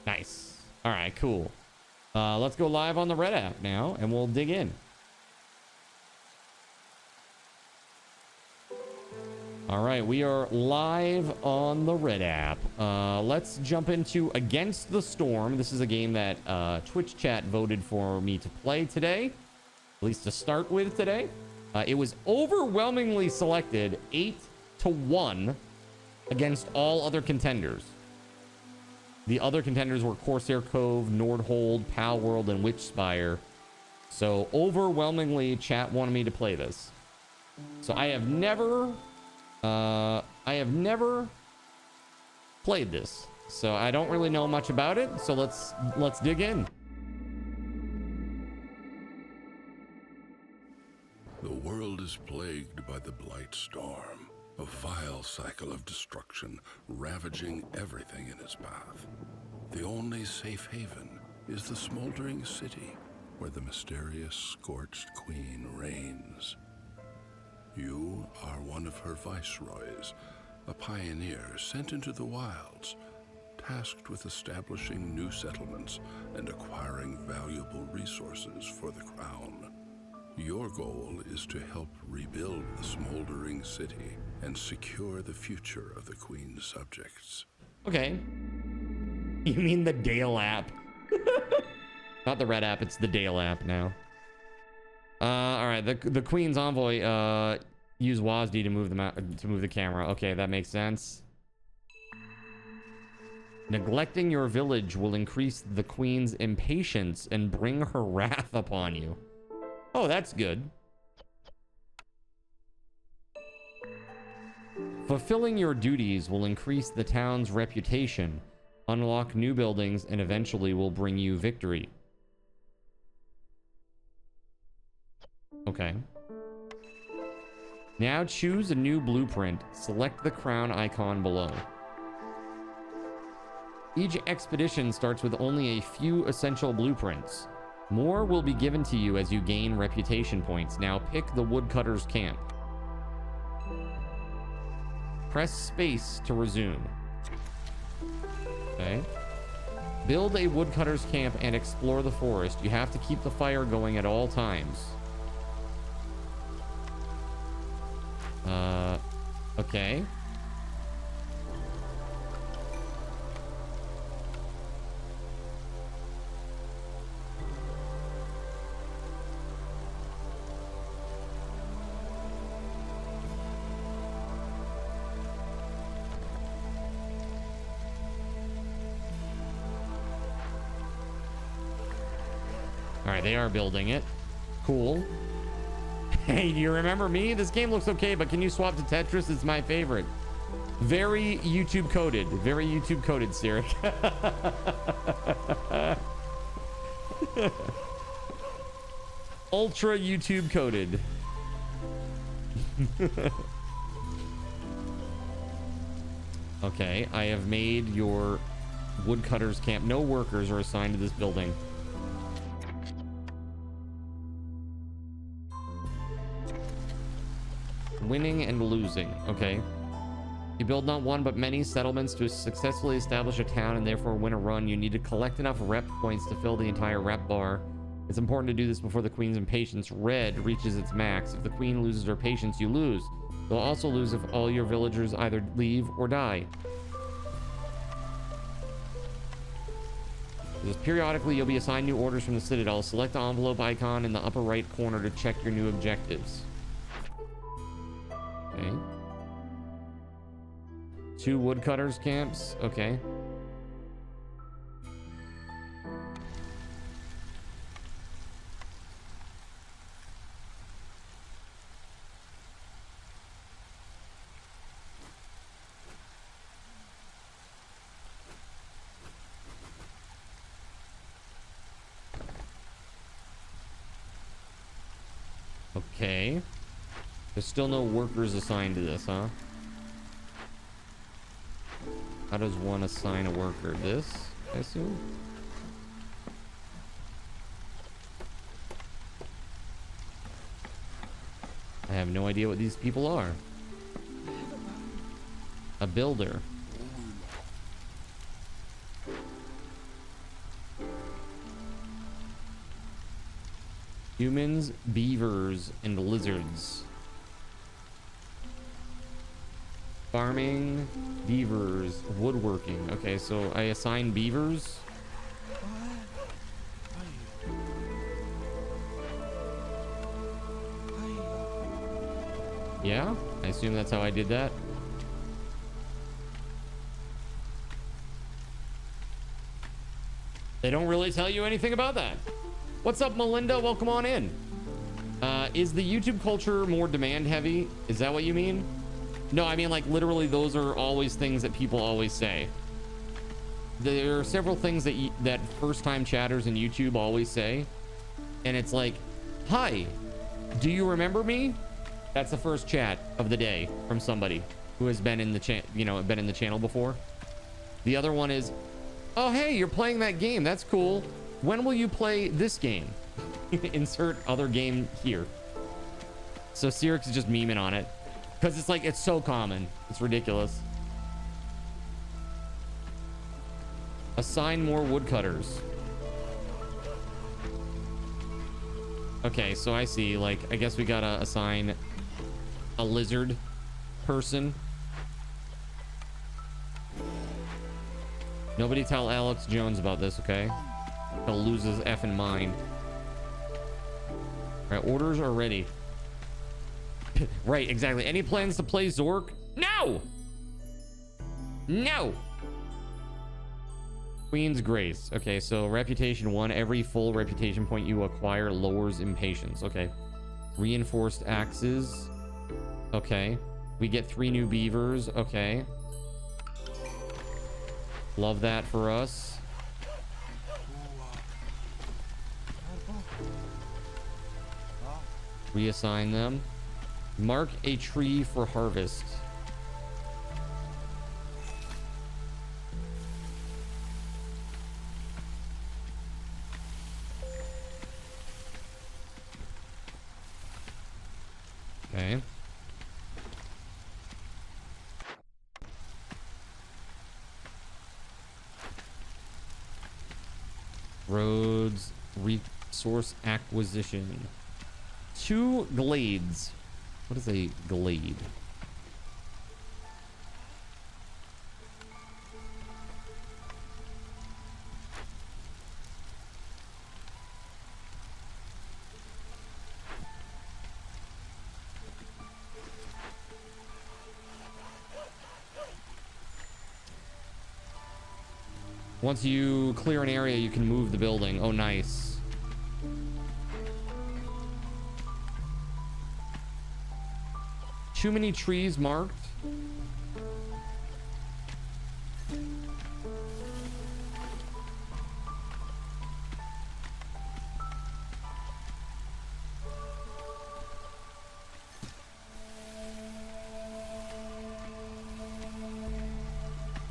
Nice. All right, cool. Let's go live on the Red app now, and we'll dig in. All right, we are live on the Red app. Let's jump into Against the Storm. This is a game that Twitch chat voted for me to play today, at least to start with today. It was overwhelmingly selected 8-1 against all other contenders. The other contenders were Corsair Cove, Nordhold, Palworld, and Witchspire. So overwhelmingly, chat wanted me to play this. So I have never played this, so I don't really know much about it. So let's dig in. The world is plagued by the Blightstorm, a vile cycle of destruction ravaging everything in its path. The only safe haven is the smoldering city where the mysterious scorched queen reigns. You are one of her viceroys, a pioneer sent into the wilds, tasked with establishing new settlements and acquiring valuable resources for the crown. Your goal is to help rebuild the smoldering city and secure the future of the Queen's subjects. Okay. You mean the Dale app? Not the Red app, it's the Dale app now. All right, the Queen's envoy use WASD to move the camera. Okay, that makes sense. Neglecting your village will increase the Queen's impatience and bring her wrath upon you. Oh, that's good. Fulfilling your duties will increase the town's reputation, unlock new buildings, and eventually will bring you victory. Okay. Now choose a new blueprint. Select the crown icon below. Each expedition starts with only a few essential blueprints. More will be given to you as you gain reputation points. Now pick the woodcutter's camp. Press space to resume. Okay. Build a woodcutter's camp and explore the forest. You have to keep the fire going at all times. Okay. All right, they are building it. Cool. Hey, do you remember me? This game looks okay, but can you swap to Tetris? It's my favorite. Very YouTube coded. Very YouTube coded, Sirik. Ultra YouTube coded. Okay, I have made your woodcutter's camp. No workers are assigned to this building. Winning and losing. Okay. You build not one but many settlements to successfully establish a town and therefore win a run. You need to collect enough rep points to fill the entire rep bar. It's important to do this before the Queen's impatience, red, reaches its max. If the Queen loses her patience, you lose. You'll also lose if all your villagers either leave or die. Because periodically you'll be assigned new orders from the Citadel. Select the envelope icon in the upper right corner to check your new objectives. Okay. 2 woodcutters camps. Okay. Okay. There's still no workers assigned to this, huh? How does one assign a worker? This, I assume? I have no idea what these people are. A builder. Humans, beavers, and lizards. Farming, beavers, woodworking. Okay, so I assign beavers. Yeah, I assume that's how I did that. They don't really tell you anything about that. What's up, Melinda? Welcome on in. Is the YouTube culture more demand heavy? Is that what you mean? No, I mean, like, literally, those are always things that people always say. There are several things that first-time chatters in YouTube always say. And it's like, hi, do you remember me? That's the first chat of the day from somebody who has been in the been in the channel before. The other one is, oh, hey, you're playing that game. That's cool. When will you play this game? Insert other game here. So Sirix is just memeing on it because it's like, it's so common. It's ridiculous. Assign more woodcutters. Okay, so I see, like, I guess we gotta assign a lizard person. Nobody tell Alex Jones about this, okay? He'll lose his effing mind. All right, orders are ready. Right, exactly. Any plans to play Zork? No! No! Queen's Grace. Okay, so reputation 1. Every full reputation point you acquire lowers impatience. Okay. Reinforced axes. Okay. We get 3 new beavers. Okay. Love that for us. Reassign them. Mark a tree for harvest. Okay. Roads, resource acquisition. 2 glades. What is a glade? Once you clear an area, you can move the building. Oh, nice. Too many trees marked.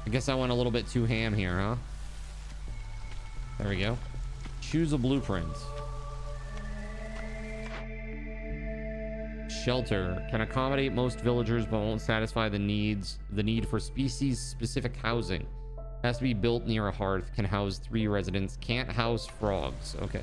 I guess I went a little bit too ham here, huh? There we go. Choose a blueprint. Shelter can accommodate most villagers but won't satisfy the need for species specific housing. Has to be built near a hearth. Can house 3 residents. Can't house frogs. Okay.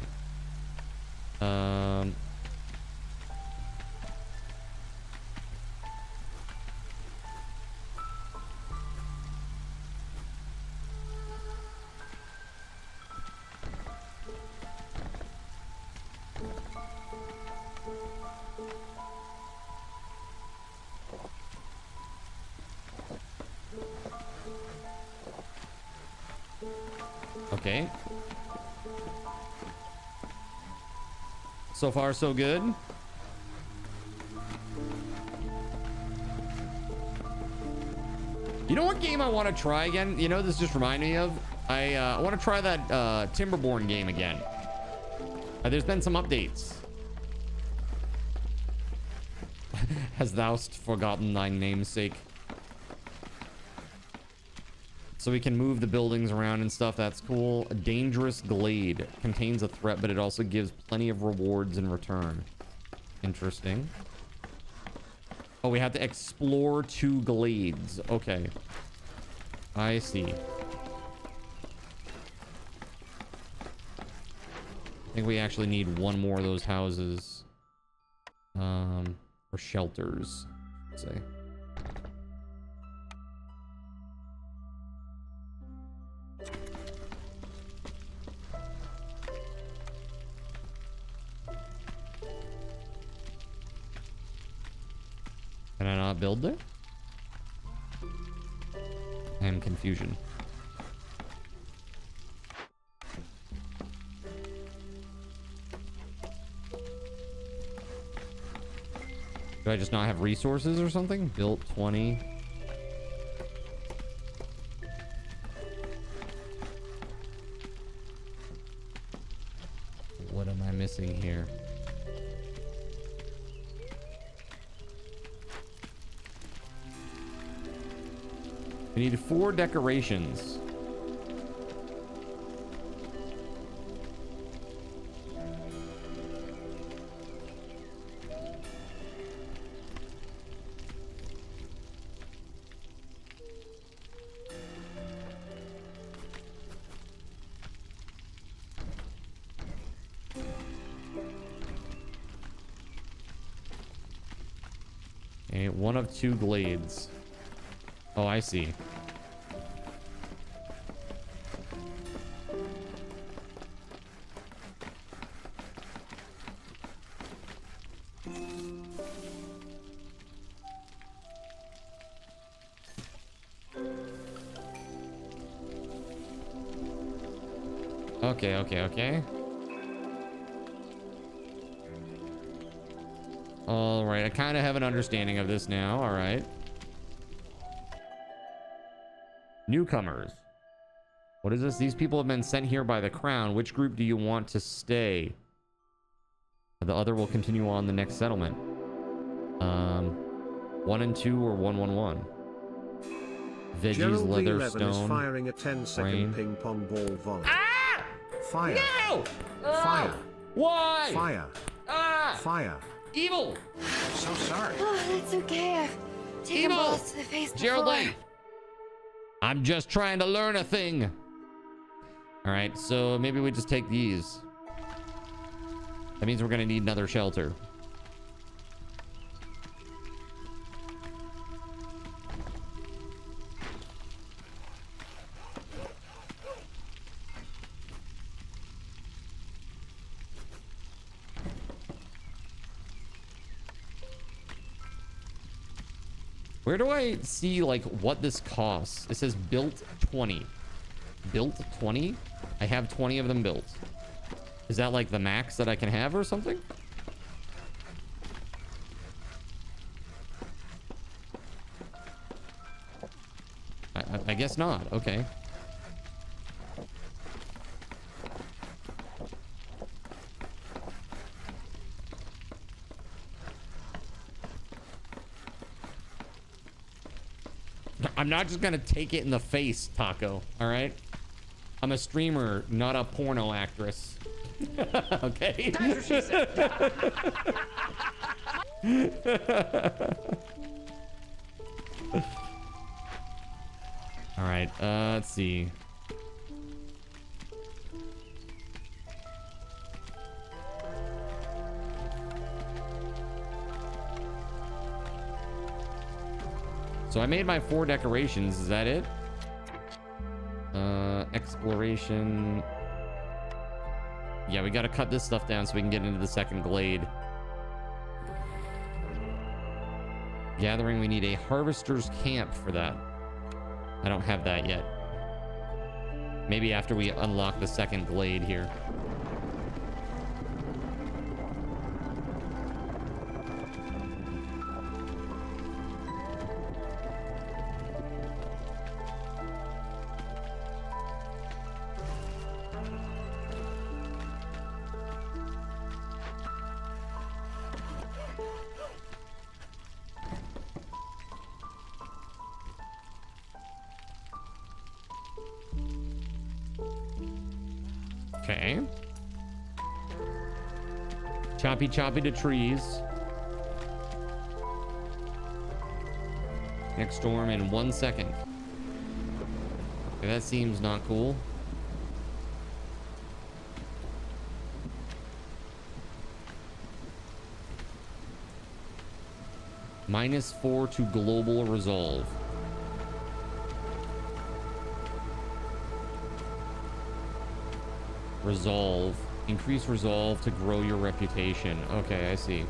Okay. So far, so good. You know what game I want to try again? You know, this just reminded me of? I want to try that Timberborn game again. There's been some updates. Hast thou forgotten thy namesake? So we can move the buildings around and stuff. That's cool. A dangerous glade contains a threat, but it also gives plenty of rewards in return. Interesting. Oh, we have to explore 2 glades. Okay. I see. I think we actually need one more of those houses. Or shelters, let's say. Can I not build there? I am confusion. Do I just not have resources or something? Built 20. What am I missing here? We need 4 decorations. Okay, 1 of 2 glades. Oh, I see. Okay. All right, I kind of have an understanding of this now. All right. Newcomers. What is this? These people have been sent here by the crown. Which group do you want to stay? The other will continue on the next settlement. 1 and 2 or 1, 1, 1. Veggies, Gerald leather, Lee stone. is firing a 10-second rain. ping pong ball volley. Ah! Fire. No! Fire. Why? Fire. Ah! Fire. Evil. So sorry. Oh, that's okay. I've taken Evil. balls to the face Gerald before. Lee. I'm just trying to learn a thing. All right, so maybe we just take these. That means we're gonna need another shelter. Where do I see like what this costs? It says built 20. Built 20? I have 20 of them built. Is that like the max that I can have or something? I guess not. Okay. I'm not just gonna take it in the face, Taco. All right. I'm a streamer, not a porno actress. Okay. That's what she said. All right. Let's see. So I made my 4 decorations. Is that it? Exploration. Yeah, we got to cut this stuff down so we can get into the second glade. Gathering, we need a harvester's camp for that. I don't have that yet. Maybe after we unlock the second glade here. Okay. Choppy to trees. Next storm in 1 second. Okay, that seems not cool. -4 to global resolve. Resolve. Increase resolve to grow your reputation. Okay, I see.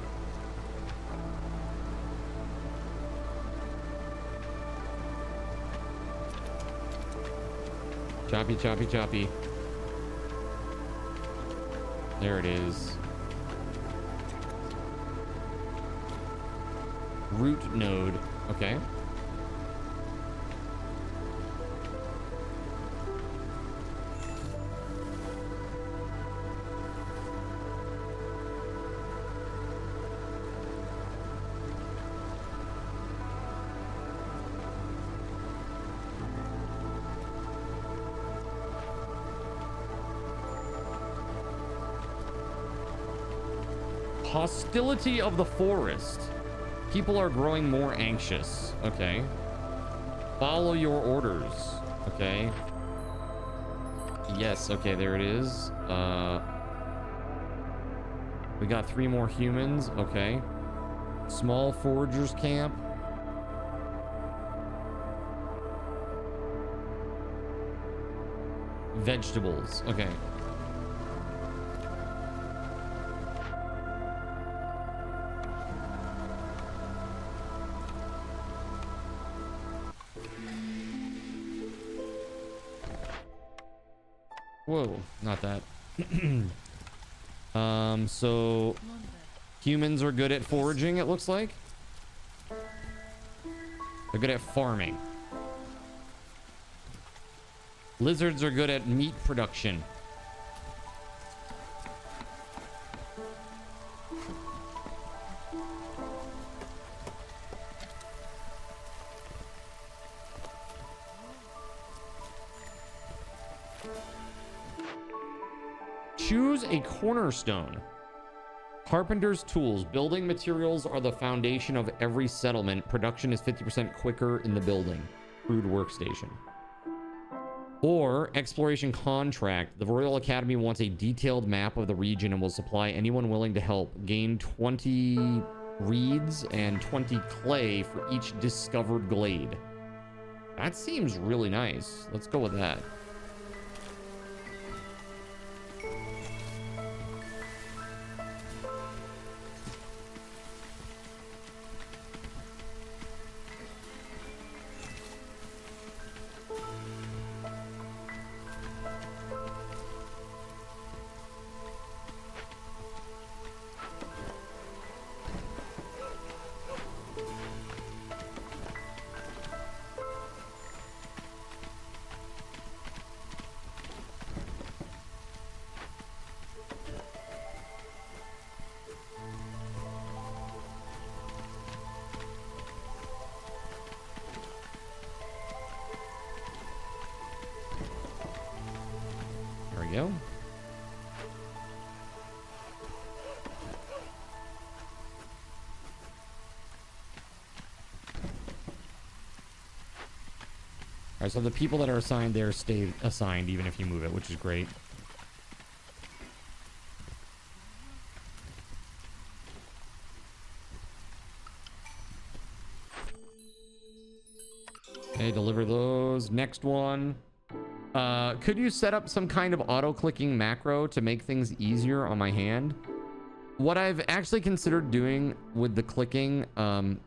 Choppy, choppy, choppy. There it is. Root node. Okay. Hostility of the forest. People are growing more anxious. Okay. Follow your orders. Okay. Yes, okay, there it is. We got 3 more humans. Okay. Small foragers camp. Vegetables. Okay. Whoa, not that. So humans are good at foraging, it looks like. They're good at farming. Lizards are good at meat production. Choose a cornerstone. Carpenter's tools. Building materials are the foundation of every settlement. Production is 50% quicker in the building. Crude workstation. Or exploration contract. The Royal Academy wants a detailed map of the region and will supply anyone willing to help. Gain 20 reeds and 20 clay for each discovered glade. That seems really nice. Let's go with that. Go. Alright, so the people that are assigned there stay assigned even if you move it, which is great. Okay, deliver those. Next one. Could you set up some kind of auto-clicking macro to make things easier on my hand? What I've actually considered doing with the clicking,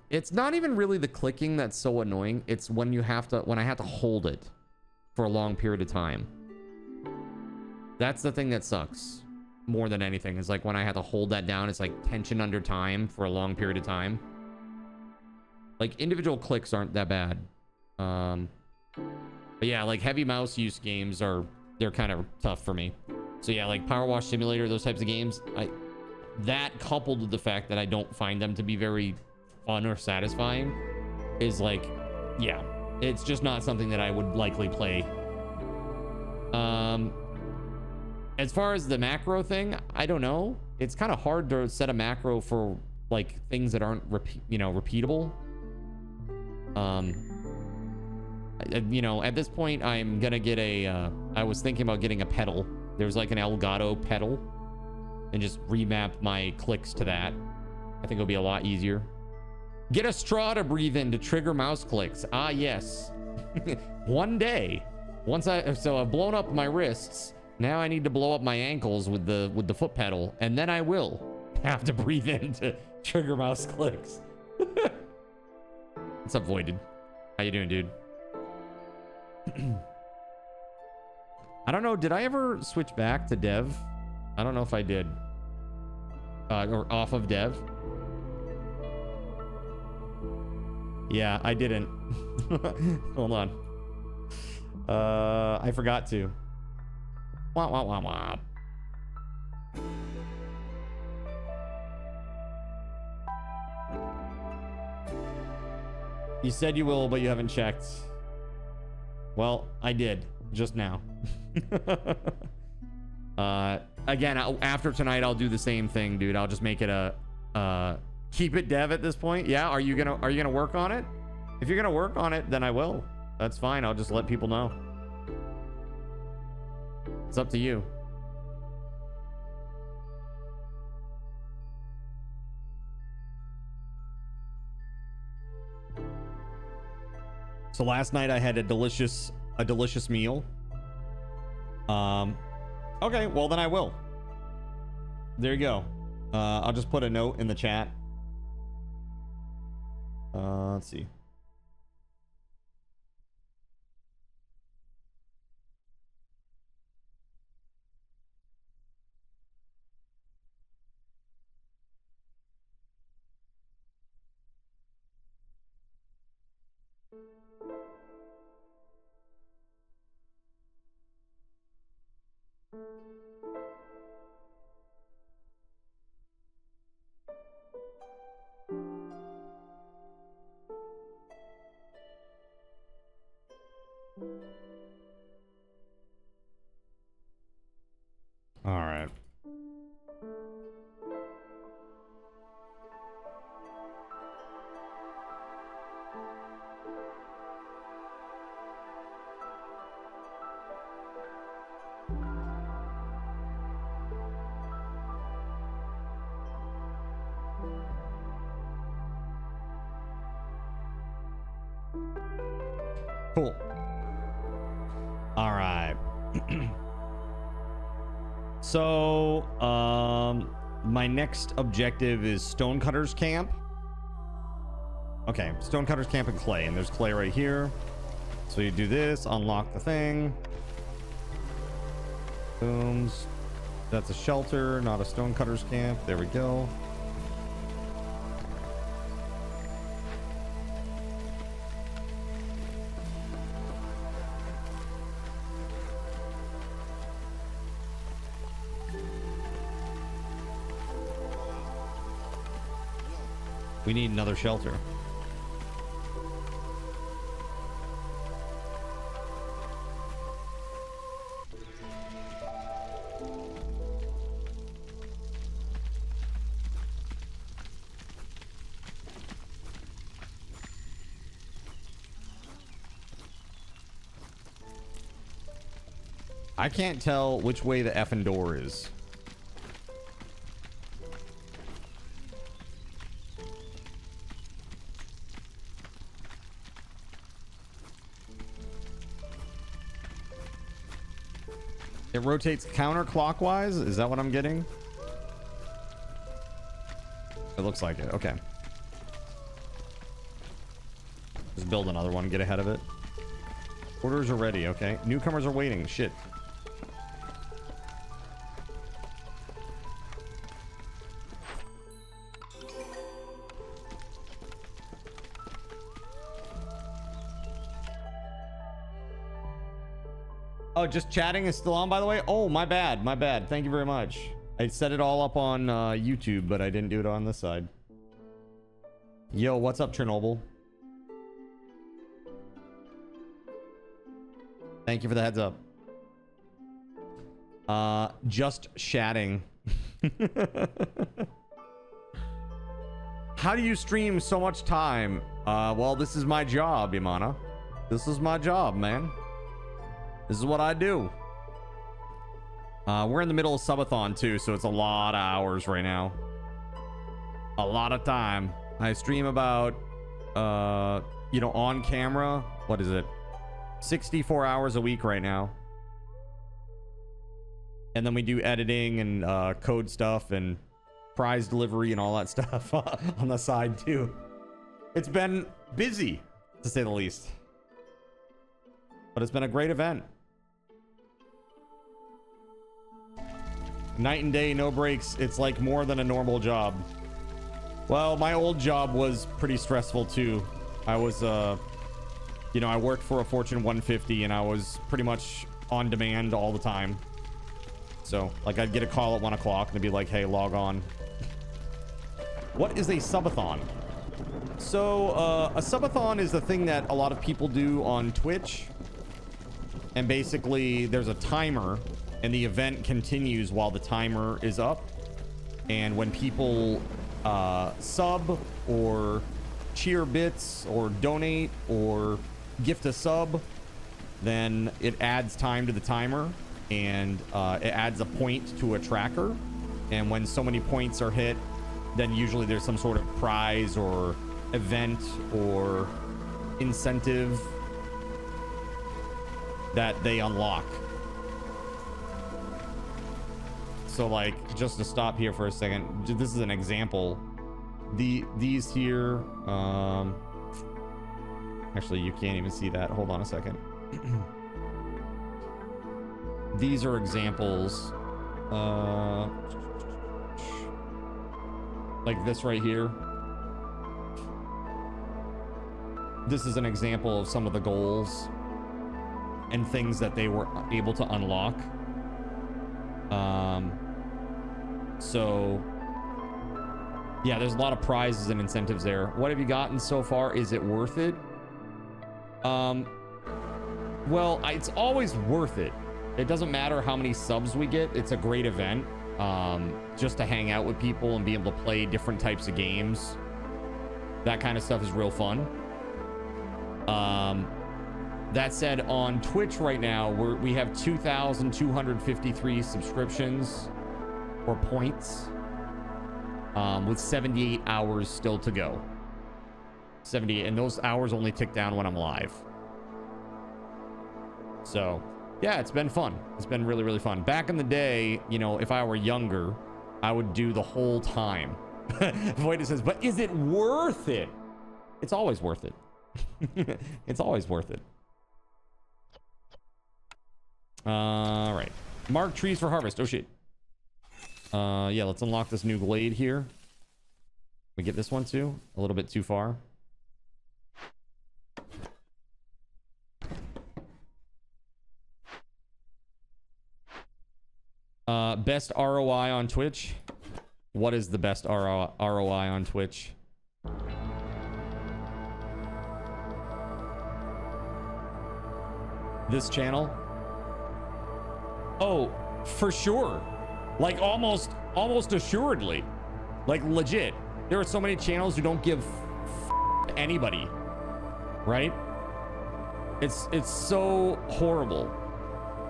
it's not even really the clicking that's so annoying. It's when I have to hold it for a long period of time. That's the thing that sucks more than anything. Is like when I have to hold that down, it's like tension under time for a long period of time. Like individual clicks aren't that bad. But yeah, like heavy mouse use games they're kind of tough for me. So yeah, like Power Wash Simulator, those types of games, that coupled with the fact that I don't find them to be very fun or satisfying is like, yeah, it's just not something that I would likely play. As far as the macro thing, I don't know. It's kind of hard to set a macro for like things that aren't repeatable. You know, at this point, I'm gonna get I was thinking about getting a pedal. There's like an Elgato pedal, and just remap my clicks to that. I think it'll be a lot easier. Get a straw to breathe in to trigger mouse clicks. Ah, yes. One day. So I've blown up my wrists. Now I need to blow up my ankles with the foot pedal, and then I will have to breathe in to trigger mouse clicks. What's up, Voided? How you doing, dude? I don't know. Did I ever switch back to dev? I don't know if I did. Or off of dev. Yeah, I didn't. Hold on. I forgot to. Wah, wah, wah, wah. You said you will, but you haven't checked. Well, I did just now. Again, after tonight, I'll do the same thing, dude. I'll just make it a keep it dev at this point. Yeah, are you gonna work on it? If you're gonna work on it, then I will. That's fine. I'll just let people know. It's up to you. So last night I had a delicious meal. Okay, well then I will. There you go. I'll just put a note in the chat. Let's see. All right. Cool. All right. So, my next objective is Stonecutters Camp. Okay, Stonecutters Camp and clay, and there's clay right here. So you do this, unlock the thing. Booms. That's a shelter, not a Stonecutters Camp. There we go. We need another shelter. I can't tell which way the effing door is. It rotates counterclockwise? Is that what I'm getting? It looks like it. Okay. Just build another one. Get ahead of it. Orders are ready. Okay. Newcomers are waiting. Shit. Oh, just chatting is still on, by the way. Oh, my bad. My bad. Thank you very much. I set it all up on YouTube, but I didn't do it on this side. Yo, what's up, Chernobyl? Thank you for the heads up. Just chatting. How do you stream so much time? Well, this is my job, Imana. This is my job, man. This is what I do. We're in the middle of Subathon too, so it's a lot of hours right now. A lot of time. I stream about, you know, on camera. What is it? 64 hours a week right now. And then we do editing and code stuff and prize delivery and all that stuff on the side too. It's been busy, to say the least. But it's been a great event. Night and day, no breaks. It's like more than a normal job. Well, my old job was pretty stressful too. I was, you know, I worked for a Fortune 150 and I was pretty much on demand all the time. So, like, I'd get a call at 1 o'clock and it'd be like, hey, log on. What is a subathon? So, a subathon is the thing that a lot of people do on Twitch. And basically, there's a timer, and the event continues while the timer is up. And when people sub or cheer bits or donate or gift a sub, then it adds time to the timer. And it adds a point to a tracker, and when so many points are hit, then usually there's some sort of prize or event or incentive that they unlock. So, like, just to stop here for a second, this is an example. These here, actually you can't even see that. Hold on a second. These are examples, like this right here. This is an example of some of the goals and things that they were able to unlock. So yeah, there's a lot of prizes and incentives there. What have you gotten so far? Is it worth it? Well, it's always worth it. It doesn't matter how many subs we get. It's a great event, just to hang out with people and be able to play different types of games. That kind of stuff is real fun. That said, on Twitch right now, we have 2,253 subscriptions or points, with 78 hours still to go. 78, and those hours only tick down when I'm live. So yeah, it's been fun. It's been really, really fun. Back in the day, you know, if I were younger, I would do the whole time. Voida says, but is it worth it? It's always worth it. It's always worth it. All right. Mark trees for harvest. Oh, shit. Yeah, let's unlock this new glade here. We get this one too. A little bit too far. Best ROI on Twitch. What is the best ROI on Twitch? This channel? Oh, for sure. Like almost assuredly. Like legit. There are so many channels who don't give to anybody. Right? It's so horrible.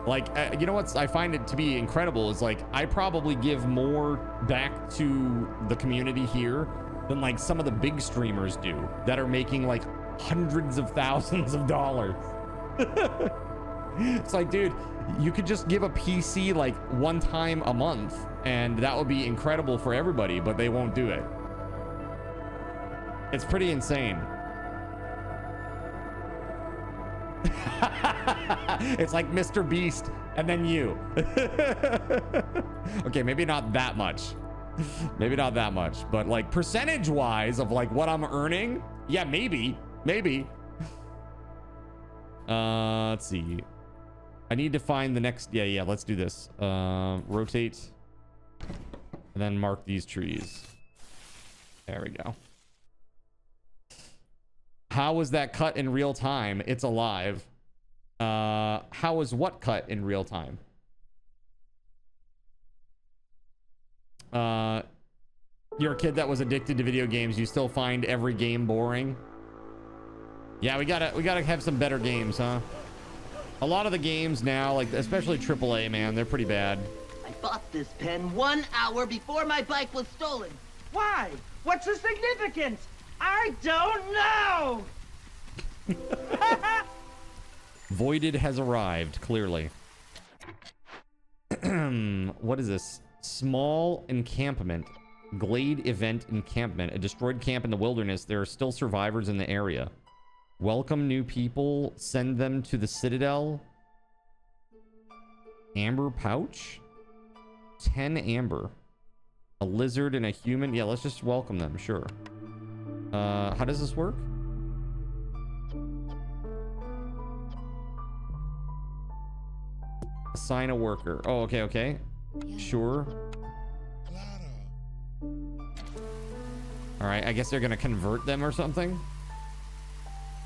Like, you know what I find it to be incredible is, like, I probably give more back to the community here than like some of the big streamers do that are making like hundreds of thousands of dollars. It's like, dude, you could just give a PC like one time a month and that would be incredible for everybody, but they won't do it. It's pretty insane. It's like Mr. Beast and then you. Okay, maybe not that much. Maybe not that much, but like percentage wise of like what I'm earning, yeah, maybe. Let's see. I need to find the next, yeah, let's do this. Rotate and then mark these trees. There we go. How was that cut in real time? It's alive. How was what cut in real time? You're a kid that was addicted to video games. You still find every game boring. Yeah, we gotta have some better games, huh? A lot of the games now, like especially AAA, man, they're pretty bad. I bought this pen 1 hour before my bike was stolen. Why? What's the significance? I don't know! Voided has arrived, clearly. What is this? Small encampment. Glade event encampment. A destroyed camp in the wilderness. There are still survivors in the area. Welcome new people. Send them to the Citadel. Amber pouch? 10 amber. A lizard and a human. Yeah, let's just welcome them, sure. How does this work? Assign a worker. Oh, okay, okay. Yeah. Sure. All right, I guess they're gonna convert them or something.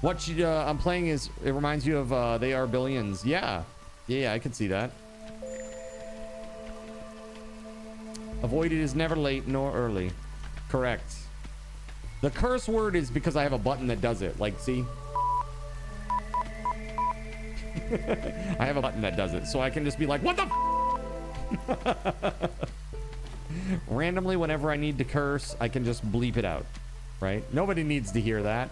What I'm playing is, it reminds you of They Are Billions. Yeah, I can see that. Avoided is never late nor early. Correct. The curse word is because I have a button that does it. Like, see? I have a button that does it, so I can just be like, what the randomly, whenever I need to curse, I can just bleep it out, right? Nobody needs to hear that.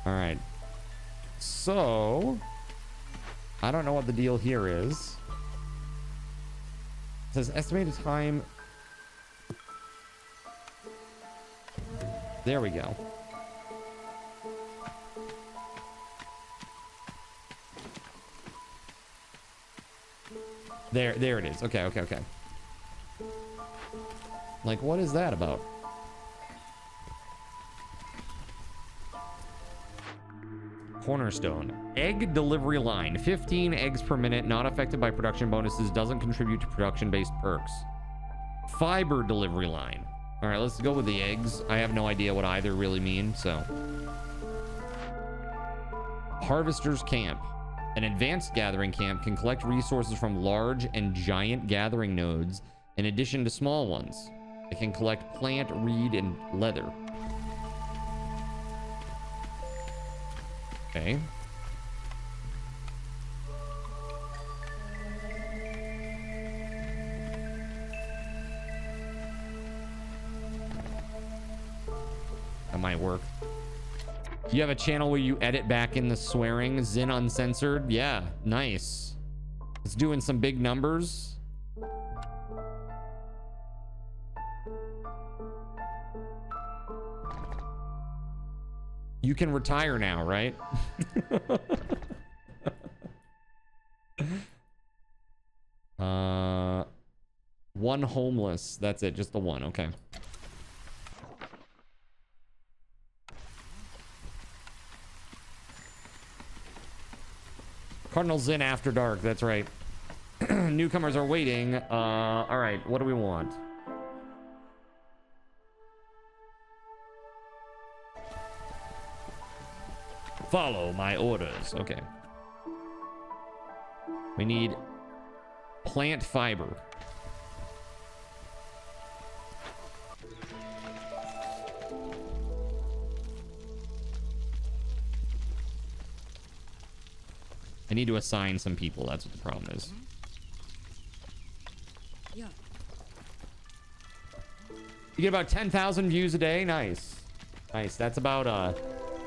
All right. So, I don't know what the deal here is. It says estimated time. There we go. There it is. Okay. Like, what is that about? Cornerstone. Egg delivery line. 15 eggs per minute. Not affected by production bonuses. Doesn't contribute to production-based perks. Fiber delivery line. All right, let's go with the eggs. I have no idea what either really mean, so. Harvester's Camp. An advanced gathering camp can collect resources from large and giant gathering nodes in addition to small ones. It can collect plant, reed, and leather. Okay. That might work. You have a channel where you edit back in the swearing, Zin Uncensored? Yeah, nice. It's doing some big numbers. You can retire now, right? One homeless. That's it, just the one. Okay. Cardinals in after dark. That's right. Newcomers are waiting. All right. What do we want? Follow my orders. Okay. We need plant fiber. I need to assign some people. That's what the problem is. Yeah. You get about 10,000 views a day. Nice. Nice. That's about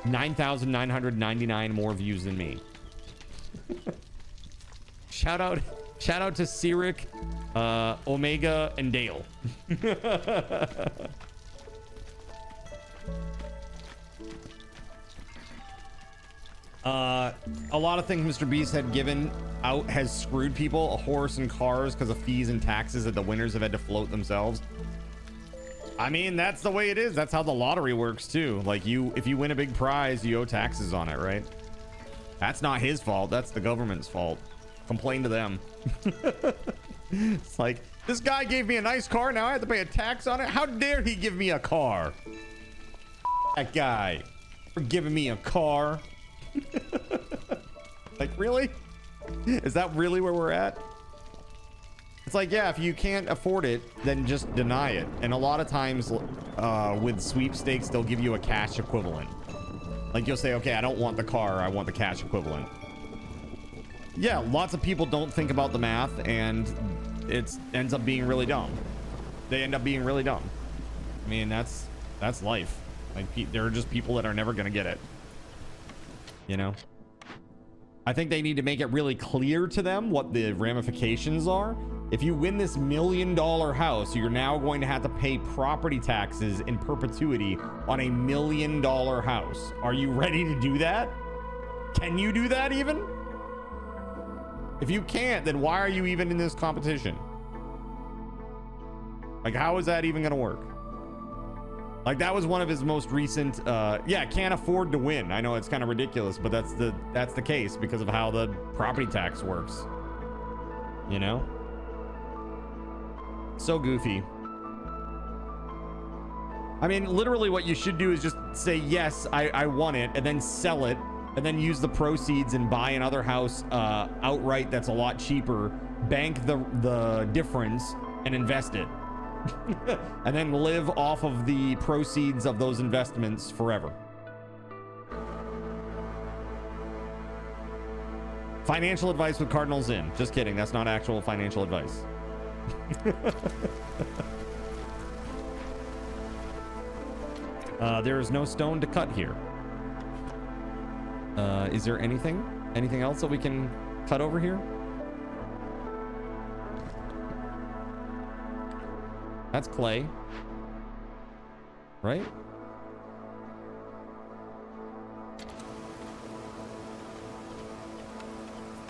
9,999 more views than me. Shout out to Cyric, Omega, and Dale. A lot of things Mr. Beast had given out has screwed people. A horse and cars because of fees and taxes that the winners have had to float themselves. I mean, that's the way it is. That's how the lottery works too. Like, if you win a big prize, you owe taxes on it, right? That's not his fault. That's the government's fault. Complain to them. It's like, this guy gave me a nice car. Now I have to pay a tax on it. How dare he give me a car? That guy for giving me a car. Like, really? Is that really where we're at? It's like, yeah, if you can't afford it, then just deny it. And a lot of times with sweepstakes, they'll give you a cash equivalent. Like, you'll say, okay, I don't want the car, I want the cash equivalent. Yeah, lots of people don't think about the math, and it ends up being really dumb. they end up being really dumb. I mean, that's life. Like, there are just people that are never going to get it. You know? I think they need to make it really clear to them what the ramifications are. If you win this $1 million house, you're now going to have to pay property taxes in perpetuity on a $1 million house. Are you ready to do that? Can you do that even? If you can't, then why are you even in this competition? Like, how is that even going to work? Like, that was one of his most recent, yeah, can't afford to win. I know it's kind of ridiculous, but that's the case because of how the property tax works. You know? So goofy. I mean, literally what you should do is just say, yes, I won it, and then sell it, and then use the proceeds and buy another house outright that's a lot cheaper, bank the difference, and invest it. And then live off of the proceeds of those investments forever. Financial advice with Cardinals in. Just kidding. That's not actual financial advice. There is no stone to cut here. Is there anything else that we can cut over here? That's clay, right?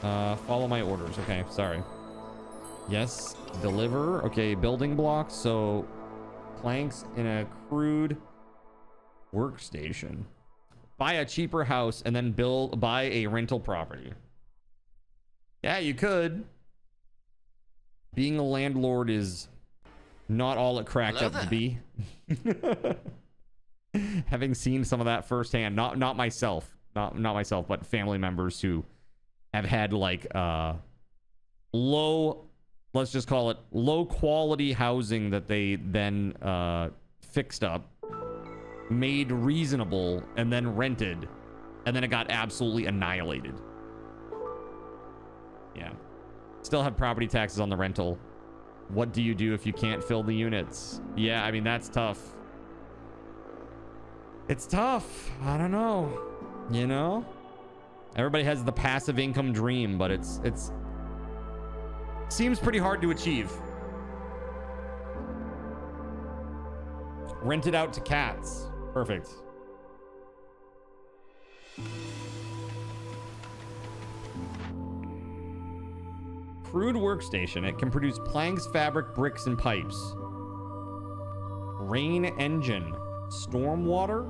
Follow my orders. Okay, sorry. Yes, deliver. Okay, building blocks. So planks in a crude workstation. Buy a cheaper house and then buy a rental property. Yeah, you could. Being a landlord is not all it cracked up to be. Having seen some of that firsthand, not myself, not myself, but family members who have had like low, let's just call it low quality housing that they then fixed up, made reasonable, and then rented, and then it got absolutely annihilated. Yeah. Still have property taxes on the rental. What do you do if you can't fill the units? Yeah, I mean, that's tough. It's tough. I don't know. You know? Everybody has the passive income dream, but it's seems pretty hard to achieve. Rent it out to cats. Perfect. Crude workstation. It can produce planks, fabric, bricks, and pipes. Rain engine. Stormwater?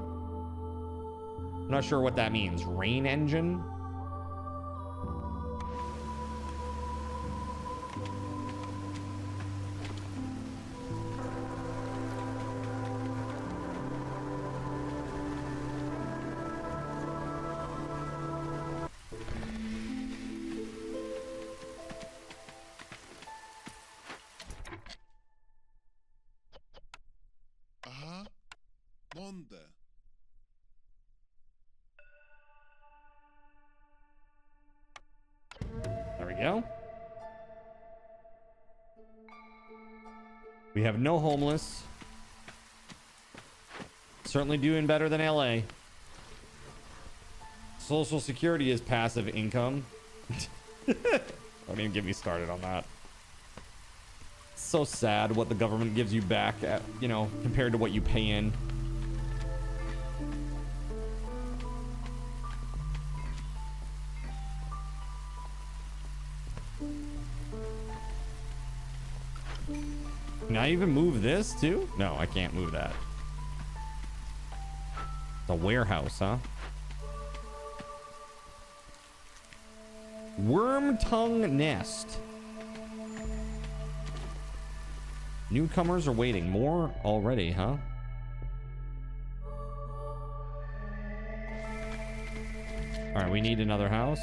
I'm not sure what that means. Rain engine? There we go. We have no homeless. Certainly doing better than LA. Social Security is passive income. Don't even get me started on that. It's so sad what the government gives you back at, you know, compared to what you pay in. Can I even move this too? No, I can't move that. It's a warehouse, huh? Worm tongue nest. Newcomers are waiting. More already, huh? All right, we need another house.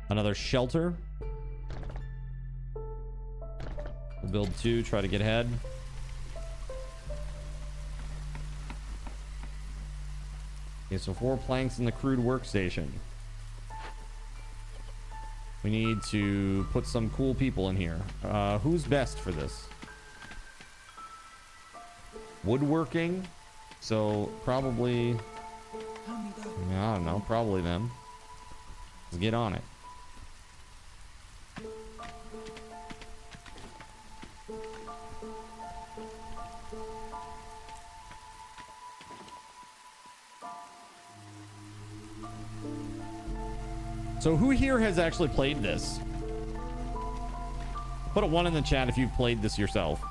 Another shelter. We'll build 2, try to get ahead. Okay, so 4 planks in the crude workstation. We need to put some cool people in here. Who's best for this? Woodworking. So probably, I don't know, probably them. Let's get on it. So who here has actually played this? Put a 1 in the chat if you've played this yourself.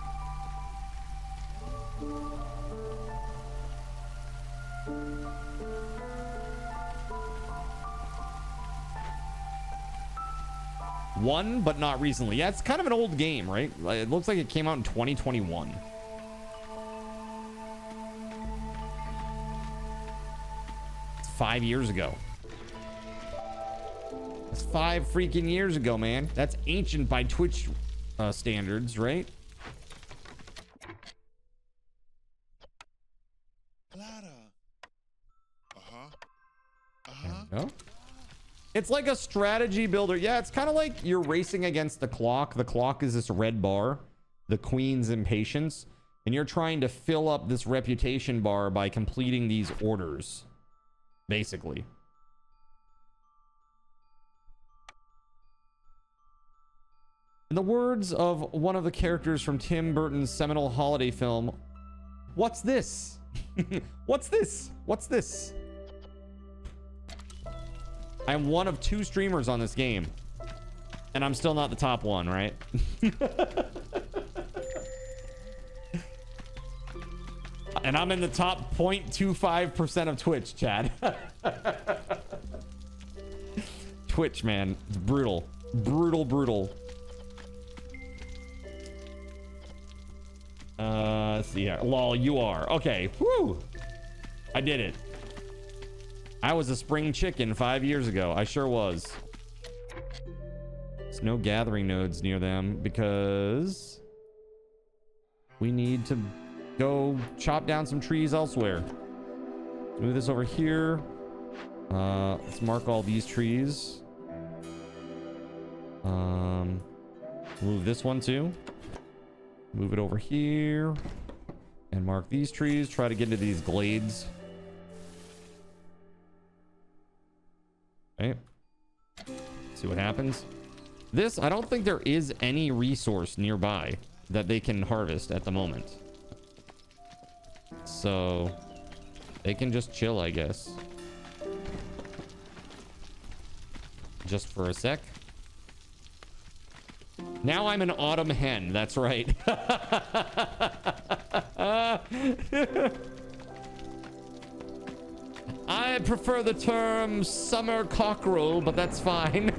One, but not recently. Yeah, it's kind of an old game, right? It looks like it came out in 2021. It's 5 years ago. That's 5 freaking years ago, man. That's ancient by Twitch standards, right? No? It's like a strategy builder. Yeah, it's kind of like you're racing against the clock. The clock is this red bar, the queen's impatience, and you're trying to fill up this reputation bar by completing these orders, basically. In the words of one of the characters from Tim Burton's seminal holiday film, what's this? What's this? What's this? I'm one of 2 streamers on this game, and I'm still not the top one, right? And I'm in the top 0.25% of Twitch, Chad. Twitch, man, it's brutal. Brutal, brutal. Let's see here. Lol, you are. Okay, whew. I did it. I was a spring chicken 5 years ago. I sure was. There's no gathering nodes near them because we need to go chop down some trees elsewhere. Move this over here. Let's mark all these trees. Move this one too. Move it over here and mark these trees. Try to get into these glades. Okay. See what happens. This, I don't think there is any resource nearby that they can harvest at the moment. So they can just chill, I guess. Just for a sec. Now I'm an autumn hen. That's right. I prefer the term summer cockerel, but that's fine.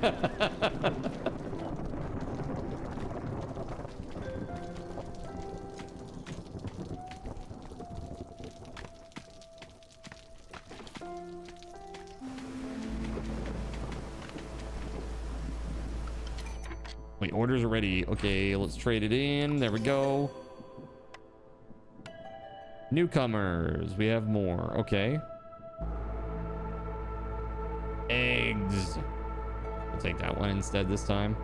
Wait, orders are ready. Okay, let's trade it in. There we go. Newcomers. We have more. Okay. Eggs. We'll take that one instead this time.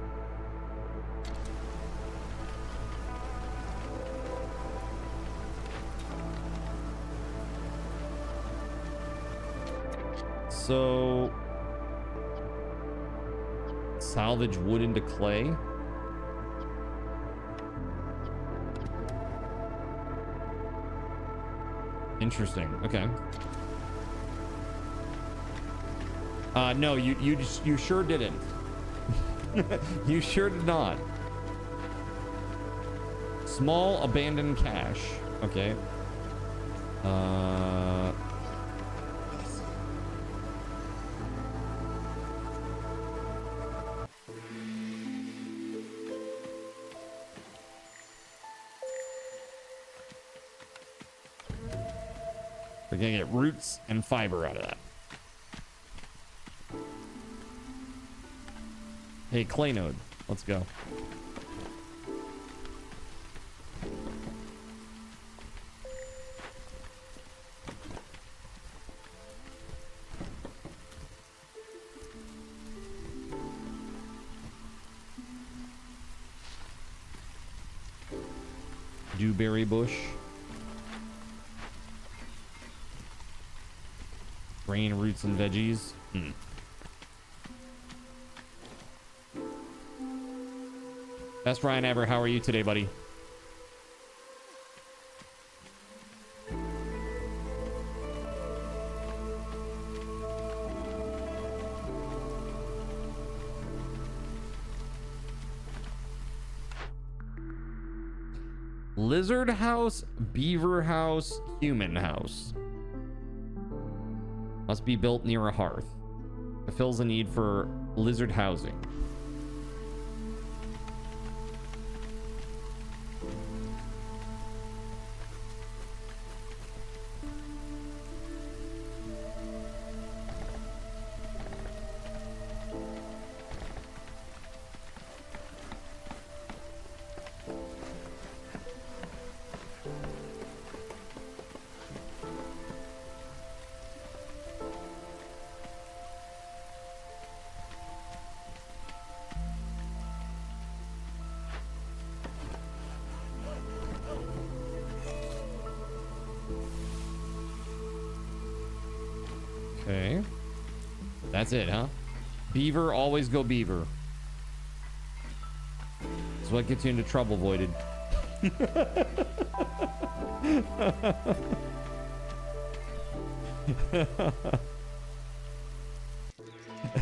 So salvage wood into clay. Interesting. Okay. No, you sure didn't. You sure did not. Small abandoned cache. Okay. We're gonna get roots and fiber out of that. Hey, clay node, let's go. dewberry bush. Grain, roots, and veggies. Best Ryan ever. How are you today, buddy? Lizard house, beaver house, human house. Must be built near a hearth. Fulfills a need for lizard housing. Okay. That's it, huh? Beaver, always go beaver. That's what gets you into trouble, Voided.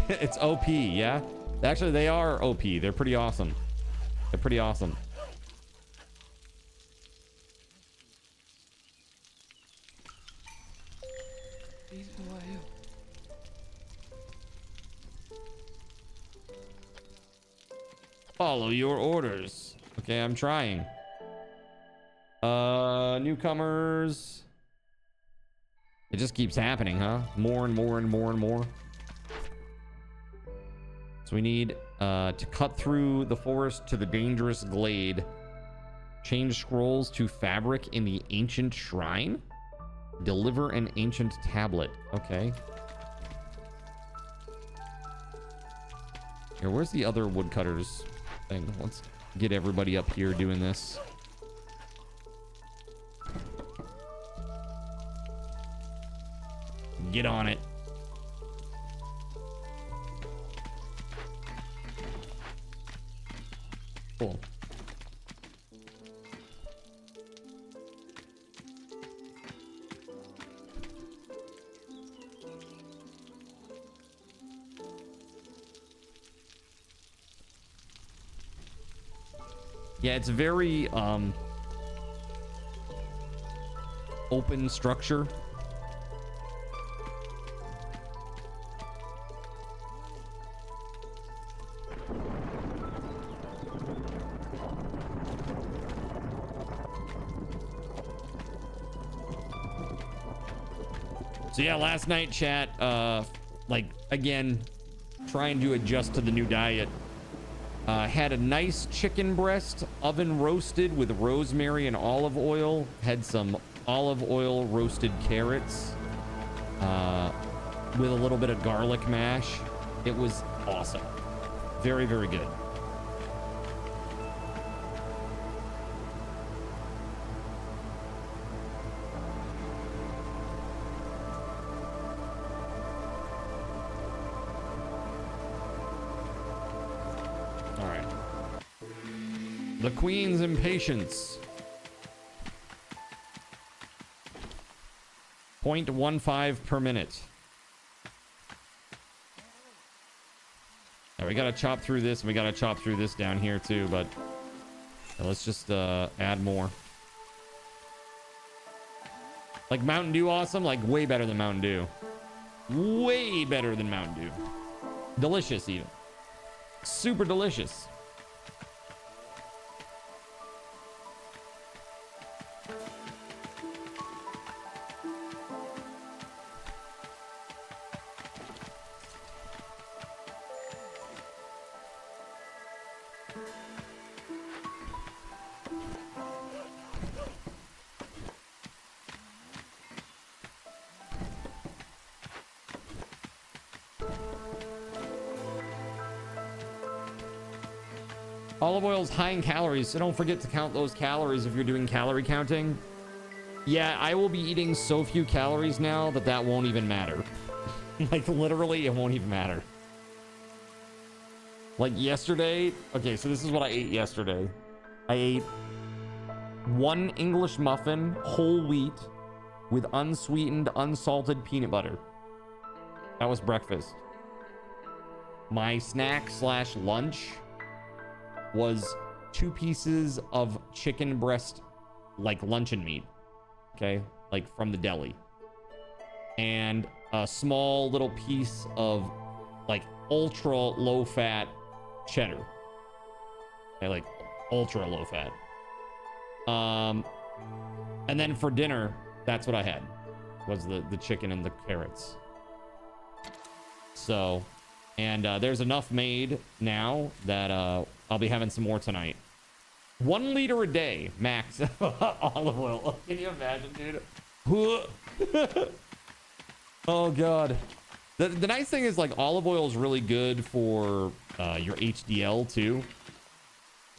It's OP, yeah? Actually, they are OP. They're pretty awesome. They're pretty awesome. Follow your orders. Okay, I'm trying. Newcomers. It just keeps happening, huh? More and more and more and more. So we need to cut through the forest to the dangerous glade. Change scrolls to fabric in the ancient shrine. Deliver an ancient tablet. Okay. Here, where's the other woodcutters thing? Let's get everybody up here doing this. Get on it. Cool. Yeah, it's very open structure. So yeah, last night, chat, like, again, trying to adjust to the new diet. Had a nice chicken breast, oven roasted with rosemary and olive oil. Had some olive oil roasted carrots with a little bit of garlic mash. It was awesome. Very, very good. The Queen's impatience. 0.15 per minute. Now we gotta chop through this, and we gotta chop through this down here too, but let's just add more. Like Mountain Dew awesome? Like way better than Mountain Dew. Way better than Mountain Dew. Delicious even. Super delicious. Olive oil is high in calories, so don't forget to count those calories if you're doing calorie counting. Yeah, I will be eating so few calories now that that won't even matter. Like, literally, it won't even matter. Like, yesterday... Okay, so this is what I ate yesterday. I ate 1 English muffin, whole wheat, with unsweetened, unsalted peanut butter. That was breakfast. My snack / lunch was 2 pieces of chicken breast, like luncheon meat. Okay? Like from the deli. And a small little piece of like ultra low fat cheddar. Okay, like ultra low fat. And then for dinner, that's what I had. Was the chicken and the carrots. So, and there's enough made now that I'll be having some more tonight. 1 liter a day, max. Olive oil. Can you imagine, dude? Oh, God. The nice thing is, like, olive oil is really good for your HDL, too.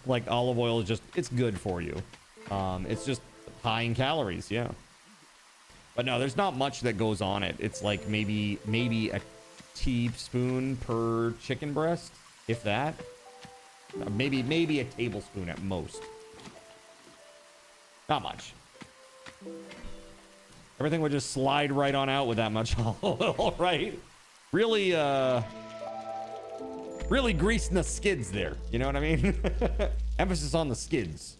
Like, olive oil is just, it's good for you. It's just high in calories, yeah. But no, there's not much that goes on it. It's like maybe a teaspoon per chicken breast, if that. Maybe a tablespoon at most. Not much. Everything would just slide right on out with that much olive oil, right? Really, really greasing the skids there. You know what I mean? Emphasis on the skids.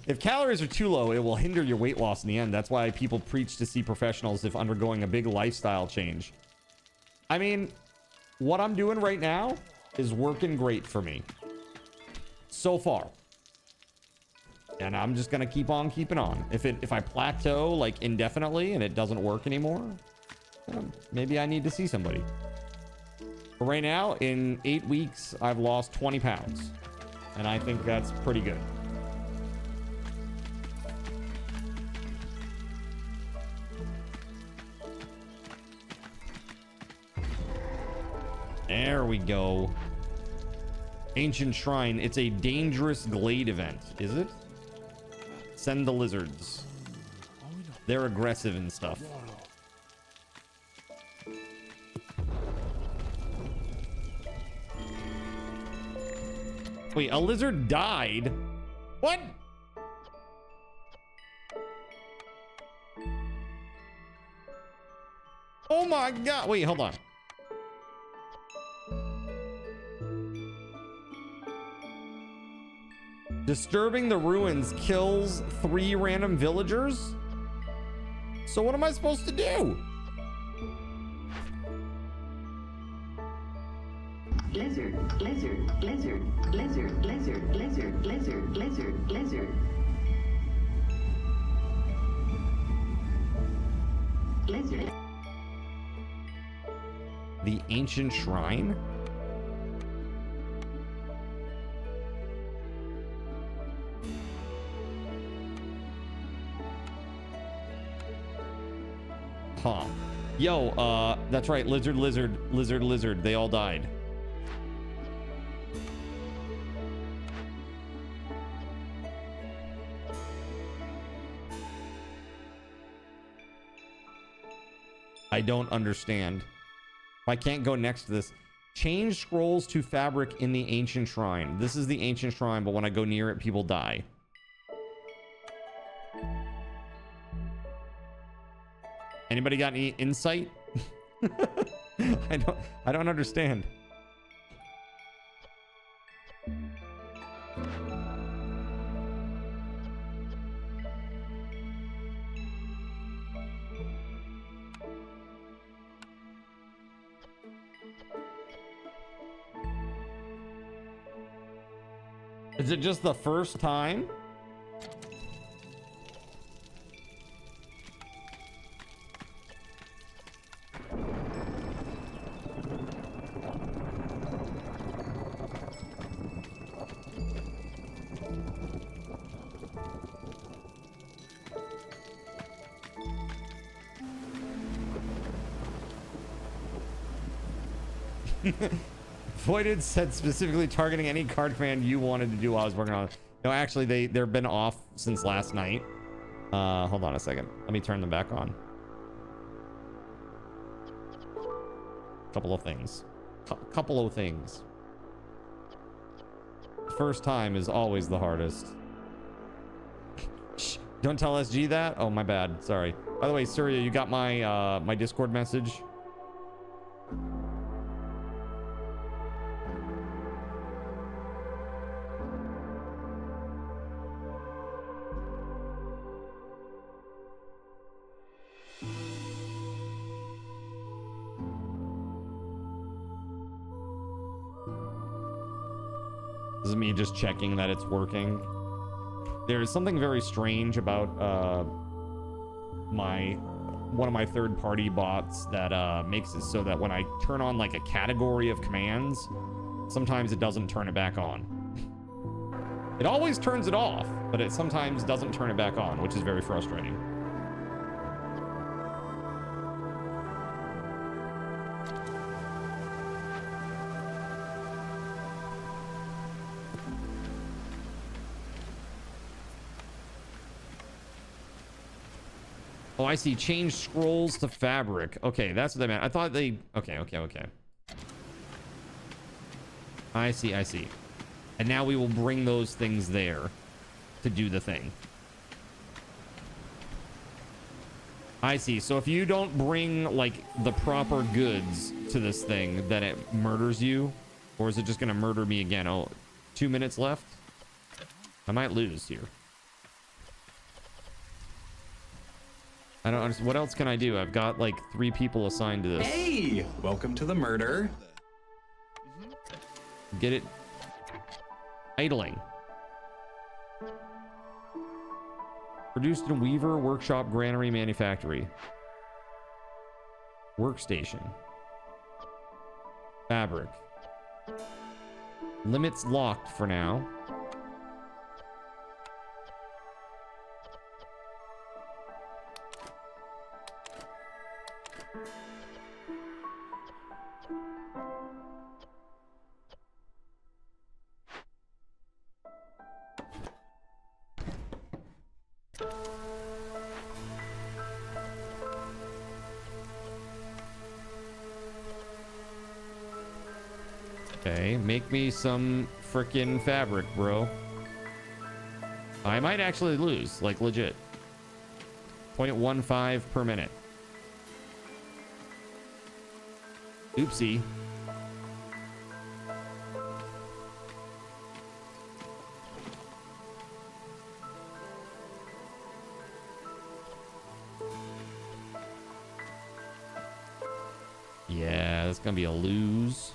If calories are too low, it will hinder your weight loss in the end. That's why people preach to see professionals if undergoing a big lifestyle change. I mean, what I'm doing right now is working great for me. So far. And I'm just going to keep on keeping on. If I plateau like indefinitely and it doesn't work anymore, maybe I need to see somebody. But right now, in 8 weeks, I've lost 20 pounds. And I think that's pretty good. There we go. Ancient Shrine. It's a dangerous glade event, is it? Send the lizards. They're aggressive and stuff. Wait, a lizard died? What? Oh my God. Wait, hold on. Disturbing the ruins kills 3 random villagers? So what am I supposed to do? Lizard, lizard, lizard, lizard, lizard, lizard, lizard, lizard, lizard. Lizard. The ancient shrine? Huh. Yo, that's right. Lizard, lizard, lizard, lizard. They all died. I don't understand. I can't go next to this. Change scrolls to fabric in the ancient shrine. This is the ancient shrine, but when I go near it, people die. Anybody got any insight? I don't understand. Is it just the first time? Voided said specifically targeting any card command you wanted to do while I was working on it. No, actually, they've been off since last night. Hold on a second. Let me turn them back on. Couple of things. Couple of things. First time is always the hardest. Shh, don't tell SG that. Oh, my bad. Sorry. By the way, Surya, you got my my Discord message? This is me just checking that it's working. There's something very strange about one of my third-party bots that makes it so that when I turn on like a category of commands, sometimes it doesn't turn it back on. It always turns it off, but it sometimes doesn't turn it back on, which is very frustrating. Oh, I see. Change scrolls to fabric. Okay, that's what they meant. I thought they... Okay. I see. And now we will bring those things there to do the thing. I see. So if you don't bring, like, the proper goods to this thing, then it murders you? Or is it just going to murder me again? Oh, 2 minutes left? I might lose here. I don't understand. What else can I do? I've got like 3 people assigned to this. Hey, welcome to the murder. Get it? Idling. Produced in Weaver, Workshop, Granary, Manufactory. Workstation. Fabric. Limits locked for now. Okay, make me some frickin' fabric, bro. I might actually lose, like legit. 0.15 per minute. Oopsie. Yeah, that's gonna be a lose.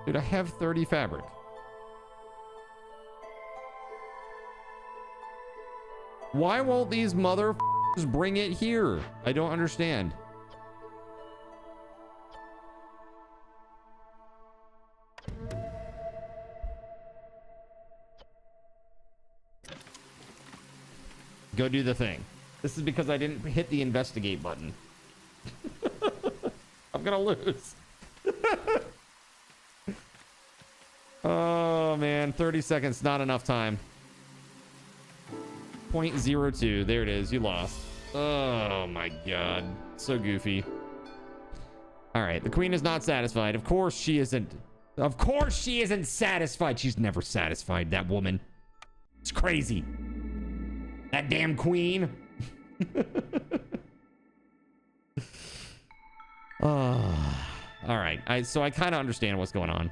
Dude, I have 30 fabric. Why won't these motherfuckers bring it here? I don't understand. Go do the thing. This is because I didn't hit the investigate button. I'm gonna lose. Oh man, 30 seconds, not enough time. 0.02, there it is, you lost. Oh my god, so goofy. All right, the queen is not satisfied. Of course she isn't. Of course she isn't satisfied. She's never satisfied, that woman. It's crazy. That damn queen. Oh, all right, so I kind of understand what's going on.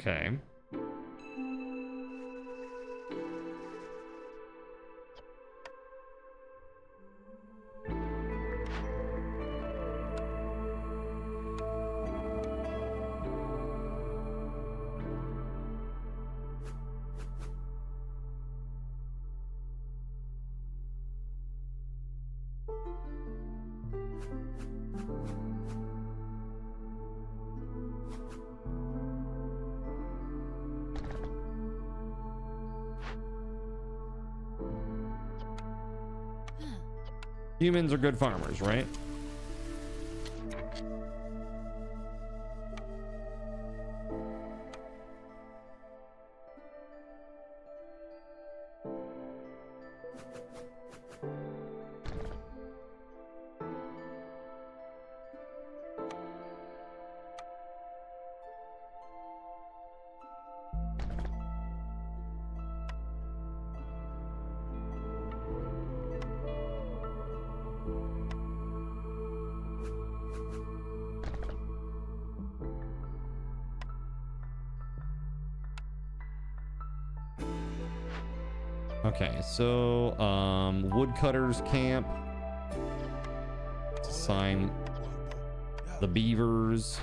Okay. Humans are good farmers, right? Okay, so woodcutters camp. Assign the beavers.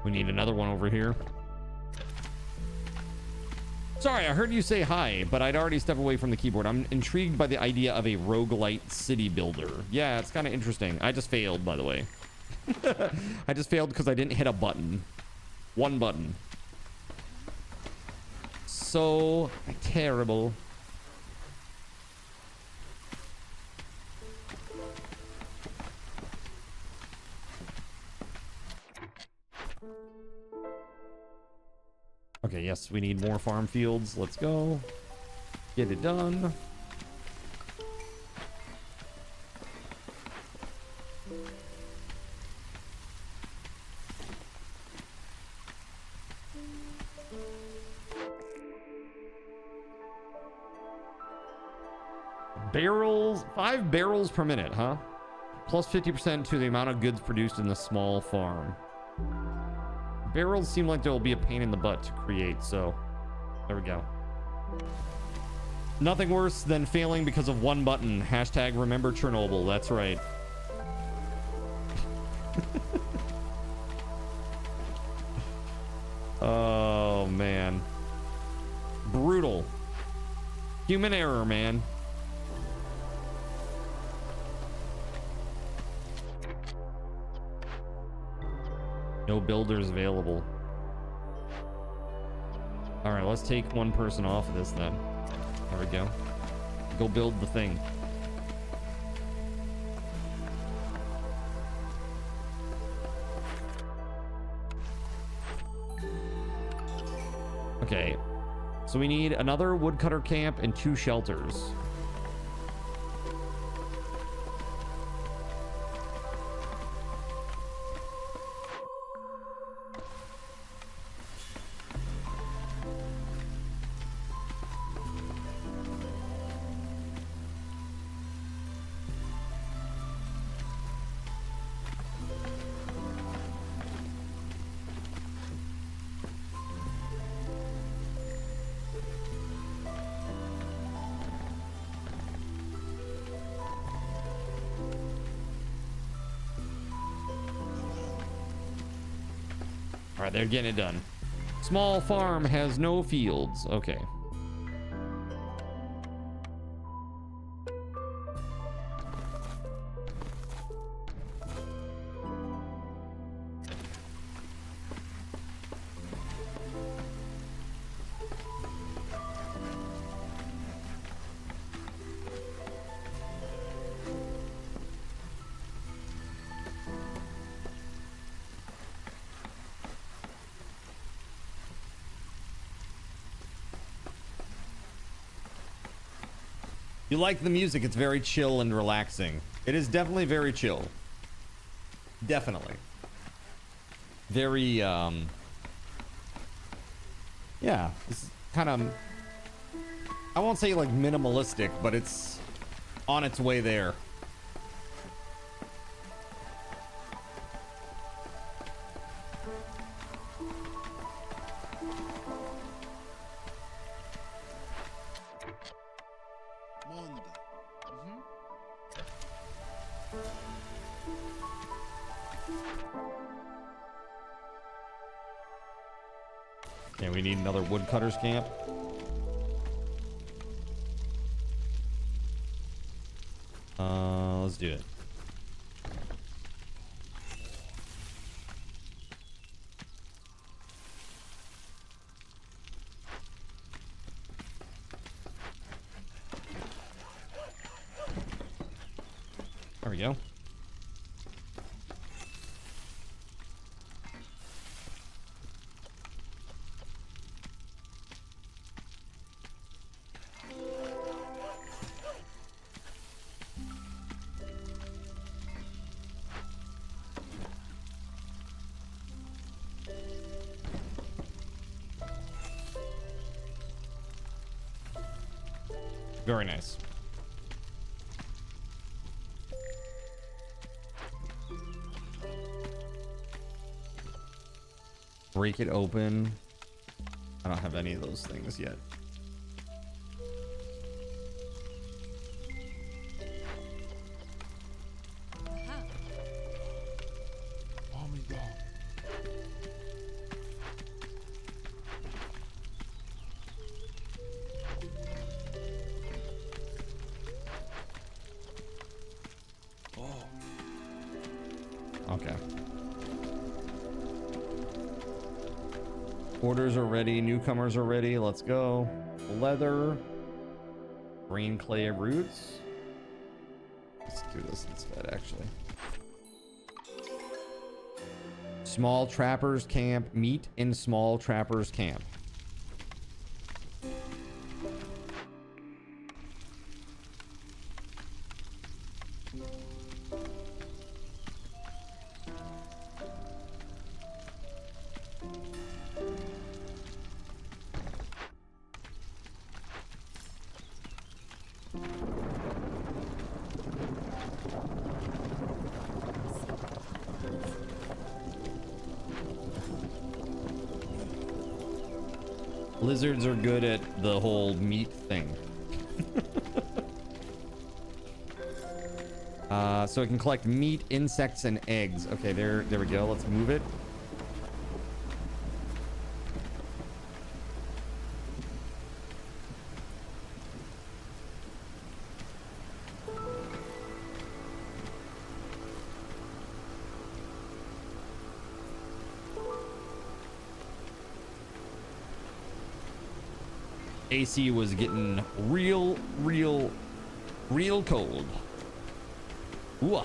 We need another one over here. Sorry, I heard you say hi, but I'd already stepped away from the keyboard. I'm intrigued by the idea of a roguelite city builder. Yeah, it's kind of interesting. I just failed, by the way. I just failed because I didn't hit a button. One button. So terrible. Okay, yes, we need more farm fields. Let's go. Get it done. Barrels, 5 barrels per minute, huh? Plus 50% to the amount of goods produced in the small farm. Barrels seem like they'll be a pain in the butt to create, so there we go. Nothing worse than failing because of one button. Hashtag remember Chernobyl. That's right. Oh, man. Brutal. Human error, man. No builders available. All right, let's take one person off of this then. There we go. Go build the thing. Okay, so we need another woodcutter camp and 2 shelters. All right, they're getting it done. Small farm has no fields. Okay. You like the music, it's very chill and relaxing. It is definitely very chill. Definitely. Very, yeah, it's kind of, I won't say like minimalistic, but it's on its way there. Okay, we need another woodcutter's camp. Let's do it. There we go. Very nice. Break it open. I don't have any of those things yet. Oh my god. Okay. Orders are ready. Newcomers are ready. Let's go. Leather. Green clay roots. Let's do this instead, actually. Small trappers camp. Meet in small trappers camp. Lizards are good at the whole meat thing. So it can collect meat, insects, and eggs. Okay, there we go. Let's move it. AC was getting real cold. Ooh.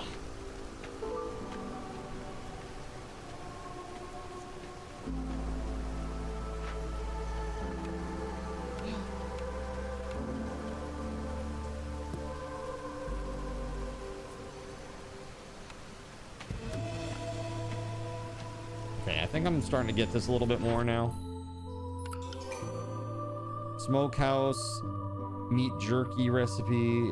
Okay, I think I'm starting to get this a little bit more now. Smokehouse, meat jerky recipe.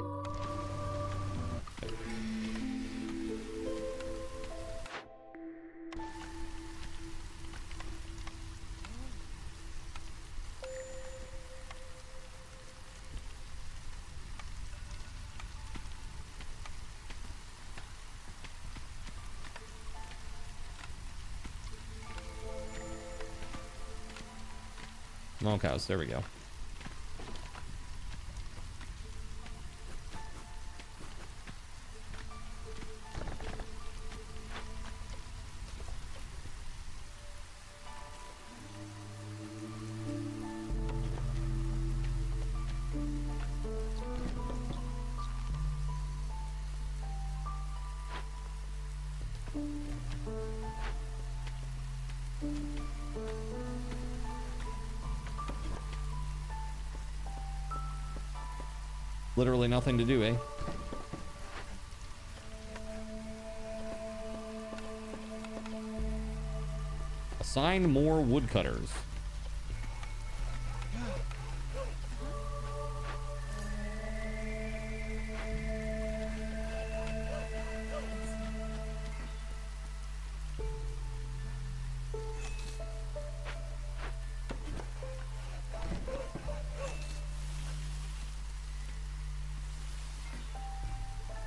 Smokehouse, there we go. Literally nothing to do, eh? Assign more woodcutters.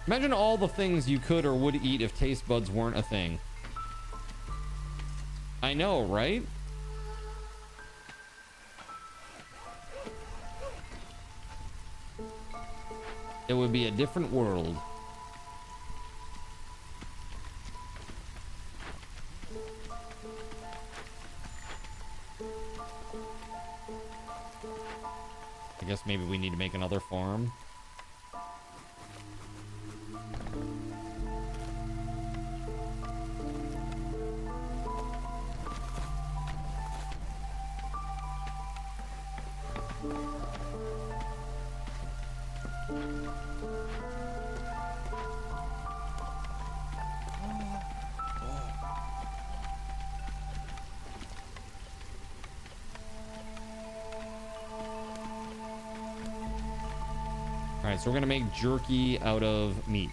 Imagine all the things you could or would eat if taste buds weren't a thing. I know, right? It would be a different world. I guess maybe we need to make another farm. So we're gonna make jerky out of meat.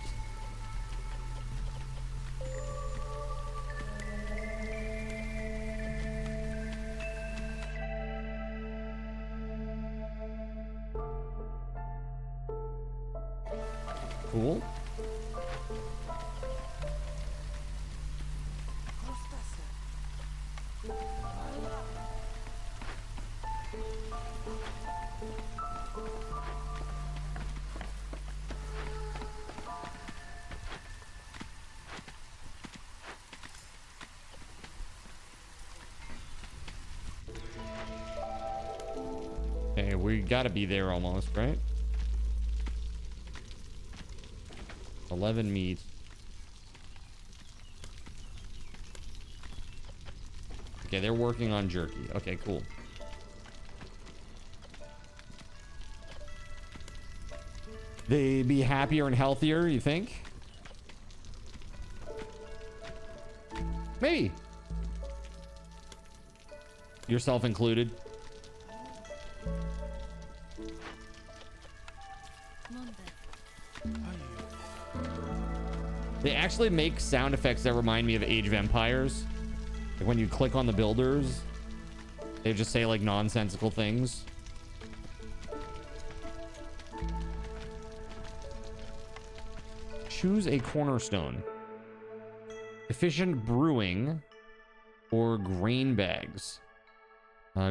Cool. Okay, we gotta be there almost, right? 11 meat. Okay, they're working on jerky. Okay, cool. They'd be happier and healthier, you think? Maybe. Yourself included. They actually make sound effects that remind me of Age of Empires. Like when you click on the builders, they just say like nonsensical things. Choose a cornerstone. Efficient brewing or grain bags.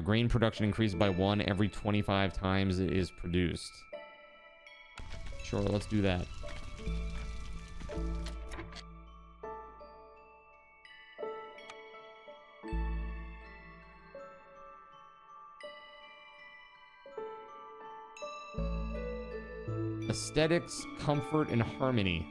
Grain production increased by 1 every 25 times it is produced. Sure, let's do that. Aesthetics, comfort, and harmony.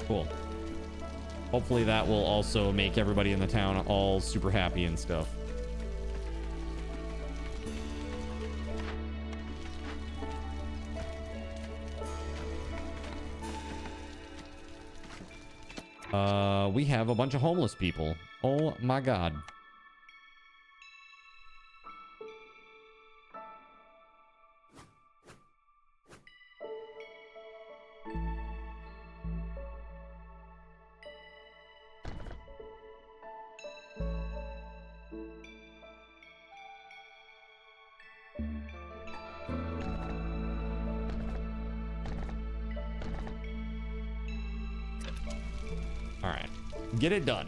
Cool. Hopefully that will also make everybody in the town all super happy and stuff. We have a bunch of homeless people. Oh my god. Get it done.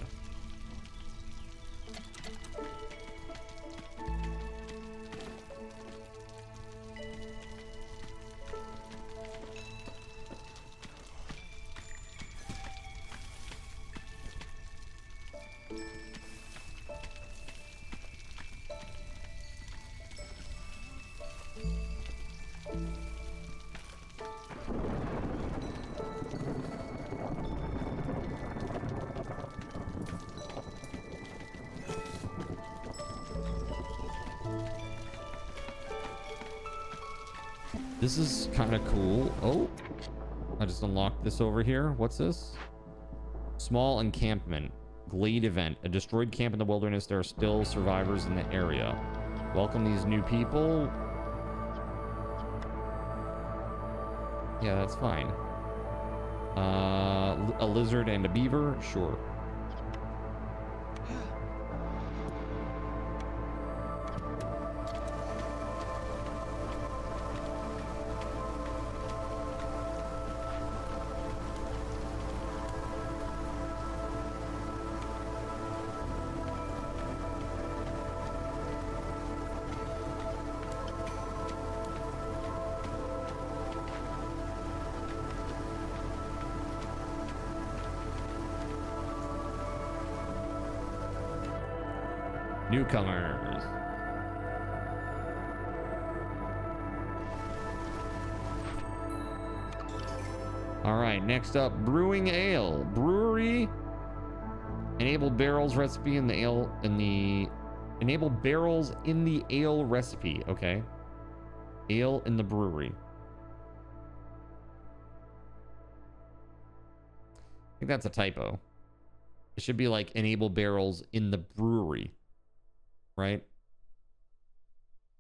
This is kind of cool. Oh, I just unlocked this over here. What's this? Small encampment. Glade event. A destroyed camp in the wilderness. There are still survivors in the area. Welcome these new people. Yeah, that's fine. A lizard and a beaver? Sure. Newcomers. All right, next up, brewing ale. Brewery. Enable barrels recipe in the ale enable barrels in the ale recipe. Okay. Ale in the brewery. I think that's a typo. It should be like enable barrels in the brewery. Right?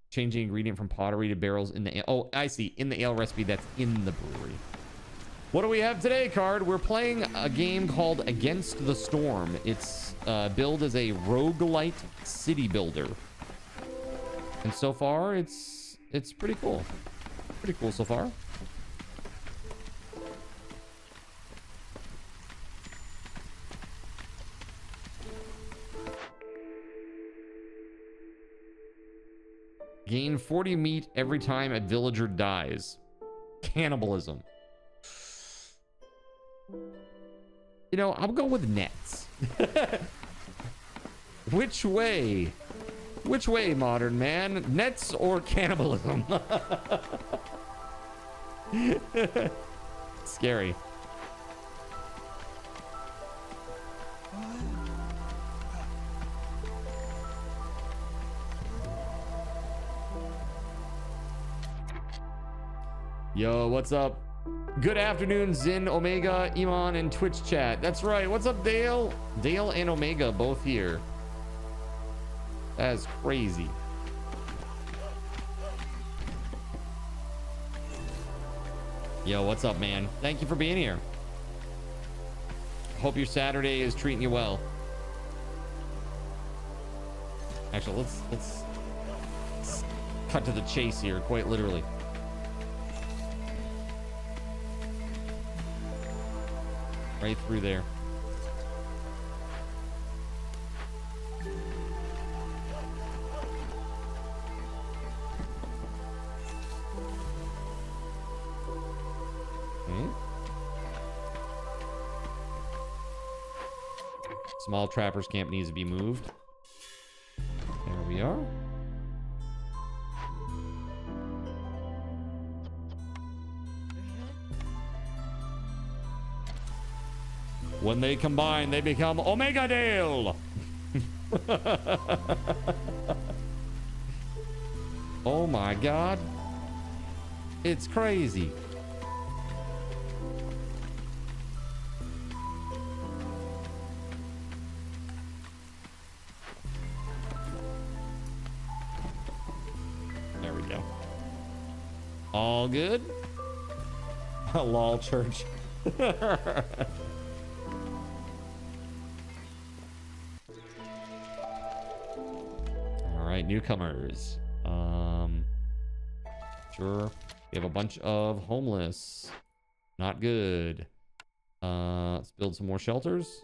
Changing ingredient from pottery to barrels in the ale. Oh, I see. In the ale recipe that's in the brewery. What do we have today, Card? We're playing a game called Against the Storm. It's billed as a roguelite city builder. And so far, it's pretty cool. Pretty cool so far. Gain 40 meat every time a villager dies. Cannibalism. You know, I'll go with nets. Which way? Which way, modern man? Nets or cannibalism? Scary. Yo, what's up? Good afternoon, Zin, Omega, Iman, and Twitch chat. That's right. What's up, Dale? Dale and Omega both here. That is crazy. Yo, what's up, man? Thank you for being here. Hope your Saturday is treating you well. Actually, let's cut to the chase here, quite literally. Right through there. Okay. Small trappers camp needs to be moved. There we are. When they combine, they become Omega Dale. Oh my God. It's crazy. There we go. All good. Lol church. Newcomers. Sure. We have a bunch of homeless. Not good. Let's build some more shelters.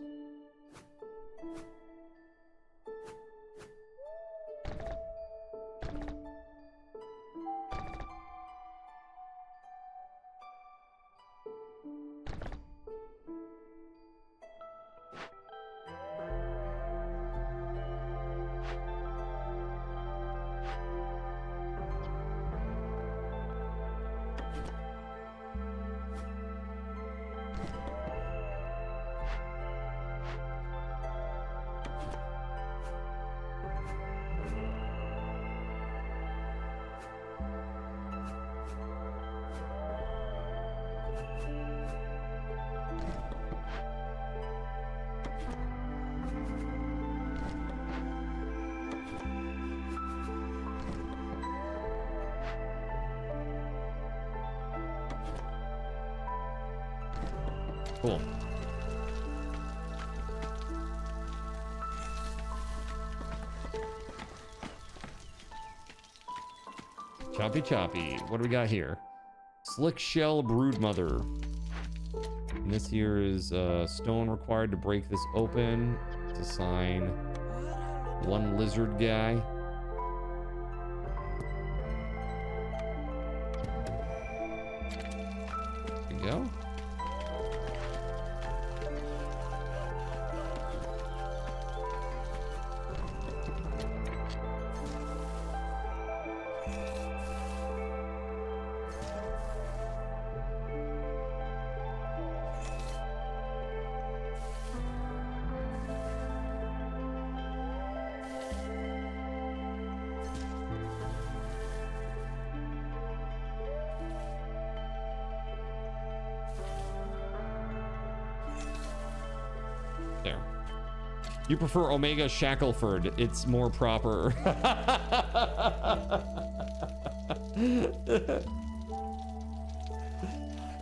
Cool. Choppy choppy. What do we got here? Slick shell broodmother. And this here is stone required to break this open. To assign one lizard guy. There we go. There. You prefer Omega Shackleford. It's more proper.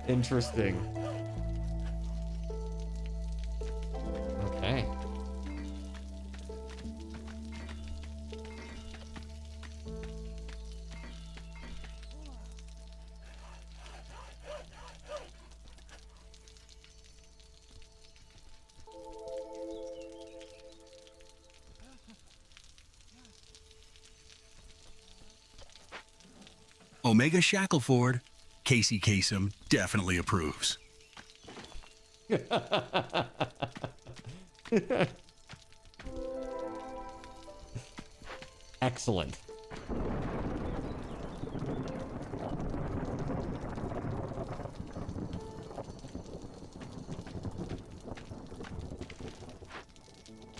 Interesting. Okay. Omega Shackleford, Casey Kasem definitely approves. Excellent.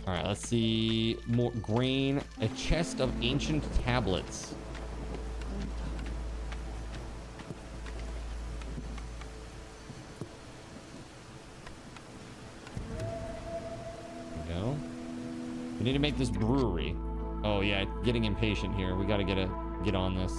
All right, let's see. More grain. A chest of ancient tablets. We need to make this brewery. Oh yeah, getting impatient here. We gotta get on this.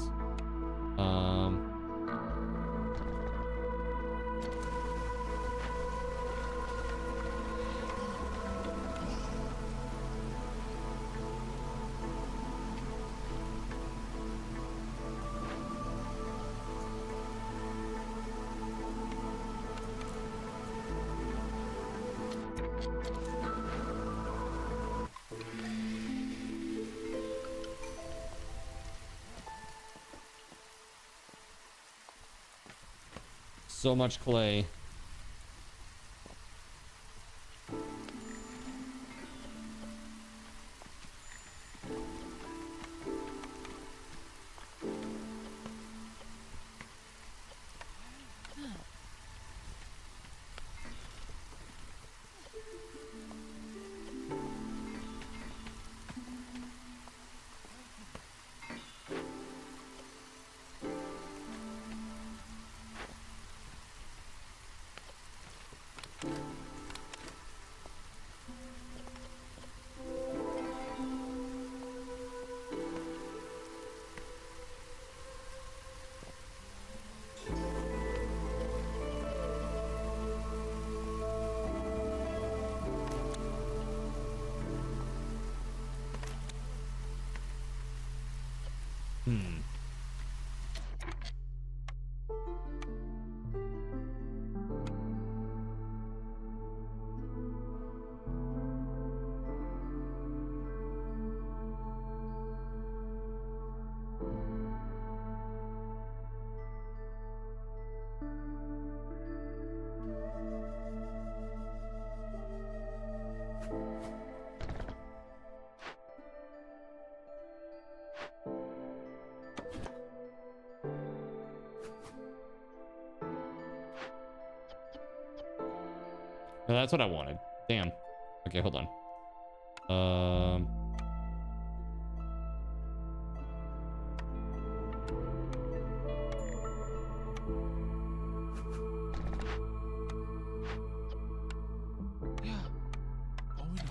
So much clay. No, that's what I wanted. Damn. Okay, hold on. Yeah. Oh, we know.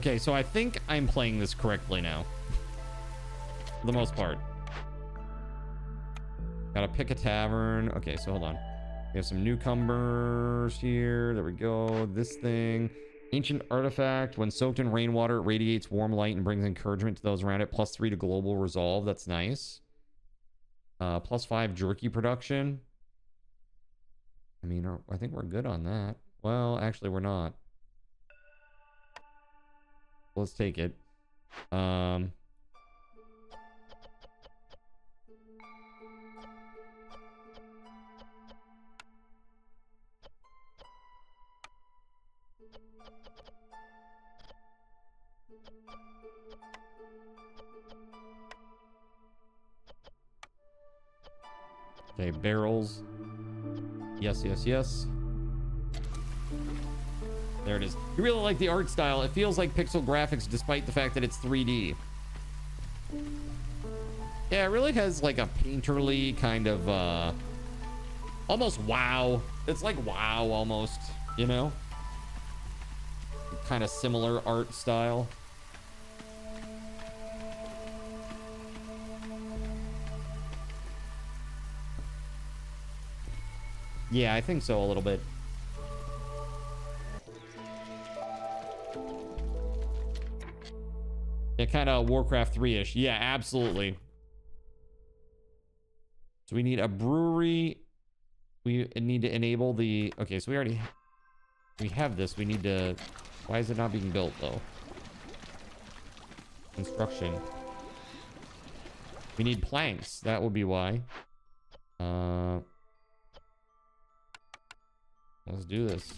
Okay, so I think I'm playing this correctly now. For the most part. Gotta pick a tavern. Okay, so hold on. We have some newcomers here. There we go. This thing. Ancient artifact. When soaked in rainwater, it radiates warm light and brings encouragement to those around it. +3 to global resolve. That's nice. +5 jerky production. I mean, I think we're good on that. Well, actually, we're not. Let's take it. Okay, barrels. Yes, yes, yes. There it is. You really like the art style. It feels like pixel graphics despite the fact that it's 3D. Yeah, it really has like a painterly kind of almost WoW. It's like WoW almost, you know? Kind of similar art style. Yeah, I think so a little bit. Yeah, kind of Warcraft 3-ish. Yeah, absolutely. So we need a brewery. We need to enable the... Okay, so we have this. We need to... Why is it not being built, though? Construction. We need planks. That would be why. Let's do this.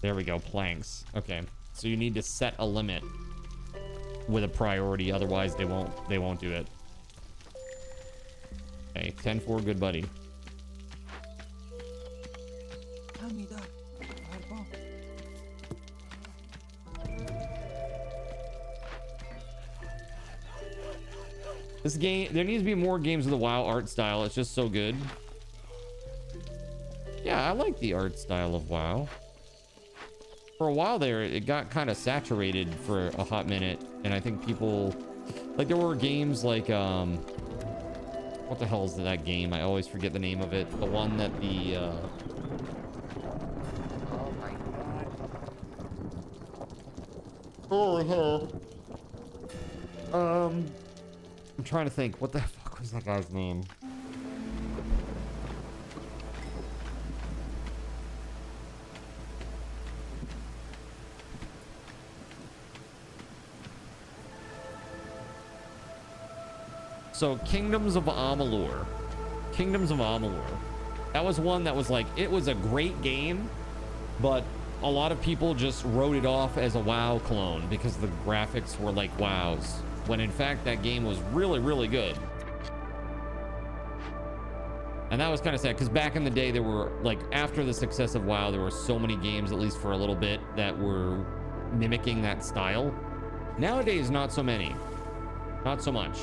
There we go, planks. Okay, so you need to set a limit with a priority, otherwise they won't do it. Okay, 10-4, good buddy. This game, there needs to be more games with the WoW art style. It's just so good. Yeah, I like the art style of WoW. For a while there, it got kind of saturated for a hot minute, and I think people, like, there were games like what the hell is that game? I always forget the name of it. The one that the oh my god. Holy hell. I'm trying to think. What the fuck was that guy's name? So Kingdoms of Amalur. Kingdoms of Amalur. That was one that was like, it was a great game, but a lot of people just wrote it off as a WoW clone because the graphics were like WoW's, when in fact that game was really, really good. And that was kind of sad because back in the day, there were like, after the success of WoW, there were so many games, at least for a little bit, that were mimicking that style. Nowadays, not so many. Not so much.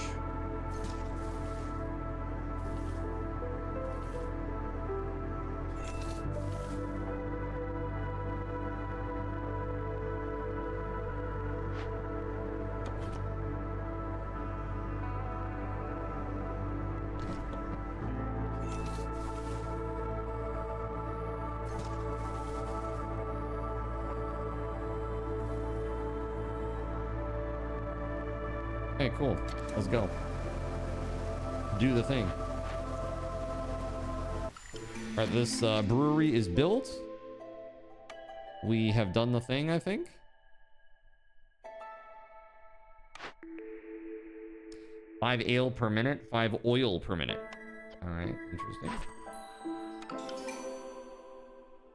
Okay, cool. Let's go. Do the thing. All right, this brewery is built. We have done the thing, I think. Five ale per minute, 5 oil per minute. All right, interesting.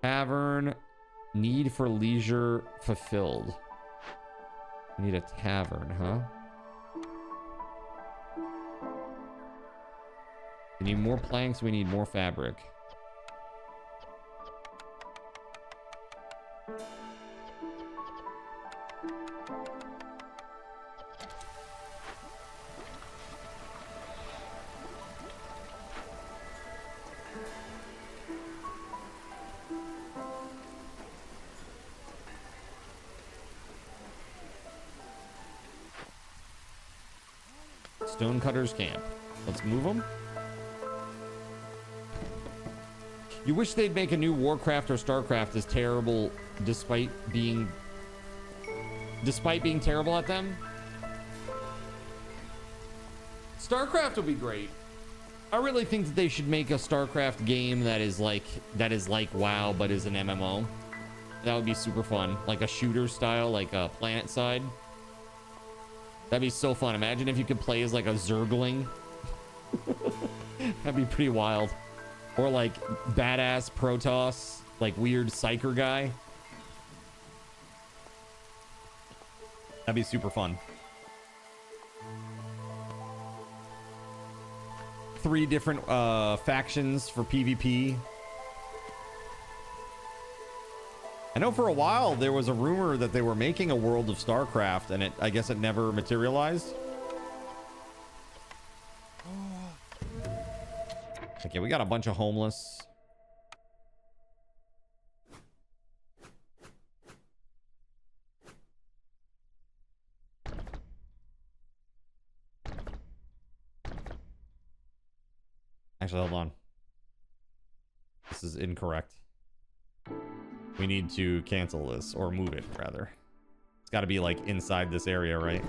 Tavern, need for leisure fulfilled. We need a tavern, huh? We need more planks. We need more fabric. Stonecutters Camp. Let's move them. You wish they'd make a new Warcraft or Starcraft as terrible despite being terrible at them? Starcraft would be great. I really think that they should make a Starcraft game that is like WoW but is an MMO. That would be super fun, like a shooter style, like a planet side. That'd be so fun. Imagine if you could play as like a Zergling. That'd be pretty wild. Or like badass Protoss, like weird psyker guy. That'd be super fun. 3 different factions for PvP. I know for a while there was a rumor that they were making a World of StarCraft, and I guess it never materialized. Okay, we got a bunch of homeless. Actually, hold on. This is incorrect. We need to cancel this, or move it, rather. It's got to be, like, inside this area, right?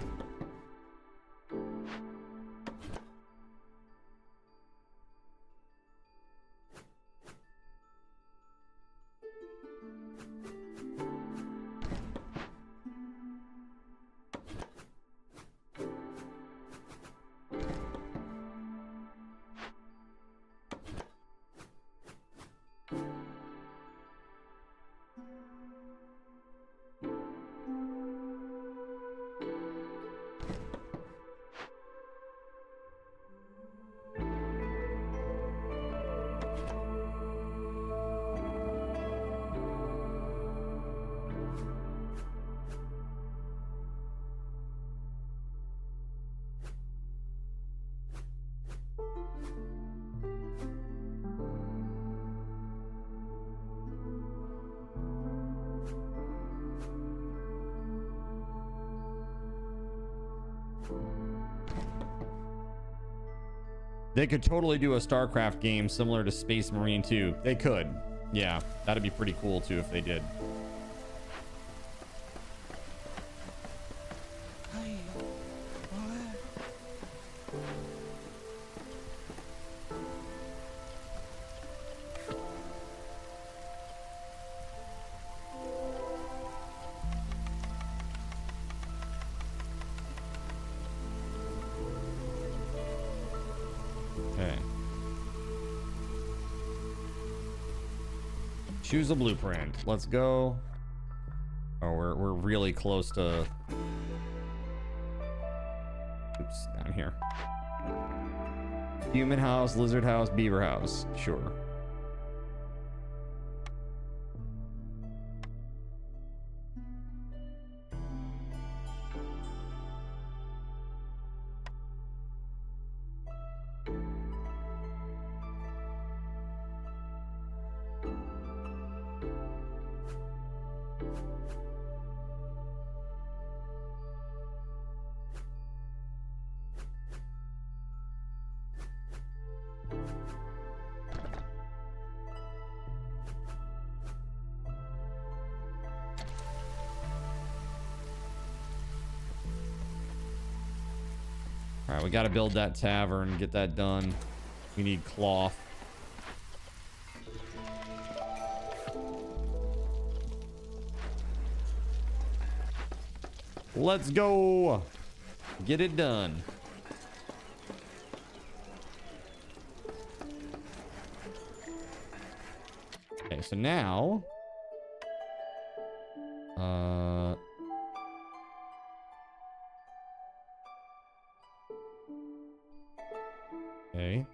They could totally do a StarCraft game similar to Space Marine 2. They could. Yeah, that'd be pretty cool too if they did. Choose a blueprint. Let's go. Oh, we're really close to. Oops, down here. Human house, lizard house, beaver house. Sure. All right, we got to build that tavern, get that done. We need cloth. Let's go. Get it done. Okay, so now okay.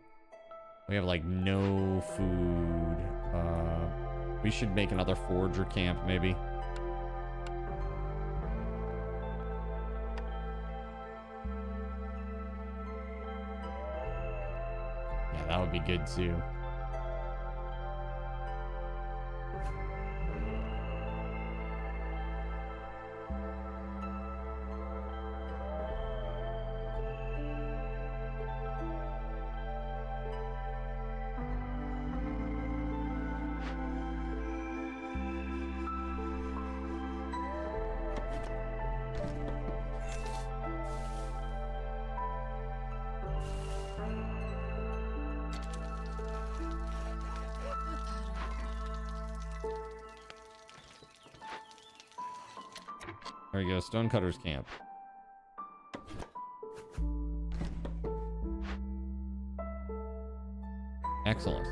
We have like no food. We should make another forager camp maybe. Yeah, that would be good too. There we go, Stonecutters Camp. Excellent.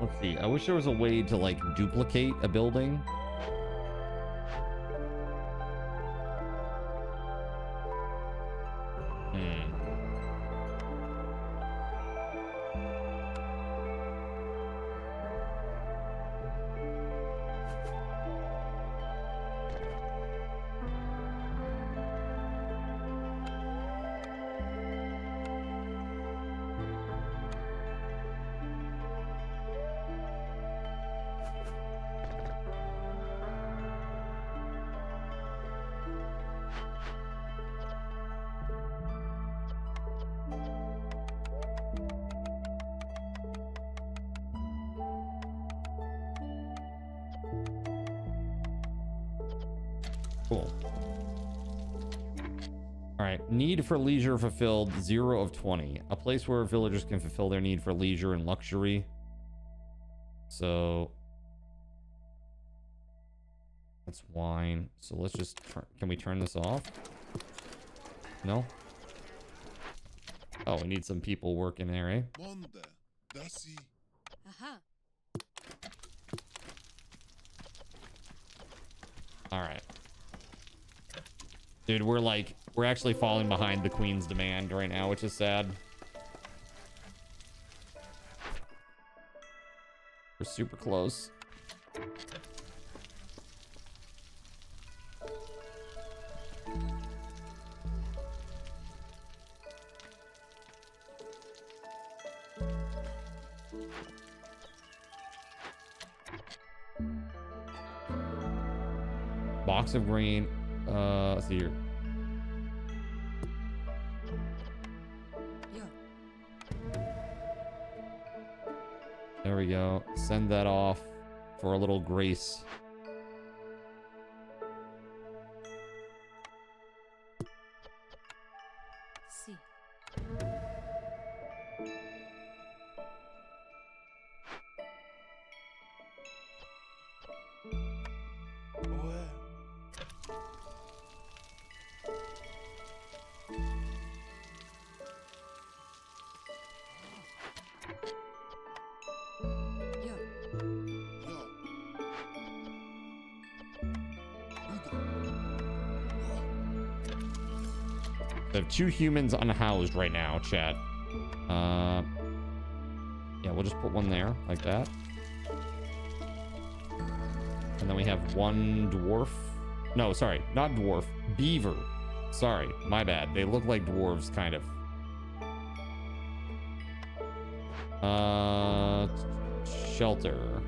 Let's see. I wish there was a way to like duplicate a building. Cool. All right. Need for leisure fulfilled, 0 of 20. A place where villagers can fulfill their need for leisure and luxury. So that's wine. So let's just can we turn this off? No. Oh, we need some people working there, eh? All right. Dude, we're actually falling behind the queen's demand right now, which is sad. We're super close. Box of grain. Let's see here. There we go. Send that off for a little grace. See. I have 2 humans unhoused right now, chat. Yeah, we'll just put one there, like that. And then we have 1 dwarf. No, sorry, not dwarf. Beaver. Sorry, my bad. They look like dwarves, kind of. Shelter.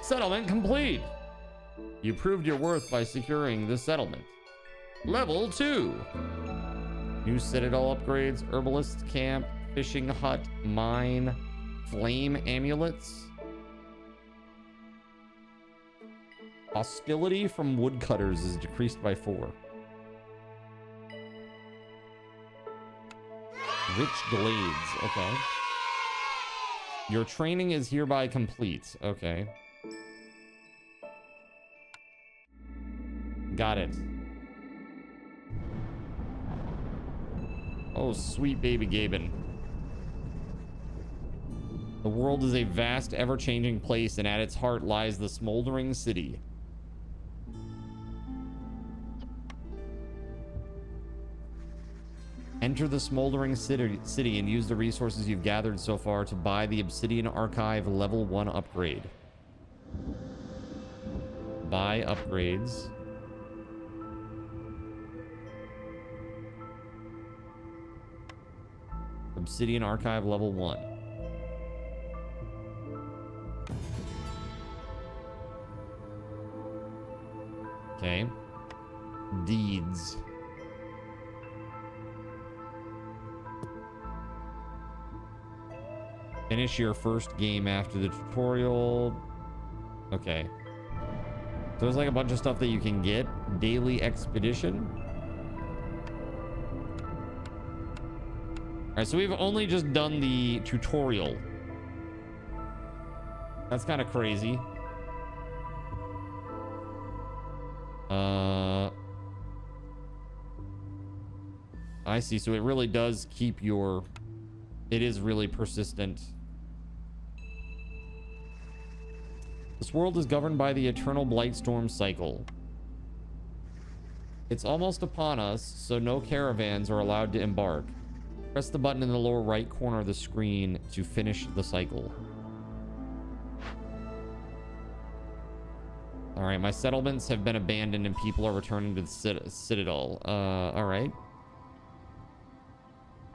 Settlement complete. You proved your worth by securing this settlement. Level 2. New citadel upgrades, herbalist camp, fishing hut, mine, flame amulets. Hostility from woodcutters is decreased by 4. Rich glades, okay. Your training is hereby complete, okay. Got it. Oh, sweet baby Gaben. The world is a vast, ever-changing place, and at its heart lies the smoldering city. Enter the smoldering city and use the resources you've gathered so far to buy the Obsidian Archive Level 1 upgrade. Buy upgrades. Obsidian Archive level 1. Okay. Deeds. Finish your first game after the tutorial. Okay. So there's like a bunch of stuff that you can get. Daily expedition. All right, so we've only just done the tutorial. That's kind of crazy. I see. So it really does keep your... It is really persistent. This world is governed by the eternal Blightstorm cycle. It's almost upon us, so no caravans are allowed to embark. Press the button in the lower right corner of the screen to finish the cycle. All right, my settlements have been abandoned and people are returning to the citadel. All right.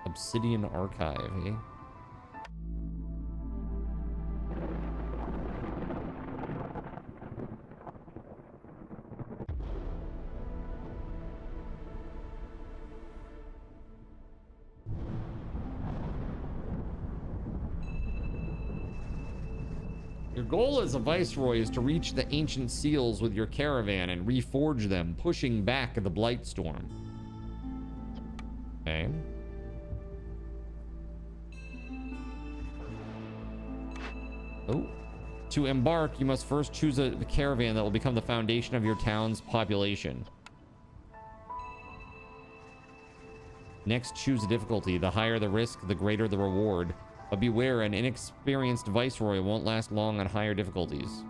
Obsidian Archive, eh? Your goal as a viceroy is to reach the ancient seals with your caravan and reforge them, pushing back the Blightstorm. Okay. Oh. To embark, you must first choose a caravan that will become the foundation of your town's population. Next, choose a difficulty. The higher the risk, the greater the reward. But beware, an inexperienced viceroy won't last long on higher difficulties.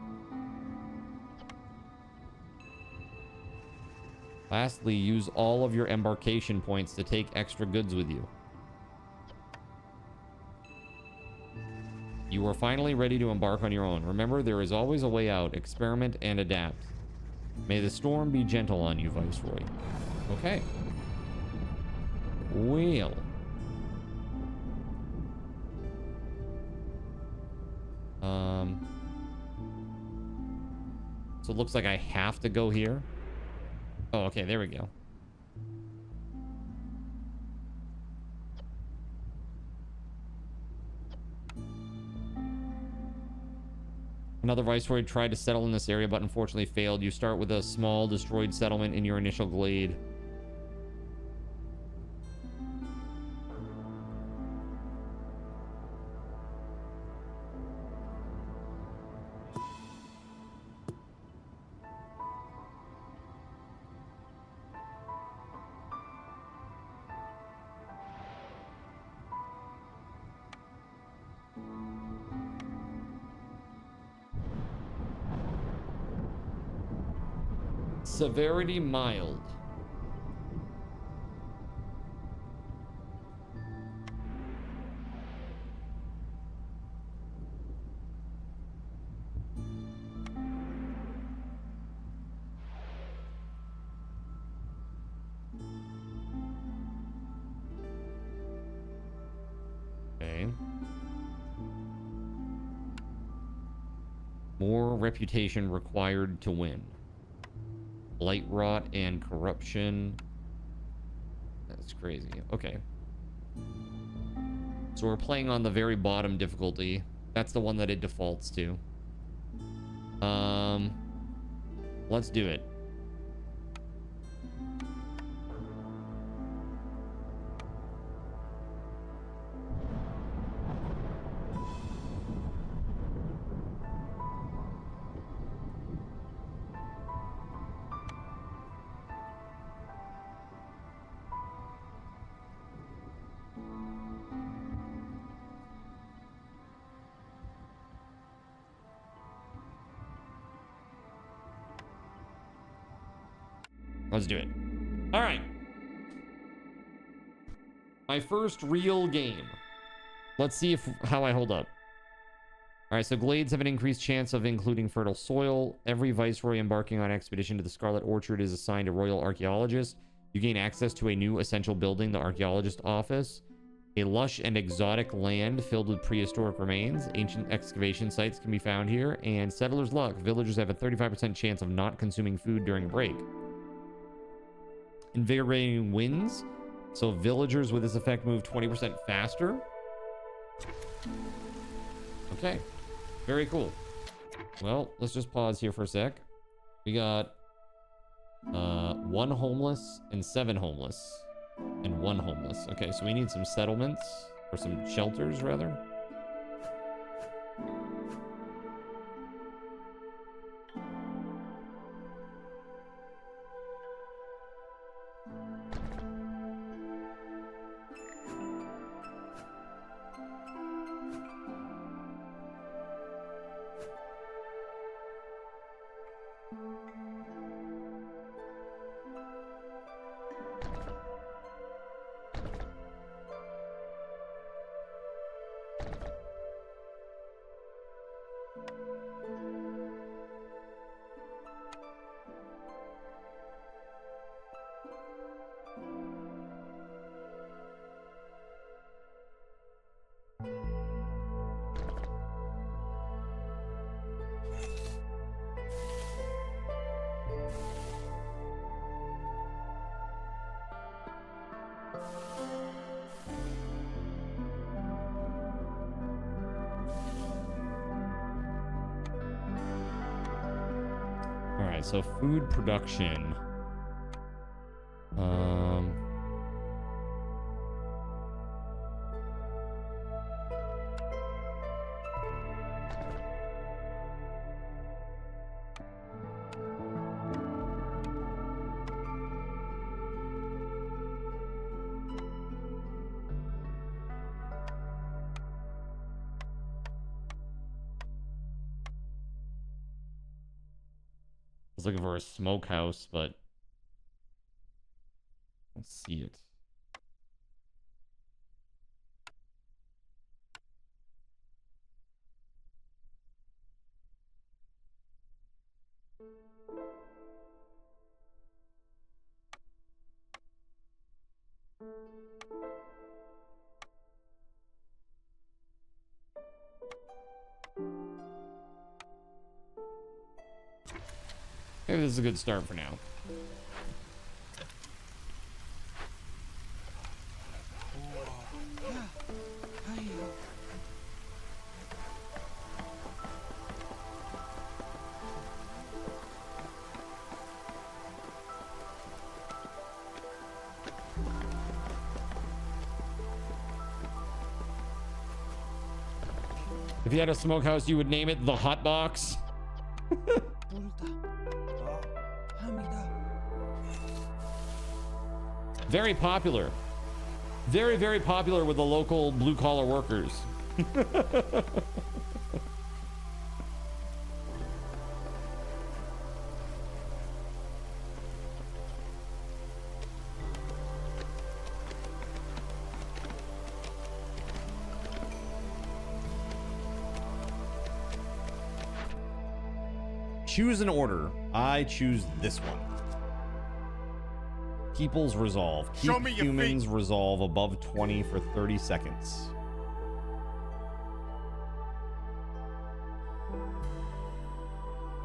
Lastly, use all of your embarkation points to take extra goods with you. You are finally ready to embark on your own. Remember, there is always a way out. Experiment and adapt. May the storm be gentle on you, Viceroy. Okay. Well. So it looks like I have to go here. Oh, okay, there we go. Another viceroy tried to settle in this area, but unfortunately failed. You start with a small destroyed settlement in your initial glade. Severity mild. Okay. More reputation required to win. Light rot and corruption. That's crazy. Okay. So we're playing on the very bottom difficulty. That's the one that it defaults to. Let's do it. Let's do it. All right. My first real game. Let's see how I hold up. All right, so glades have an increased chance of including fertile soil. Every viceroy embarking on expedition to the Scarlet Orchard is assigned a royal archaeologist. You gain access to a new essential building, the archaeologist office. A lush and exotic land filled with prehistoric remains. Ancient excavation sites can be found here. And settler's luck. Villagers have a 35% chance of not consuming food during a break. Invigorating winds. So villagers with this effect move 20% faster. Okay. Very cool. Well, let's just pause here for a sec. We got 1 homeless and 7 homeless and 1 homeless. Okay, so we need some settlements or some shelters rather. So food production. I was looking for a smokehouse, but let's see it. Maybe this is a good start for now. If you had a smokehouse, you would name it the Hot Box. Very popular. Very, very popular with the local blue-collar workers. Choose an order. I choose this one. People's resolve. Keep humans resolve above 20 for 30 seconds.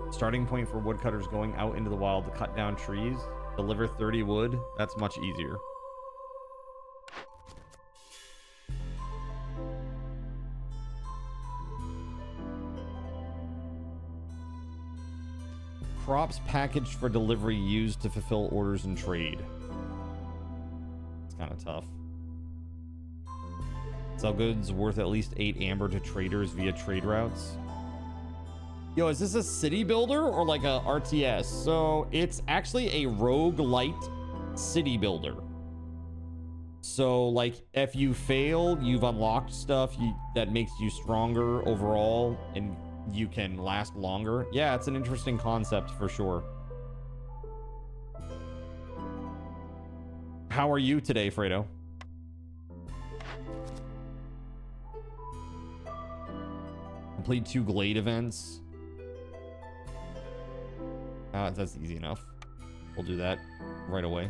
Starting point for woodcutters going out into the wild to cut down trees. Deliver 30 wood. That's much easier. Crops packaged for delivery used to fulfill orders and trade. It's kind of tough. Sell goods worth at least 8 amber to traders via trade routes. Yo, is this a city builder or like a RTS? So it's actually a roguelite city builder. So like if you fail, you've unlocked stuff that makes you stronger overall and you can last longer. Yeah, it's an interesting concept for sure. How are you today, Fredo? complete 2 Glade events. That's easy enough. We'll do that right away.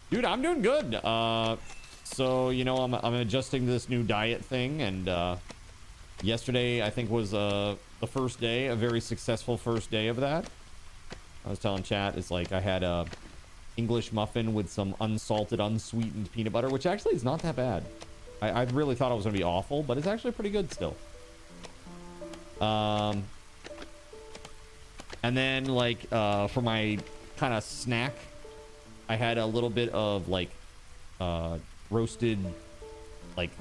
Dude, I'm doing good. So, you know, I'm adjusting to this new diet thing, and yesterday I think was the first day, a very successful first day of that. I was telling chat, it's like I had a English muffin with some unsalted, unsweetened peanut butter, which actually is not that bad. I really thought it was gonna be awful, but it's actually pretty good still. And then like for my kind of snack, I had a little bit of like roasted like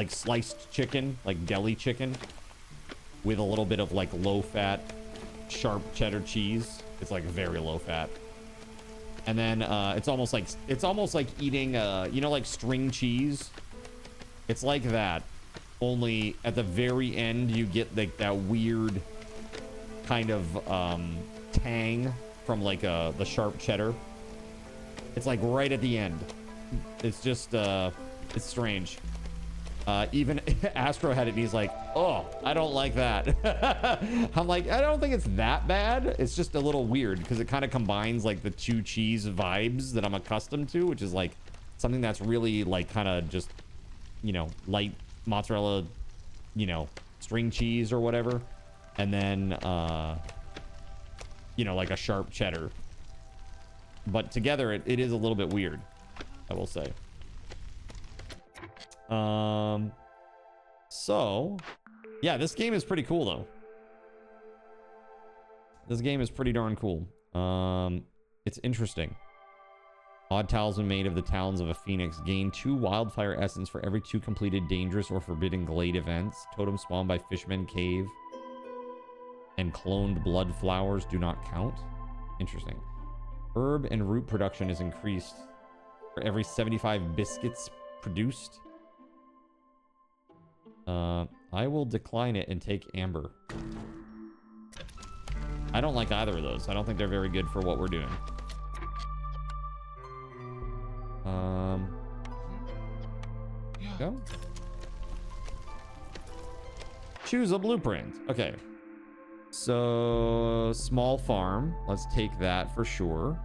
sliced chicken, like deli chicken, with a little bit of like low fat sharp cheddar cheese. It's like very low fat. And then it's almost like eating you know, like string cheese. It's like that, only at the very end you get like that weird kind of tang from like the sharp cheddar. It's like right at the end. It's just it's strange. Even Astro had it and he's like, oh, I don't like that. I'm like, I don't think it's that bad. It's just a little weird because it kind of combines like the 2 cheese vibes that I'm accustomed to, which is like something that's really like kind of just, you know, light mozzarella, you know, string cheese or whatever. And then, you know, like a sharp cheddar. But together it is a little bit weird, I will say. So yeah, this game is pretty cool though. This game is pretty darn cool. It's interesting. Odd talisman made of the talons of a phoenix. Gain 2 wildfire essence for every 2 completed dangerous or forbidden glade events. Totem spawned by Fishman Cave and cloned blood flowers do not count. Interesting. Herb and root production is increased for every 75 biscuits produced. I will decline it and take amber. I don't like either of those. I don't think they're very good for what we're doing. Go. Choose a blueprint. Okay. So, small farm. Let's take that for sure.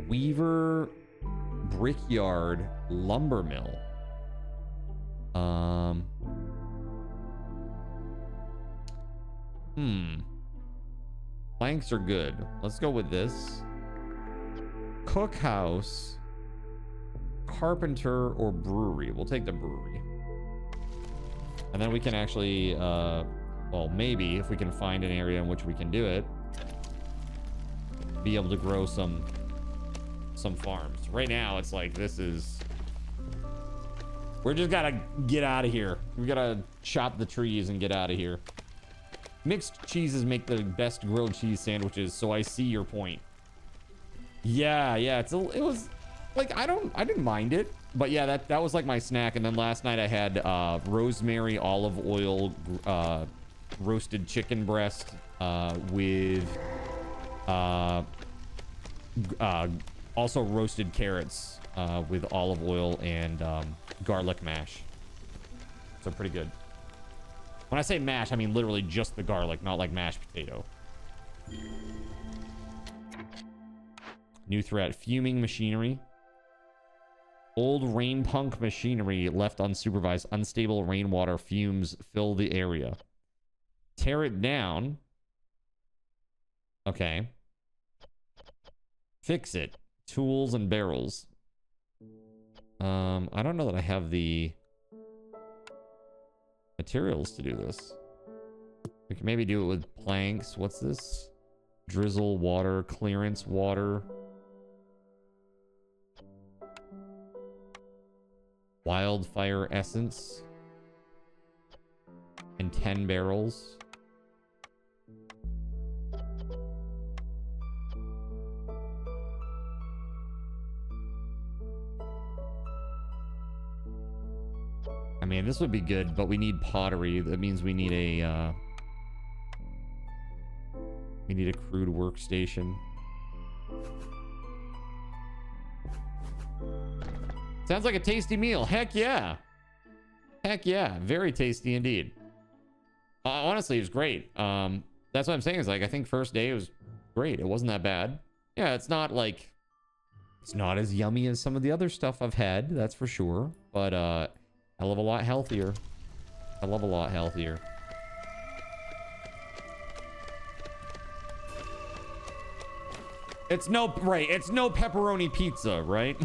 Weaver brickyard lumber mill. Planks are good. Let's go with this. Cookhouse, carpenter, or brewery. We'll take the brewery. And then we can actually, well, maybe if we can find an area in which we can do it, be able to grow some farms. Right now, it's like this is. We're just gotta get out of here. We gotta chop the trees and get out of here. Mixed cheeses make the best grilled cheese sandwiches, so I see your point. Yeah, it was like I didn't mind it, but yeah, that was like my snack. And then last night I had rosemary olive oil roasted chicken breast with also roasted carrots with olive oil and garlic mash. So pretty good. When I say mash, I mean literally just the garlic, not like mashed potato. New threat, fuming machinery. Old rain punk machinery left unsupervised. Unstable rainwater fumes fill the area. Tear it down. Okay. Fix it. Tools and barrels. I don't know that I have the materials to do this. We can maybe do it with planks. What's this? Drizzle water, clearance water. Wildfire essence. And 10 barrels. I mean, this would be good, but we need pottery. That means we need a crude workstation. Sounds like a tasty meal. Heck yeah. Heck yeah. Very tasty indeed. Honestly, it was great. That's what I'm saying is like, I think first day was great. It wasn't that bad. Yeah, it's not like, it's not as yummy as some of the other stuff I've had. That's for sure. But hell of a lot healthier. Hell of a lot healthier. It's no pepperoni pizza, right?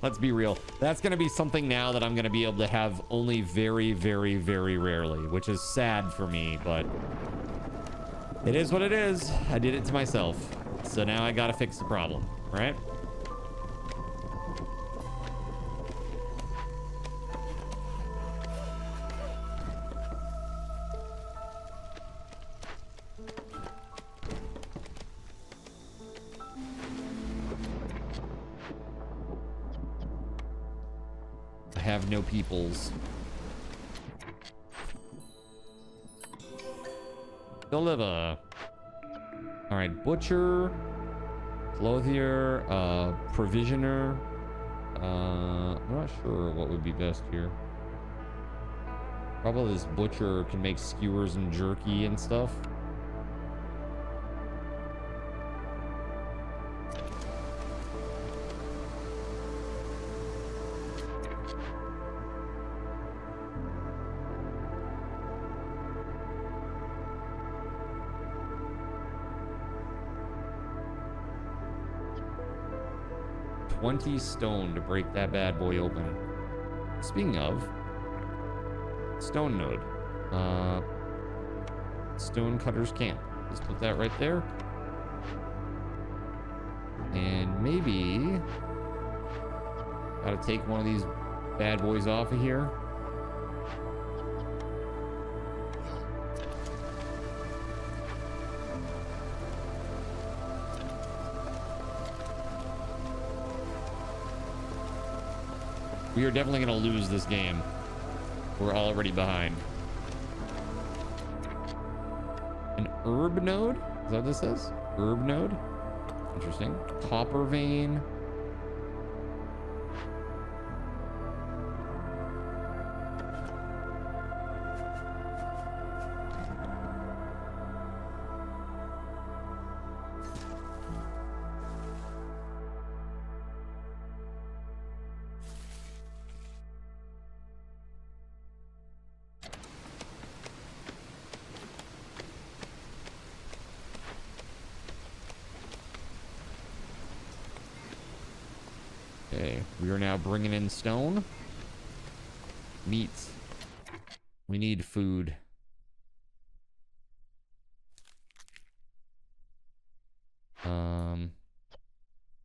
Let's be real. That's going to be something now that I'm going to be able to have only very, very, very rarely, which is sad for me, but it is what it is. I did it to myself. So now I got to fix the problem, right? Have no peoples. Deliver. All right, butcher, clothier, provisioner. I'm not sure what would be best here. Probably this butcher can make skewers and jerky and stuff. $20 stone to break that bad boy open. Speaking of, stone node. Stone cutters camp. Let's put that right there. And maybe gotta take one of these bad boys off of here. We are definitely going to lose this game. We're already behind. An herb node? Is that what this says? Herb node? Interesting. Copper vein. Okay, we are now bringing in stone. Meat. We need food.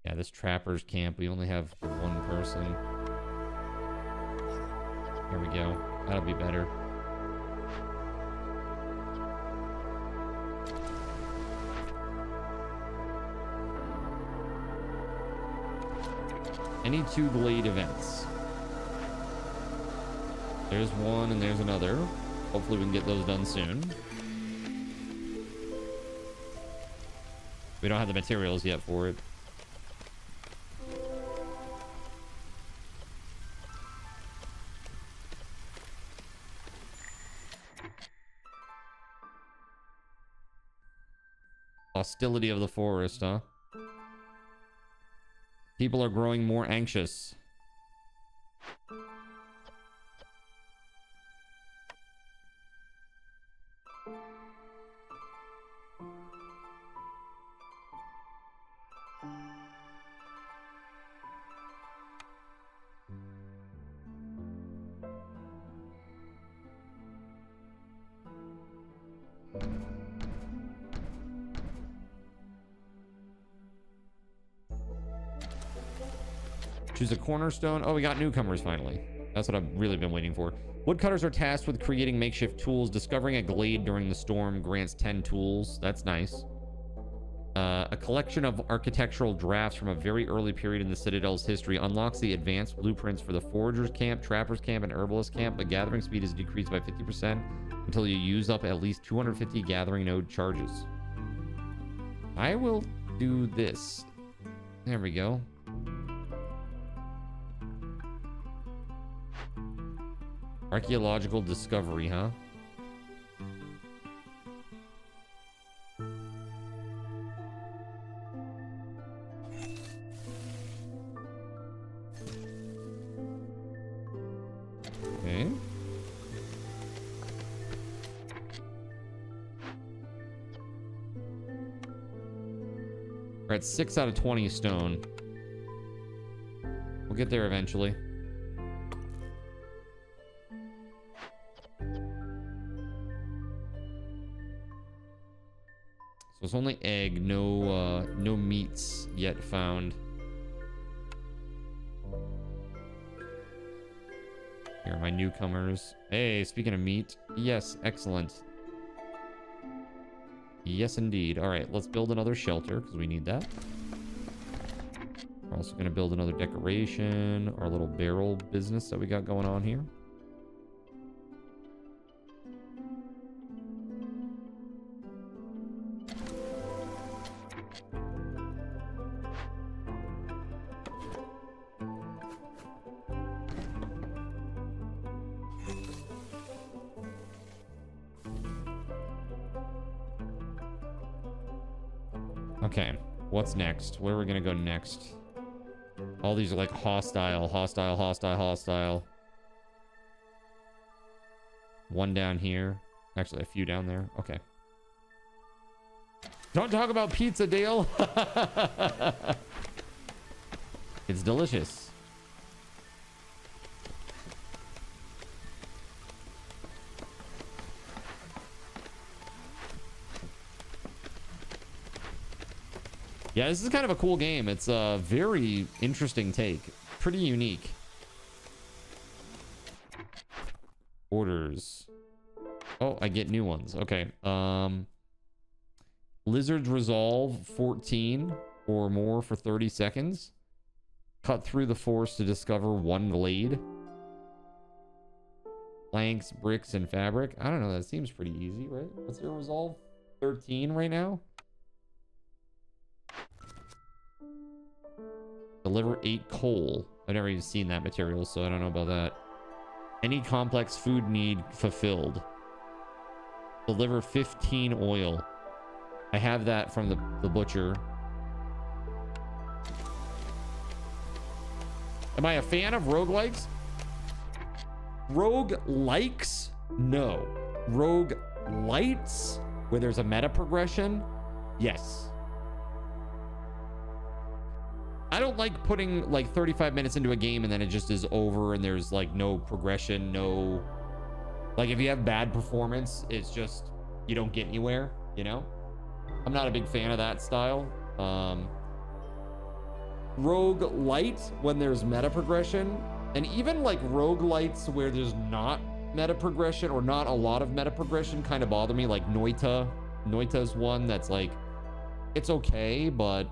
Yeah, this trapper's camp, we only have one person. There we go. That'll be better. Any two glade events. There's one and there's another. Hopefully we can get those done soon. We don't have the materials yet for it. Hostility of the forest, huh? People are growing more anxious. Choose a cornerstone. Oh, we got newcomers finally. That's what I've really been waiting for. Woodcutters are tasked with creating makeshift tools. Discovering a glade during the storm grants 10 tools. That's nice. A collection of architectural drafts from a very early period in the Citadel's history unlocks the advanced blueprints for the Foragers Camp, Trappers Camp, and Herbalist Camp. The gathering speed is decreased by 50% until you use up at least 250 gathering node charges. I will do this. There we go. Archaeological discovery, huh? Okay. We're at 6 out of 20 stone. We'll get there eventually. So it's only egg, no meats yet found. Here are my newcomers. Hey, speaking of meat, yes, excellent. Yes, indeed. All right, let's build another shelter because we need that. We're also going to build another decoration, our little barrel business that we got going on here. Okay, what's next? Where are we gonna go next? All these are like hostile, hostile, hostile, hostile. One down here. Actually, a few down there. Okay. Don't talk about pizza, Dale. It's delicious. Yeah, this is kind of a cool game. It's a very interesting take. Pretty unique. Orders. Oh, I get new ones. Okay. Lizards resolve 14 or more for 30 seconds. Cut through the forest to discover one glade. Planks, bricks, and fabric. I don't know. That seems pretty easy, right? What's your resolve? 13 right now? Deliver 8 coal. I've never even seen that material, so I don't know about that. Any complex food need fulfilled. Deliver 15 oil. I have that from the butcher. Am I a fan of roguelikes? Roguelikes? No. Roguelites, where there's a meta progression? Yes. I don't like putting like 35 minutes into a game and then it just is over and there's like no progression, no... Like if you have bad performance, it's just, you don't get anywhere, you know? I'm not a big fan of that style. Roguelite, when there's meta progression, and even like roguelites where there's not meta progression or not a lot of meta progression kind of bother me, like Noita. Noita's one that's like, it's okay, but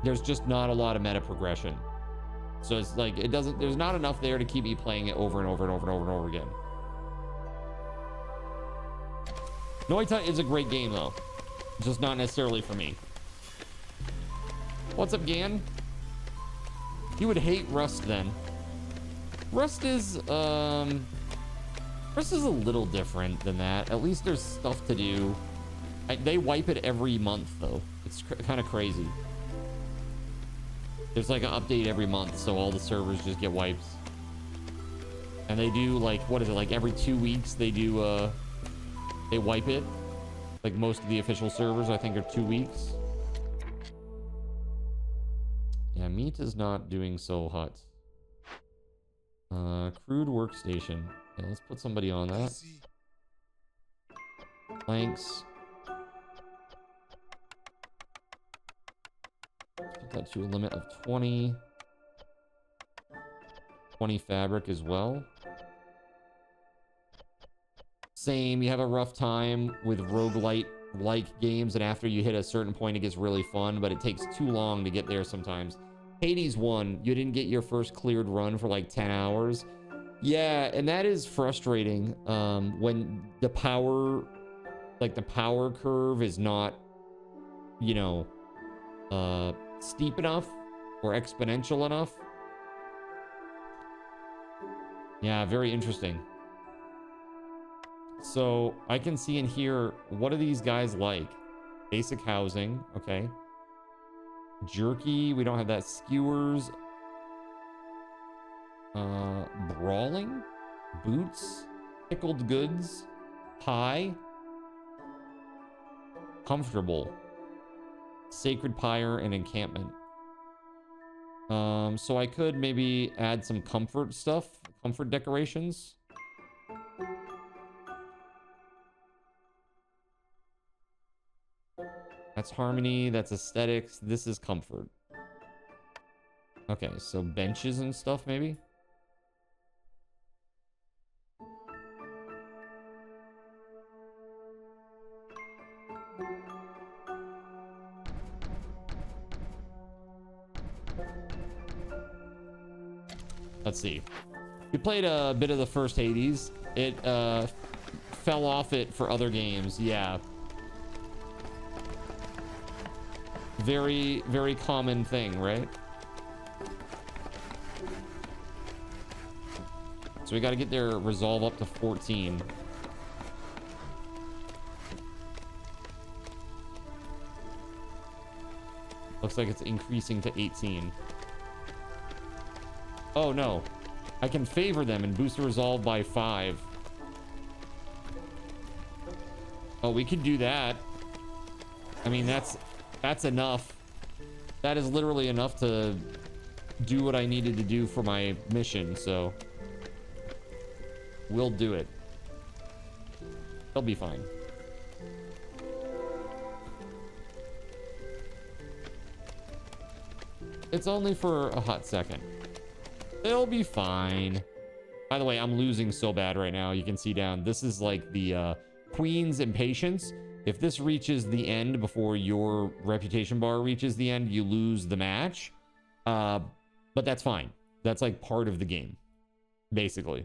there's just not a lot of meta progression. So it's like, it doesn't, there's not enough there to keep me playing it over and over and over and over and over again. Noita is a great game though. Just not necessarily for me. What's up, Gan? You would hate Rust then. Rust is a little different than that. At least there's stuff to do. They wipe it every month though. It's kind of crazy. There's like an update every month, so all the servers just get wiped. And they do like, what is it, like every 2 weeks they do, they wipe it. Like most of the official servers, I think, are 2 weeks. Yeah, meat is not doing so hot. Crude workstation. Yeah, let's put somebody on that. Planks. Put that to a limit of 20. 20 fabric as well. Same, you have a rough time with roguelite-like games, and after you hit a certain point, it gets really fun, but it takes too long to get there sometimes. Hades 1, you didn't get your first cleared run for like 10 hours. Yeah, and that is frustrating when the power, like the power curve is not, you know, steep enough or exponential enough. Yeah, very interesting. So I can see in here, what are these guys like? Basic housing, okay. Jerky, we don't have that. Skewers. Brawling? Boots? Pickled goods? Pie? Comfortable. Sacred pyre and encampment. So I could maybe add some comfort stuff, comfort decorations. That's harmony, that's aesthetics, this is comfort. Okay, so benches and stuff maybe? Let's see. We played a bit of the first Hades. It fell off it for other games. Yeah. Very, very common thing, right? So we got to get their resolve up to 14. Looks like it's increasing to 18. Oh no, I can favor them and boost the resolve by 5. Oh, we could do that. I mean, that's enough. That is literally enough to do what I needed to do for my mission, so we'll do it. They'll be fine. It's only for a hot second. They'll be fine. By the way, I'm losing so bad right now. You can see down. This is like the Queen's Impatience. If this reaches the end before your reputation bar reaches the end, you lose the match. But that's fine. That's like part of the game, basically.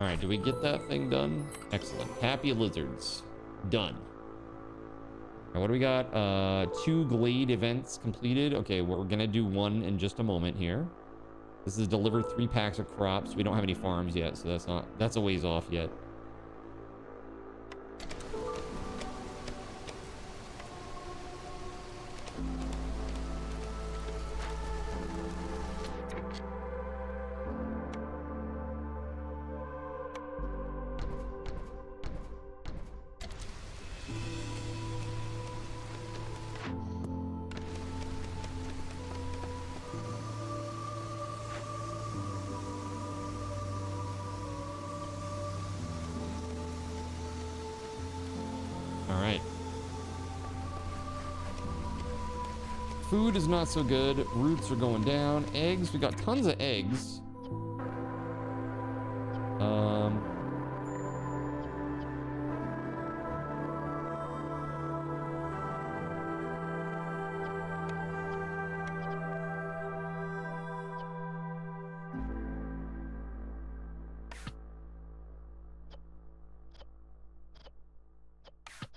All right, do we get that thing done? Excellent. Happy lizards. Done. All right, what do we got? 2 Glade events completed. Okay, we're gonna do one in just a moment here. This is deliver 3 packs of crops. We don't have any farms yet, so that's a ways off yet. Food is not so good. Roots are going down. Eggs, we got tons of eggs.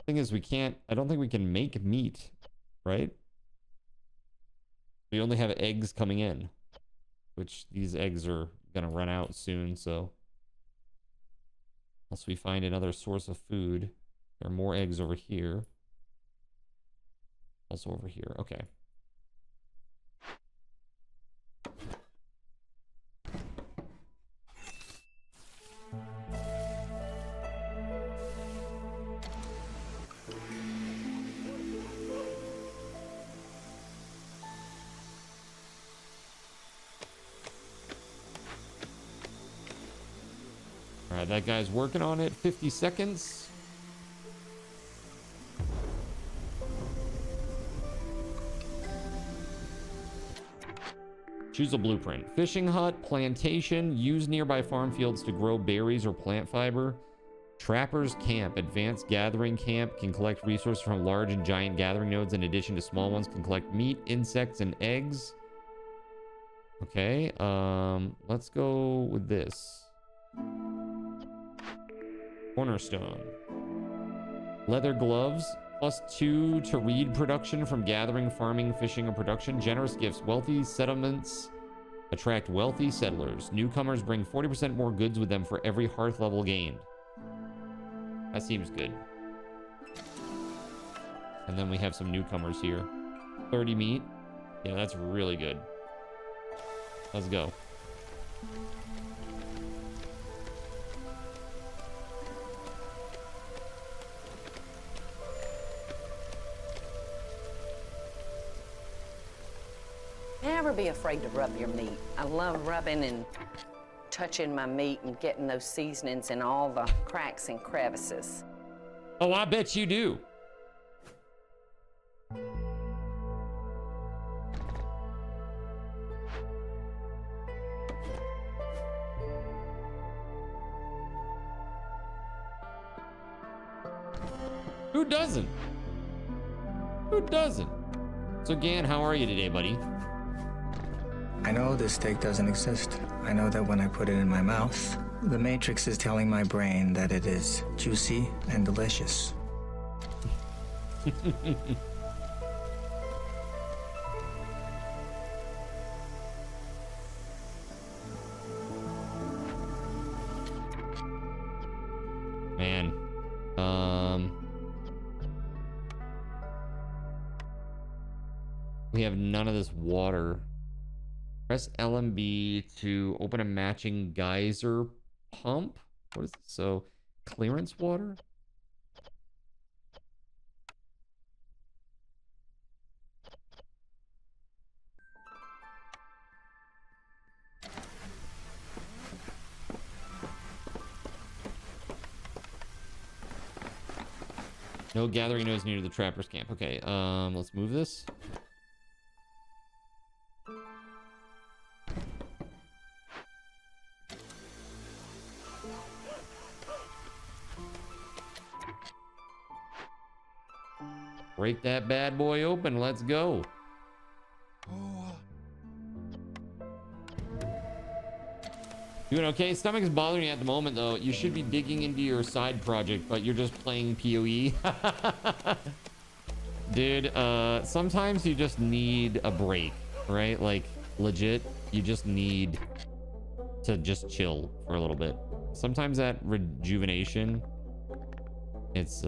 Thing is, I don't think we can make meat, right? We only have eggs coming in, which these eggs are gonna run out soon, so unless we find another source of food. There are more eggs over here. Also over here. Okay. All right, that guy's working on it. 50 seconds. Choose a blueprint. Fishing hut, plantation, use nearby farm fields to grow berries or plant fiber. Trapper's camp, advanced gathering camp, can collect resources from large and giant gathering nodes in addition to small ones, can collect meat, insects, and eggs. Okay, let's go with this. Cornerstone. Leather gloves, +2 to reed production from gathering, farming, fishing, or production. Generous gifts. Wealthy settlements attract wealthy settlers. Newcomers bring 40% more goods with them for every hearth level gained. That seems good. And then we have some newcomers here. 30 meat. Yeah, that's really good. Let's go. Never be afraid to rub your meat. I love rubbing and touching my meat and getting those seasonings in all the cracks and crevices. Oh, I bet you do. Who doesn't? Who doesn't? So Gan, how are you today, buddy? I know this steak doesn't exist. I know that when I put it in my mouth, the Matrix is telling my brain that it is juicy and delicious. Man, we have none of this water. Press LMB to open a matching geyser pump. What is this? So, clearance water? No gathering nodes near the trapper's camp. Okay, let's move this. Break that bad boy open. Let's go. Doing okay. Stomach's bothering you at the moment, though. You should be digging into your side project, but you're just playing PoE. Dude, sometimes you just need a break, right? Like, legit, you just need to just chill for a little bit. Sometimes that rejuvenation, it's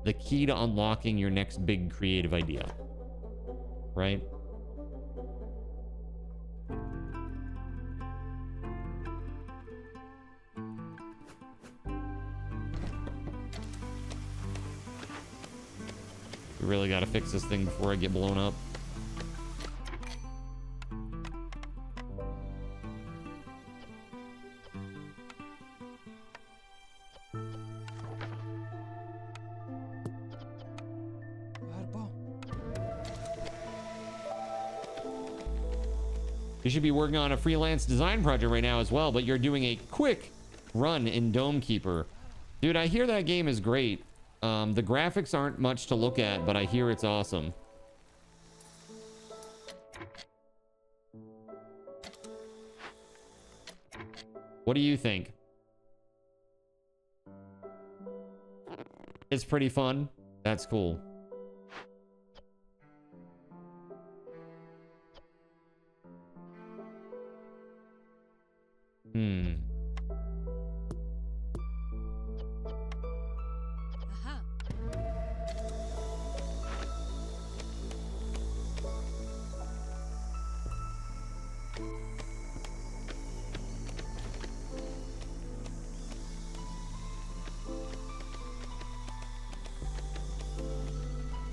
the key to unlocking your next big creative idea, right? We really got to fix this thing before I get blown up. You should be working on a freelance design project right now as well, but you're doing a quick run in Dome Keeper. Dude, I hear that game is great. The graphics aren't much to look at, but I hear it's awesome. What do you think? It's pretty fun. That's cool.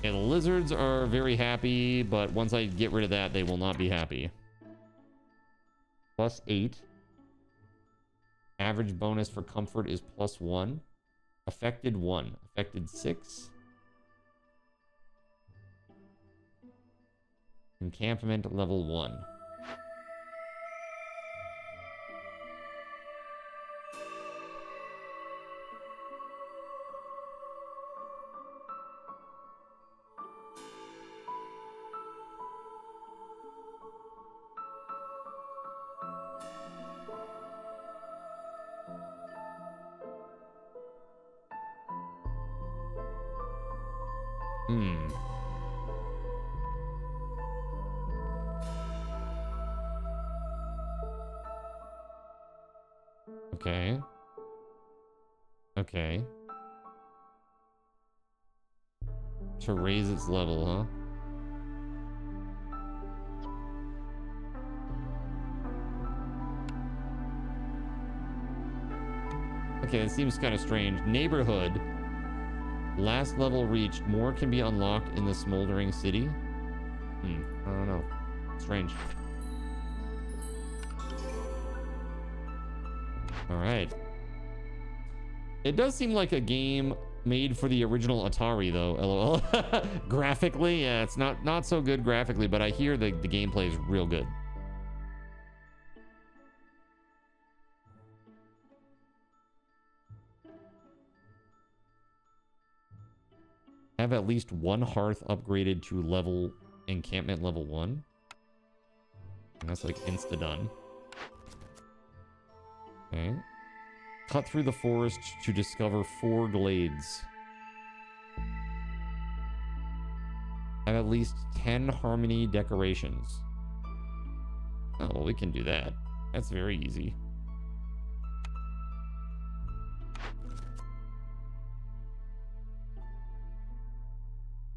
Yeah, the lizards are very happy, but once I get rid of that, they will not be happy. +8. Average bonus for comfort is +1. Affected 1. Affected 6. Encampment level 1. Okay. Okay. To raise its level, huh? Okay, it seems kind of strange. Neighborhood. Last level reached. More can be unlocked in the smoldering city. I don't know. Strange. All right. It does seem like a game made for the original Atari, though. LOL. Graphically, yeah, it's not so good graphically, but I hear the gameplay is real good. Have at least one hearth upgraded to level encampment level 1. And that's like insta done. Okay. Cut through the forest to discover 4 glades. Have at least 10 harmony decorations. Oh, well, we can do that. That's very easy.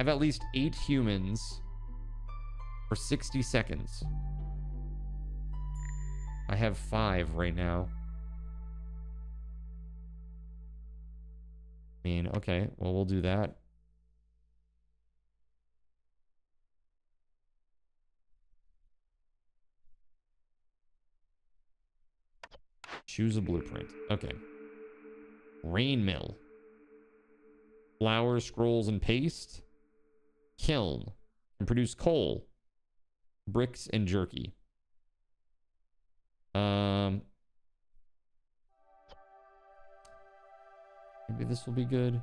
Have at least 8 humans for 60 seconds. I have 5 right now. I mean, okay, well, we'll do that. Choose a blueprint. Okay. Rain mill. Flour, scrolls, and paste. Kiln. And produce coal. Bricks and jerky. Maybe this will be good.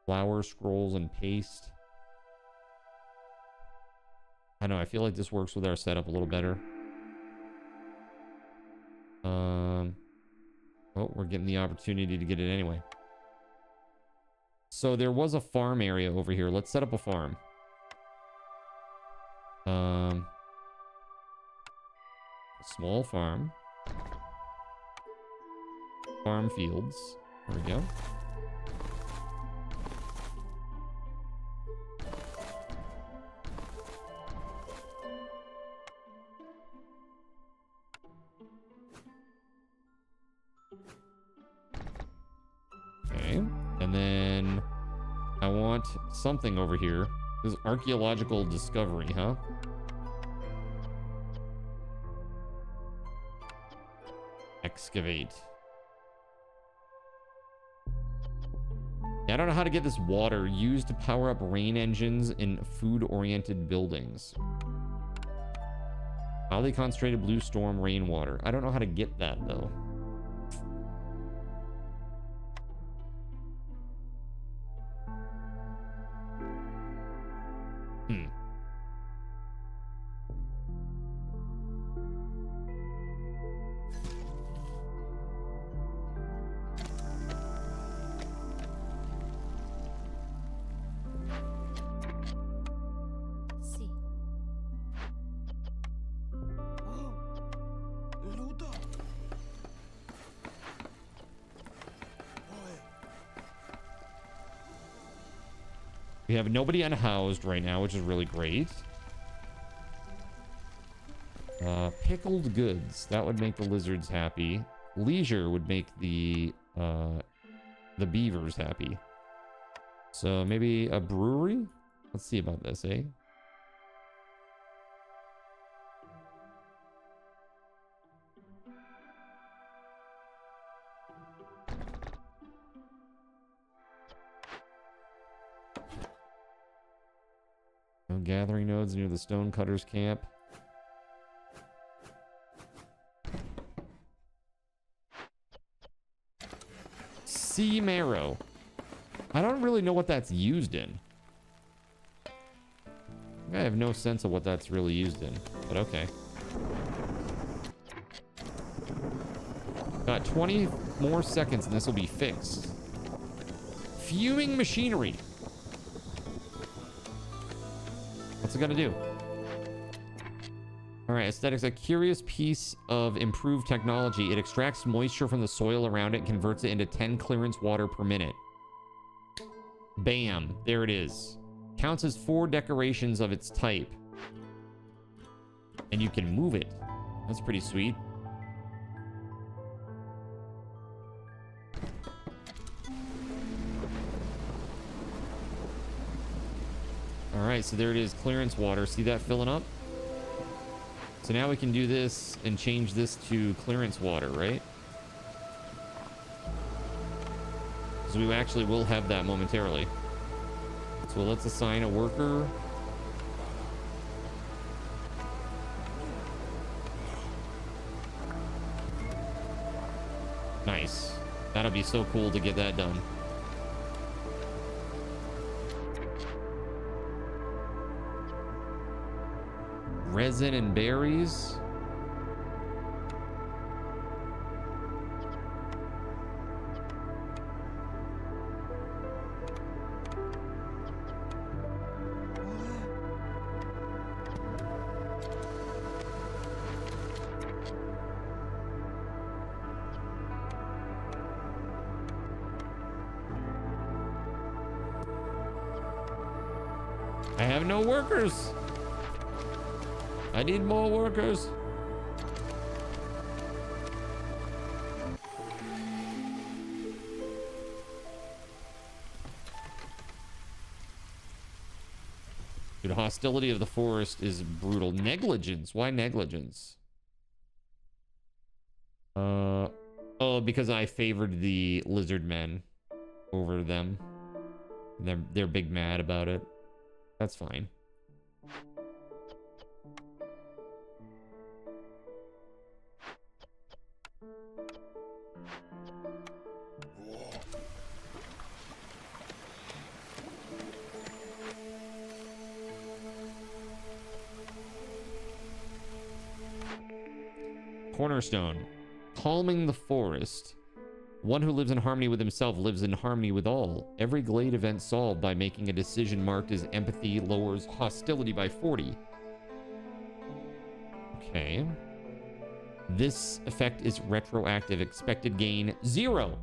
Flour, scrolls, and paste. I know, I feel like this works with our setup a little better. Oh, we're getting the opportunity to get it anyway. So there was a farm area over here. Let's set up a farm. A small farm. Farm fields. There we go. Okay, and then I want something over here. This is archaeological discovery, huh? Excavate. I don't know how to get this water used to power up rain engines in food-oriented buildings. Highly concentrated blue storm rainwater. I don't know how to get that, though. We have nobody unhoused right now, which is really great. Pickled goods. That would make the lizards happy. Leisure would make the beavers happy. So maybe a brewery? Let's see about this, eh? No gathering nodes near the stonecutters camp. Sea marrow. I don't really know what that's used in. I have no sense of what that's really used in, but okay. Got 20 more seconds and this will be fixed. Fuming machinery. What's it gonna do? All right, aesthetics, a curious piece of improved technology. It extracts moisture from the soil around it and converts it into 10 clearance water per minute. Bam, there it is. Counts as 4 decorations of its type. And you can move it. That's pretty sweet. All right, so there it is, clearance water. See that filling up? So now we can do this and change this to clearance water, right? So we actually will have that momentarily. So let's assign a worker. Nice. That'll be so cool to get that done. Resin and berries. I have no workers. I need more workers. Dude, hostility of the forest is brutal. Negligence. Why negligence? Oh, because I favored the lizard men over them. They're big mad about it. That's fine. Cornerstone. Calming the forest. One who lives in harmony with himself lives in harmony with all. Every glade event solved by making a decision marked as empathy lowers hostility by 40. Okay. This effect is retroactive. Expected gain 0.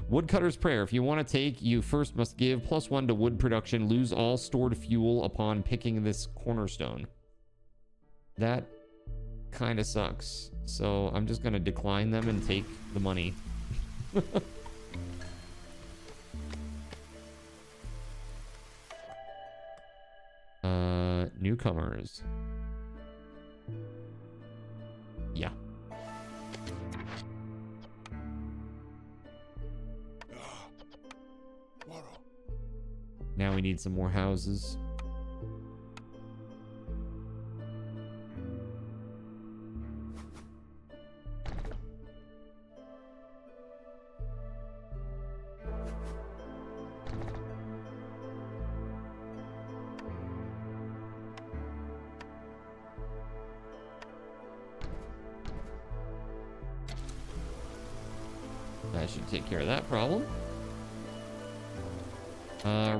Woodcutter's Prayer. If you want to take, you first must give +1 to wood production. Lose all stored fuel upon picking this cornerstone. That kind of sucks. So I'm just going to decline them and take the money. Newcomers. Yeah. Now we need some more houses. That should take care of that problem.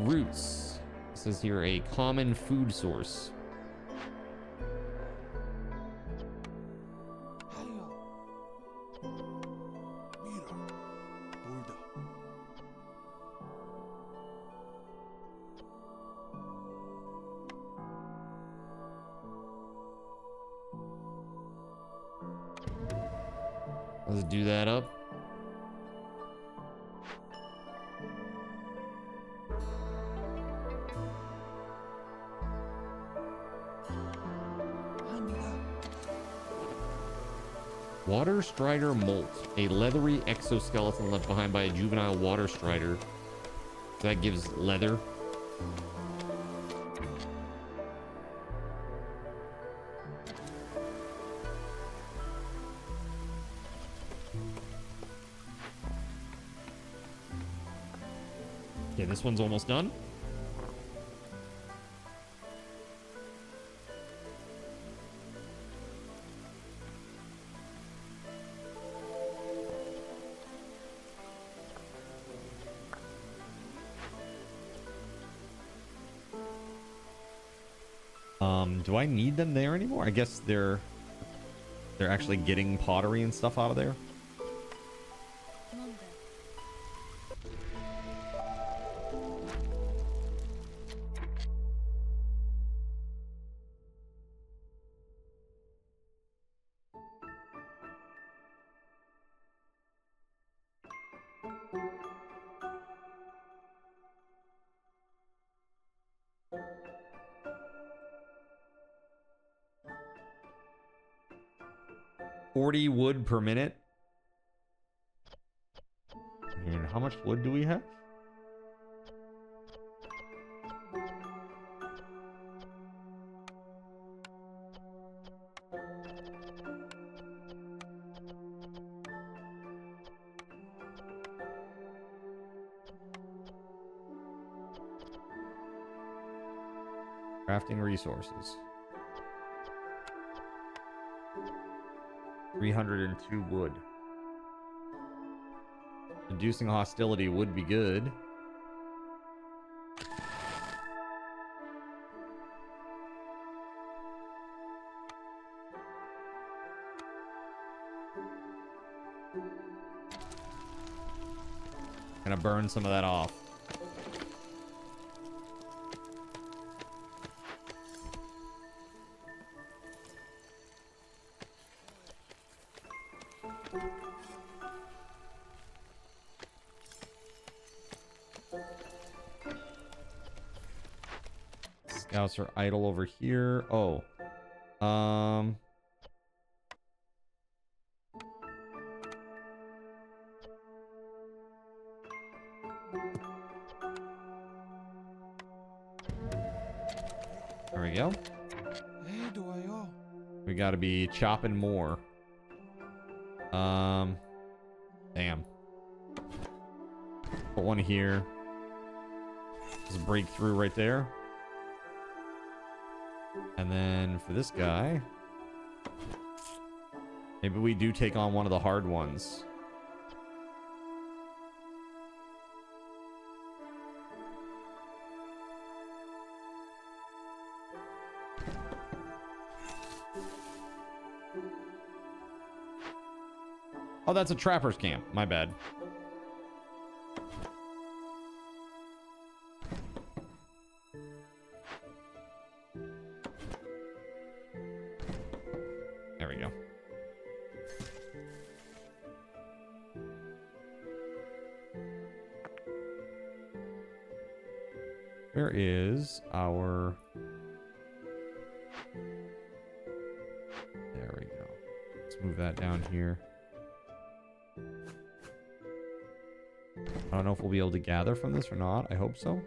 Roots. It says here a common food source. Let's do that up. Water Strider Molt, a leathery exoskeleton left behind by a juvenile water strider. That gives leather. Okay, this one's almost done. Do I need them there anymore? I guess they're actually getting pottery and stuff out of there. $40 wood per minute. And how much wood do we have? Crafting resources. 302 wood. Inducing hostility would be good. Gonna burn some of that off. Scouts are idle over here. Oh. There we go. We gotta be chopping more. Damn. Put one here. Just break through right there. And then for this guy, maybe we do take on one of the hard ones. Oh, that's a trapper's camp. My bad. There we go. Where is our... There we go. Let's move that down here. I don't know if we'll be able to gather from this or not. I hope so.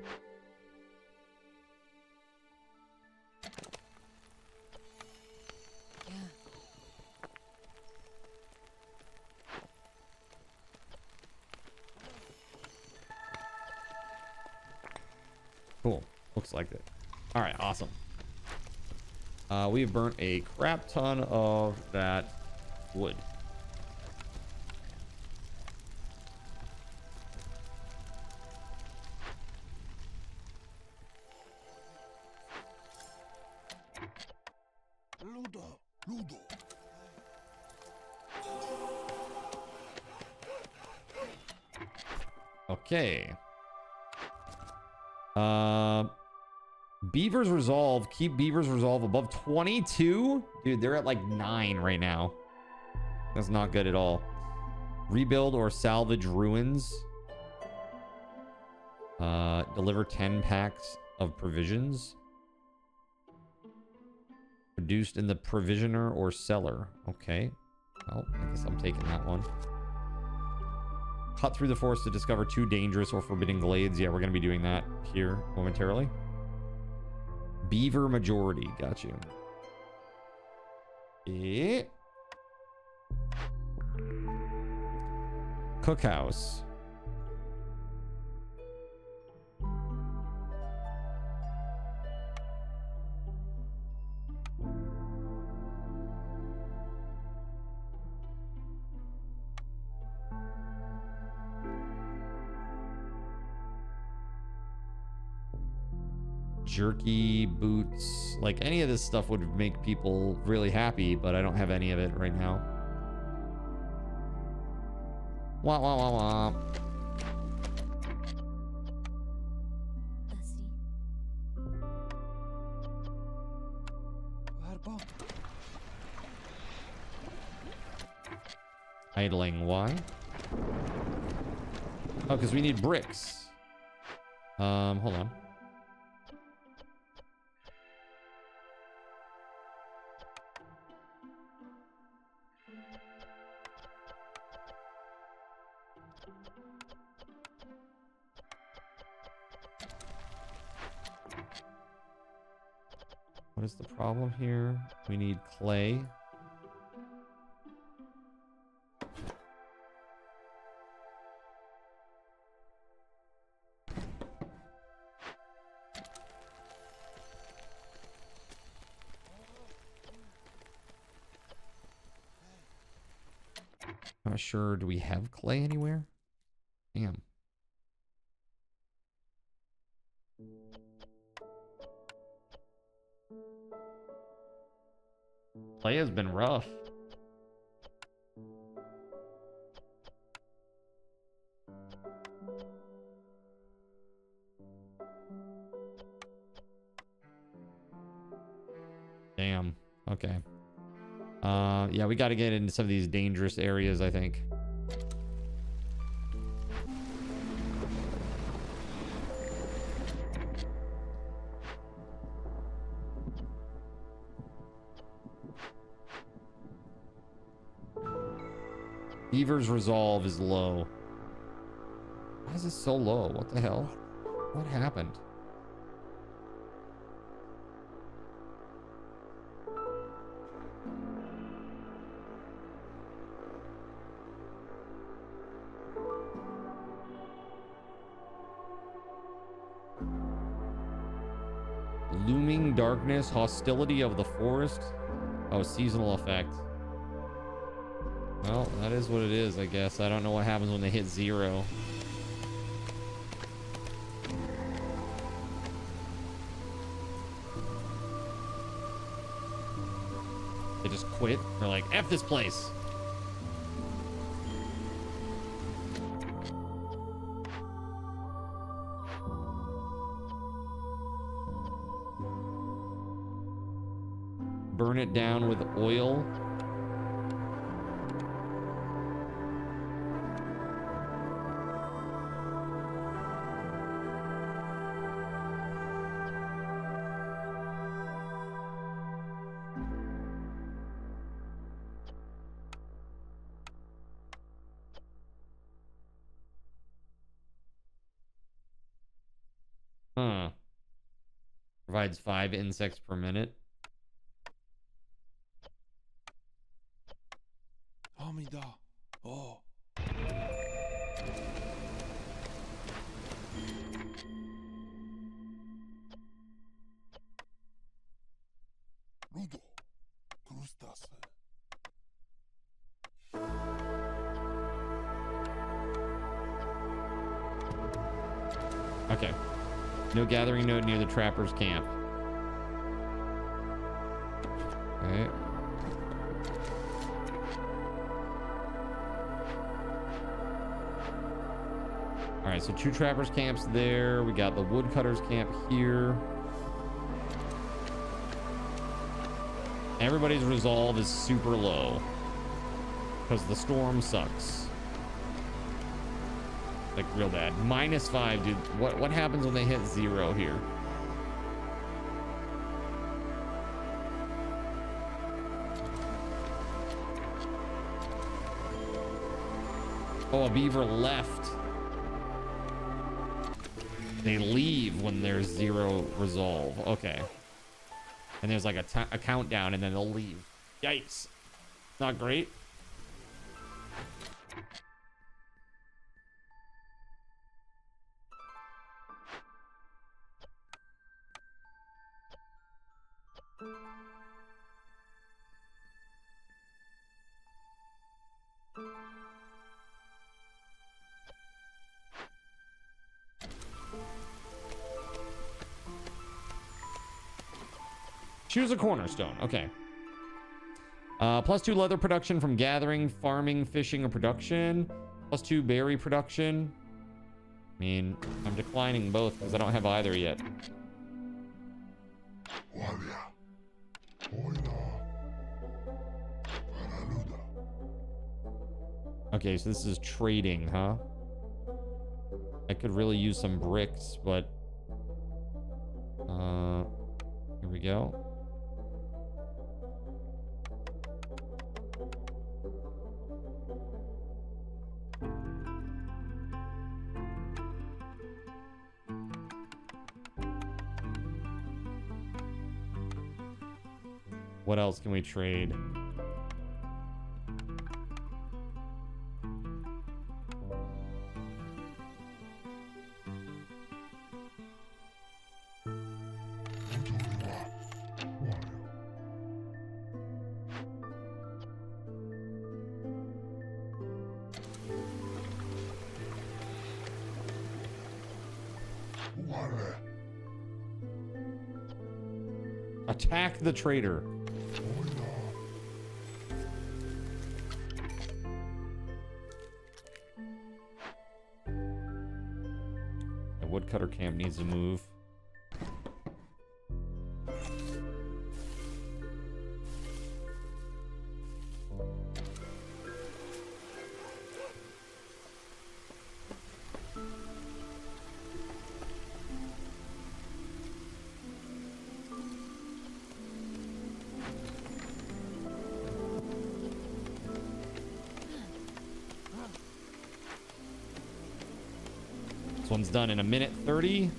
Cool. Looks like it. All right. Awesome. We've burnt a crap ton of that wood. Okay. Beaver's Resolve. Keep Beaver's Resolve above 22. Dude, they're at like 9 right now. That's not good at all. Rebuild or salvage ruins. Deliver 10 packs of provisions. Produced in the provisioner or cellar. Okay. Well, I guess I'm taking that one. Cut through the forest to discover 2 dangerous or forbidden glades. Yeah, we're going to be doing that here momentarily. Beaver majority. Got you. Yeah. Cookhouse. jerky, boots, like any of this stuff would make people really happy, but I don't have any of it right now. Wah, wah, wah, wah. Idling, why? Oh, because we need bricks. Hold on. What is the problem here? We need clay. Not sure. Do we have clay anywhere? Damn. Clay has been rough. Damn. Okay. Yeah, we got to get into some of these dangerous areas, I think. Beaver's resolve is low. Why is this so low? What the hell? What happened? Looming darkness, hostility of the forest. Oh, seasonal effect. Well, that is what it is, I guess. I don't know what happens when they hit 0. They just quit. They're like, F this place. Burn it down with oil. Huh. Provides 5 insects per minute. Oh. Rudo. Krustas. Okay. No gathering node near the trapper's camp. Okay. Alright, so 2 trappers camps there. We got the woodcutters camp here. Everybody's resolve is super low because the storm sucks. Like real bad. -5, dude. What happens when they hit 0 here? Oh, a beaver left. They leave when there's 0 resolve. Okay. And there's like a countdown and then they'll leave. Yikes. Not great. Choose a cornerstone. Okay. +2 leather production from gathering, farming, fishing, or production. +2 berry production. I mean, I'm declining both because I don't have either yet. Okay, so this is trading, huh? I could really use some bricks, but... here we go. What else can we trade? Attack the trader. The woodcutter camp needs to move. This one's done in 1:30.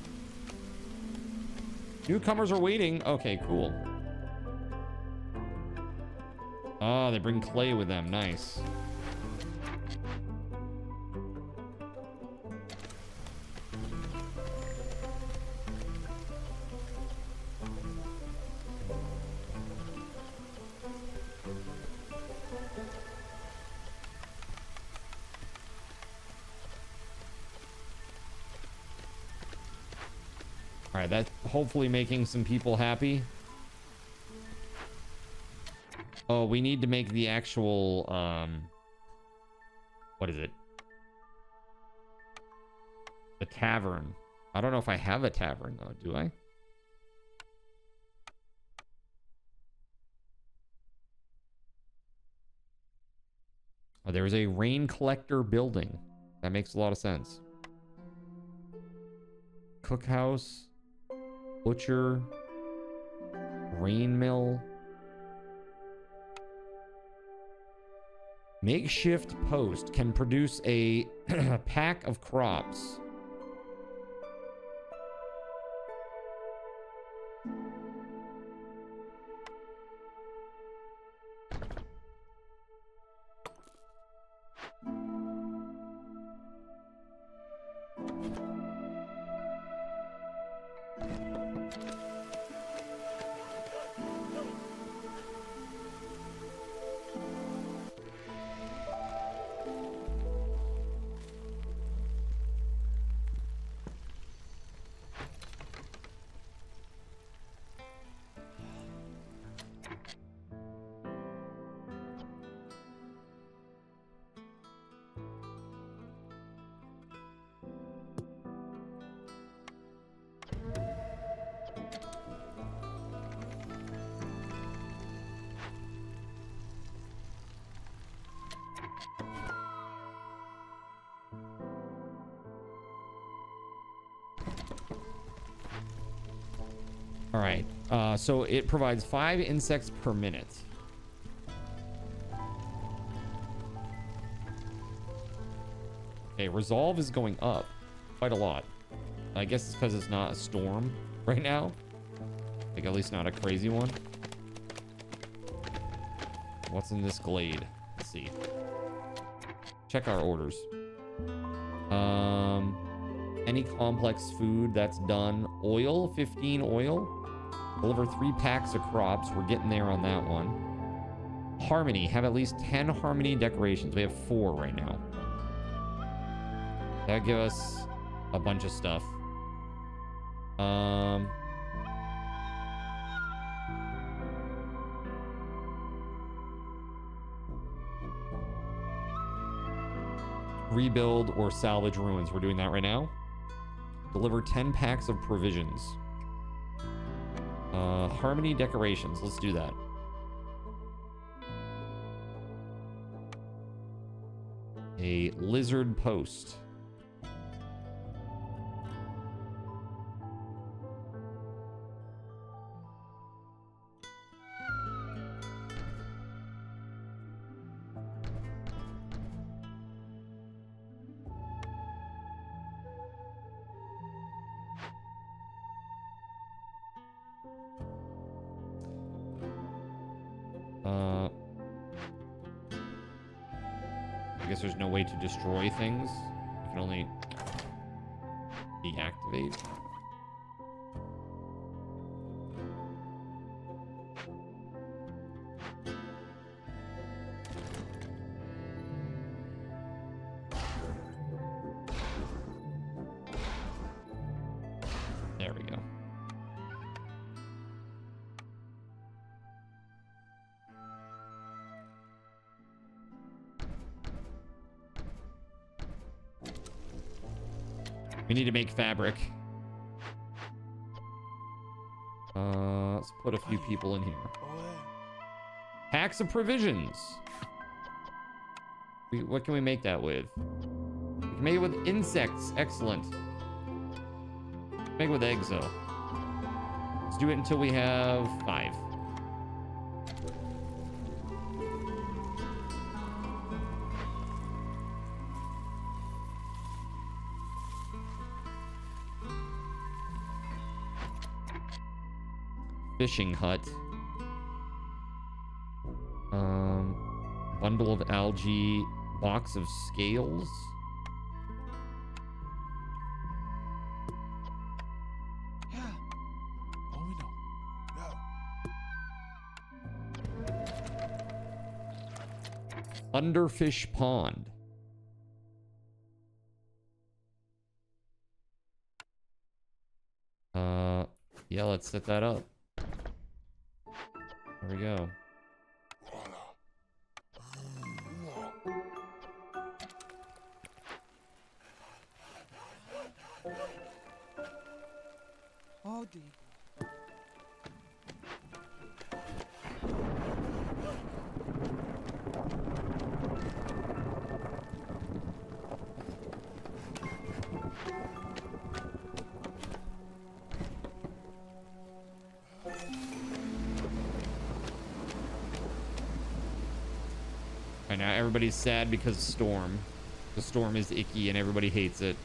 Newcomers are waiting. Okay, cool. Oh, they bring clay with them. Nice. All right, that's hopefully making some people happy. Oh, we need to make the actual, what is it? The tavern. I don't know if I have a tavern, though. Do I? Oh, there is a rain collector building. That makes a lot of sense. Cookhouse. Butcher. Rain mill. Makeshift post can produce a pack of crops. All right, so it provides 5 insects per minute. Okay, resolve is going up quite a lot. I guess it's because it's not a storm right now. Like, at least not a crazy one. What's in this glade? Let's see. Check our orders. Any complex food, that's done. Oil, 15 oil. Deliver 3 packs of crops. We're getting there on that one. Harmony, have at least 10 harmony decorations. We have 4 right now. That gives us a bunch of stuff. Rebuild or salvage ruins. We're doing that right now. Deliver 10 packs of provisions. Harmony decorations. Let's do that. A lizard post. I guess there's no way to destroy things. You can only deactivate. There we go. We need to make fabric. Let's put a few people in here. Packs of provisions. What can we make that with? We can make it with insects. Excellent. Make it with eggs, though. Let's do it until we have 5. Fishing hut. Bundle of algae. Box of scales. Yeah. Oh, we know. Yeah. Underfish pond. Yeah, let's set that up. There we go. Oh, dear. Right now, everybody's sad because Storm. The Storm is icky and everybody hates it.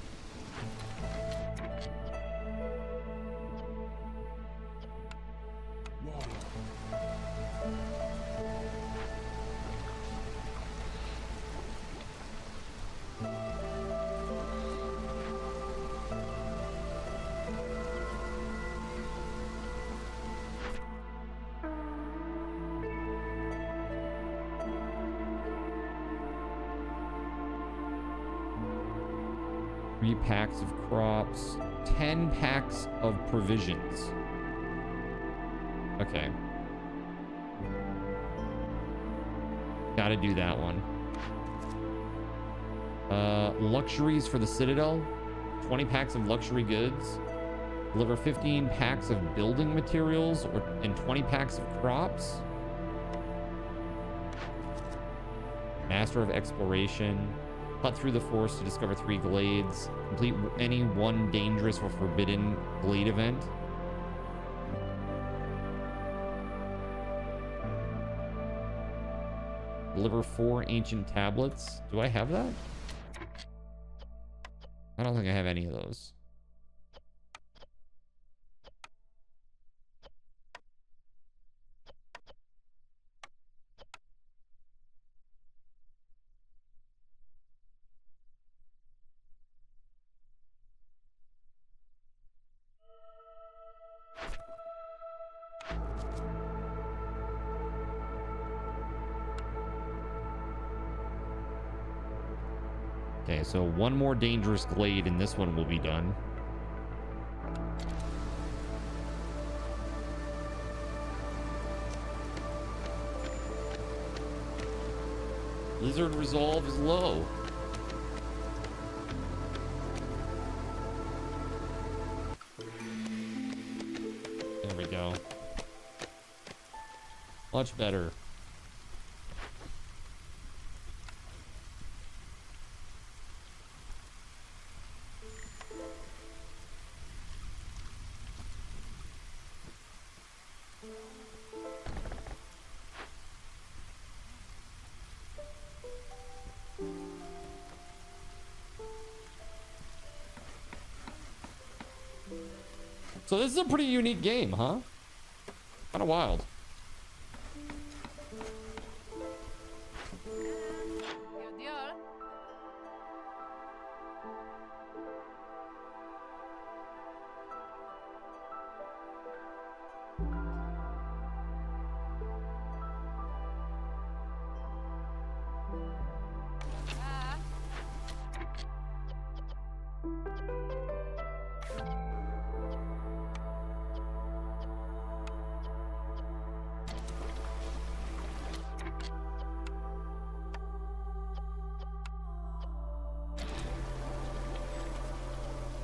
Packs of crops, 10 packs of provisions. Okay. Gotta do that one. Luxuries for the Citadel, 20 packs of luxury goods. Deliver 15 packs of building materials and 20 packs of crops. Master of Exploration. Cut through the forest to discover 3 glades. Complete any 1 dangerous or forbidden glade event. Deliver 4 ancient tablets. Do I have that? I don't think I have any of those. Okay, so 1 more dangerous glade and this one will be done. Lizard resolve is low. we go. Much better. So this is a pretty unique game, huh? Kind of wild.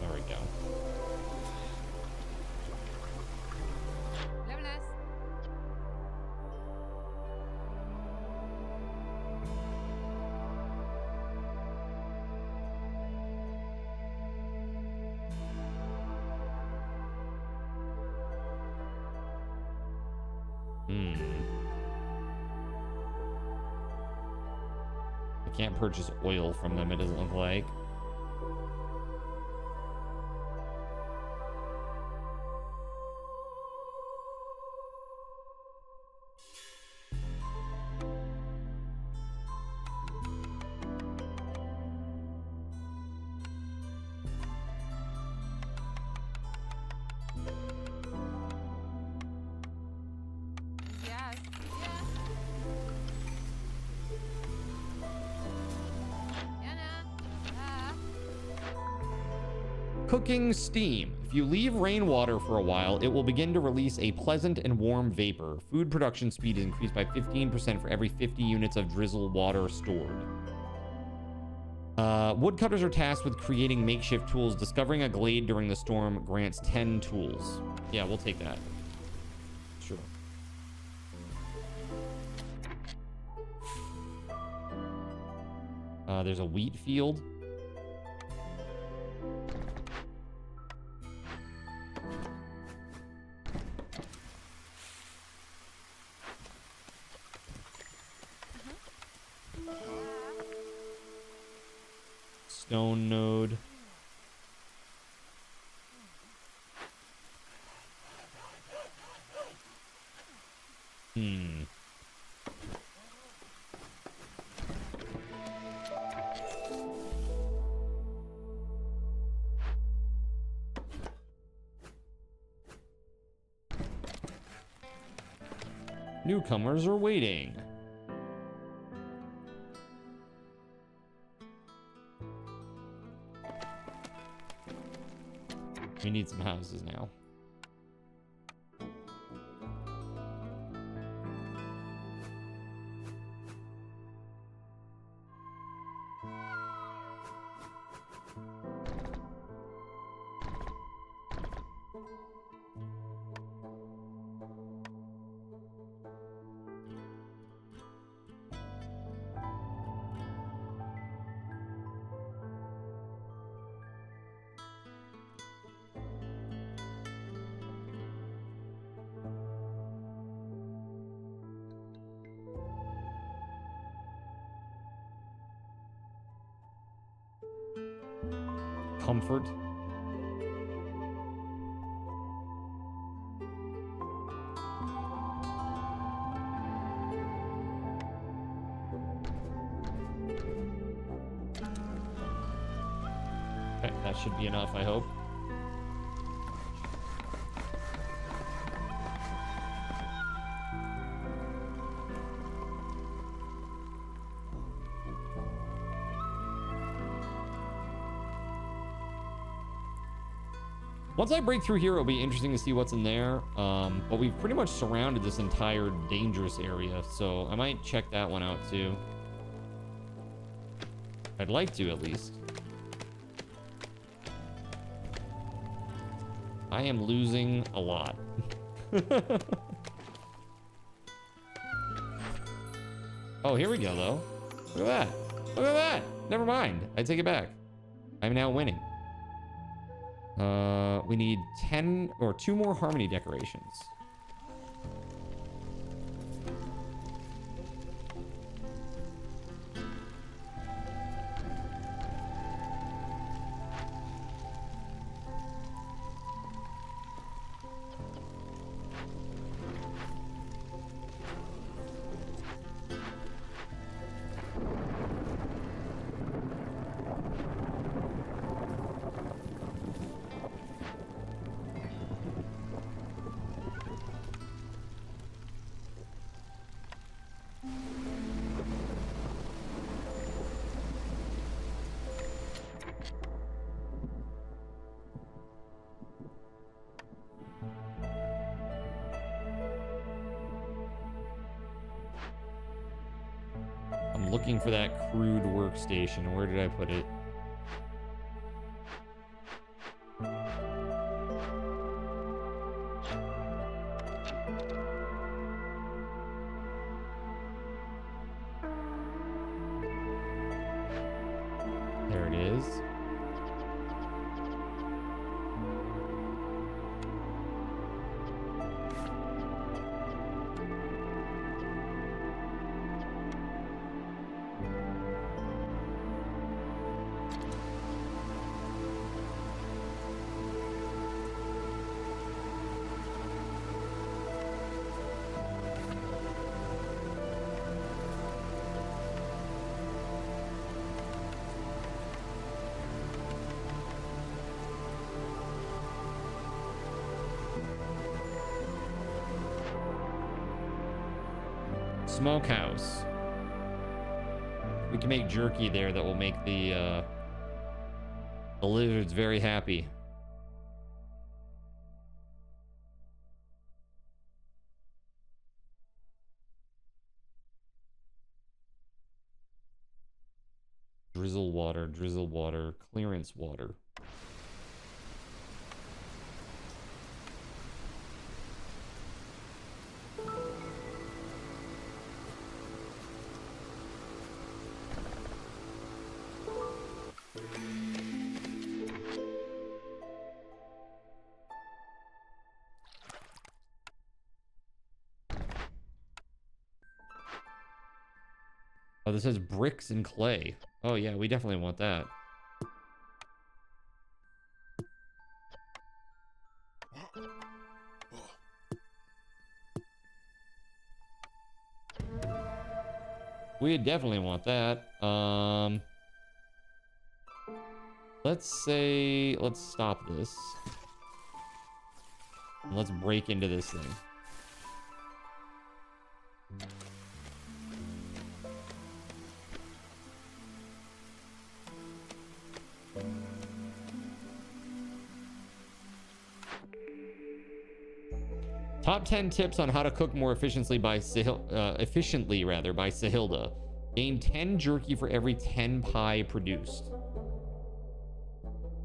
There we go. I can't purchase oil from them, it doesn't look like. Cooking steam. If you leave rainwater for a while, it will begin to release a pleasant and warm vapor. Food production speed is increased by 15% for every 50 units of drizzle water stored. Woodcutters are tasked with creating makeshift tools. Discovering a glade during the storm grants 10 tools. Yeah, we'll take that. Sure. There's a wheat field. Stone node. Newcomers are waiting. We need some houses now. Comfort. Okay, that should be enough, I hope. Once I break through here, it'll be interesting to see what's in there. But we've pretty much surrounded this entire dangerous area, so I might check that one out too. I'd like to, at least. I am losing a lot. Oh, here we go, though. Look at that. Look at that. Never mind. I take it back. I'm now winning. We need 10 or 2 more harmony decorations. I'm looking for that crude workstation. Where did I put it? There it is. Smokehouse. We can make jerky there that will make the lizards very happy. Drizzle water, clearance water. Oh, this says bricks and clay. Oh yeah, we definitely want that. We definitely want that. Let's stop this. And let's break into this thing. Top 10 tips on how to cook more efficiently by Sahilda. Gain 10 jerky for every 10 pie produced.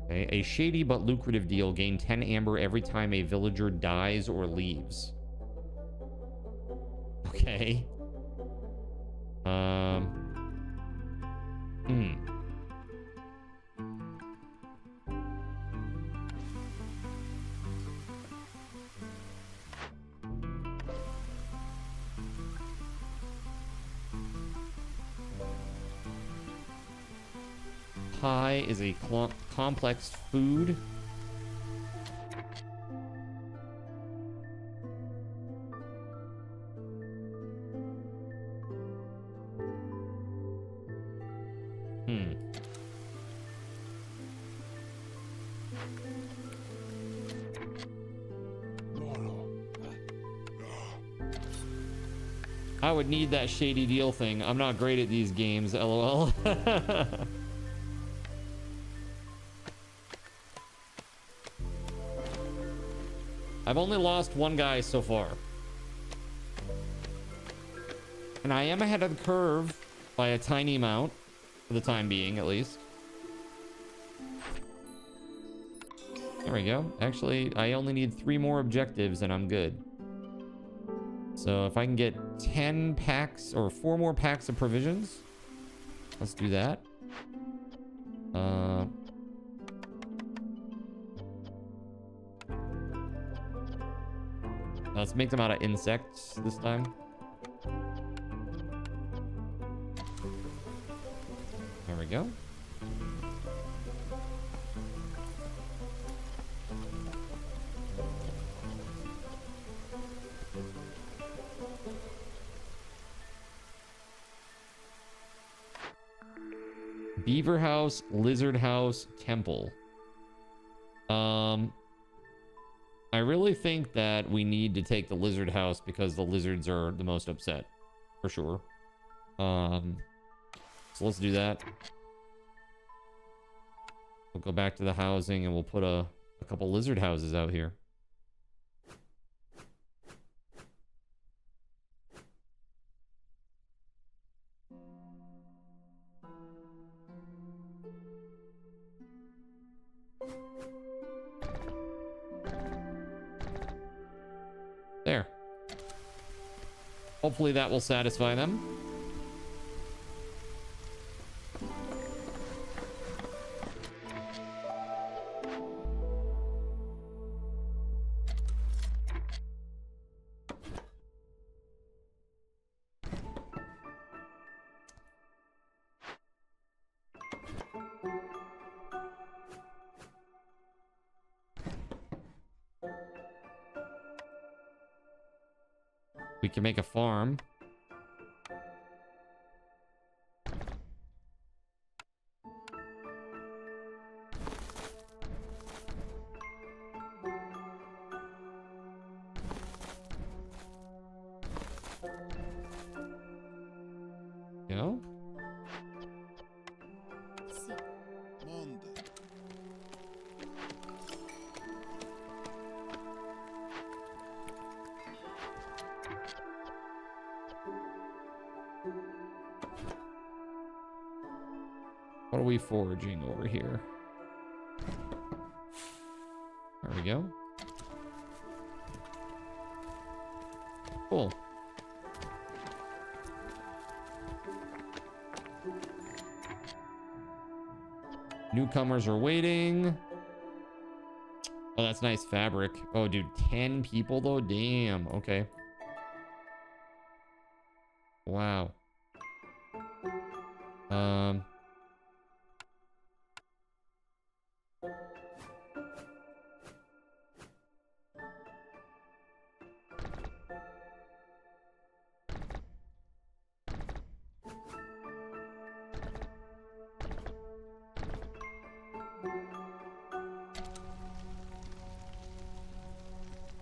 Okay, a shady but lucrative deal. Gain 10 amber every time a villager dies or leaves. Okay. Pie is a complex food. I would need that shady deal thing. I'm not great at these games, lol. I've only lost one guy so far. And I am ahead of the curve by a tiny amount, for the time being, at least. There we go. Actually, I only need 3 more objectives and I'm good. So if I can get 10 packs or 4 more packs of provisions, let's do that. Let's make them out of insects this time. There we go. Beaver house, lizard house, temple. I really think that we need to take the lizard house because the lizards are the most upset, for sure. So let's do that. We'll go back to the housing and we'll put a couple lizard houses out here. There. Hopefully that will satisfy them. We can make a farm. You know? What are we foraging over here? There we go. Cool. Newcomers are waiting. Oh, that's nice fabric. Oh, dude, 10 people though? Damn. Okay. Wow.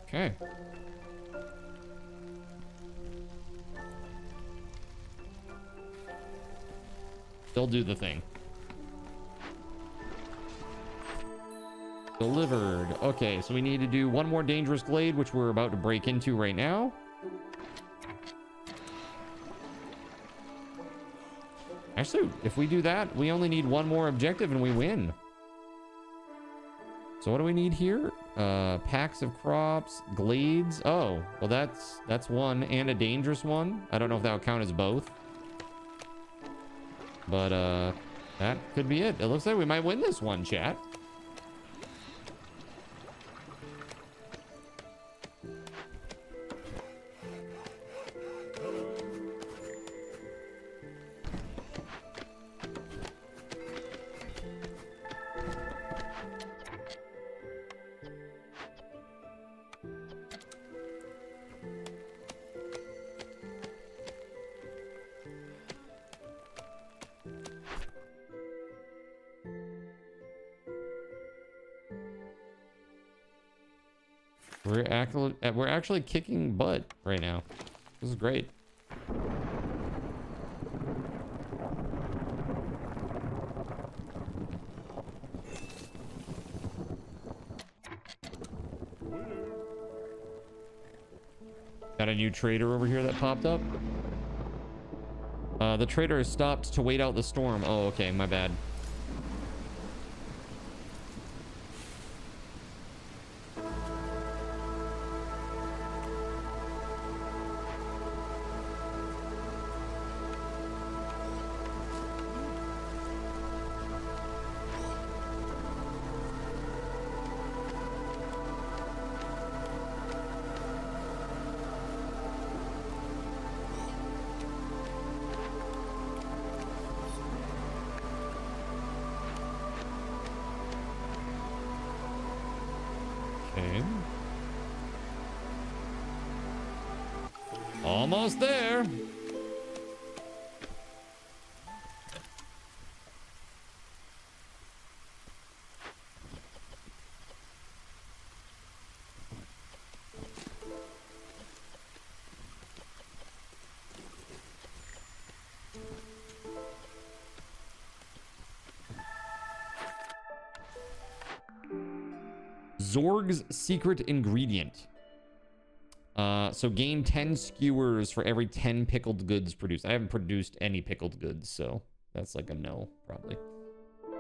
Okay. They'll do the thing. Delivered. Okay, so we need to do one more dangerous glade, which we're about to break into right now. Actually, if we do that, we only need one more objective and we win. So what do we need here? Packs of crops, glades. Oh, well that's one and a dangerous one. I don't know if that would count as both. But that could be it. It looks like we might win this one, chat. We're actually kicking butt right now. This is great. Got a new trader over here that popped up. The trader has stopped to wait out the storm. Oh, okay, my bad. Almost there. Zorg's secret ingredient. So gain 10 skewers for every 10 pickled goods produced. I haven't produced any pickled goods, so that's like a no, probably.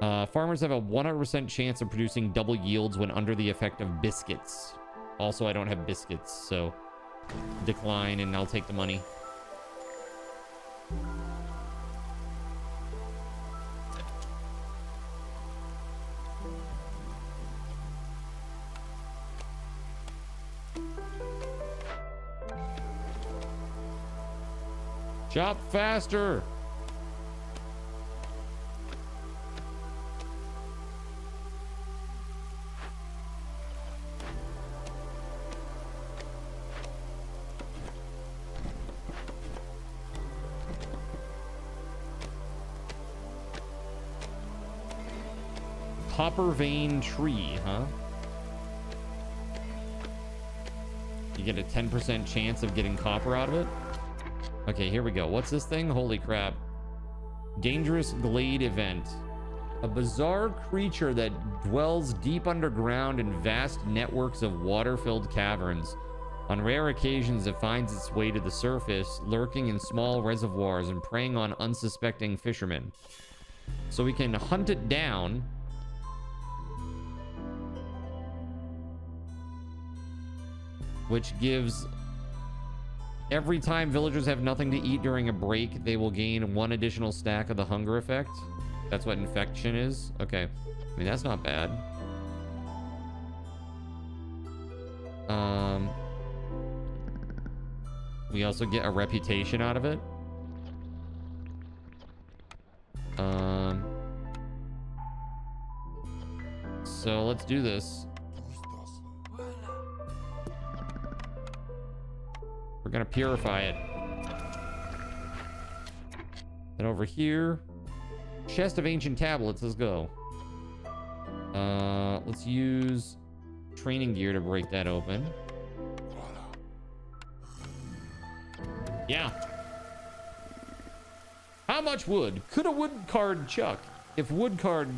Farmers have a 100% chance of producing double yields when under the effect of biscuits. Also, I don't have biscuits, so decline and I'll take the money. Chop faster. Copper vein tree, huh? You get a 10% chance of getting copper out of it? Okay, here we go. What's this thing? Holy crap. Dangerous glade event. A bizarre creature that dwells deep underground in vast networks of water-filled caverns. On rare occasions, it finds its way to the surface, lurking in small reservoirs and preying on unsuspecting fishermen. So we can hunt it down. Which gives... Every time villagers have nothing to eat during a break, they will gain 1 additional stack of the hunger effect. That's what infection is. Okay. I mean, that's not bad. We also get a reputation out of it. So let's do this. We're gonna purify it. Then over here, chest of ancient tablets. Let's go. Let's use training gear to break that open. Yeah. How much wood could a wood card chuck? If wood card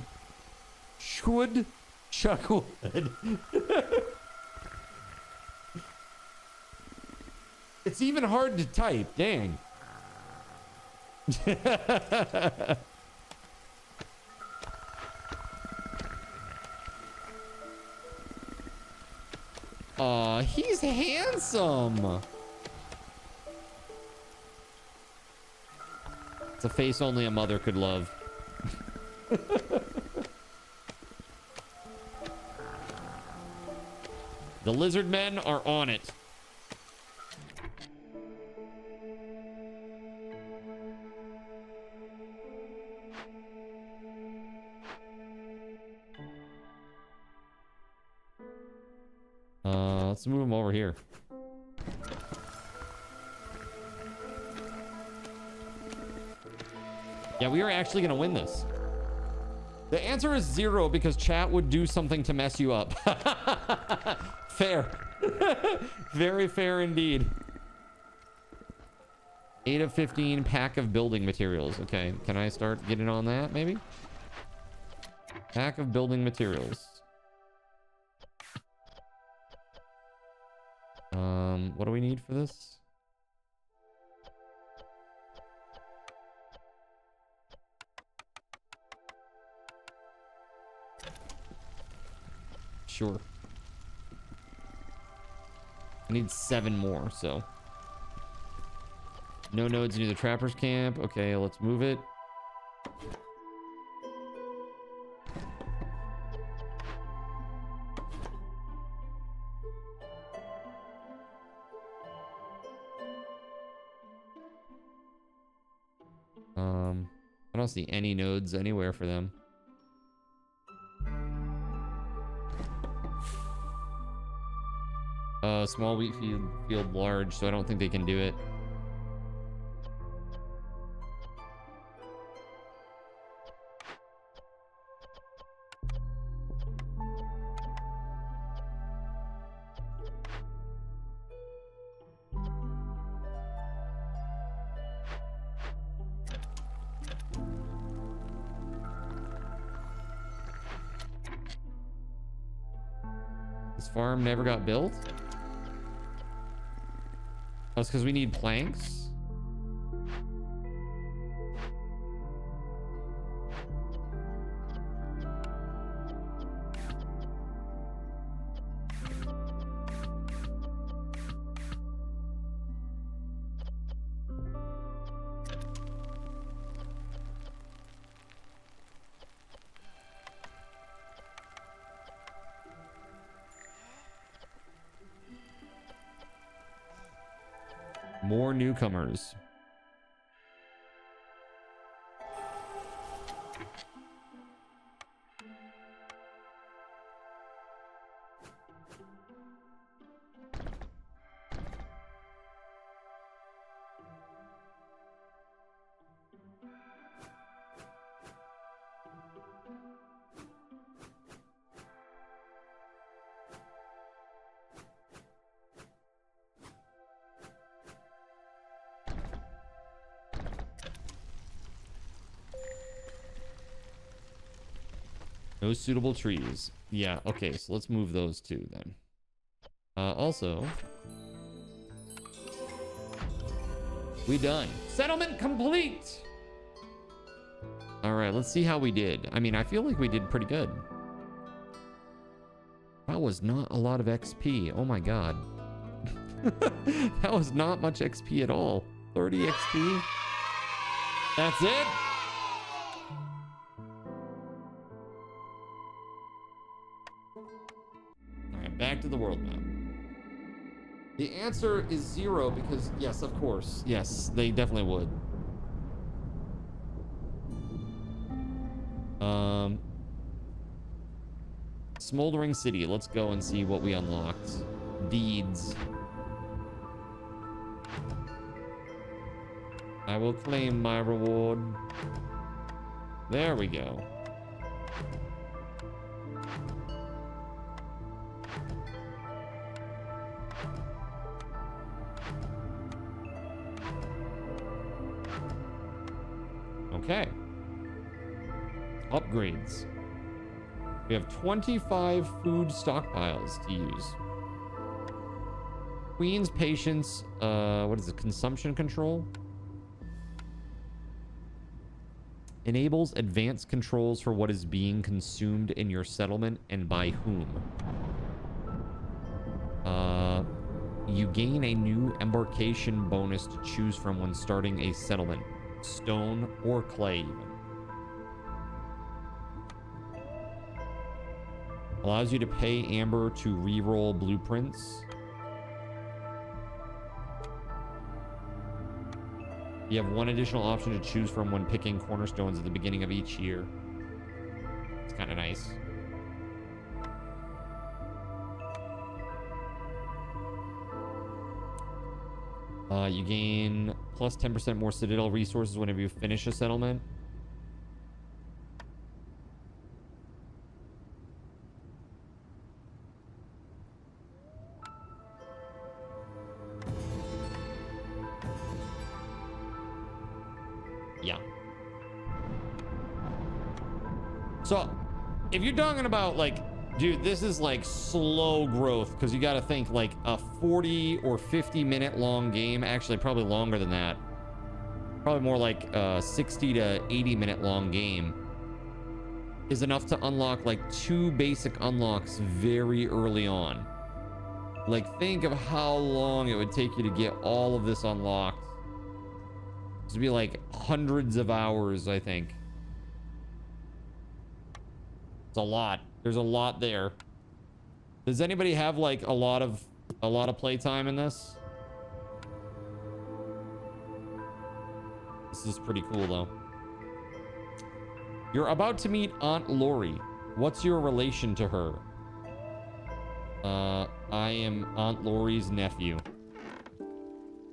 should chuck wood. It's even hard to type. Dang. Aw, he's handsome. It's a face only a mother could love. The lizard men are on it. Let's move him over here. Yeah, we are actually gonna win this. The answer is 0 because chat would do something to mess you up. Fair. Very fair indeed. 8 of 15 pack of building materials. Okay, can I start getting on that maybe? Pack of building materials. What do we need for this? Sure. I need 7 more, so. No nodes near the trapper's camp. Okay, let's move it. I don't see any nodes anywhere for them. Small wheat field large, so I don't think they can do it. farm never got built? That's because we need planks. More newcomers. No suitable trees. Yeah, okay, so let's move those two then. Also, we done. Settlement complete! Alright, let's see how we did. I mean, I feel like we did pretty good. That was not a lot of XP. Oh my god. That was not much XP at all. 30 XP. That's it? Back to the world map. The answer is 0 because, yes, of course. Yes, they definitely would. Smoldering City. Let's go and see what we unlocked. Deeds. I will claim my reward. There we go. Okay. Upgrades. We have 25 food stockpiles to use. Queen's Patience, what is it? Consumption control? Enables advanced controls for what is being consumed in your settlement and by whom. You gain a new embarkation bonus to choose from when starting a settlement. Stone or clay even. Allows you to pay Amber to re-roll blueprints. You have one additional option to choose from when picking cornerstones at the beginning of each year. It's kind of nice. You gain plus 10% more Citadel resources whenever you finish a settlement. Yeah. So, if you're talking about, like, dude, this is like slow growth because you got to think like a 40 or 50 minute long game. Actually, probably longer than that. Probably more like a 60 to 80 minute long game is enough to unlock like 2 basic unlocks very early on. Like, think of how long it would take you to get all of this unlocked. This would be like hundreds of hours, I think. It's a lot. There's a lot there. Does anybody have like a lot of playtime in this? This is pretty cool though. You're about to meet Aunt Lori. What's your relation to her? I am Aunt Lori's nephew.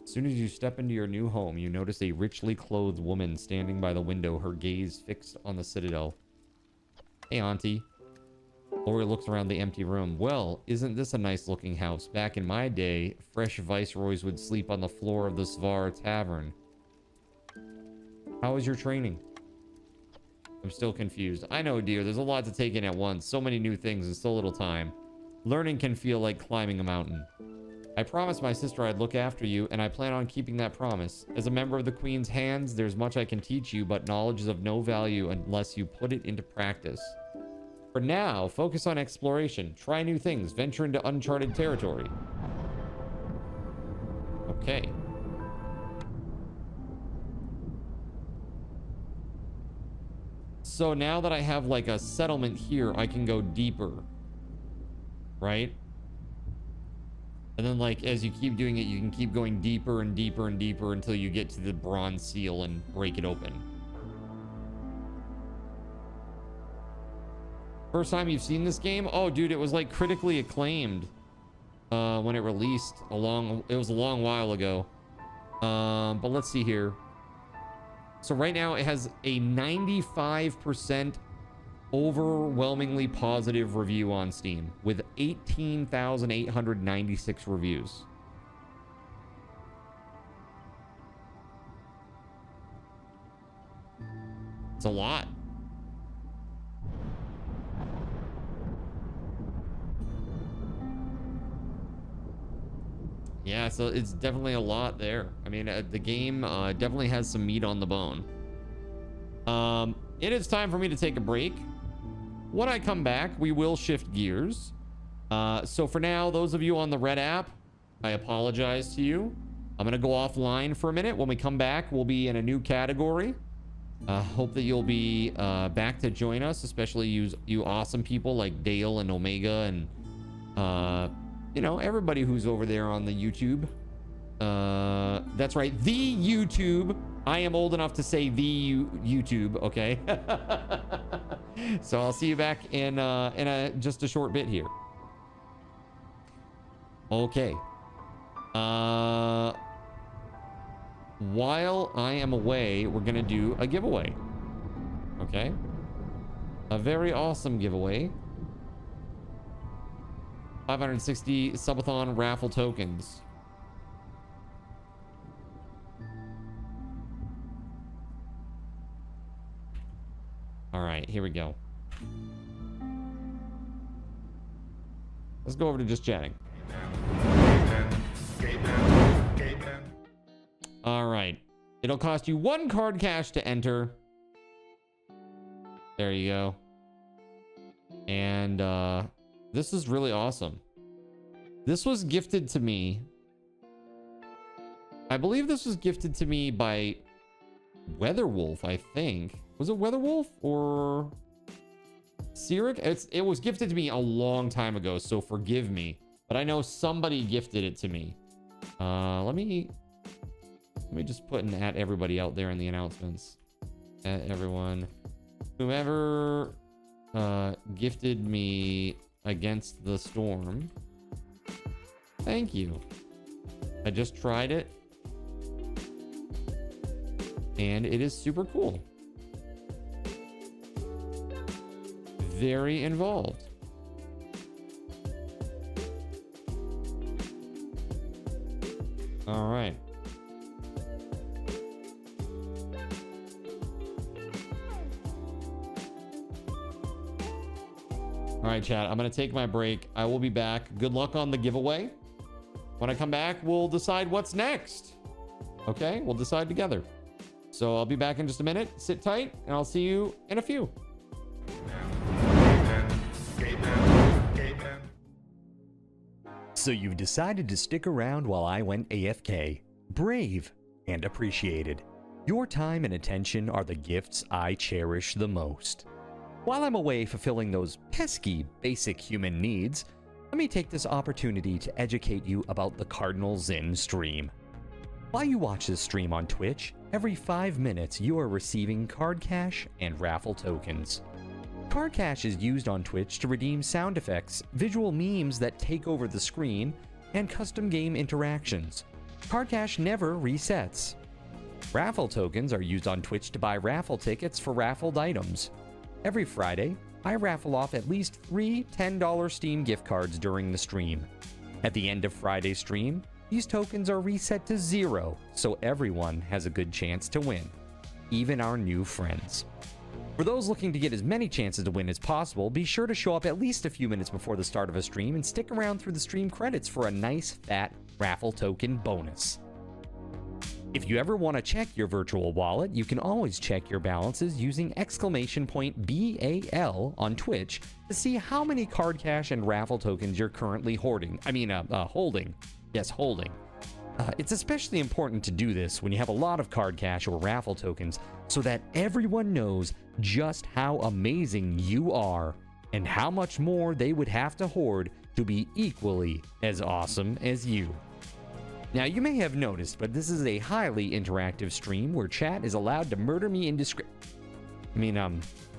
As soon as you step into your new home, you notice a richly clothed woman standing by the window, her gaze fixed on the Citadel. Hey, Auntie. Lori looks around the empty room. Well, isn't this a nice looking house? Back in my day, fresh viceroys would sleep on the floor of the Svar Tavern. How was your training? I'm still confused. I know, dear. There's a lot to take in at once. So many new things and so little time. Learning can feel like climbing a mountain. I promised my sister I'd look after you, and I plan on keeping that promise. As a member of the Queen's Hands, there's much I can teach you, but knowledge is of no value unless you put it into practice. For now, focus on exploration. Try new things. Venture into uncharted territory. Okay. So now that I have like a settlement here, I can go deeper. Right? And then like as you keep doing it, you can keep going deeper and deeper and deeper until you get to the bronze seal and break it open. First time you've seen this game? Oh dude, it was like critically acclaimed when it released it was a long while ago. But let's see here. So right now it has a 95% overwhelmingly positive review on Steam with 18,896 reviews. It's a lot. Yeah, so it's definitely a lot there. I mean, the game definitely has some meat on the bone. It is time for me to take a break. When I come back, we will shift gears. So for now, those of you on the Red app, I apologize to you. I'm going to go offline for a minute. When we come back, we'll be in a new category. Hope that you'll be back to join us, especially you awesome people like Dale and Omega and, you know, everybody who's over there on the YouTube. That's right, the YouTube. I am old enough to say the YouTube, okay? So I'll see you back in just a short bit here. Okay. While I am away, we're gonna do a giveaway. Okay? A very awesome giveaway. 560 Subathon raffle tokens. All right, here we go. Let's go over to just chatting. All right. It'll cost you 1 card cash to enter. There you go. And this is really awesome. This was gifted to me. I believe this was gifted to me by WeatherWolf, I think. Was it WeatherWolf or Sirik? It was gifted to me a long time ago, so forgive me. But I know somebody gifted it to me. Let me just put an at everybody out there in the announcements. At everyone. Whoever gifted me Against the Storm. Thank you. I just tried it. And it is super cool. Very involved. All right. All right, chat. I'm going to take my break. I will be back. Good luck on the giveaway. When I come back, we'll decide what's next. Okay? We'll decide together. So I'll be back in just a minute. Sit tight, and I'll see you in a few. So you've decided to stick around while I went AFK. Brave and appreciated. Your time and attention are the gifts I cherish the most. While I'm away fulfilling those pesky basic human needs, let me take this opportunity to educate you about the Cardinal Zin stream. While you watch this stream on Twitch, every 5 minutes you are receiving card cash and raffle tokens. Card cash is used on Twitch to redeem sound effects, visual memes that take over the screen, and custom game interactions. Card cash never resets. Raffle tokens are used on Twitch to buy raffle tickets for raffled items. Every Friday, I raffle off at least 3 $10 Steam gift cards during the stream. At the end of Friday's stream, these tokens are reset to 0, so everyone has a good chance to win, even our new friends. For those looking to get as many chances to win as possible, be sure to show up at least a few minutes before the start of a stream and stick around through the stream credits for a nice fat raffle token bonus. If you ever want to check your virtual wallet, you can always check your balances using !BAL on Twitch to see how many card cash and raffle tokens you're currently holding. Yes, holding. It's especially important to do this when you have a lot of card cash or raffle tokens so that everyone knows just how amazing you are and how much more they would have to hoard to be equally as awesome as you. Now, you may have noticed, but this is a highly interactive stream where chat is allowed to murder me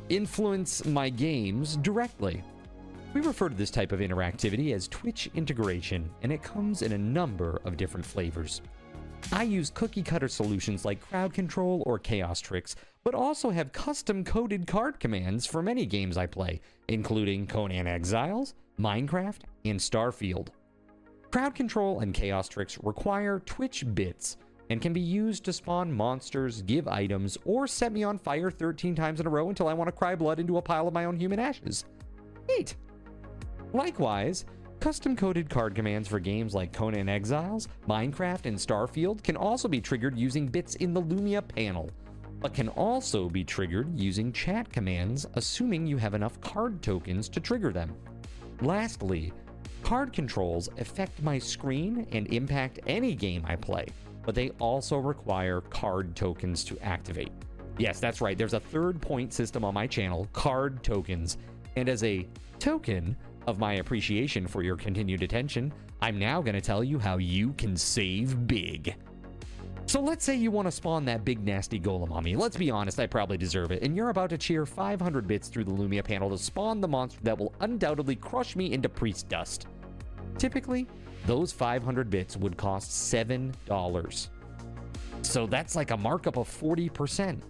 influence my games directly. We refer to this type of interactivity as Twitch integration, and it comes in a number of different flavors. I use cookie-cutter solutions like crowd control or chaos tricks, but also have custom-coded card commands for many games I play, including Conan Exiles, Minecraft, and Starfield. Crowd control and chaos tricks require Twitch bits and can be used to spawn monsters, give items, or set me on fire 13 times in a row until I want to cry blood into a pile of my own human ashes. Neat! Likewise, custom-coded card commands for games like Conan Exiles, Minecraft, and Starfield can also be triggered using bits in the Lumia panel, but can also be triggered using chat commands, assuming you have enough card tokens to trigger them. Lastly, card controls affect my screen and impact any game I play, but they also require card tokens to activate. Yes, that's right, there's a third point system on my channel, card tokens, and as a token of my appreciation for your continued attention, I'm now going to tell you how you can save big. So let's say you want to spawn that big nasty golem on me. Let's be honest, I probably deserve it, and you're about to cheer 500 bits through the Lumia panel to spawn the monster that will undoubtedly crush me into priest dust. Typically, those 500 bits would cost $7. So that's like a markup of 40%.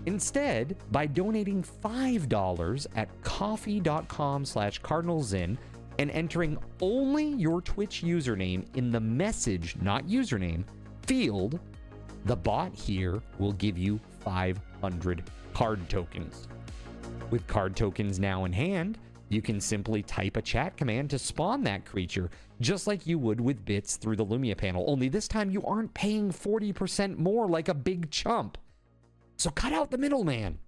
Instead, by donating $5 at coffee.com/cardinalzin and entering only your Twitch username in the message, not username, field, the bot here will give you 500 card tokens. With card tokens now in hand, you can simply type a chat command to spawn that creature, just like you would with bits through the Lumia panel, only this time you aren't paying 40% more like a big chump. So cut out the middleman.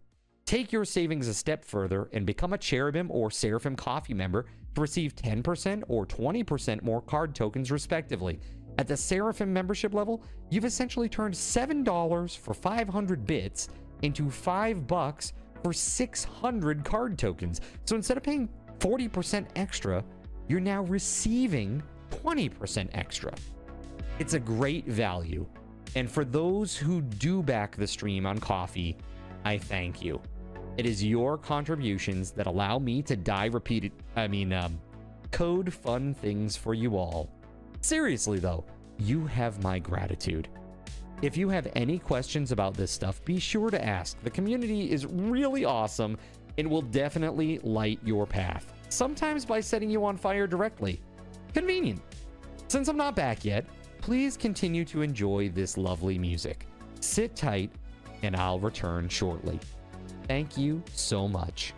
Take your savings a step further and become a Cherubim or Seraphim Coffee member to receive 10% or 20% more card tokens respectively. At the Seraphim membership level, you've essentially turned $7 for 500 bits into $5 for 600 card tokens. So instead of paying 40% extra, you're now receiving 20% extra. It's a great value. And for those who do back the stream on Coffee, I thank you. It is your contributions that allow me to code fun things for you all. Seriously though, you have my gratitude. If you have any questions about this stuff, be sure to ask. The community is really awesome and will definitely light your path. Sometimes by setting you on fire directly. Convenient. Since I'm not back yet, please continue to enjoy this lovely music. Sit tight, and I'll return shortly. Thank you so much.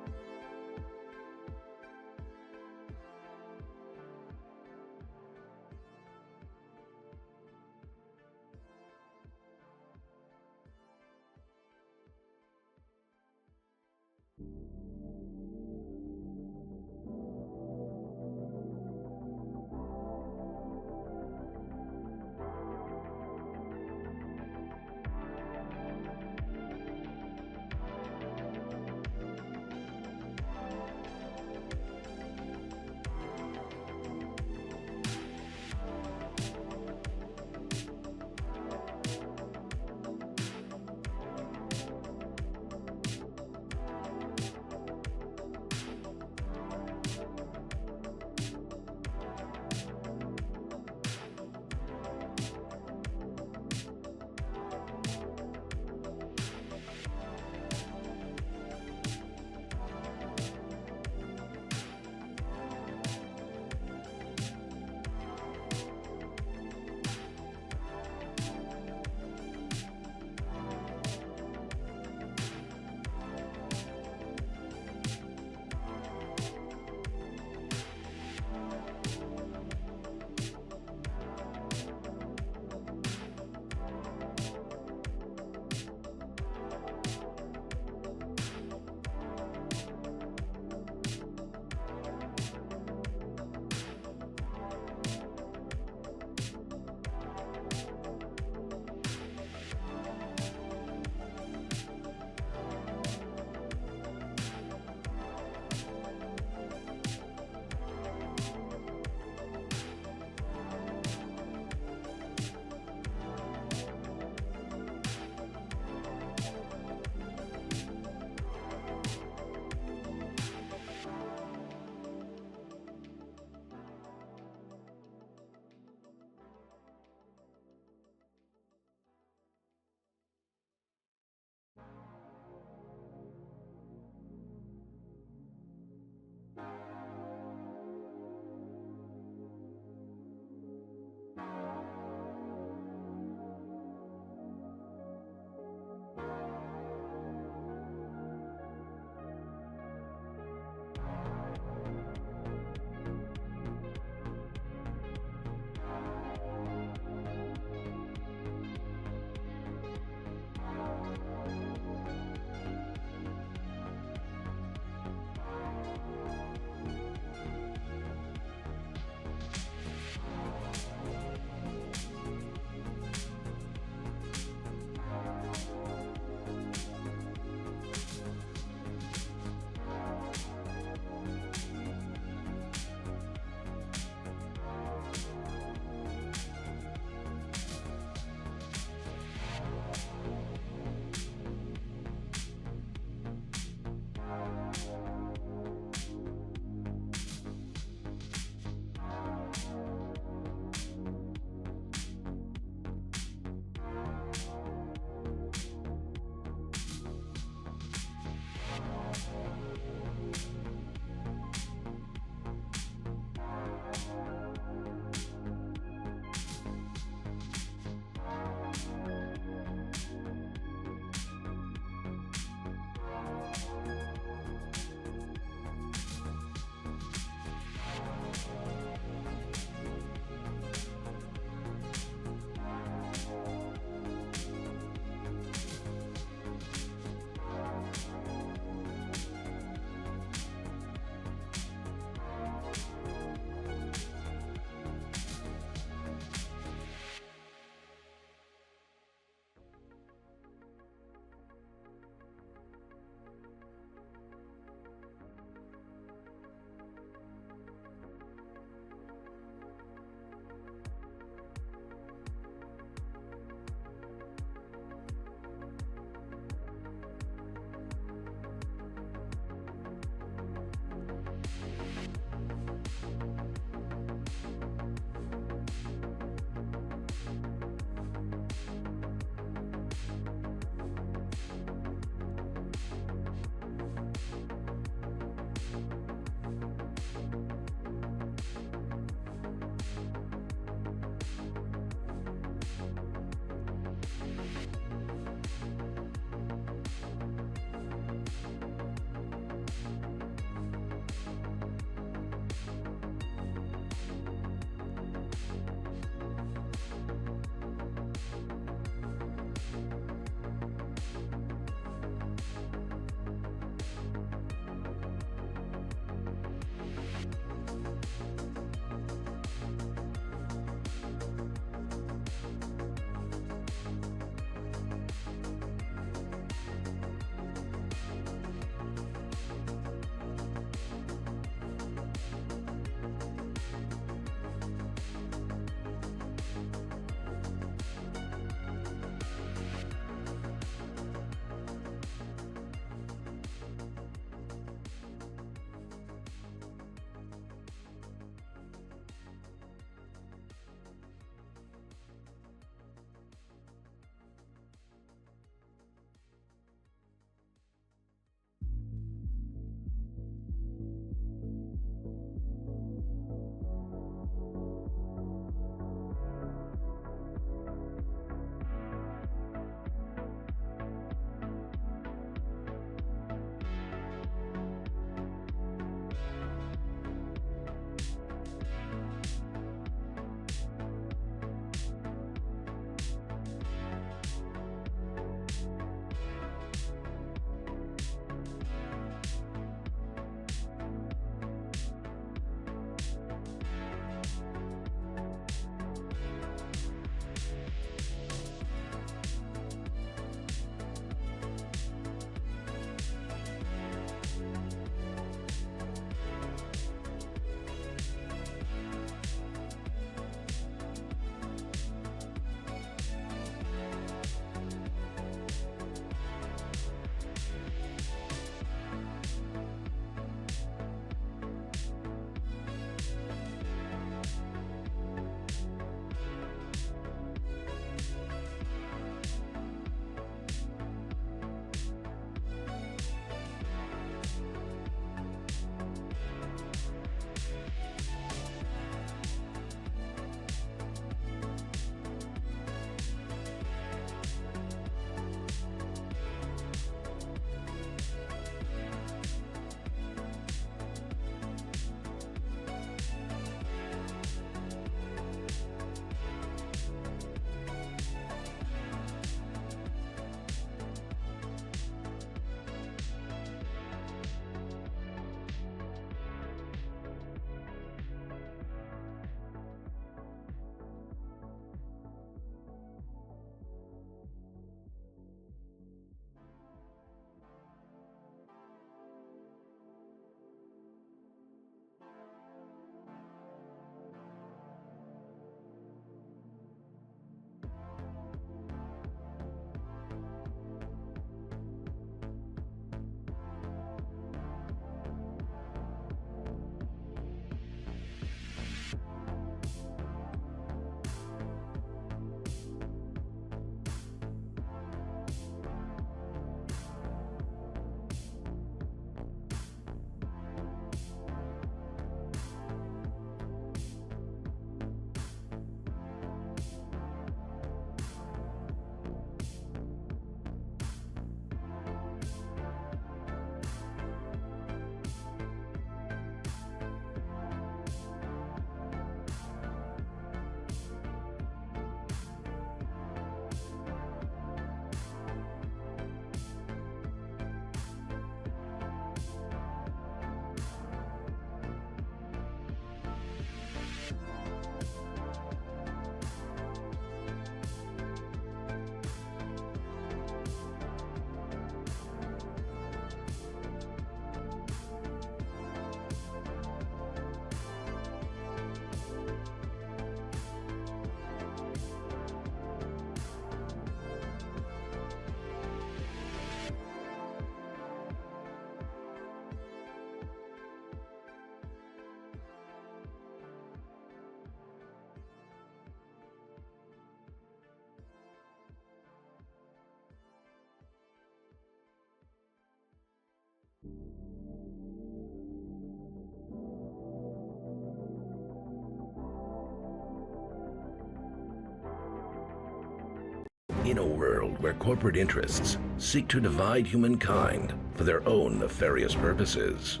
In a world where corporate interests seek to divide humankind for their own nefarious purposes,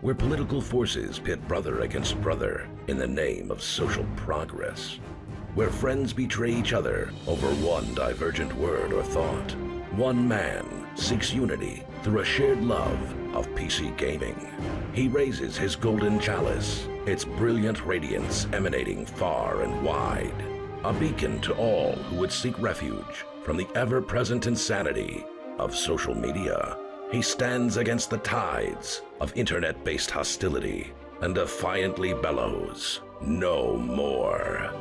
where political forces pit brother against brother in the name of social progress, where friends betray each other over one divergent word or thought, one man seeks unity through a shared love of PC gaming. He raises his golden chalice, its brilliant radiance emanating far and wide, a beacon to all who would seek refuge from the ever-present insanity of social media. He stands against the tides of internet-based hostility and defiantly bellows, "No more."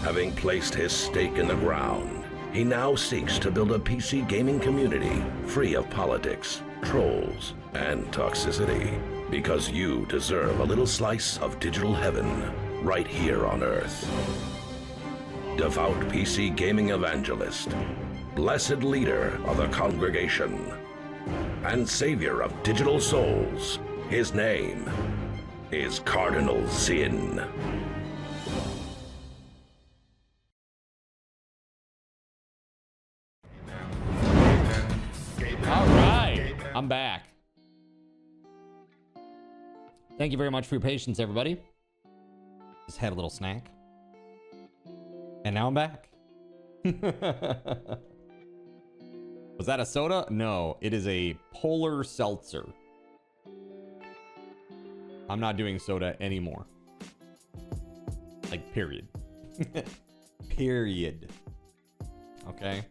Having placed his stake in the ground, he now seeks to build a PC gaming community free of politics, trolls, and toxicity. Because you deserve a little slice of digital heaven right here on Earth. Devout PC gaming evangelist, blessed leader of the congregation, and savior of digital souls, his name is Cardinal Zin. All right, I'm back. Thank you very much for your patience, everybody. Just had a little snack. And now I'm back. Was that a soda? No, it is a polar seltzer. I'm not doing soda anymore. Like, period. Period. Okay.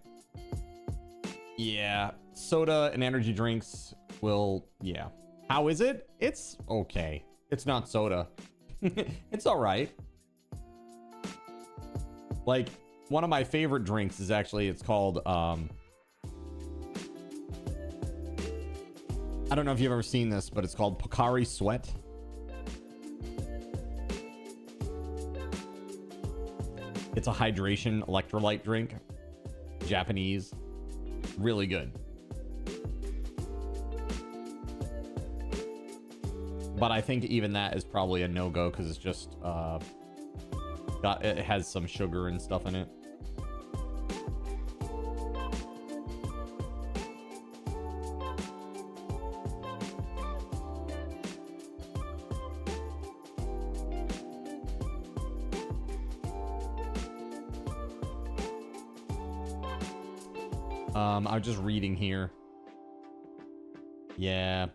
Yeah, soda and energy drinks will, yeah. How is it? It's okay. It's not soda. It's all right. Like, one of my favorite drinks is actually, it's called, I don't know if you've ever seen this, but it's called Pocari Sweat. It's a hydration electrolyte drink. Japanese. Really good. But I think even that is probably a no-go because it's just it has some sugar and stuff in it. I was just reading here. Yeah.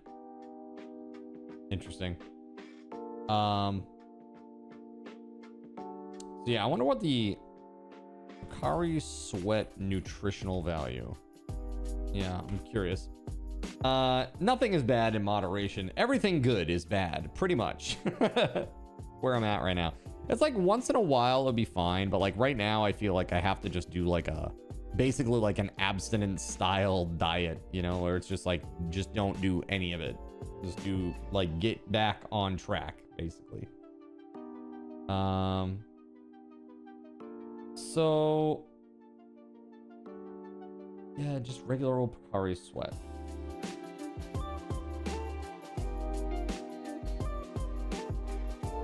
Interesting. So yeah, I wonder what the Pocari Sweat nutritional value. Yeah, I'm curious. Nothing is bad in moderation. Everything good is bad, pretty much. Where I'm at right now. It's like once in a while it'll be fine, but like right now I feel like I have to just do like basically like an abstinence style diet, you know, where it's just like, just don't do any of it. Just do like get back on track, basically. So yeah, just regular old Pocari Sweat.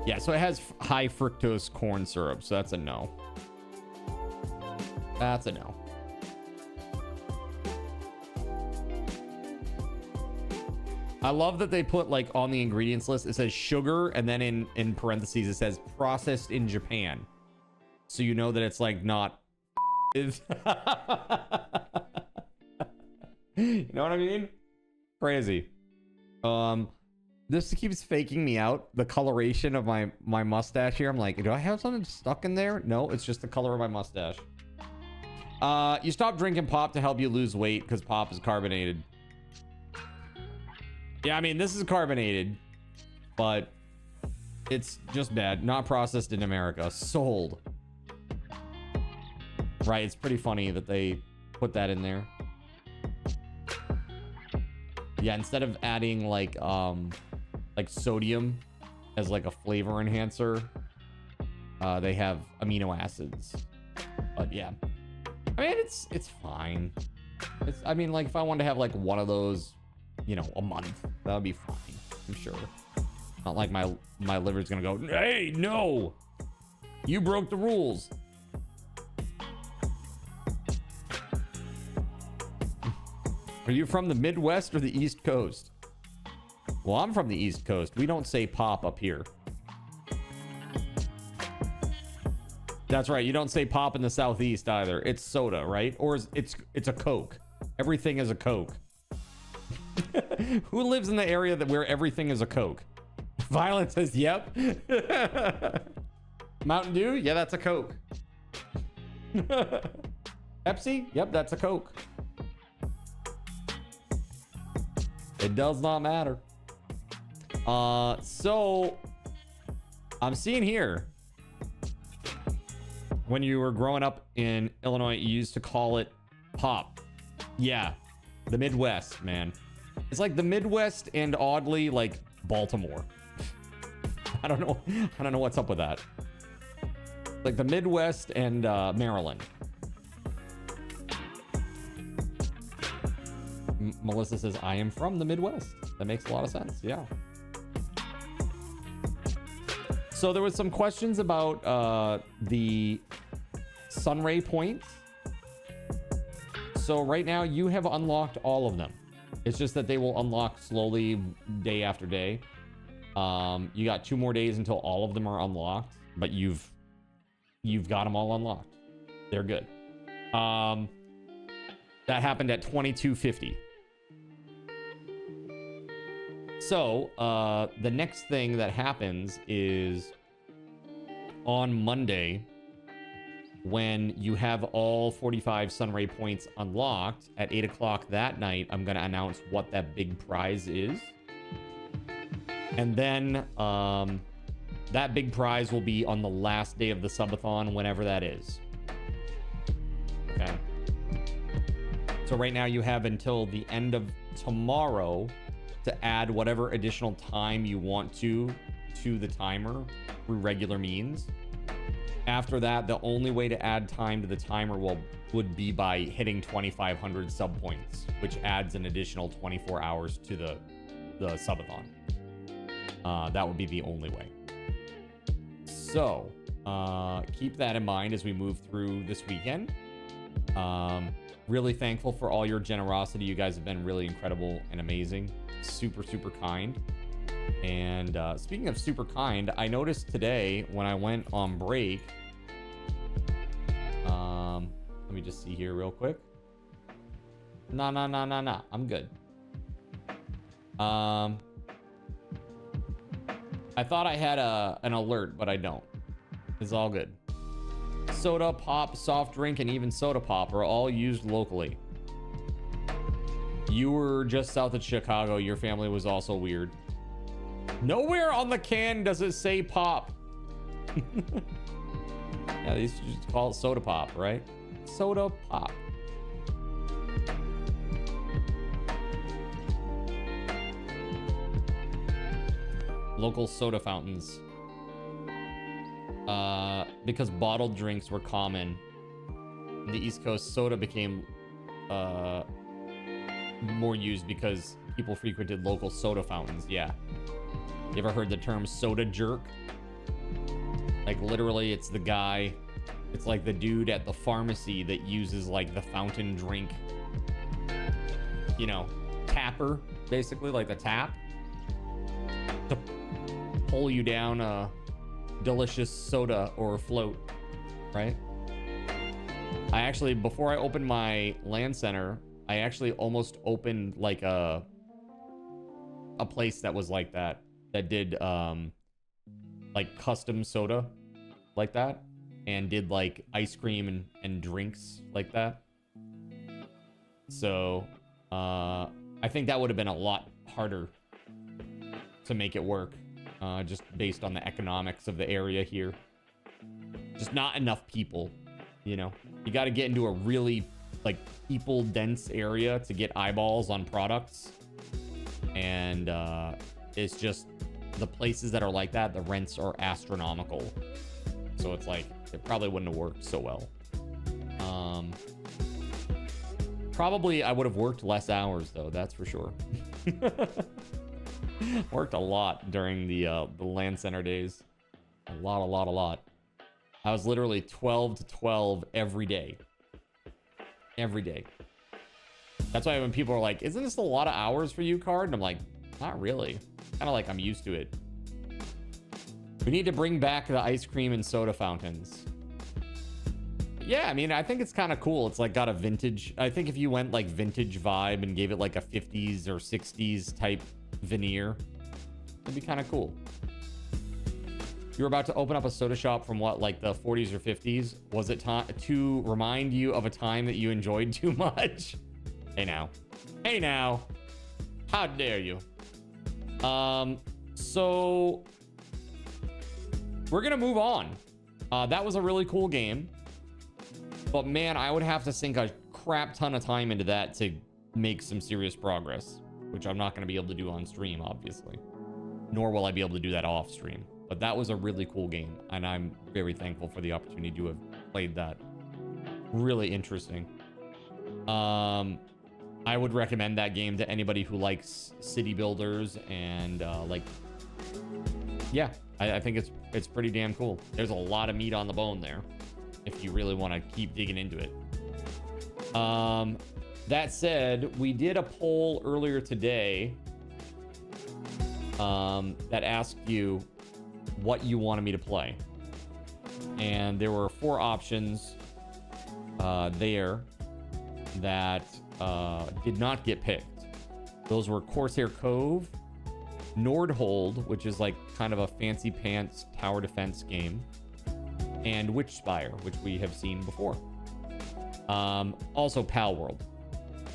Yeah, so it has high fructose corn syrup, so that's a no. That's a no. I love that they put like on the ingredients list, it says sugar, and then in parentheses it says processed in Japan. So you know that it's like not. You know what I mean? Crazy. This keeps faking me out. The coloration of my mustache here. I'm like, do I have something stuck in there? No, it's just the color of my mustache. You stop drinking pop to help you lose weight because pop is carbonated. Yeah, I mean, this is carbonated, but it's just bad. Not processed in America. Sold. Right, it's pretty funny that they put that in there. Yeah, instead of adding like sodium as like a flavor enhancer, they have amino acids. But yeah, I mean, it's fine. I mean, like if I wanted to have like one of those, you know, a month, that would be fine, I'm sure. Not like my liver's gonna go, hey, no, you broke the rules. Are you from the Midwest or the East Coast? Well, I'm from the East Coast. We don't say pop up here. That's right. You don't say pop in the Southeast either. It's soda, right? Or it's a Coke. Everything is a Coke. Who lives in the area where everything is a Coke? Violet says, yep. Mountain Dew? Yeah, that's a Coke. Pepsi? Yep, that's a Coke. It does not matter. So I'm seeing here, when you were growing up in Illinois, you used to call it pop. Yeah, the Midwest, man. It's like the Midwest and oddly like Baltimore. I don't know what's up with that. Like the Midwest and Maryland. Melissa says, I am from the Midwest. That makes a lot of sense. Yeah. So there was some questions about the sunray points. So right now you have unlocked all of them. It's just that they will unlock slowly day after day. You got 2 more days until all of them are unlocked, but you've got them all unlocked. They're good. That happened at 22:50. So the next thing that happens is on Monday, when you have all 45 sunray points unlocked at 8 o'clock that night, I'm going to announce what that big prize is. And then that big prize will be on the last day of the subathon, whenever that is. Okay. So right now you have until the end of tomorrow to add whatever additional time you want to the timer through regular means. After that, the only way to add time to the timer would be by hitting 2,500 sub points, which adds an additional 24 hours to the subathon. That would be the only way. So keep that in mind as we move through this weekend. Really thankful for all your generosity. You guys have been really incredible and amazing. Super, super kind. And speaking of super kind, I noticed today when I went on break, let me just see here real quick. Nah, I'm good. I thought I had an alert, but I don't. It's all good. Soda, pop, soft drink, and even soda pop are all used locally. You were just south of Chicago. Your family was also weird. Nowhere on the can does it say pop. Yeah, they used to just call it soda pop, right? Soda pop. Local soda fountains. Because bottled drinks were common in the East Coast, soda became more used because people frequented local soda fountains. Yeah. You ever heard the term soda jerk? Like literally it's the guy, it's like the dude at the pharmacy that uses like the fountain drink, you know, tapper, basically like the tap to pull you down a delicious soda or float, right? I actually, before I opened my LAN center, I actually almost opened like a place that was like that did like custom soda like that, and did like ice cream and drinks like that. So I think that would have been a lot harder to make it work, just based on the economics of the area here. Just not enough people, you know. You got to get into a really like people dense area to get eyeballs on products, and it's just the places that are like that, the rents are astronomical. So it's like it probably wouldn't have worked so well. Probably I would have worked less hours though, that's for sure. Worked a lot during the LAN center days. A lot. I was literally 12 to 12 every day. Every day. That's why when people are like, isn't this a lot of hours for you, Card? And I'm like, not really. Kind of like I'm used to it. We need to bring back the ice cream and soda fountains. Yeah, I mean, I think it's kind of cool. It's like got a vintage. I think if you went like vintage vibe and gave it like a 50s or 60s type veneer, it'd be kind of cool. You're about to open up a soda shop from what, like the 40s or 50s? Was it to remind you of a time that you enjoyed too much? Hey now. Hey now. How dare you? So we're gonna move on. That was a really cool game. But man, I would have to sink a crap ton of time into that to make some serious progress, which I'm not going to be able to do on stream, obviously. Nor will I be able to do that off stream. But that was a really cool game, and I'm very thankful for the opportunity to have played that. Really interesting. I would recommend that game to anybody who likes city builders and like, yeah, I think it's pretty damn cool. There's a lot of meat on the bone there, if you really want to keep digging into it. That said, we did a poll earlier today that asked you what you wanted me to play. And there were 4 options there that did not get picked. Those were Corsair Cove, Nordhold, which is like kind of a fancy pants tower defense game, and Witchspire, which we have seen before. Also Palworld.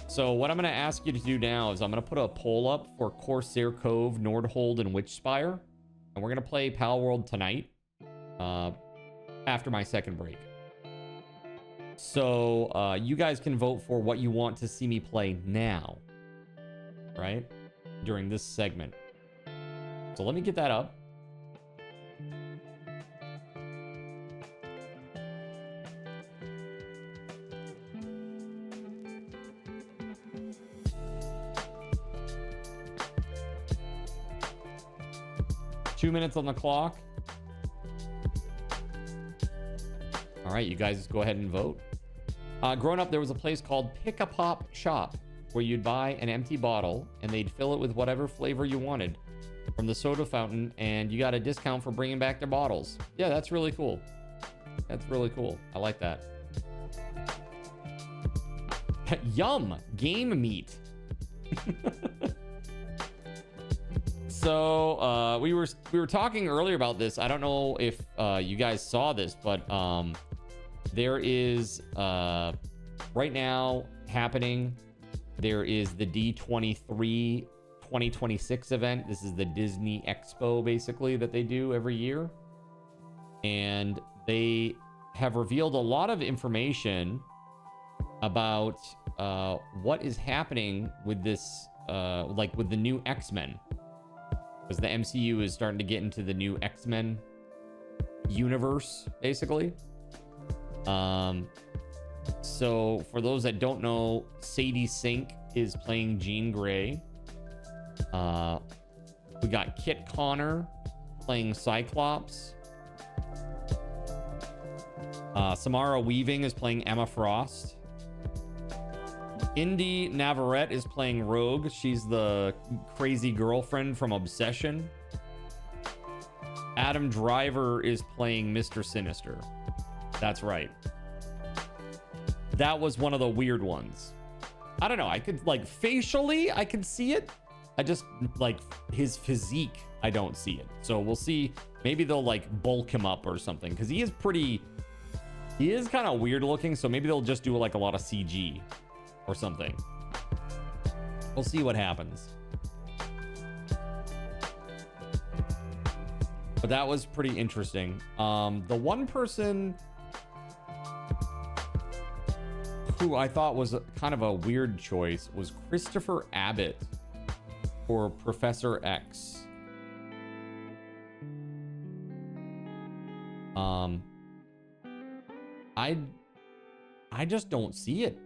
So what I'm going to ask you to do now is I'm going to put a poll up for Corsair Cove, Nordhold, and Witchspire. And we're going to play Palworld tonight after my second break. So you guys can vote for what you want to see me play now, right? During this segment. So let me get that up. Two minutes on the clock. All right, you guys go ahead and vote. Growing up, there was a place called Pick-a-Pop Shop where you'd buy an empty bottle and they'd fill it with whatever flavor you wanted from the soda fountain, and you got a discount for bringing back their bottles. Yeah, that's really cool. That's really cool. I like that. Yum! Game meat. So we were talking earlier about this. I don't know if you guys saw this, but there is right now happening. There is the D23 2026 event. This is the Disney Expo, basically, that they do every year, and they have revealed a lot of information about what is happening with this, like with the new X-Men. Because the MCU is starting to get into the new X-Men universe, basically. So for those that don't know, Sadie Sink is playing Jean Grey. We got Kit Connor playing Cyclops. Samara Weaving is playing Emma Frost. Indy Navarrete is playing Rogue. She's the crazy girlfriend from Obsession. Adam Driver is playing Mr. Sinister. That's right. That was one of the weird ones. I don't know. I could, like, facially, I could see it. I just, like, his physique, I don't see it. So we'll see. Maybe they'll, like, bulk him up or something. Because he is kind of weird looking. So maybe they'll just do, like, a lot of CG or something. We'll see what happens. But that was pretty interesting. The one person who I thought was kind of a weird choice was Christopher Abbott for Professor X. I just don't see it.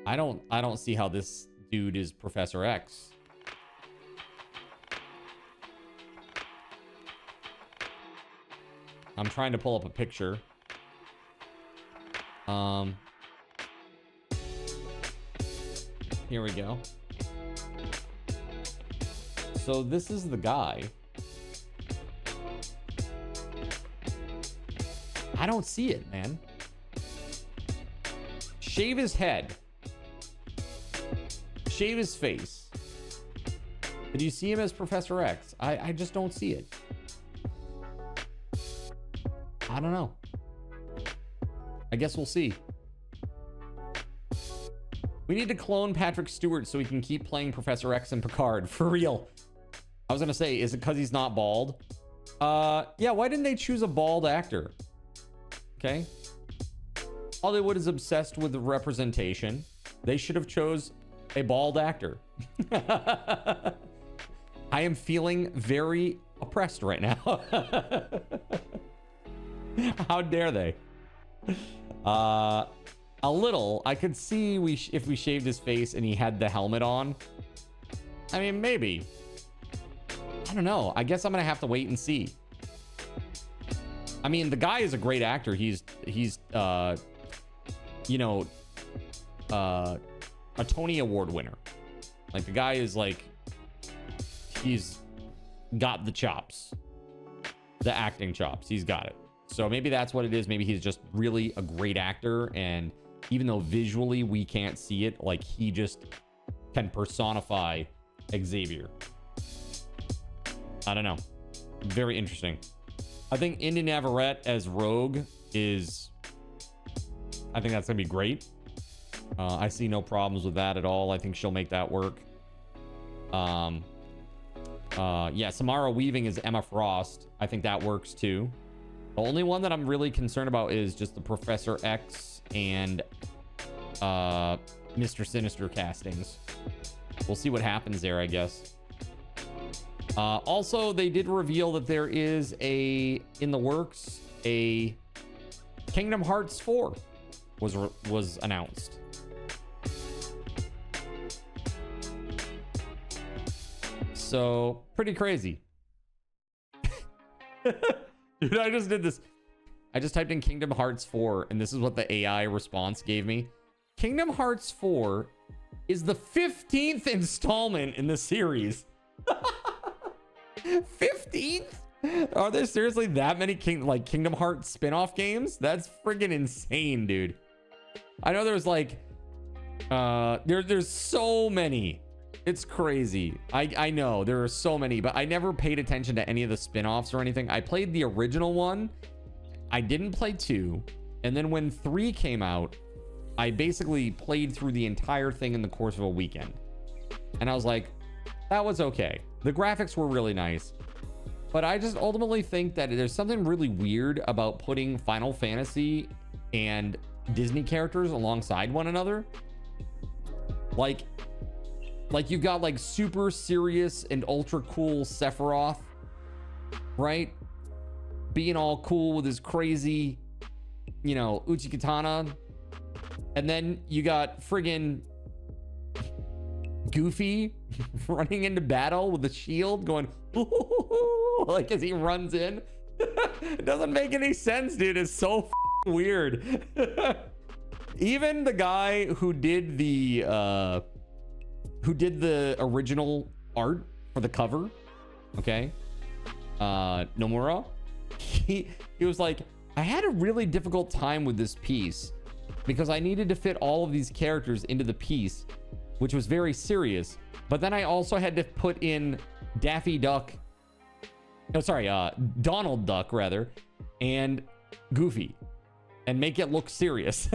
I don't see how this dude is Professor X. I'm trying to pull up a picture. Here we go. So this is the guy. I don't see it, man. Shave his head. Shave his face. Did you see him as Professor X? I just don't see it. I don't know. I guess we'll see. We need to clone Patrick Stewart so he can keep playing Professor X and Picard. For real. I was gonna say, is it because he's not bald? Yeah, why didn't they choose a bald actor? Okay. Hollywood is obsessed with representation. They should have chose a bald actor. I am feeling very oppressed right now. How dare they? A little. I could see if we shaved his face and he had the helmet on. I mean, maybe. I don't know. I guess I'm gonna have to wait and see. I mean, the guy is a great actor. He's you know, a Tony Award winner. Like, the guy is like, he's got the chops, the acting chops. He's got it. So maybe that's what it is. Maybe he's just really a great actor, and even though visually we can't see it, like, he just can personify Xavier. I don't know. Very interesting. I think Indy Navarrete as Rogue is, I think that's gonna be great. I see no problems with that at all. I think she'll make that work. Yeah, Samara Weaving is Emma Frost. I think that works too. The only one that I'm really concerned about is just the Professor X and Mr. Sinister castings. We'll see what happens there, I guess. Also, they did reveal that there is in the works, a Kingdom Hearts 4 was announced. So, pretty crazy. Dude, I just did this. I just typed in Kingdom Hearts 4, and this is what the AI response gave me. Kingdom Hearts 4 is the 15th installment in the series. 15th? Are there seriously that many Kingdom Hearts spin-off games? That's friggin' insane, dude. I know there's like there's so many. It's crazy. I know there are so many, but I never paid attention to any of the spin-offs or anything. I played the original one. I didn't play 2. And then when 3 came out, I basically played through the entire thing in the course of a weekend. And I was like, that was okay. The graphics were really nice. But I just ultimately think that there's something really weird about putting Final Fantasy and Disney characters alongside one another. Like you've got like super serious and ultra cool Sephiroth, right? Being all cool with his crazy, you know, Uchi-katana. And then you got friggin' Goofy running into battle with a shield going, like as he runs in. It doesn't make any sense, dude. It's so weird. Even the guy who did the original art for the cover, okay, Nomura, he was like, I had a really difficult time with this piece because I needed to fit all of these characters into the piece, which was very serious. But then I also had to put in Daffy Duck, Donald Duck rather, and Goofy, and make it look serious.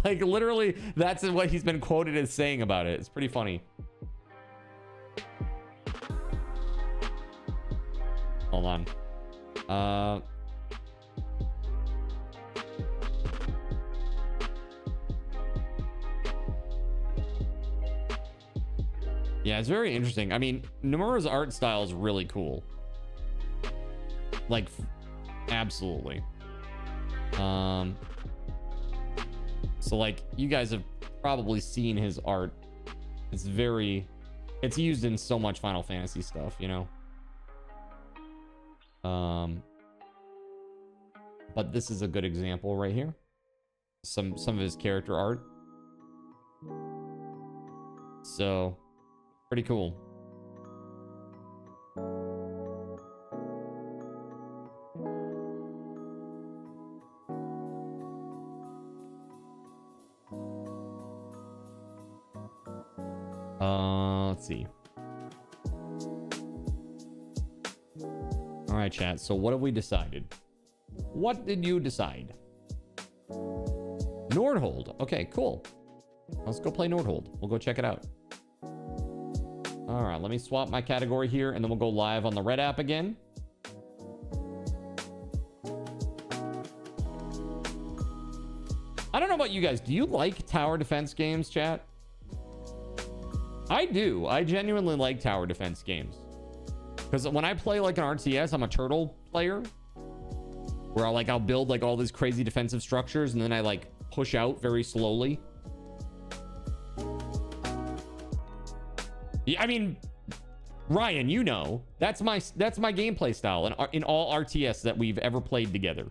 Like literally, that's what he's been quoted as saying about it. It's pretty funny. Hold on. Yeah, it's very interesting. I mean, Nomura's art style is really cool. Like, absolutely. So like, you guys have probably seen his art. It's used in so much Final Fantasy stuff, you know? But this is a good example right here. Some of his character art. So, pretty cool. Let's see. All right, chat. So what have we decided? What did you decide? Nordhold. Okay, cool. Let's go play Nordhold. We'll go check it out. All right, let me swap my category here, and then we'll go live on the Red app again. I don't know about you guys. Do you like tower defense games, chat? I do. I genuinely like tower defense games. Because when I play like an RTS, I'm a turtle player. Where I'll build like all these crazy defensive structures, and then I like push out very slowly. Yeah, I mean, Ryan, you know, that's my gameplay style in all RTS that we've ever played together.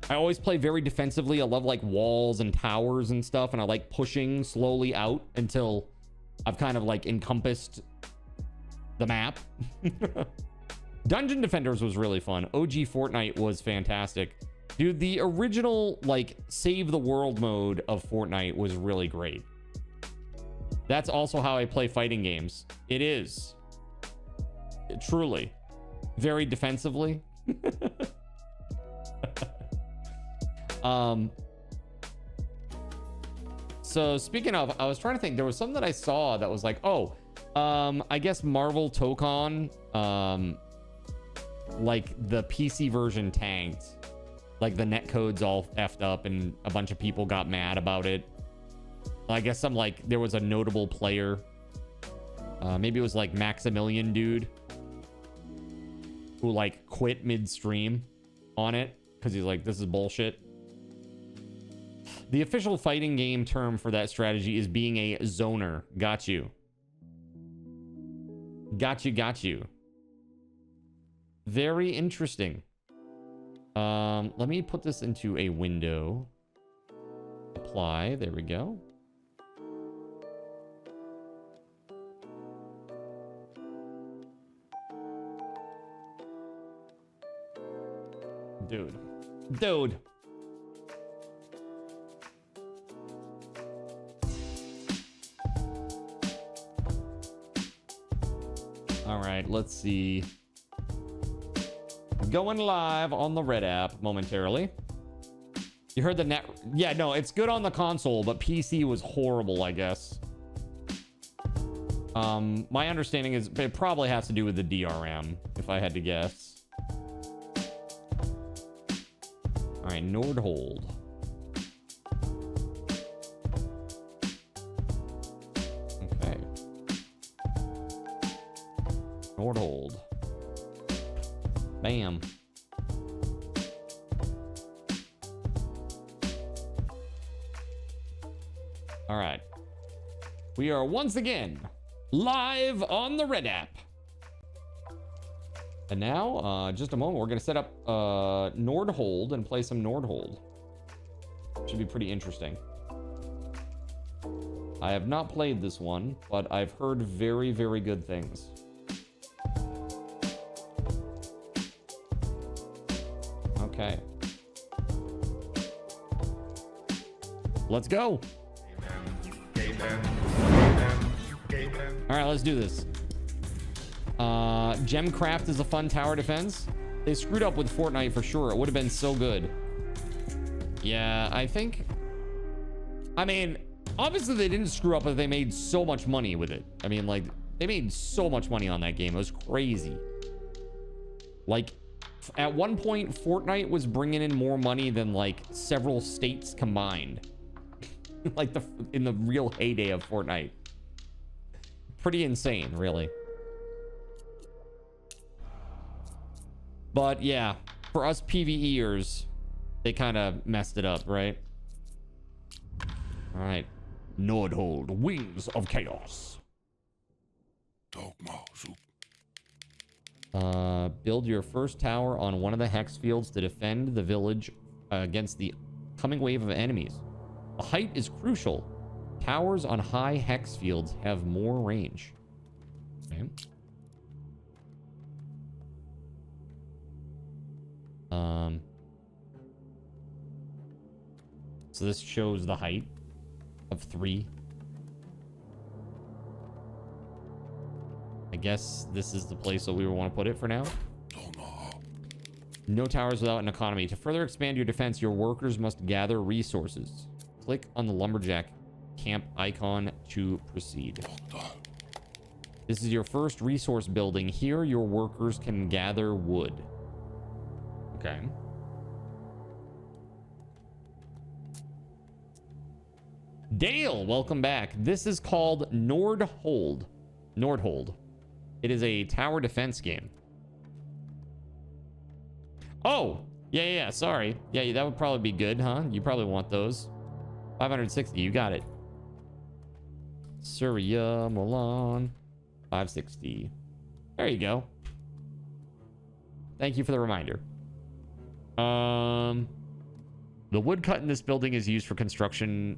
I always play very defensively. I love like walls and towers and stuff, and I like pushing slowly out until I've kind of like encompassed the map. Dungeon Defenders was really fun. OG Fortnite was fantastic. Dude, the original like save the world mode of Fortnite was really great. That's also how I play fighting games. It is. Truly. Very defensively. So speaking of, I was trying to think, there was something that I saw that was like, oh, I guess Marvel Tokon, like the PC version tanked, like the netcode's all effed up and a bunch of people got mad about it. I guess there was a notable player, maybe it was like Maximilian dude, who like quit midstream on it because he's like, this is bullshit. The official fighting game term for that strategy is being a zoner. Got you. Got you. Very interesting. Let me put this into a window. Apply. There we go. Dude. All right, let's see. Going live on the Red app momentarily. You heard the net? Yeah, no, it's good on the console, but PC was horrible, I guess. My understanding is it probably has to do with the DRM, if I had to guess. All right, Nordhold. Okay. Nordhold. Bam. All right. We are once again live on the Red app. And now, just a moment, we're going to set up Nordhold and play some Nordhold. Should be pretty interesting. I have not played this one, but I've heard very, very good things. Okay. Let's go. All right, let's do this. Gemcraft is a fun tower defense. They screwed up with Fortnite for sure. It would have been so good. Yeah, I mean, obviously they didn't screw up, but they made so much money with it. I mean, like, they made so much money on that game. It was crazy. Like, at one point, Fortnite was bringing in more money than, like, several states combined. Like, in the real heyday of Fortnite. Pretty insane, really. But yeah, for us PvEers, they kind of messed it up, right? All right. Nordhold, Wings of Chaos. Build your first tower on one of the hex fields to defend the village against the coming wave of enemies. The height is crucial. Towers on high hex fields have more range. Okay. So this shows the height of 3. I guess this is the place that we want to put it for now. No towers without an economy. To further expand your defense, your workers must gather resources. Click on the lumberjack camp icon to proceed. This is your first resource building. Here, your workers can gather wood. Okay. Dale, welcome back. This is called Nordhold. Nordhold. It is a tower defense game. Oh, yeah, sorry. Yeah, that would probably be good, huh? You probably want those. 560, you got it. Syria, Milan, 560. There you go. Thank you for the reminder. The wood cut in this building is used for constructing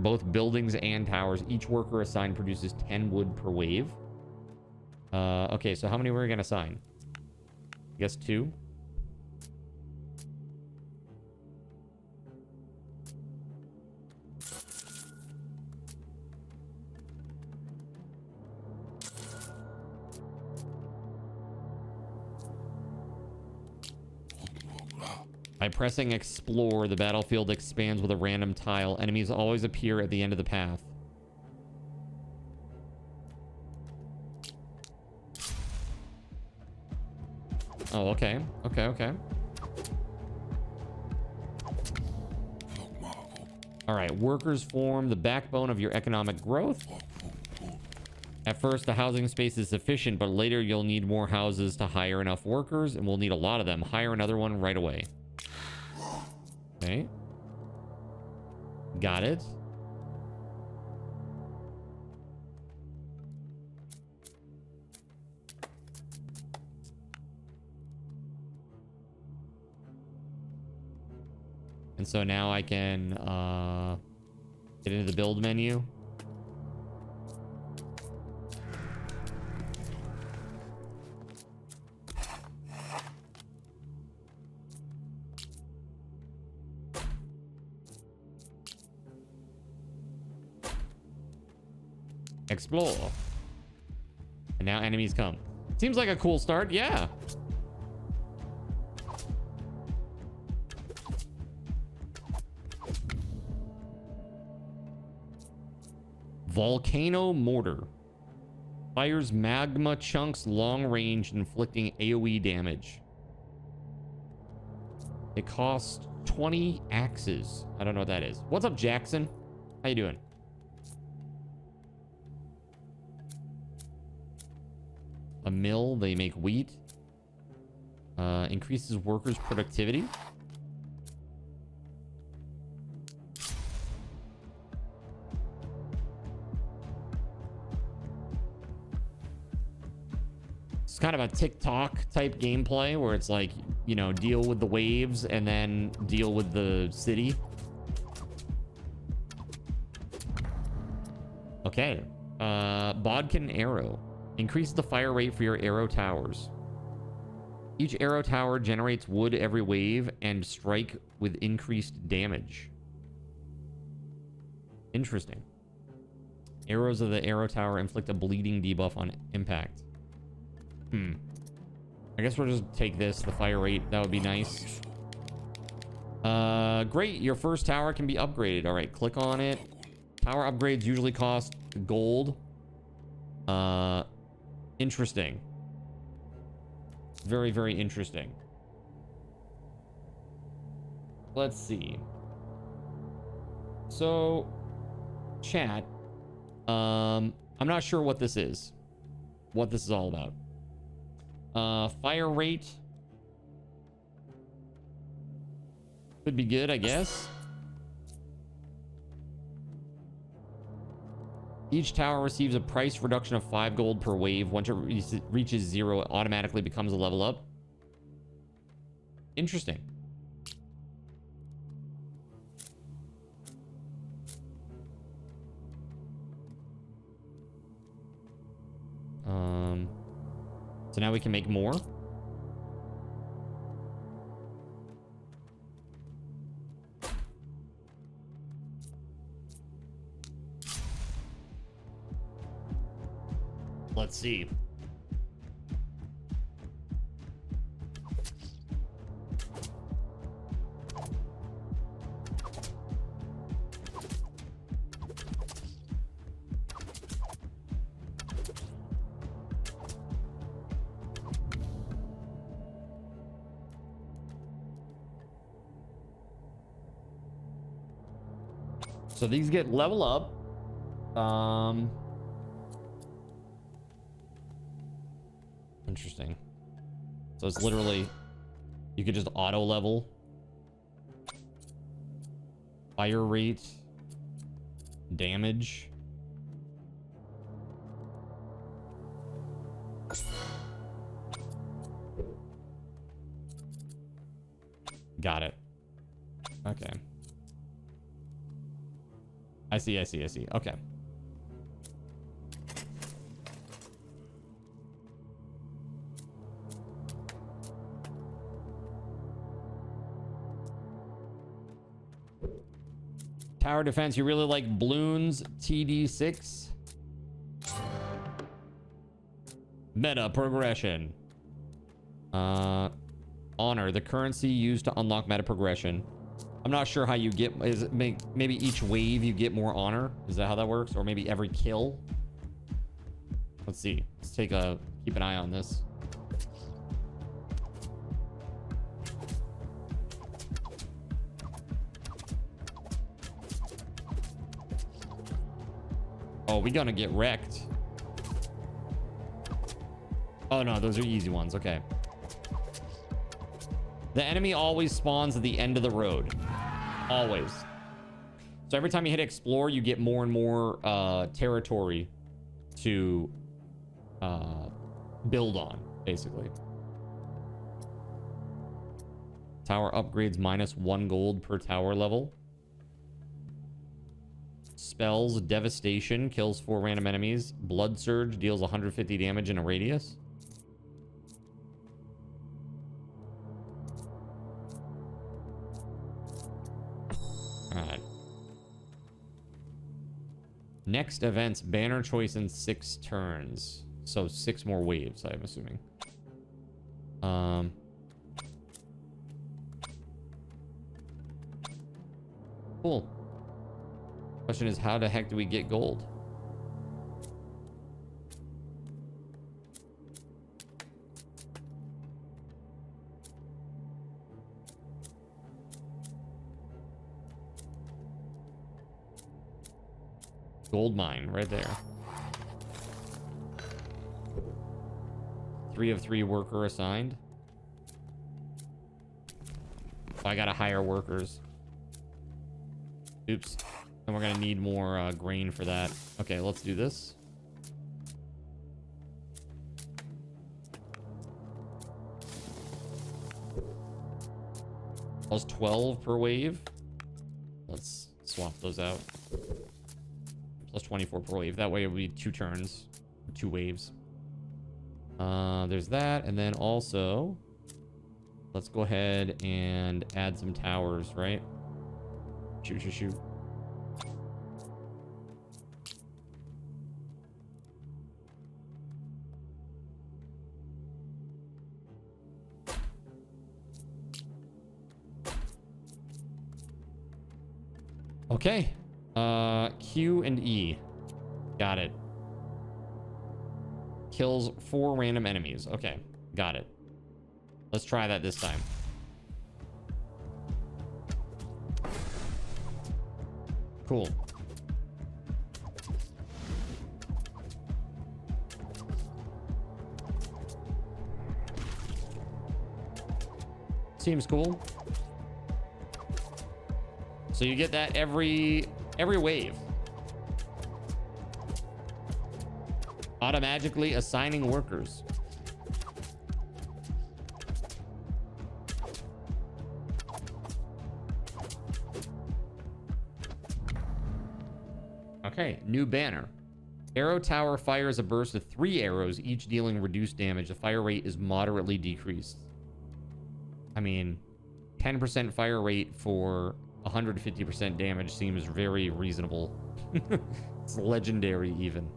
both buildings and towers. Each worker assigned produces 10 wood per wave. Okay, so how many were we gonna assign? I guess 2. By pressing explore, the battlefield expands with a random tile. Enemies always appear at the end of the path. Oh, okay. Okay. All right, workers form the backbone of your economic growth. At first, the housing space is sufficient, but later you'll need more houses to hire enough workers, and we'll need a lot of them. Hire another one right away. Okay. Got it. And so now I can get into the build menu. Explore. And now enemies come. Seems like a cool start. Yeah. Volcano mortar. Fires magma chunks long range, inflicting AoE damage. It costs 20 axes. I don't know what that is. What's up, Jackson? How you doing? A mill, they make wheat. Increases workers' productivity. It's kind of a TikTok type gameplay where it's like, you know, deal with the waves and then deal with the city. Okay. Bodkin arrow. Increase the fire rate for your arrow towers. Each arrow tower generates wood every wave and strike with increased damage. Interesting. Arrows of the arrow tower inflict a bleeding debuff on impact. I guess we'll just take this, the fire rate. That would be nice. Great. Your first tower can be upgraded. All right, click on it. Tower upgrades usually cost gold. Interesting. Very, very interesting. Let's see. So, chat. I'm not sure what this is. What this is all about. Fire rate. Could be good, I guess. Each tower receives a price reduction of 5 gold per wave. Once it reaches 0, it automatically becomes a level up. Interesting. So now we can make more. Let's see. So these get level up. Interesting. So it's literally, you could just auto level. Fire rate. Damage. Got it. Okay. I see. Okay. Tower defense, you really like Bloons TD6? Meta progression. Honor, the currency used to unlock meta progression. I'm not sure how you get, is it maybe each wave you get more honor? Is that how that works? Or maybe every kill? Let's see. Let's keep an eye on this. Oh, we're gonna get wrecked. Oh no, those are easy ones. Okay. The enemy always spawns at the end of the road. Always. So every time you hit explore, you get more and more territory to build on, basically. Tower upgrades -1 gold per tower level. Spells devastation, kills 4 random enemies. Blood surge deals 150 damage in a radius. Alright. Next events, banner choice in 6 turns. So 6 more waves, I'm assuming. Cool. Question is, how the heck do we get gold? Gold mine right there. 3 of 3 worker assigned. Oh, I gotta hire workers. Oops. And we're gonna need more grain for that. Okay, let's do this. Plus 12 per wave. Let's swap those out. Plus 24 per wave. That way it would be 2 turns, 2 waves. There's that, and then also let's go ahead and add some towers, right? Shoot. Okay. Q and E. Got it. Kills 4 random enemies. Okay, got it. Let's try that this time. Cool. Seems cool. So you get that every wave. Automatically assigning workers. Okay, new banner. Arrow tower fires a burst of 3 arrows, each dealing reduced damage. The fire rate is moderately decreased. I mean, 10% fire rate for 150% damage seems very reasonable. It's legendary even.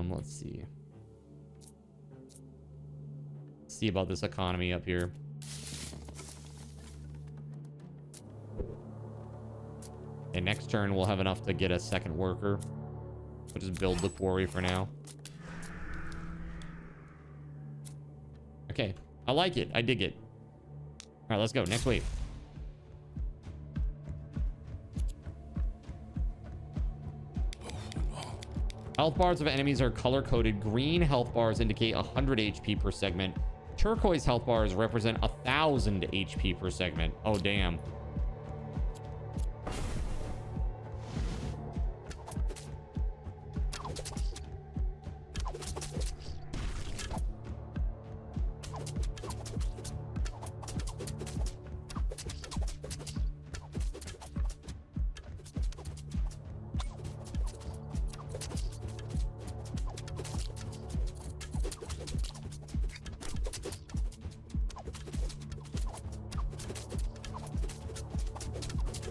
Let's see. Let's see about this economy up here. Okay, next turn we'll have enough to get a second worker. We'll just build the quarry for now. Okay, I like it. I dig it. All right, let's go. Next wave. Health bars of enemies are color-coded. Green health bars indicate 100 HP per segment. Turquoise health bars represent 1,000 HP per segment. Oh, damn.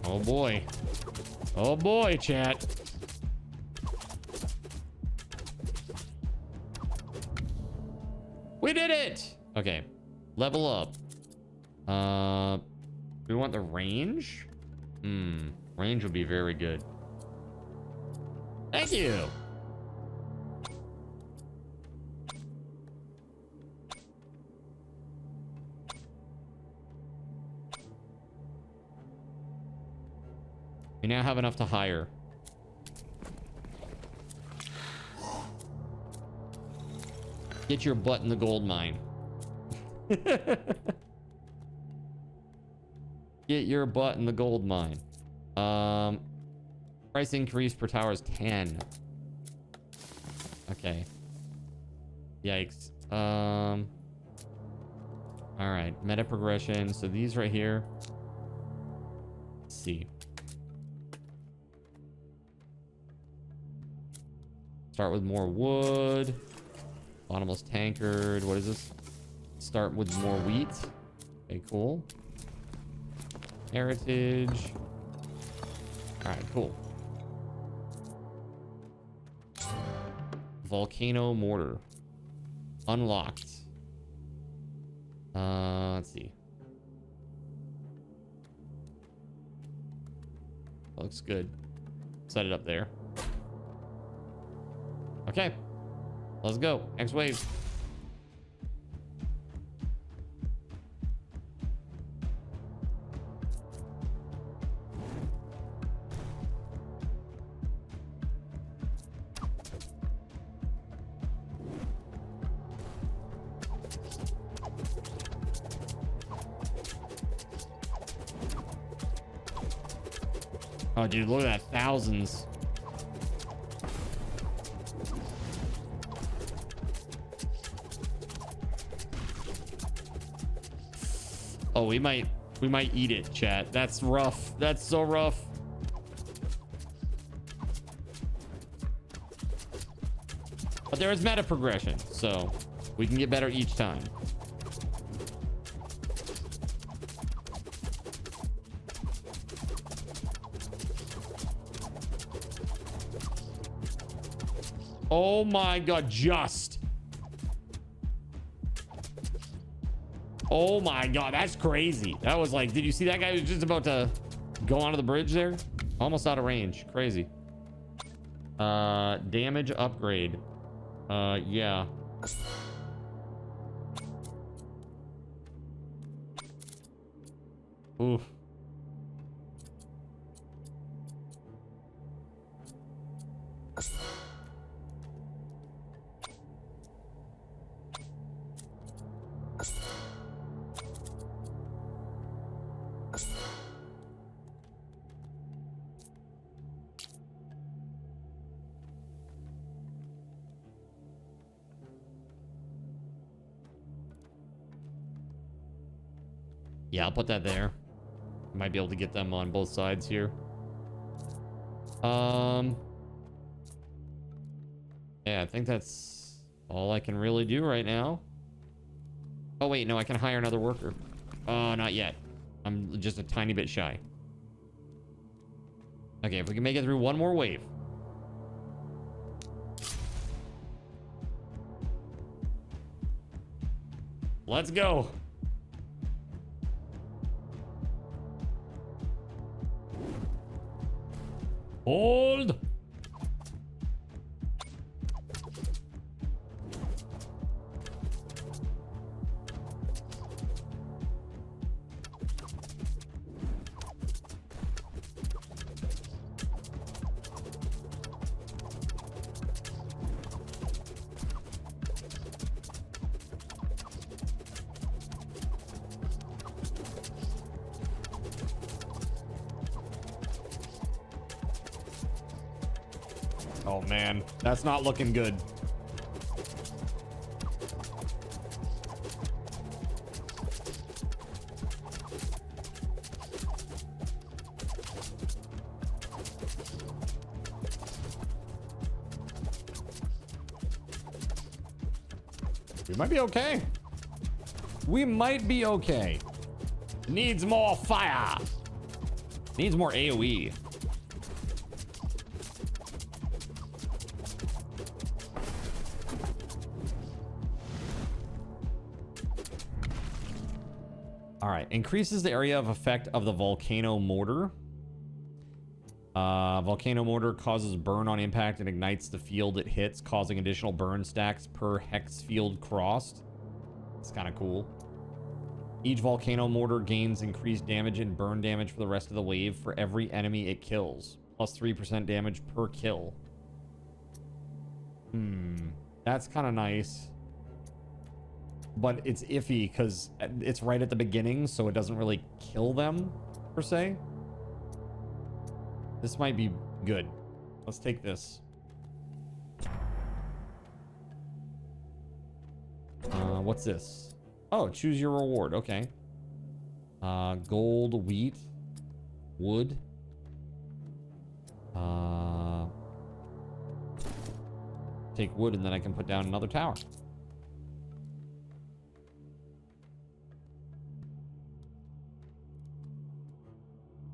Oh boy. Oh boy, chat. We did it! Okay. Level up. Do we want the range? Range would be very good. Thank you! We now have enough to hire. Get your butt in the gold mine. Get your butt in the gold mine. Price increase per tower is 10. Okay. Yikes. All right. Meta progression. So these right here. Let's see. Start with more wood. Bottomless tankard. What is this? Start with more wheat. Okay, cool. Heritage. All right, cool. Volcano mortar. Unlocked. Let's see. Looks good. Set it up there. Okay, let's go. Next wave. Oh, dude, look at that. Thousands. Oh, we might eat it, chat. That's rough. That's so rough. But there is meta progression, so we can get better each time. Oh my god, just. Oh my god, that's crazy. That was like, did you see that guy who was just about to go onto the bridge there? Almost out of range. Crazy. Damage upgrade. Yeah. Oof. Yeah, I'll put that there. Might be able to get them on both sides here. Yeah, I think that's all I can really do right now. Oh, wait, no, I can hire another worker. Oh, not yet. I'm just a tiny bit shy. Okay, if we can make it through one more wave. Let's go. Hold. Oh man, that's not looking good. We might be okay. We might be okay. Needs more fire. Needs more AoE. All right, increases the area of effect of the volcano mortar. Volcano mortar causes burn on impact and ignites the field it hits, causing additional burn stacks per hex field crossed. It's kind of cool. Each volcano mortar gains increased damage and burn damage for the rest of the wave for every enemy it kills, plus 3% damage per kill. That's kind of nice. But it's iffy because it's right at the beginning, so it doesn't really kill them, per se. This might be good. Let's take this. What's this? Oh, choose your reward. Okay. Gold, wheat, wood. Take wood and then I can put down another tower.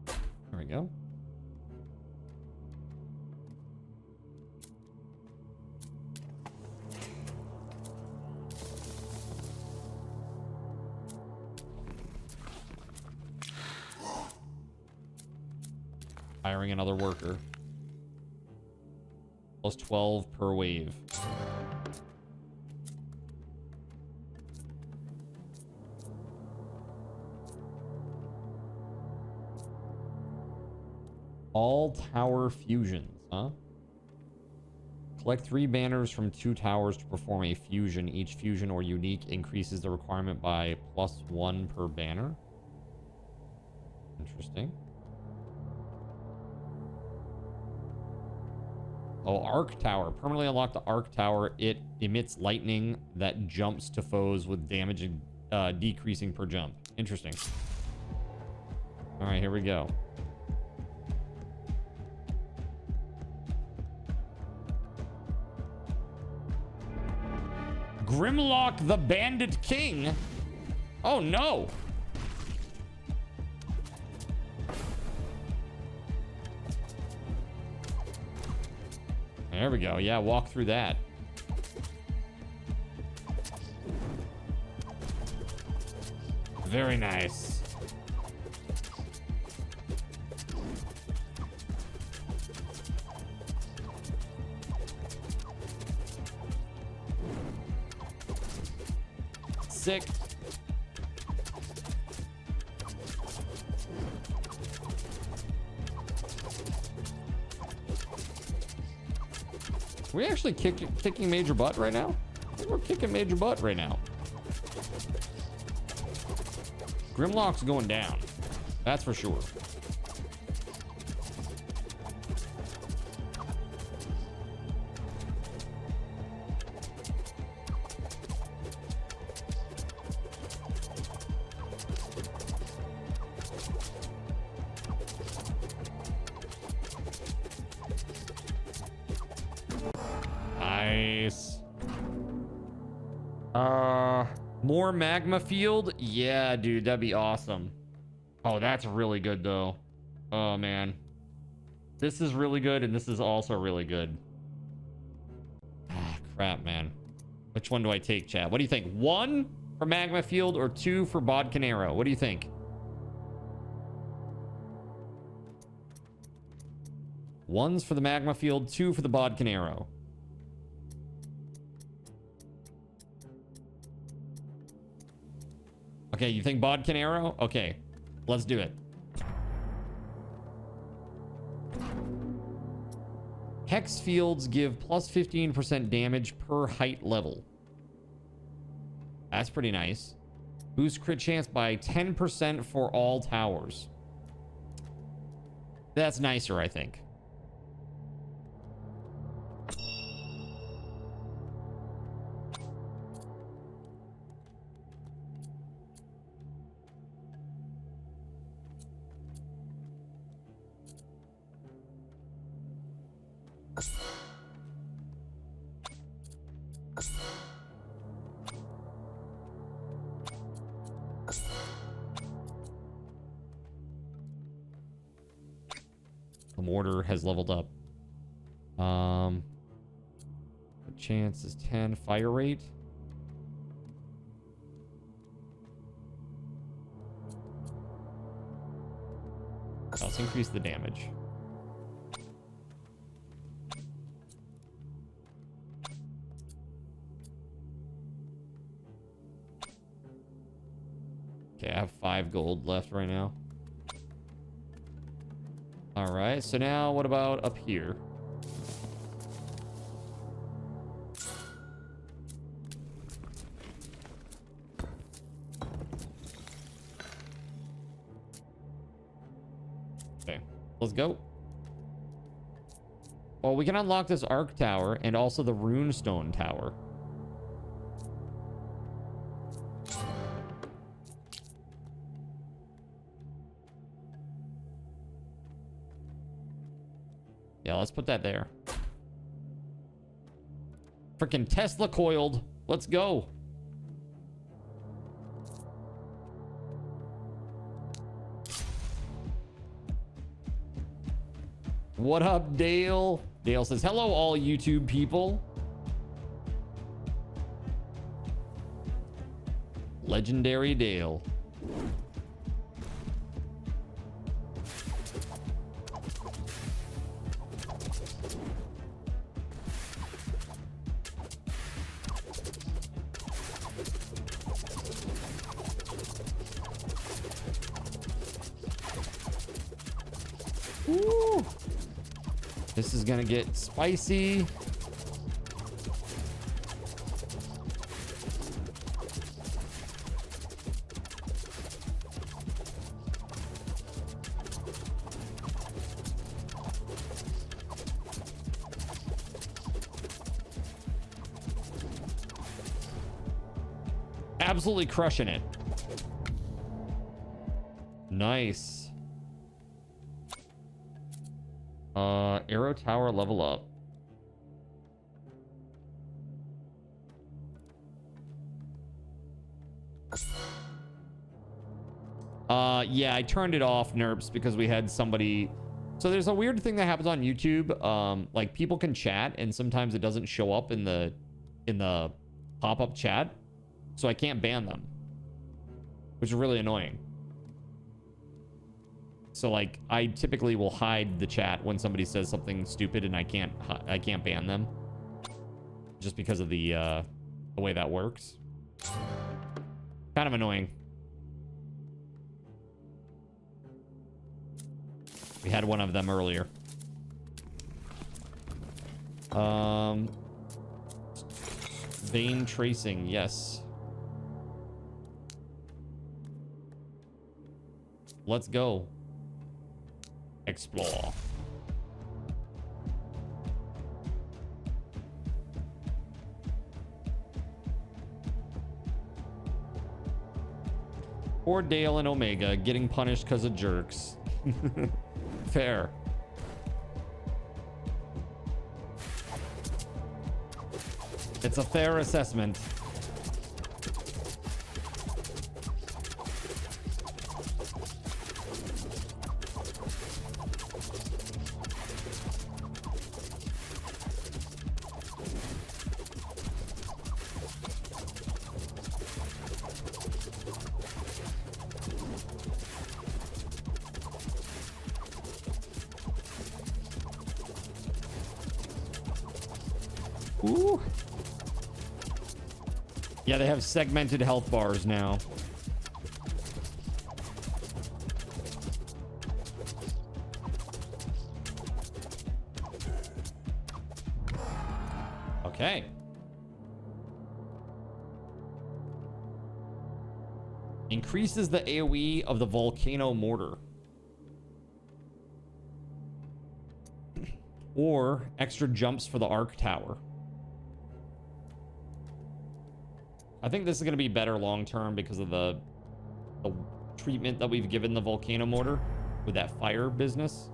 There we go. Hiring another worker. Plus 12 per wave. All tower fusions, huh? Collect 3 banners from 2 towers to perform a fusion. Each fusion or unique increases the requirement by +1 per banner. Interesting. Oh, Arc Tower. Permanently unlock the Arc Tower. It emits lightning that jumps to foes with damage decreasing per jump. Interesting. All right, here we go. Grimlock the Bandit King. Oh no. There we go. Yeah, walk through that. Very nice. Sick. Are we actually kicking major butt right now? I think we're kicking major butt right now. Grimlock's going down. That's for sure. More magma field? Yeah, dude, that'd be awesome. Oh, that's really good though. Oh man. This is really good and this is also really good. Ah, crap, man. Which one do I take, chat? What do you think? 1 for magma field or 2 for bodkin arrow? What do you think? One's for the magma field, 2 for the bodkin arrow. Okay, you think bodkin arrow? Okay, let's do it. Hex fields give plus 15% damage per height level. That's pretty nice. Boost crit chance by 10% for all towers. That's nicer, I think. The mortar has leveled up. The chance is 10. Fire rate. Let's increase the damage. Okay, I have 5 gold left right now. All right, so now what about up here? Okay, let's go. Well, we can unlock this arc tower and also the runestone tower. Yeah, let's put that there. Freaking Tesla coiled. Let's go. What up, Dale? Dale says, hello, all YouTube people. Legendary Dale. Woo. This is gonna get spicy. Absolutely crushing it. Nice. Arrow tower level up. Yeah, I turned it off, Nerps, because we had somebody. So there's a weird thing that happens on YouTube. Like people can chat and sometimes it doesn't show up in the pop-up chat. So I can't ban them, which is really annoying. So like I typically will hide the chat when somebody says something stupid and I can't ban them just because of the way that works. Kind of annoying. We had one of them earlier. Vein tracing, yes. Let's go. Explore. Poor Dale and Omega getting punished because of jerks. Fair. It's a fair assessment. Ooh. Yeah, they have segmented health bars now. Okay. Increases the AoE of the volcano mortar. Or extra jumps for the arc tower. I think this is going to be better long term because of the treatment that we've given the volcano mortar with that fire business.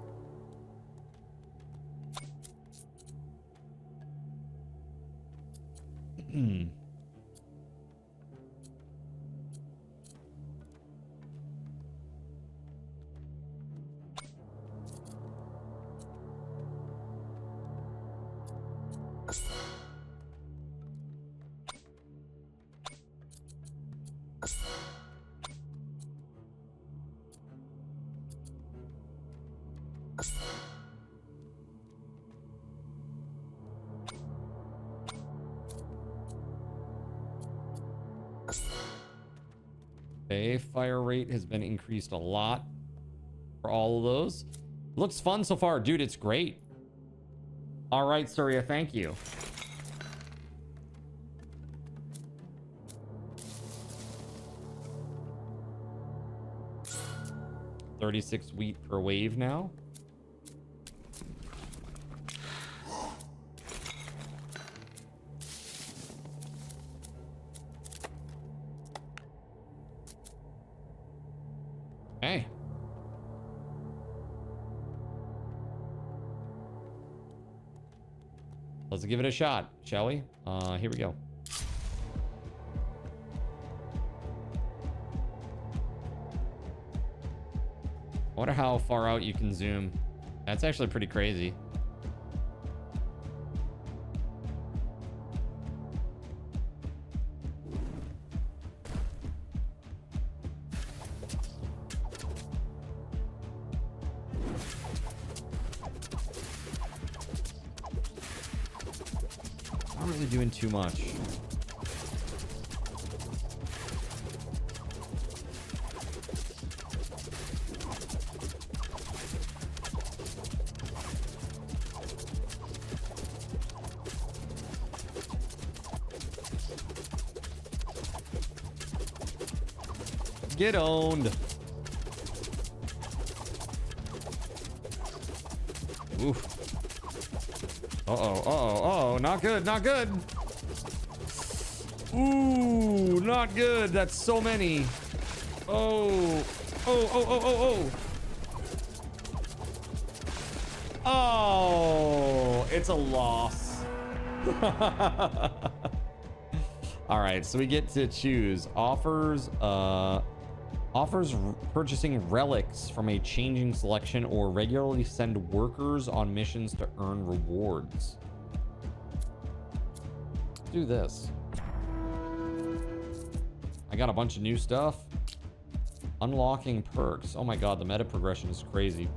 Okay, fire rate has been increased a lot for all of those. Looks fun so far. Dude, it's great. All right, Surya, thank you. $36 wheat per wave now. Okay. Let's give it a shot, shall we? Here we go. I wonder how far out you can zoom. That's actually pretty crazy. Not really doing too much. Get owned. Oof. Uh-oh, not good, not good. Ooh, not good. That's so many. Oh. Oh, it's a loss. All right, so we get to choose offers purchasing relics from a changing selection or regularly send workers on missions to earn rewards. Let's do this. I got a bunch of new stuff. Unlocking perks. Oh my god, the meta progression is crazy.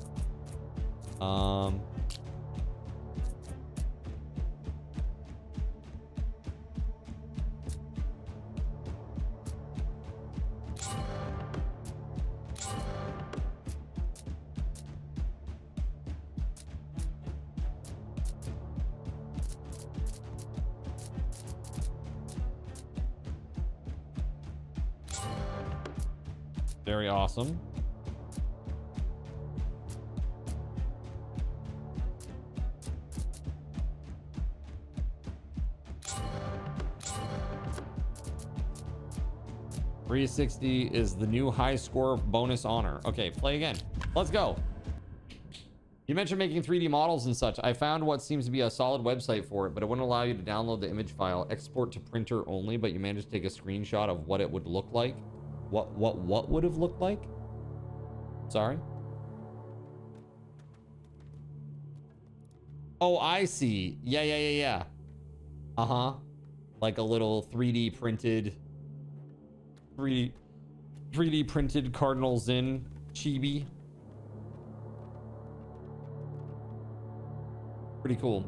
Very awesome. $360 is the new high score bonus honor. Okay, play again. Let's go. You mentioned making 3D models and such. I found what seems to be a solid website for it, but it wouldn't allow you to download the image file, export to printer only, but you managed to take a screenshot of what it would look like. What would have looked like? Sorry. Oh, I see. Yeah. Uh-huh. Like a little 3D printed Cardinal Zin chibi. Pretty cool.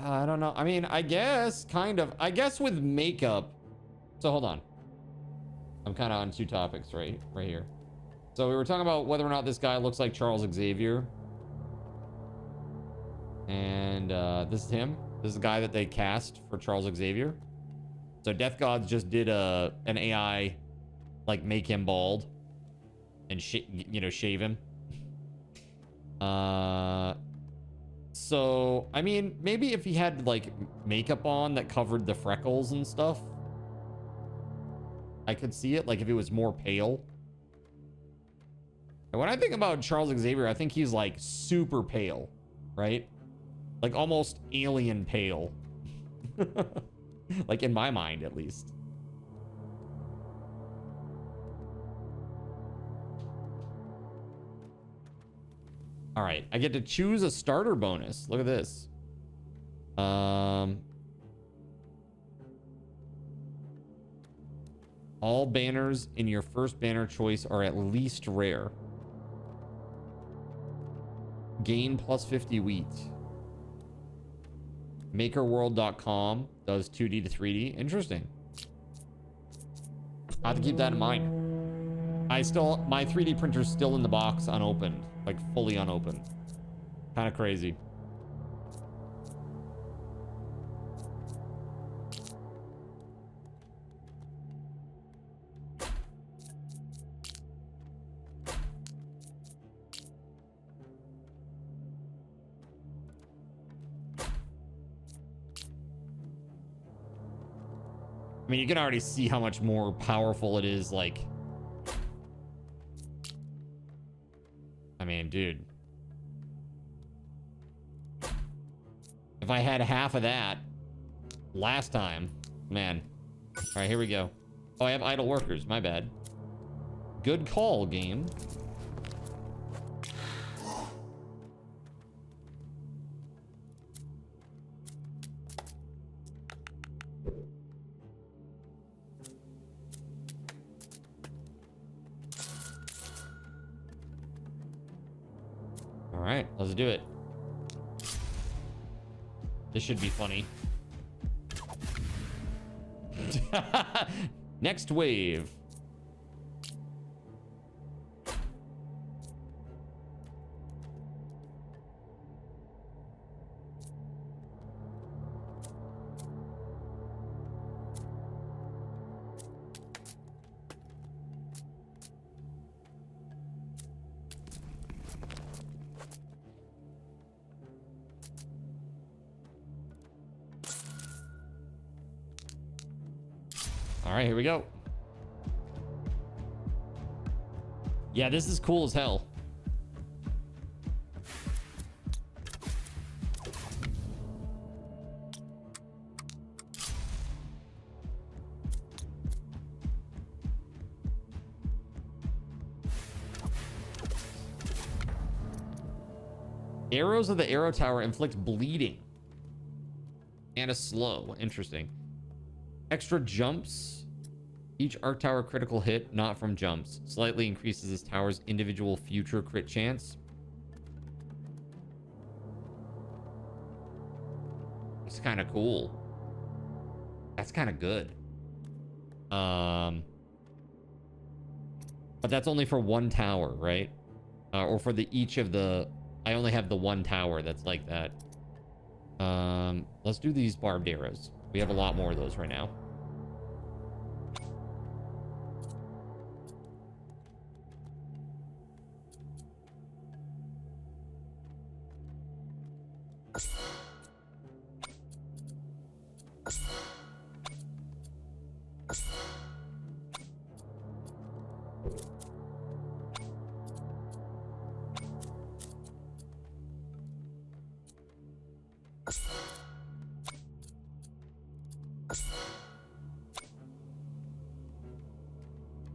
I don't know. I mean, I guess kind of. I guess with makeup. So hold on. I'm kind of on two topics right here. So we were talking about whether or not this guy looks like Charles Xavier. And this is him. This is the guy that they cast for Charles Xavier. So Death Gods just did an AI, like, make him bald and shave him. So I mean, maybe if he had like makeup on that covered the freckles and stuff, I could see it. Like if it was more pale. And when I think about Charles Xavier, I think he's like super pale, right? Like almost alien pale. Like in my mind, at least. All right, I get to choose a starter bonus. Look at this. All banners in your first banner choice are at least rare. Gain plus 50 wheat. Makerworld.com does 2D to 3D. Interesting. I have to keep that in mind. My 3D printer's still in the box unopened. Like fully unopened. Kind of crazy. I mean, you can already see how much more powerful it is, like... I mean, dude. If I had half of that last time, man. All right, here we go. Oh, I have idle workers. My bad. Good call, game. All right, let's do it. This should be funny. Next wave. All right, here we go. Yeah, this is cool as hell. Arrows of the arrow tower inflict bleeding and a slow. Interesting. Extra jumps. Each arc tower critical hit, not from jumps, slightly increases this tower's individual future crit chance. It's kind of cool. That's kind of good. But that's only for one tower, right? Or for each of the... I only have the one tower that's like that. Let's do these barbed arrows. We have a lot more of those right now.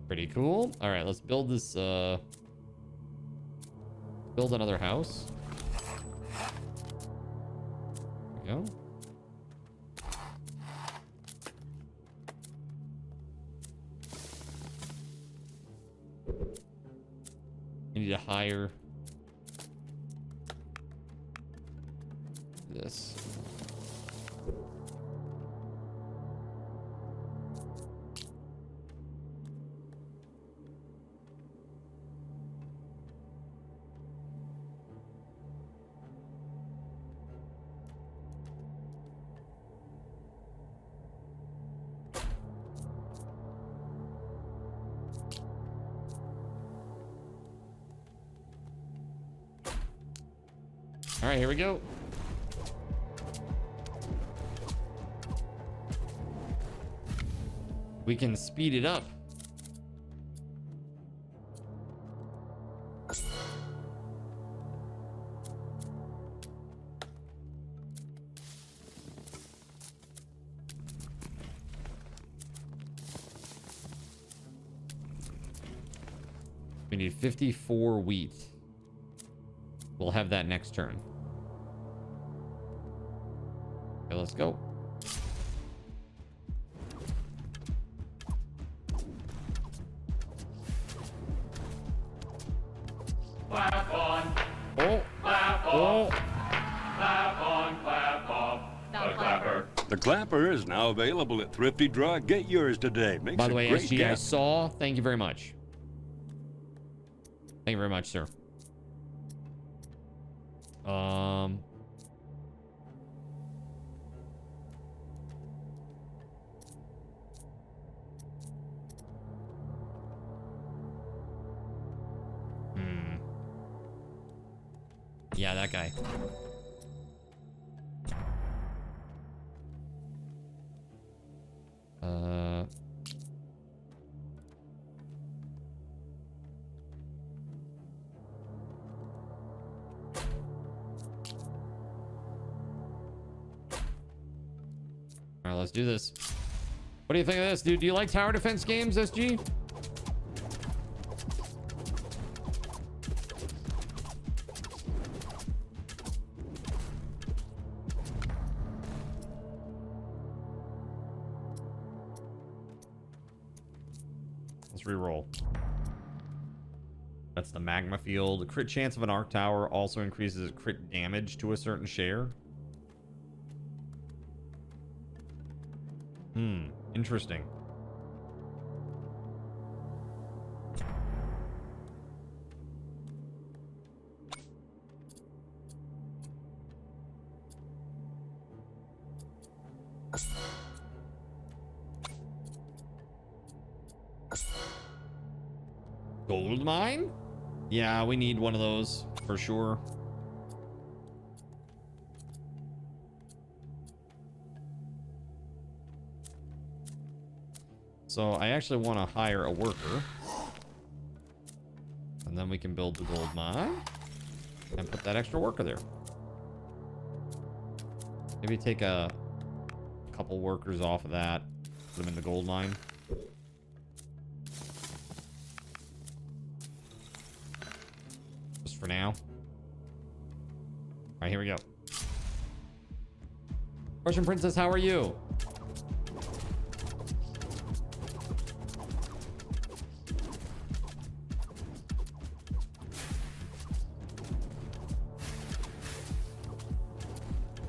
Pretty cool. All right, let's build this, build another house. There we go. I need to hire this. All right, here we go. We can speed it up. We need 54 wheat. We'll have that next turn. Okay, let's go. Clap on. Oh. Clap Oh. off. Clap on, clap off. The clapper. The clapper is now available at Thrifty Drug. Get yours today. Makes By the a way, great SG, I gift. saw. Thank you very much. Thank you very much, sir. Yeah, that guy. All right, let's do this. What do you think of this, dude? Do you like tower defense games, SG? Let's re-roll. That's the magma field. Crit chance of an arc tower also increases crit damage to a certain share. Interesting. Gold mine? Yeah, we need one of those for sure. So I actually want to hire a worker. And then we can build the gold mine. And put that extra worker there. Maybe take a couple workers off of that. Put them in the gold mine. Just for now. Alright, here we go. Russian Princess, how are you?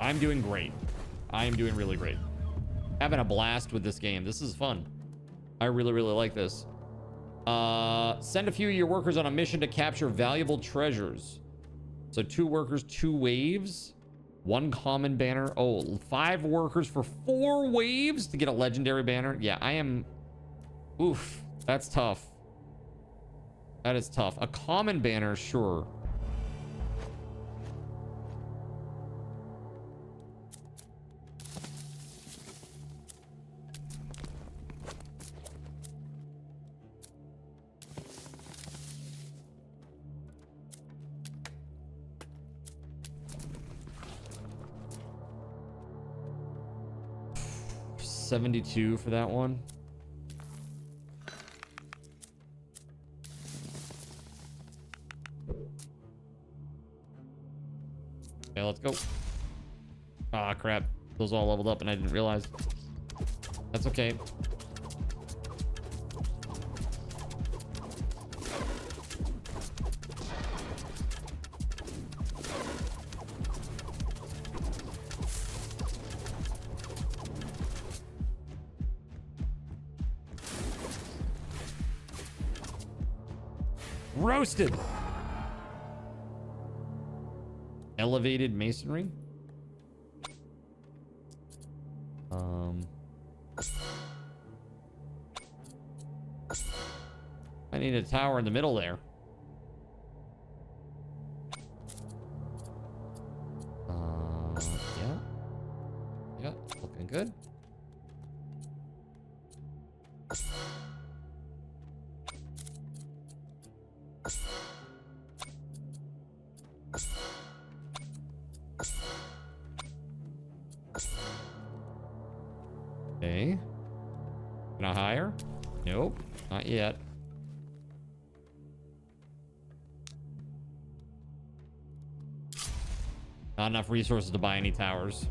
I'm doing great. I am doing really great. Having a blast with this game. This is fun. I really, really like this. Send a few of your workers on a mission to capture valuable treasures. So 2 workers, 2 waves, 1 common banner. Oh, 5 workers for 4 waves to get a legendary banner. Yeah, I am... Oof, that's tough. That is tough. A common banner, sure. $72 for that one. Okay, let's go. Ah, crap. Those all leveled up and I didn't realize. That's okay. Roasted. Elevated masonry. I need a tower in the middle there. Looking good. Okay. Can I hire? Nope, not yet. Not enough resources to buy any towers.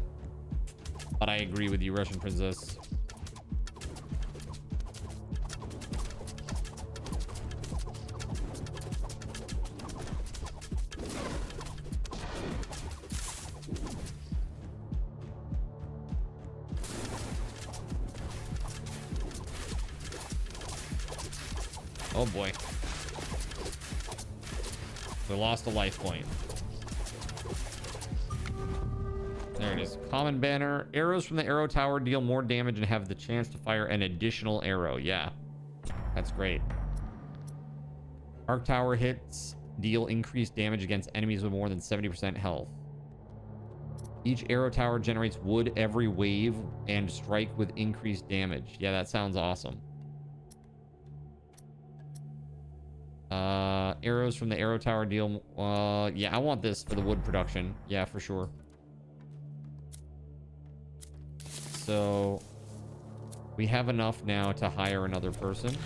But I agree with you, Russian Princess. Oh boy. We lost a life point. There it is. Common banner. Arrows from the arrow tower deal more damage and have the chance to fire an additional arrow. Yeah. That's great. Arc tower hits deal increased damage against enemies with more than 70% health. Each arrow tower generates wood every wave and strike with increased damage. Yeah, that sounds awesome. Arrows from the arrow tower deal. Yeah, I want this for the wood production. Yeah, for sure. So we have enough now to hire another person.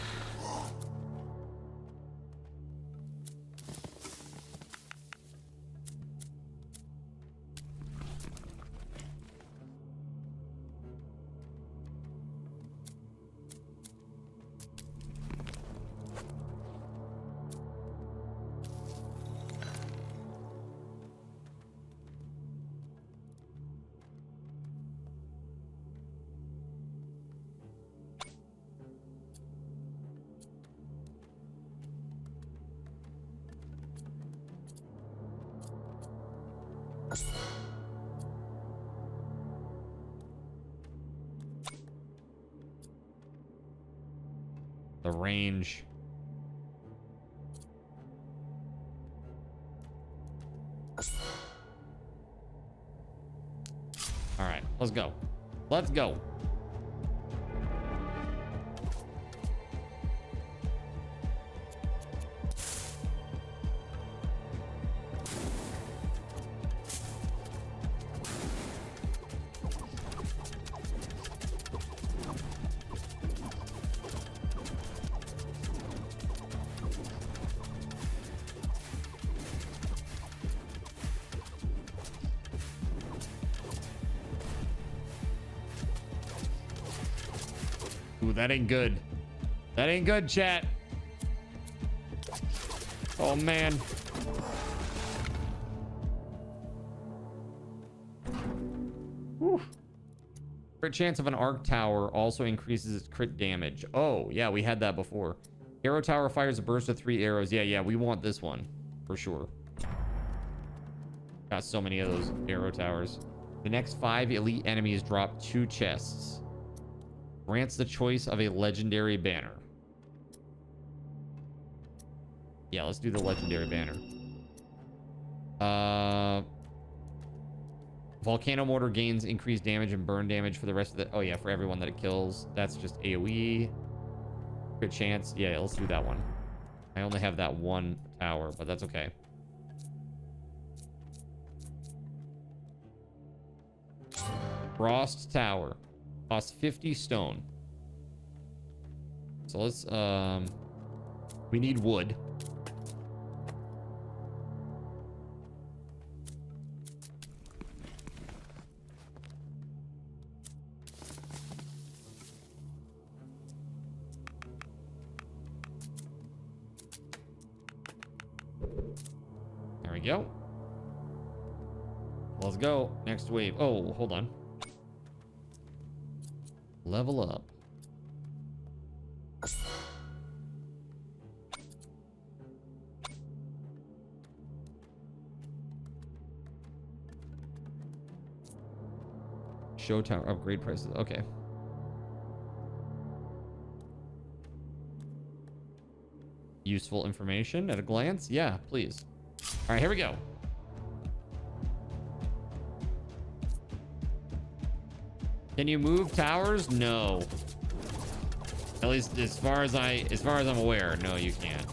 The range. All right, let's go. Let's go. Ooh, that ain't good. That ain't good, chat. Oh, man. Whew. Crit chance of an arc tower also increases its crit damage. Oh, yeah, we had that before. Arrow tower fires a burst of 3 arrows. Yeah, we want this one for sure. Got so many of those arrow towers. The next 5 elite enemies drop 2 chests. Grants the choice of a legendary banner. Yeah, let's do the legendary banner. Volcano mortar gains increased damage and burn damage for the rest of the... Oh, yeah, for everyone that it kills. That's just AoE. Good chance. Yeah, let's do that one. I only have that one tower, but that's okay. Frost Tower. Costs 50 stone. So let's, we need wood. There we go. Let's go. Next wave. Oh, hold on. Level up. Show tower upgrade prices. Okay. Useful information at a glance? Yeah, please. All right, here we go. Can you move towers? No. At least as far as I'm aware, no, you can't.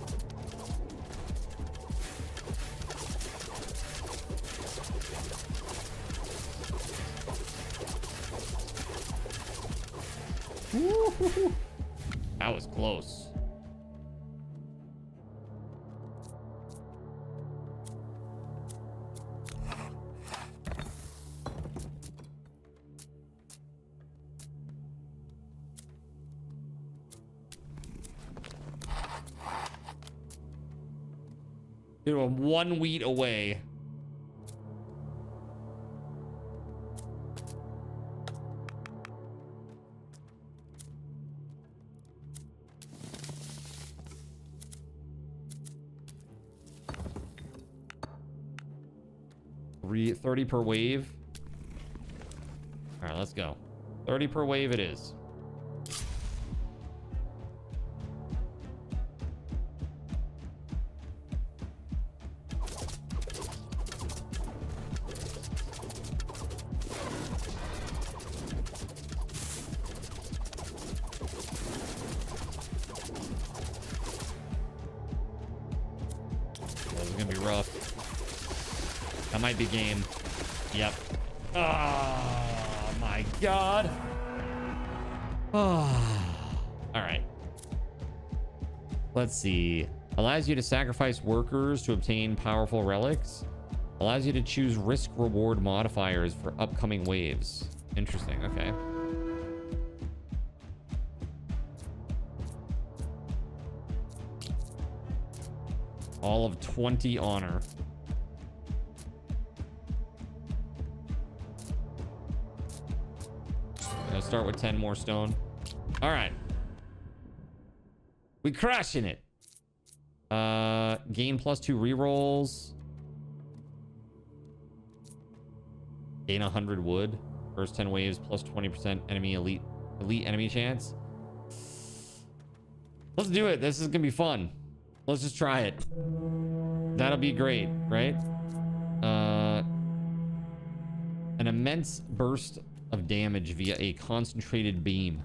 Woo-hoo-hoo. That was close. Dude, I'm 1 wheat away. $30 per wave. All right, let's go. 30 per wave it is. Might be game. Yep. Oh my god. Oh. All right. Let's see. Allows you to sacrifice workers to obtain powerful relics. Allows you to choose risk reward modifiers for upcoming waves. Interesting. Okay. All of 20 honor. Start with 10 more stone. All right, we crushing it. Gain +2 rerolls. Gain 100 wood. First 10 waves plus 20% enemy elite enemy chance. Let's do it. This is gonna be fun. Let's just try it. That'll be great, right? An immense burst of damage via a concentrated beam.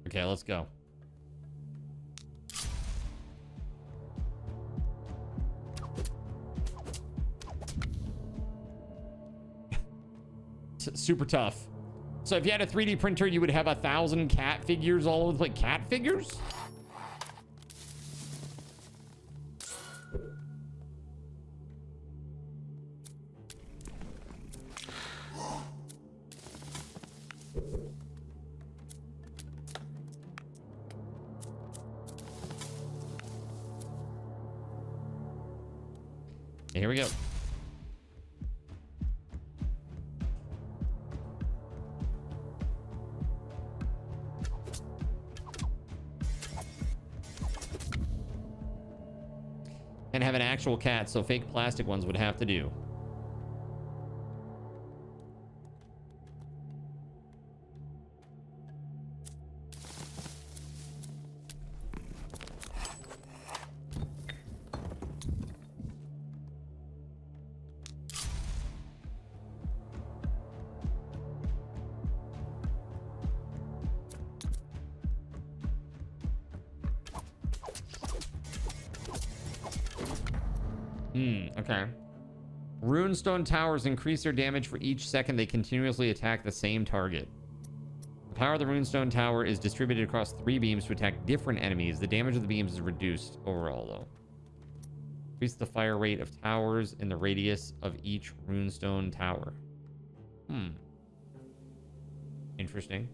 Okay, let's go. Super tough. So if you had a 3D printer, you would have 1,000 cat figures all over, like cat figures? Here we go. And have an actual cat, so fake plastic ones would have to do. Okay. Runestone towers increase their damage for each second they continuously attack the same target. The power of the Runestone tower is distributed across 3 beams to attack different enemies. The damage of the beams is reduced overall, though. Increase the fire rate of towers in the radius of each Runestone tower. Interesting.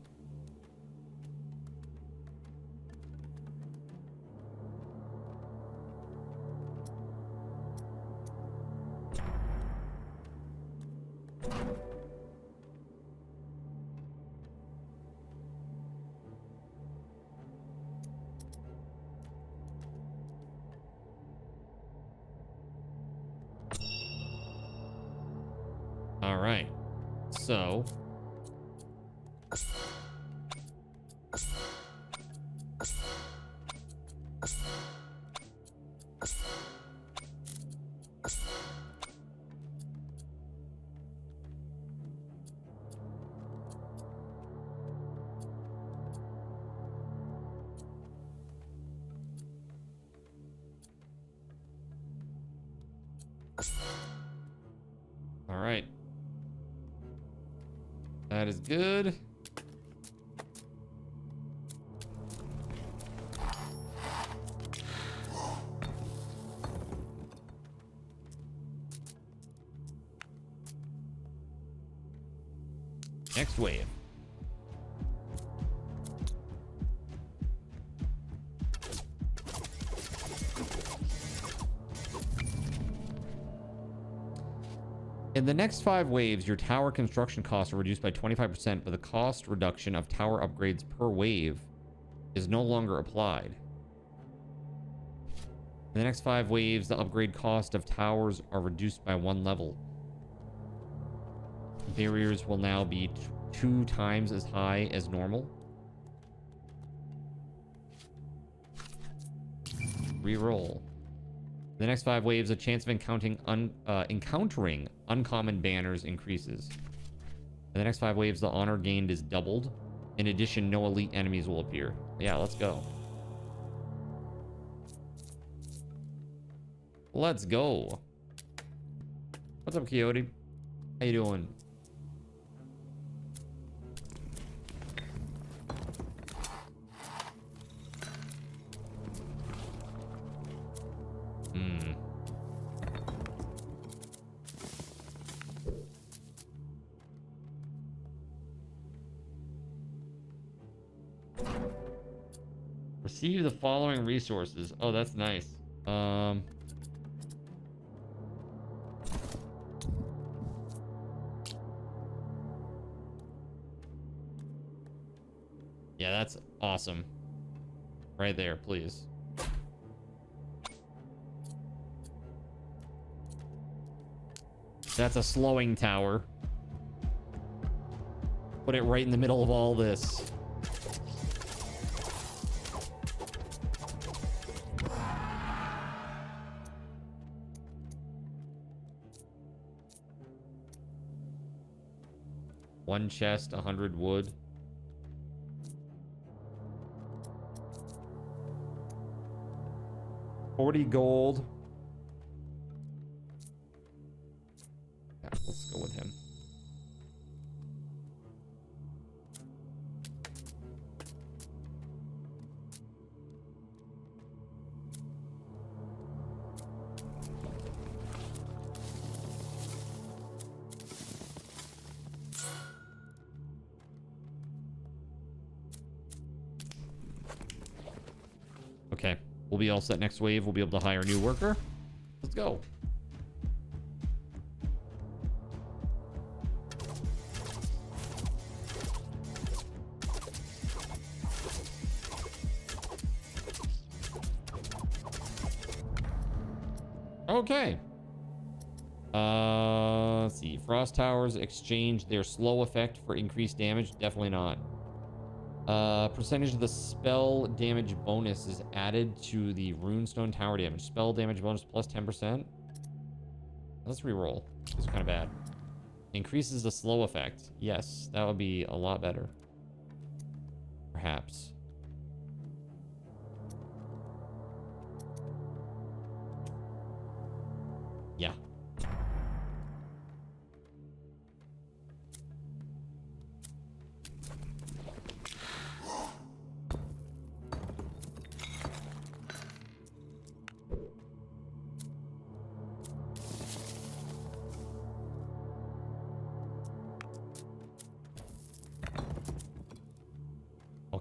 All right. So all right. That is good. Next wave. In the next 5 waves, your tower construction costs are reduced by 25%, but the cost reduction of tower upgrades per wave is no longer applied. In the next 5 waves, the upgrade cost of towers are reduced by 1 level. Barriers will now be 2 times as high as normal. Reroll. The next 5 waves, the chance of encountering uncommon banners increases. In the next 5 waves, the honor gained is doubled. In addition, no elite enemies will appear. Yeah, let's go. Let's go. What's up, Coyote? How you doing? Receive the following resources. Oh, that's nice. Yeah, that's awesome. Right there, please. That's a slowing tower. Put it right in the middle of all this. One chest, 100 wood. $40 gold. Yeah, let's go with him. Okay, we'll be all set next wave. We'll be able to hire a new worker. Let's go. Okay. Let's see. Frost towers exchange their slow effect for increased damage. Definitely not. Percentage of the spell damage bonus is added to the runestone tower damage. Spell damage bonus plus 10%. Let's reroll. It's kind of bad. Increases the slow effect. Yes, that would be a lot better. Perhaps. Yeah.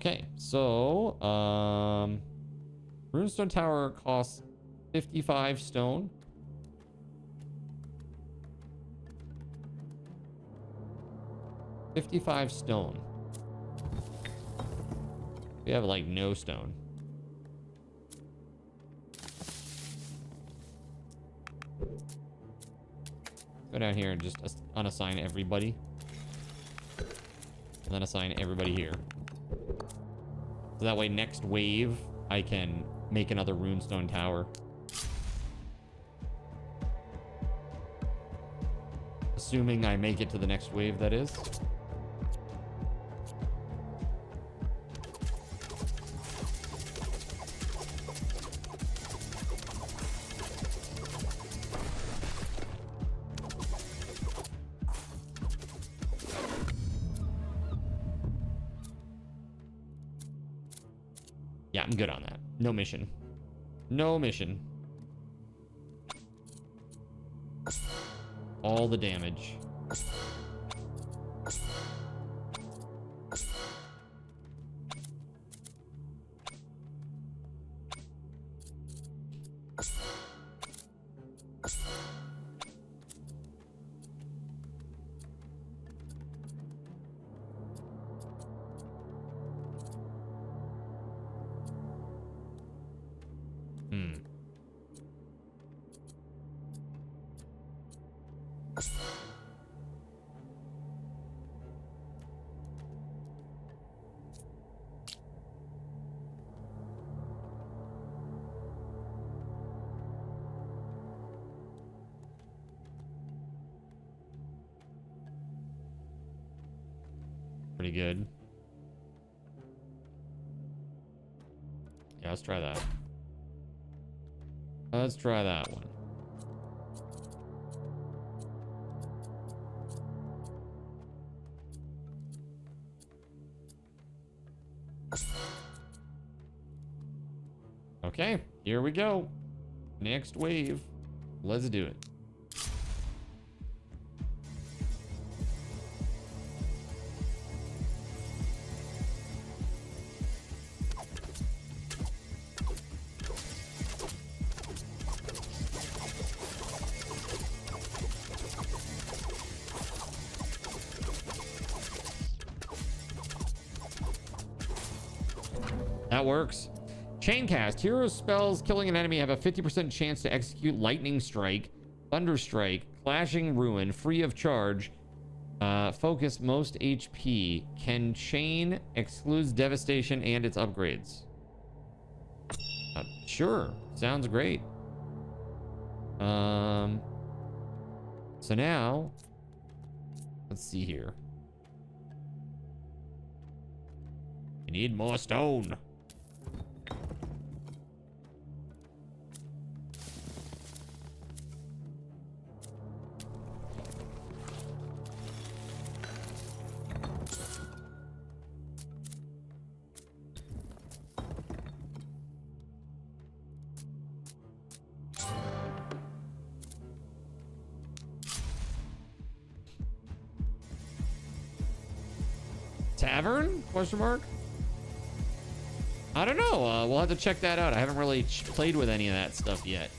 Okay, so Runestone Tower costs 55 stone. $55 stone. We have like no stone. Go down here and just unassign everybody. And then assign everybody here. So that way next wave, I can make another runestone tower. Assuming I make it to the next wave, that is. Yeah, I'm good on that. No mission. No mission. All the damage. Pretty good. Yeah, let's try that. Let's try that one. Okay, here we go. Next wave. Let's do it. That works. Chaincast. Hero spells killing an enemy have a 50% chance to execute Lightning Strike, Thunder Strike, Clashing Ruin, free of charge. Focus most HP. Can chain, excludes devastation and its upgrades. Sure. Sounds great. So now, let's see here. I need more stone. Tavern? Question mark? I don't know. We'll have to check that out. I haven't really played with any of that stuff yet.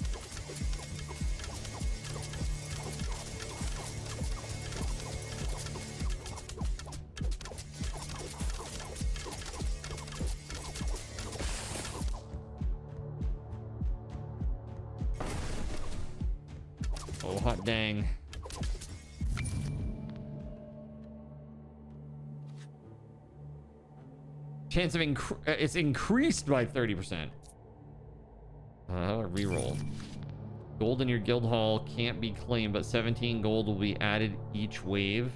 Oh, hot dang. Chance of it's increased by 30%. Reroll. Gold in your guild hall can't be claimed, but 17 gold will be added each wave.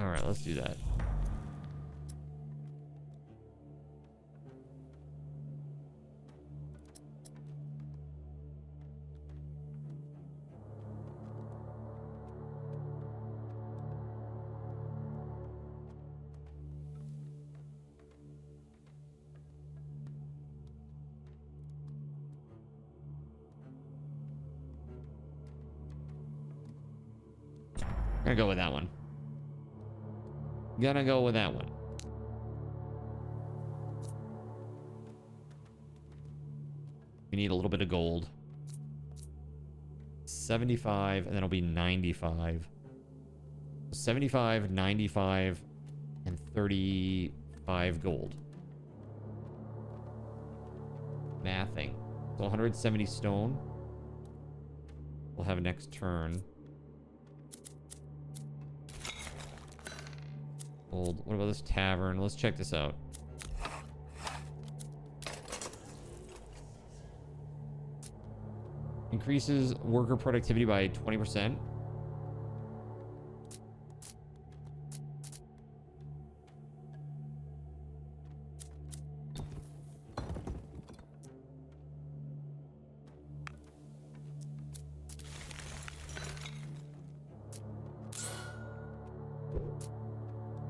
All right, let's do that. I'm gonna go with that one. Gonna go with that one. We need a little bit of gold. 75, and then it'll be 95. 75, 95, and 35 gold. Mathing. So 170 stone. We'll have next turn. Gold. What about this tavern? Let's check this out. Increases worker productivity by 20%.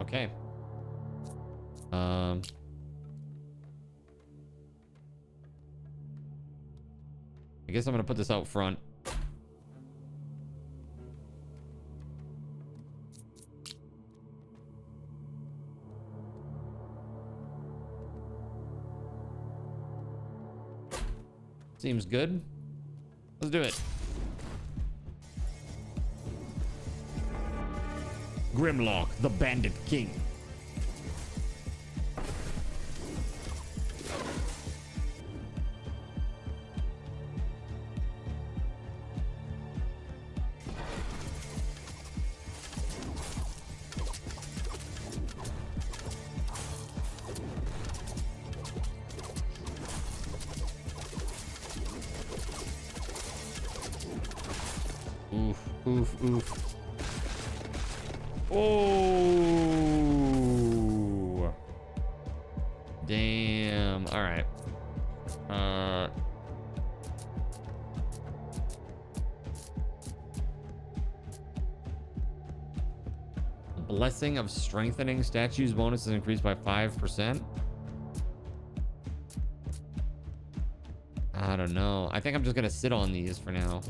Okay. I guess I'm gonna put this out front. Seems good. Let's do it. Grimlock, the Bandit King. Oof, oof, oof. Oh, damn. All right. Blessing of Strengthening statues bonus is increased by 5%. I don't know. I think I'm just gonna sit on these for now.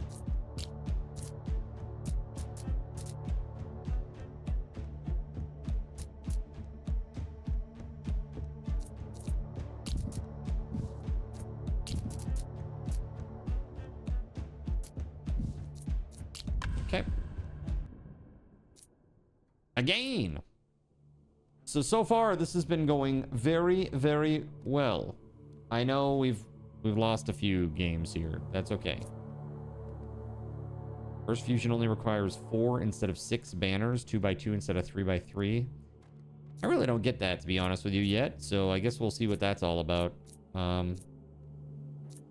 Again. So far this has been going very, very well. I know we've lost a few games here. That's okay. First fusion only requires 4 instead of 6 banners, 2x2 instead of 3x3. I really don't get that, to be honest with you, yet. So I guess we'll see what that's all about.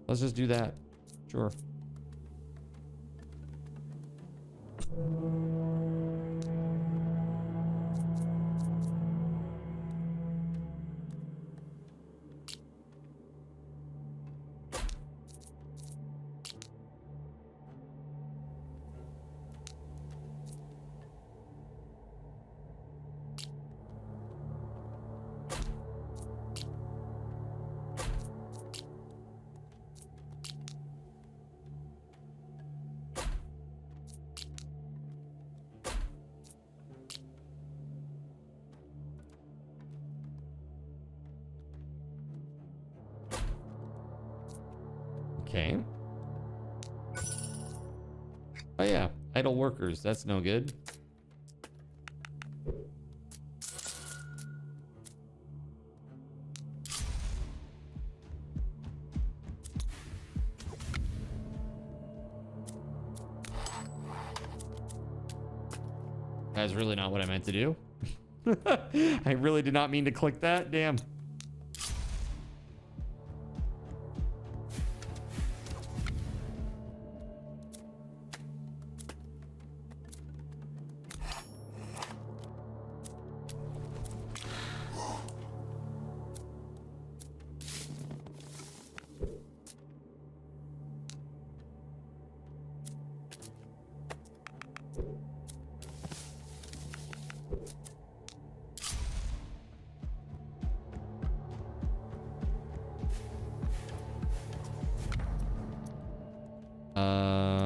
Let's just do that. Sure. Okay. Oh yeah, idle workers. That's no good. That's really not what I meant to do. I really did not mean to click that. Damn.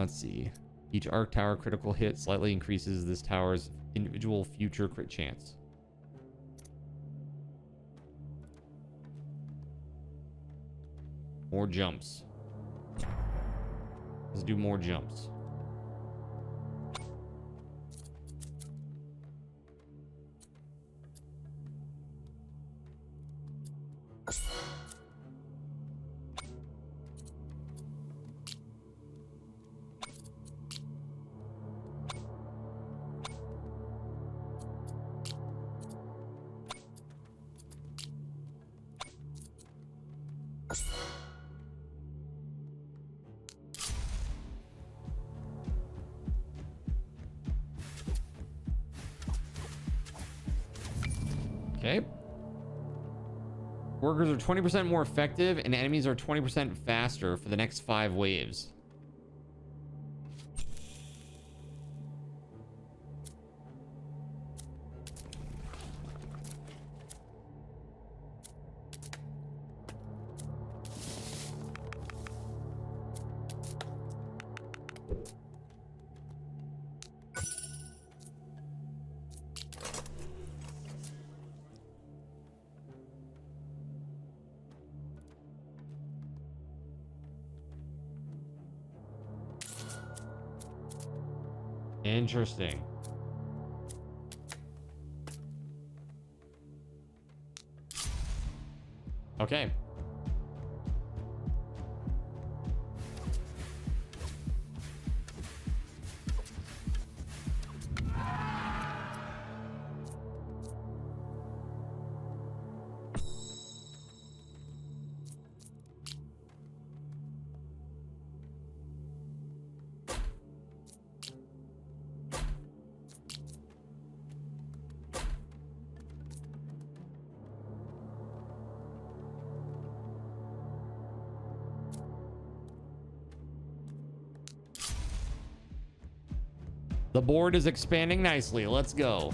Let's see. Each arc tower critical hit slightly increases this tower's individual future crit chance. More jumps. Let's do more jumps. Okay. Workers are 20% more effective and enemies are 20% faster for the next 5 waves. Interesting. Okay. The board is expanding nicely. Let's go.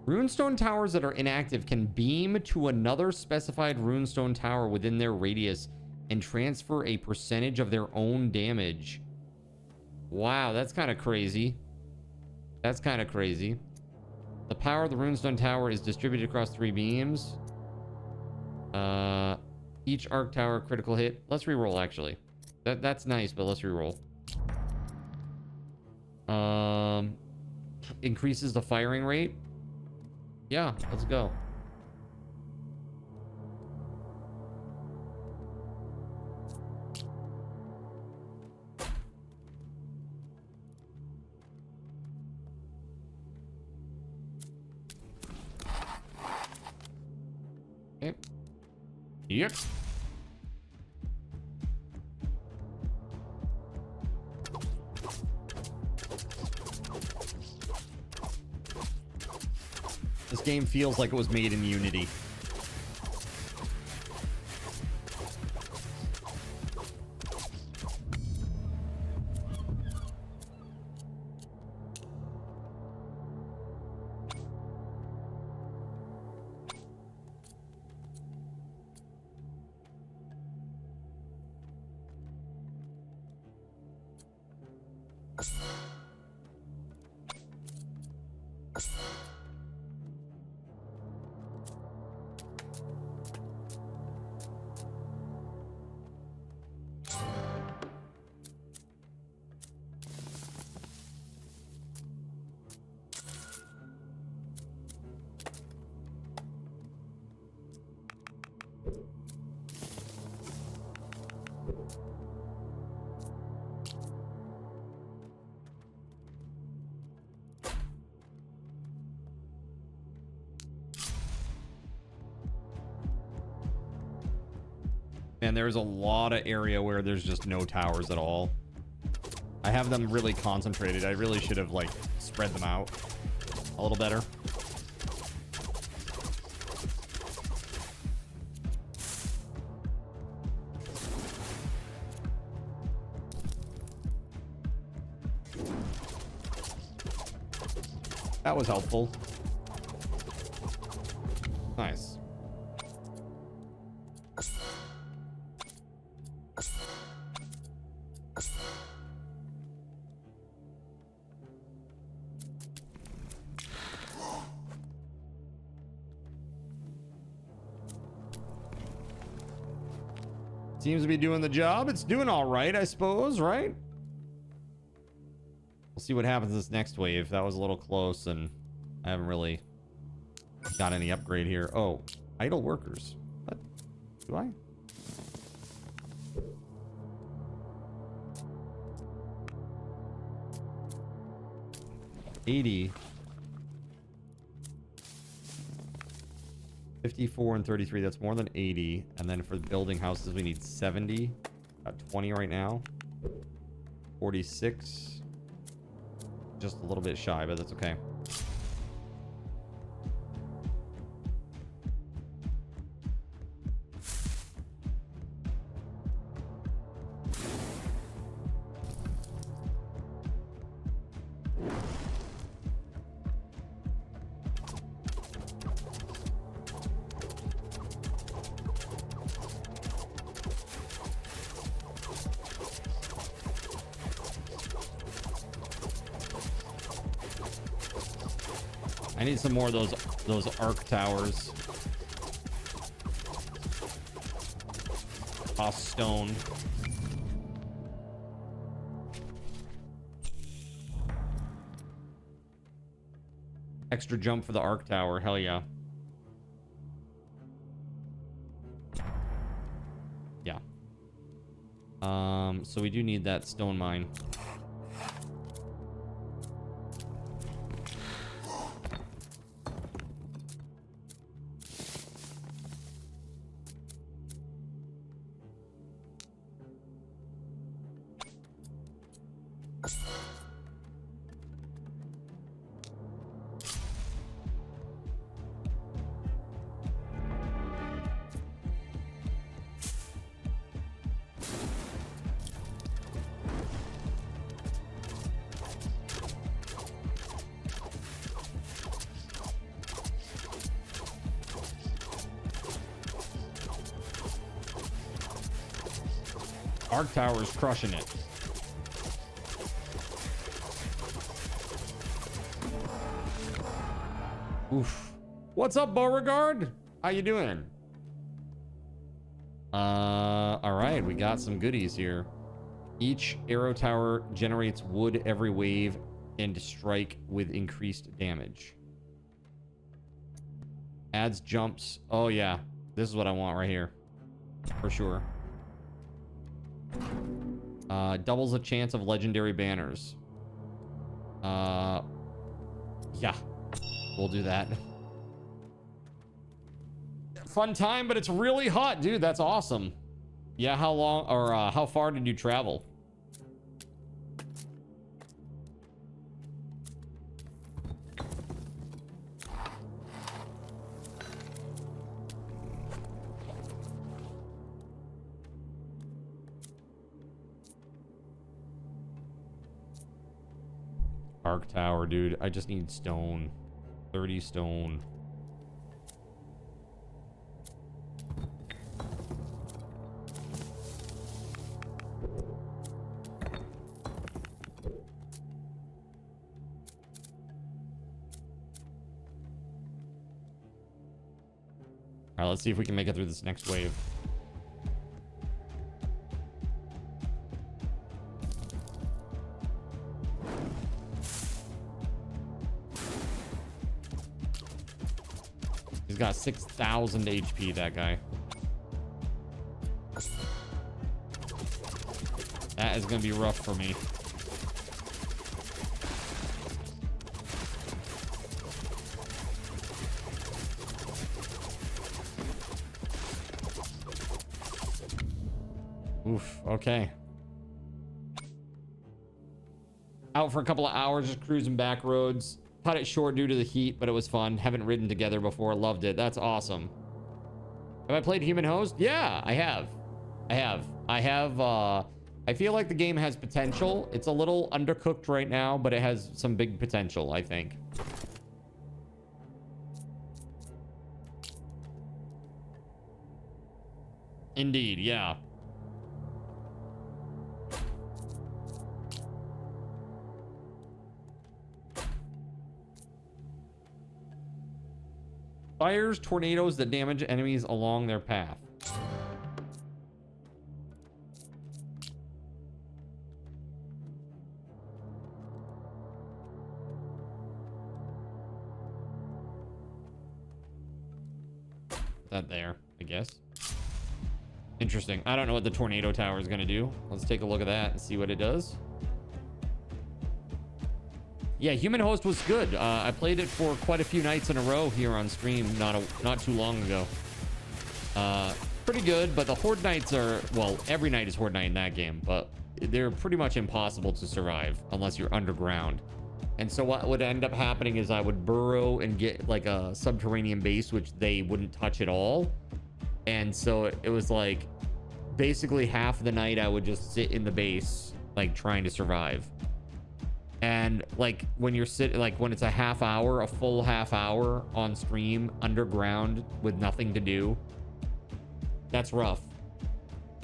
Runestone towers that are inactive can beam to another specified runestone tower within their radius and transfer a percentage of their own damage. Wow, that's kind of crazy. That's kind of crazy. The power of the runestone tower is distributed across 3 beams. Each arc tower critical hit. Let's reroll, actually. That's nice, but let's reroll. Increases the firing rate. Yeah, let's go. Okay. Yep. This game feels like it was made in Unity. And there's a lot of area where there's just no towers at all. I have them really concentrated. I really should have, like, spread them out a little better. That was helpful. Nice. Seems to be doing the job. It's doing all right, I suppose, right? We'll see what happens this next wave. That was a little close, and I haven't really got any upgrade here. Oh, idle workers. What? Do I? $80. 54 and 33, that's more than 80. And then for the building houses, we need 70. Got 20 right now. 46. Just a little bit shy, but that's okay. I need some more of those arc towers. Off stone. Extra jump for the arc tower. Hell yeah. Yeah. So we do need that stone mine. Arc Tower's crushing it. Oof. What's up, Beauregard? How you doing? All right, we got some goodies here. Each arrow tower generates wood every wave and strike with increased damage. Adds jumps. Oh yeah, this is what I want right here, for sure. Doubles the chance of legendary banners. Yeah, we'll do that. Fun time, but it's really hot, dude. That's awesome. Yeah, how long or how far did you travel? Arc tower, dude. I just need stone. 30 stone. All right, let's see if we can make it through this next wave. He's got 6,000 HP, that guy. That is going to be rough for me. Oof, okay. Out for a couple of hours, just cruising back roads. Cut it short due to the heat, but it was fun. Haven't ridden together before. Loved it. That's awesome. Have I played Human Host? Yeah, I have. I feel like the game has potential. It's a little undercooked right now, but it has some big potential, I think. Indeed, yeah. Fires tornadoes that damage enemies along their path. that there, I guess. Interesting. I don't know what the tornado tower is going to do. Let's take a look at that and see what it does. Yeah, Human Host was good. I played it for quite a few nights in a row here on stream not too long ago. Pretty good, but the Horde nights are, well, every night is Horde night in that game, but they're pretty much impossible to survive unless you're underground. And so what would end up happening is I would burrow and get like a subterranean base, which they wouldn't touch at all. And so it was like basically half the night I would just sit in the base, like trying to survive. And like when you're sitting, like when it's a half hour, a full half hour on stream underground with nothing to do, that's rough.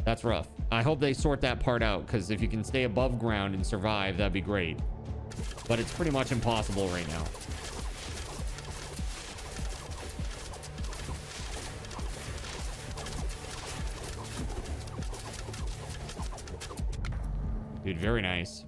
That's rough. I hope they sort that part out, because if you can stay above ground and survive, that'd be great. But it's pretty much impossible right now. Dude, very nice.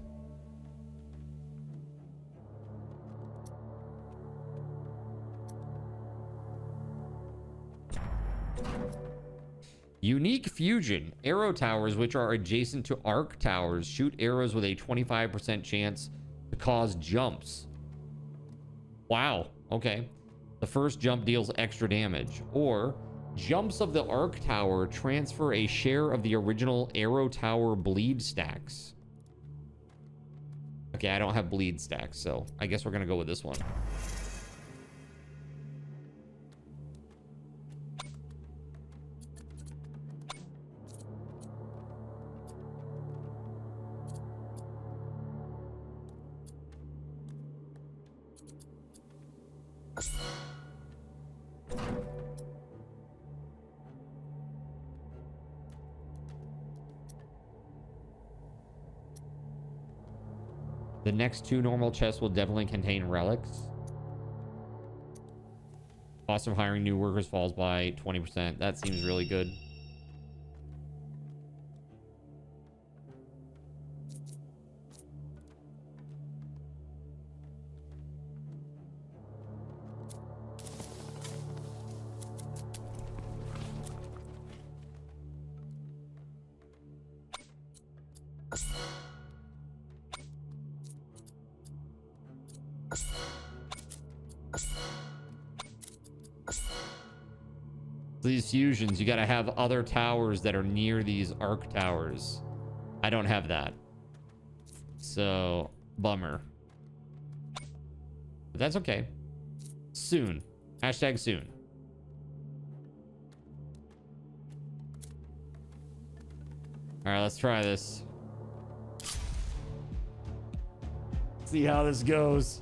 Unique fusion. Arrow towers, which are adjacent to arc towers, shoot arrows with a 25% chance to cause jumps. Wow. Okay. The first jump deals extra damage. Or jumps of the arc tower transfer a share of the original arrow tower bleed stacks. Okay, I don't have bleed stacks, so I guess we're gonna go with this one. The next 2 normal chests will definitely contain relics. Cost of hiring new workers falls by 20%. That seems really good. These fusions, you gotta have other towers that are near these arc towers. I don't have that. So, bummer. But that's okay. Soon. Hashtag soon. Alright, let's try this. See how this goes.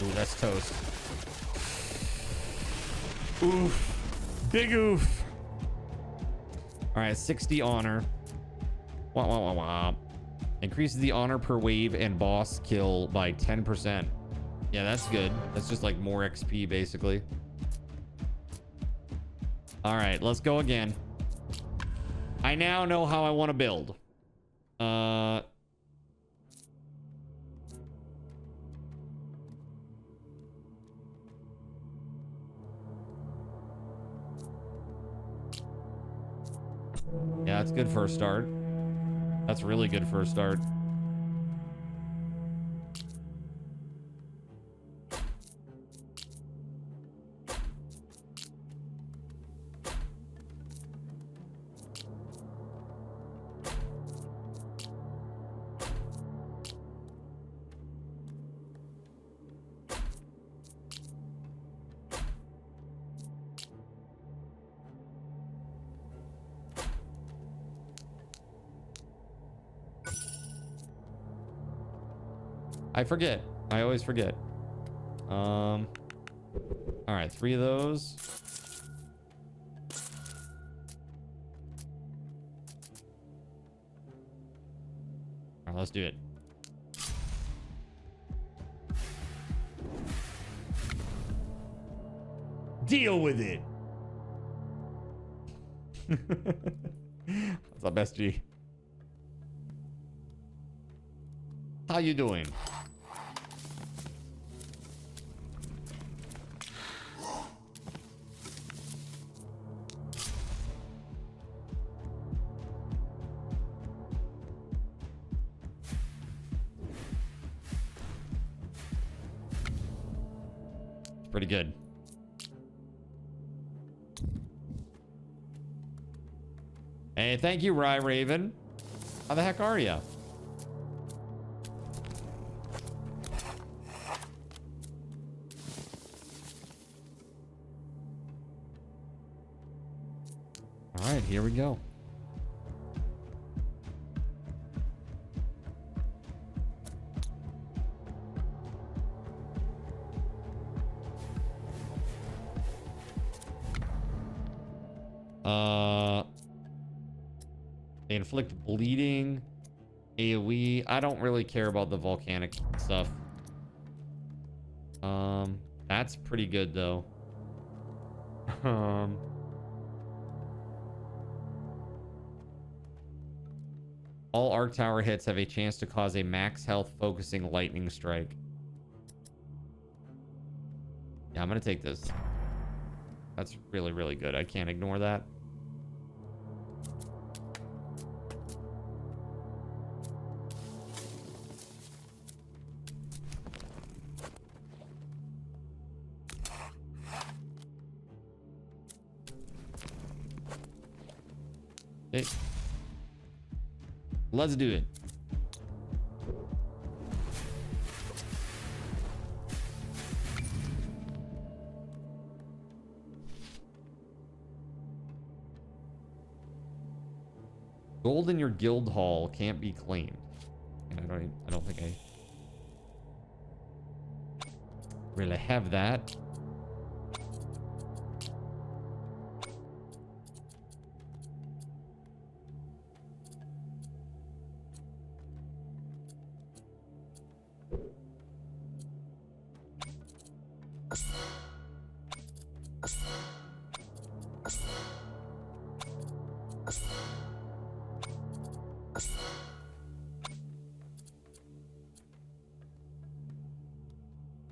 Ooh, that's toast. Oof. Big oof. All right, 60 honor. Wah, wah, wah, wah. Increases the honor per wave and boss kill by 10%. Yeah, that's good. That's just like more XP, basically. All right, let's go again. I now know how I want to build. Yeah, that's good first start. That's really good first start. I forget. I always forget. All right, 3 of those. All right, let's do it. Deal with it. What's up, SG? How you doing? Pretty good. Hey, thank you, Rye Raven. How the heck are you? All right, here we go. They inflict bleeding, AoE. I don't really care about the volcanic stuff. That's pretty good though. All arc tower hits have a chance to cause a max health focusing lightning strike. Yeah, I'm gonna take this. That's really, really good. I can't ignore that. Hey. Let's do it. Gold in your guild hall can't be claimed. And I don't think I really have that.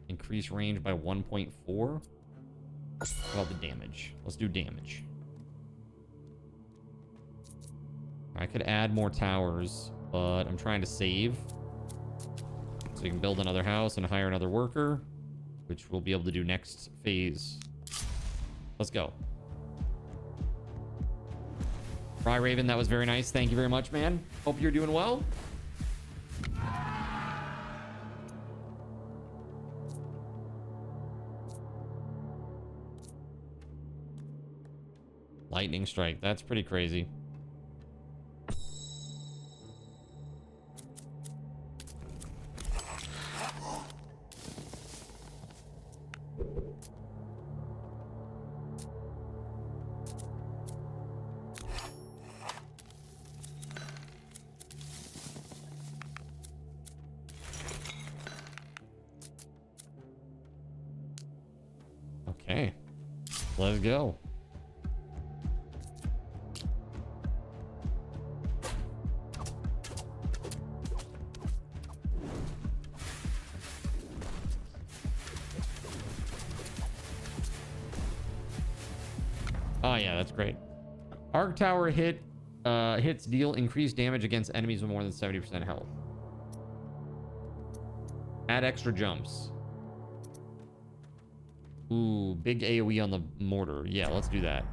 Increase range by 1.4. What about the damage? Let's do damage. I could add more towers, but I'm trying to save. So we can build another house and hire another worker, which we'll be able to do next phase. Let's go. Fry Raven, that was very nice. Thank you very much, man. Hope you're doing well. Lightning strike. That's pretty crazy. Okay. Let's go. Oh yeah, that's great. Arc tower hits deal increased damage against enemies with more than 70% health. Add extra jumps. Ooh, big AoE on the mortar. Yeah, let's do that.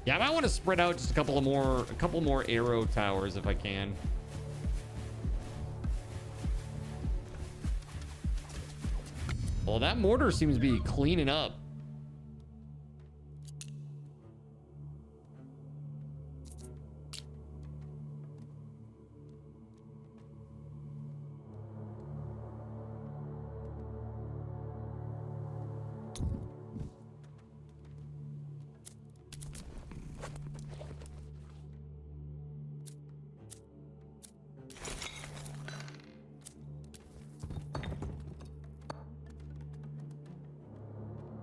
Yeah, I might want to spread out just a couple more arrow towers if I can. Well, that mortar seems to be cleaning up.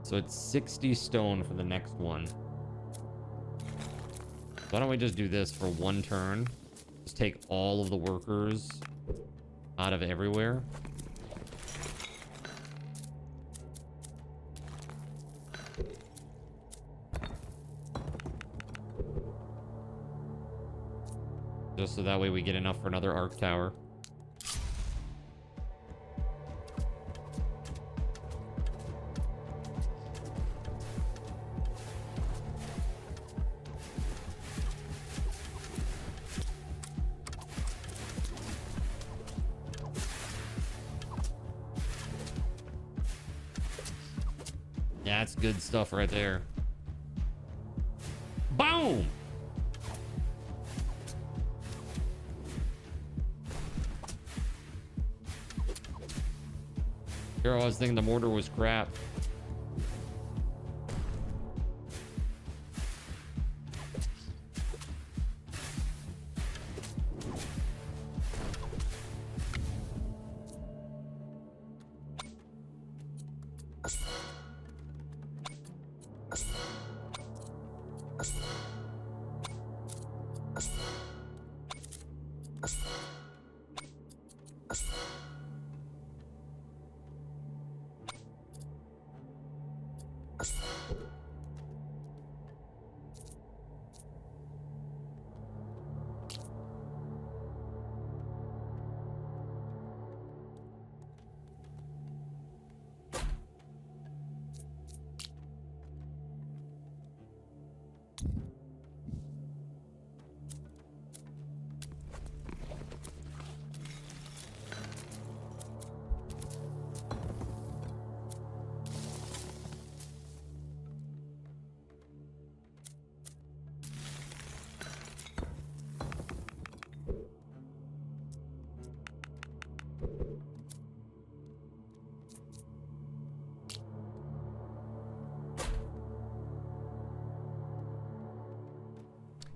So it's 60 stone for the next one. Why don't we just do this for one turn? Just take all of the workers out of everywhere. Just so that way we get enough for another arc tower. Yeah, that's good stuff right there. Boom! Here I was thinking the mortar was crap.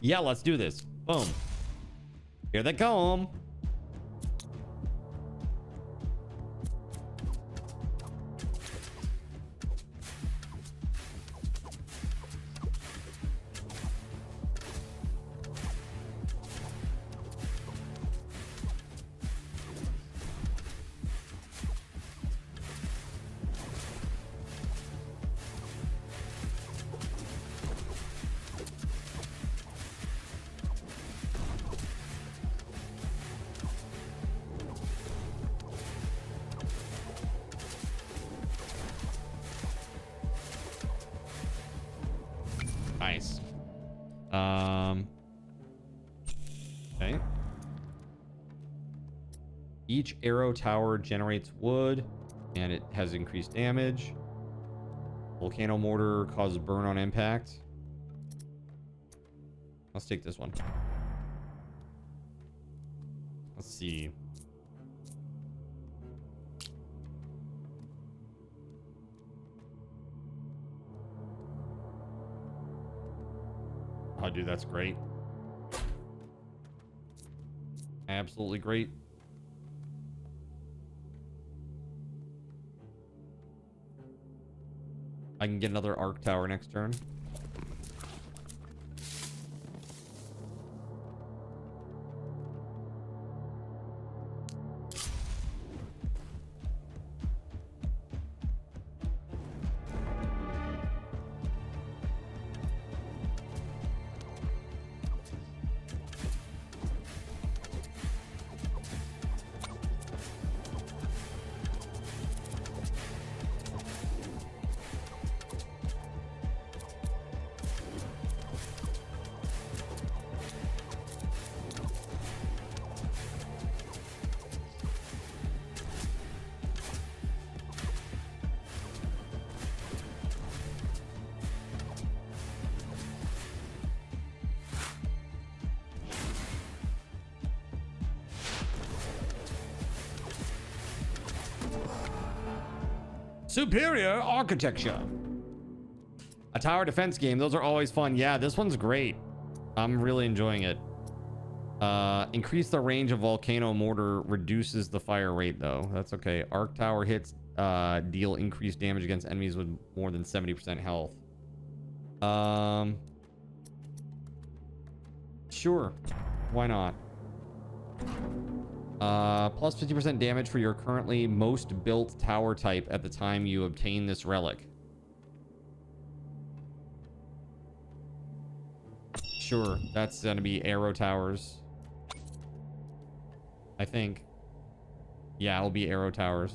Yeah, let's do this. Boom. Here they come. Nice. Okay. Each arrow tower generates wood, and it has increased damage. Volcano mortar causes burn on impact. Let's take this one. Let's see. Oh, dude, that's great. Absolutely great. I can get another arc tower next turn. Superior architecture. A tower defense game. Those are always fun. Yeah, this one's great. I'm really enjoying it. Increase the range of volcano mortar, reduces the fire rate though. That's okay. Arc tower hits deal increased damage against enemies with more than 70% health. Sure. Why not? Plus 50% damage for your currently most built tower type at the time you obtain this relic. Sure, that's gonna be arrow towers. I think. Yeah, it'll be arrow towers.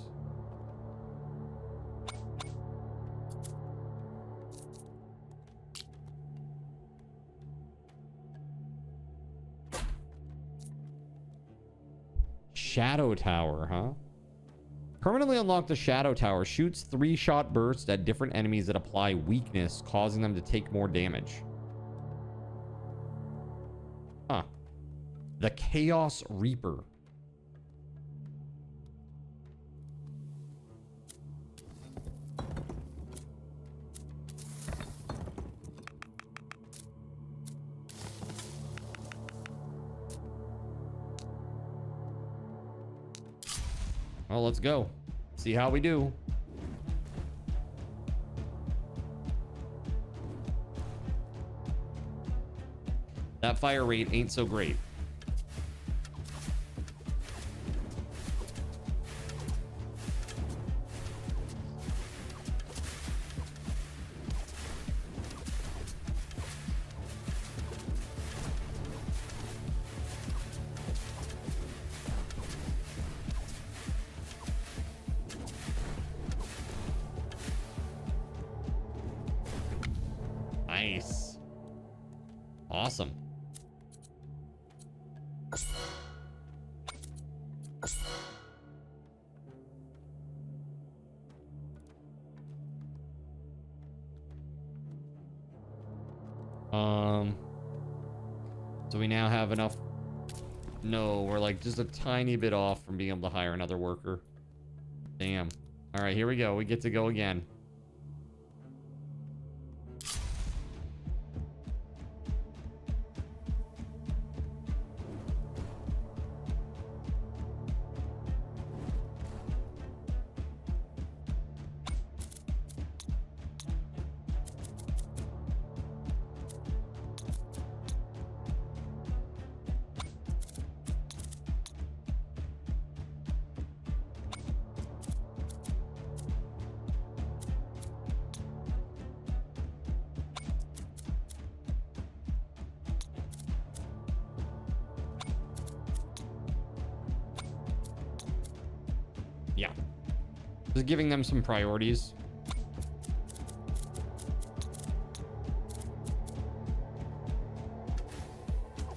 Shadow Tower, huh? Permanently unlock the Shadow Tower. Shoots 3-shot bursts at different enemies that apply weakness, causing them to take more damage. Huh. The Chaos Reaper. Well, let's go. See how we do. That fire rate ain't so great. Nice. Awesome. So we now have enough. No, we're like just a tiny bit off from being able to hire another worker. Damn. All right, here we go. We get to go again. Yeah. Just giving them some priorities.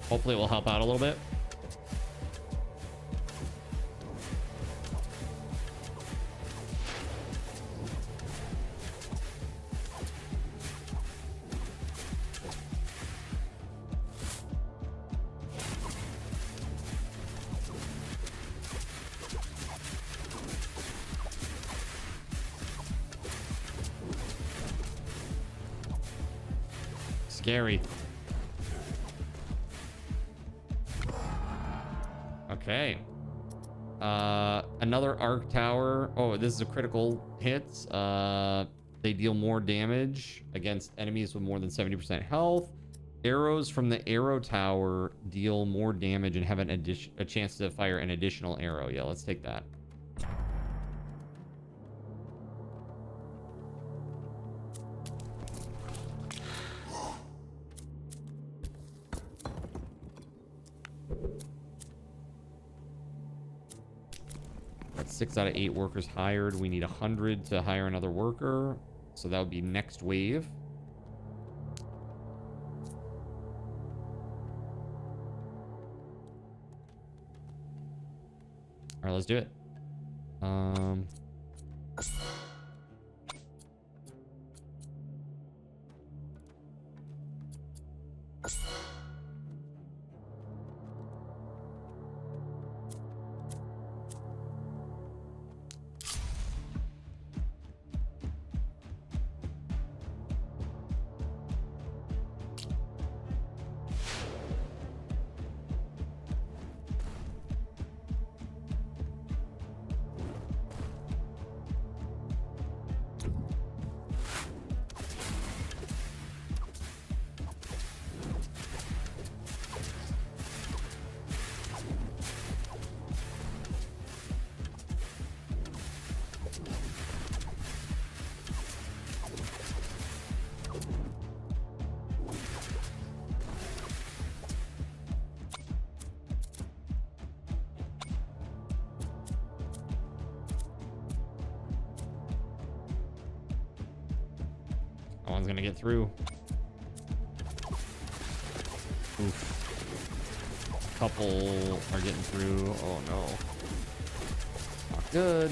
Hopefully it will help out a little bit. Scary. Okay. Another arc tower. Oh, this is a critical hits. They deal more damage against enemies with more than 70% health. Arrows from the arrow tower deal more damage and have a chance to fire an additional arrow. Yeah, let's take that. That's 6 out of 8 workers hired. We need 100 to hire another worker. So that would be next wave. All right, let's do it. No one's gonna get through. Oof. Couple are getting through. Oh no. Not good.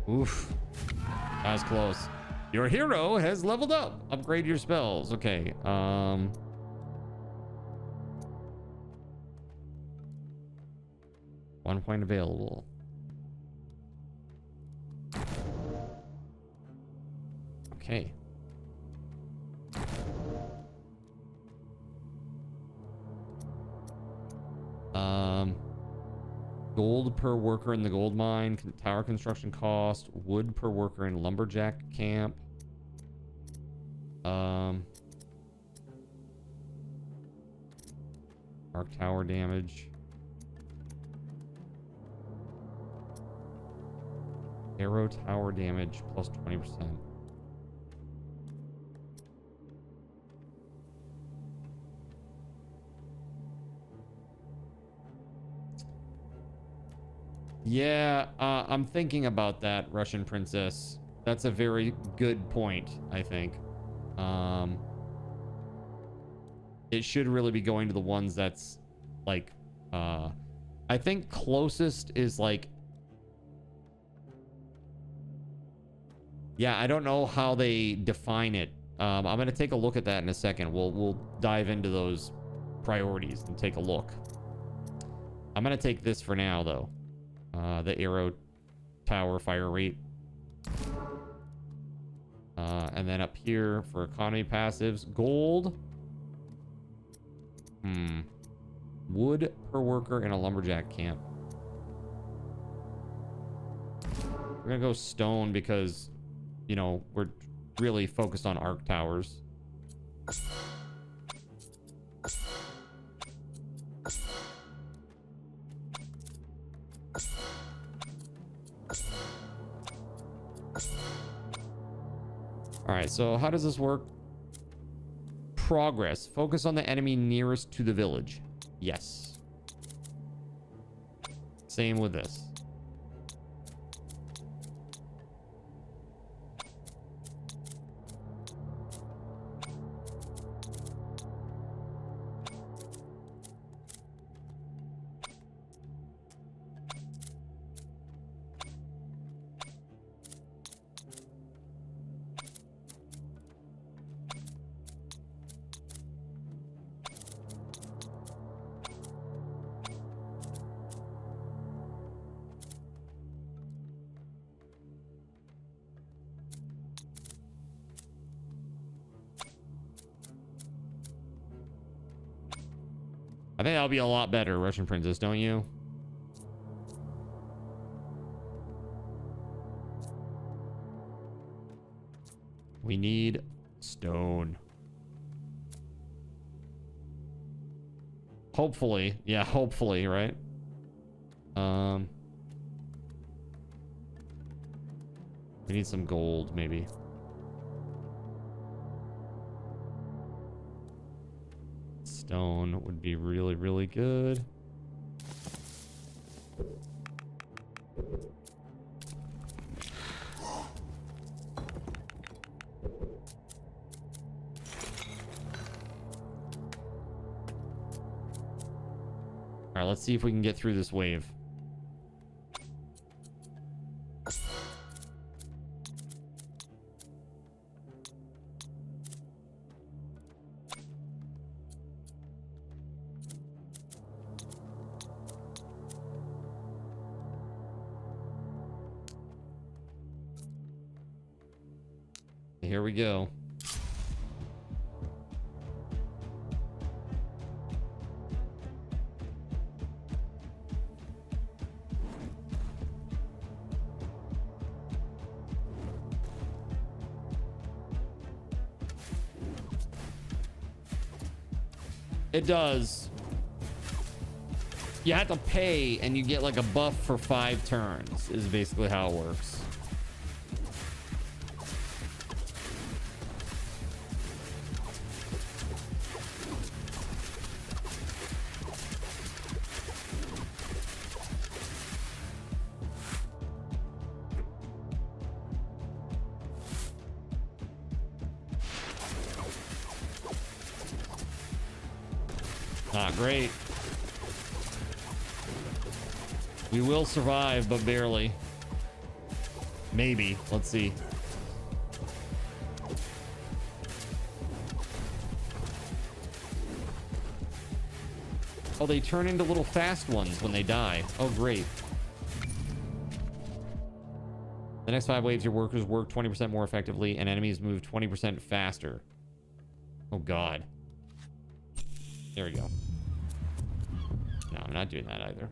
Oof. That was close. Your hero has leveled up. Upgrade your spells. Okay. 1 point available. Okay. Gold per worker in the gold mine, tower construction cost, wood per worker in lumberjack camp. Arc tower damage. Arrow tower damage plus 20%. Yeah, I'm thinking about that, Russian princess. That's a very good point, I think. It should really be going to the ones that's like, I think closest is like, yeah, I don't know how they define it. I'm gonna take a look at that in a second. We'll dive into those priorities and take a look. I'm gonna take this for now though. The arrow tower fire rate. And then up here for economy passives, gold. Wood per worker in a lumberjack camp. We're gonna go stone because, you know, we're really focused on arc towers. All right, so how does this work? Progress. Focus on the enemy nearest to the village. Yes. Same with this. I think that'll be a lot better, Russian princess, don't you? We need stone. Hopefully. Yeah, hopefully, right? We need some gold, maybe. Stone would be really, really good. All right, let's see if we can get through this wave. Here we go. It does. You have to pay and you get like a buff for 5 turns is basically how it works. Not great. We will survive, but barely. Maybe. Let's see. Oh, they turn into little fast ones when they die. Oh, great. The next 5 waves, your workers work 20% more effectively, and enemies move 20% faster. Oh, God. There we go. No, I'm not doing that either.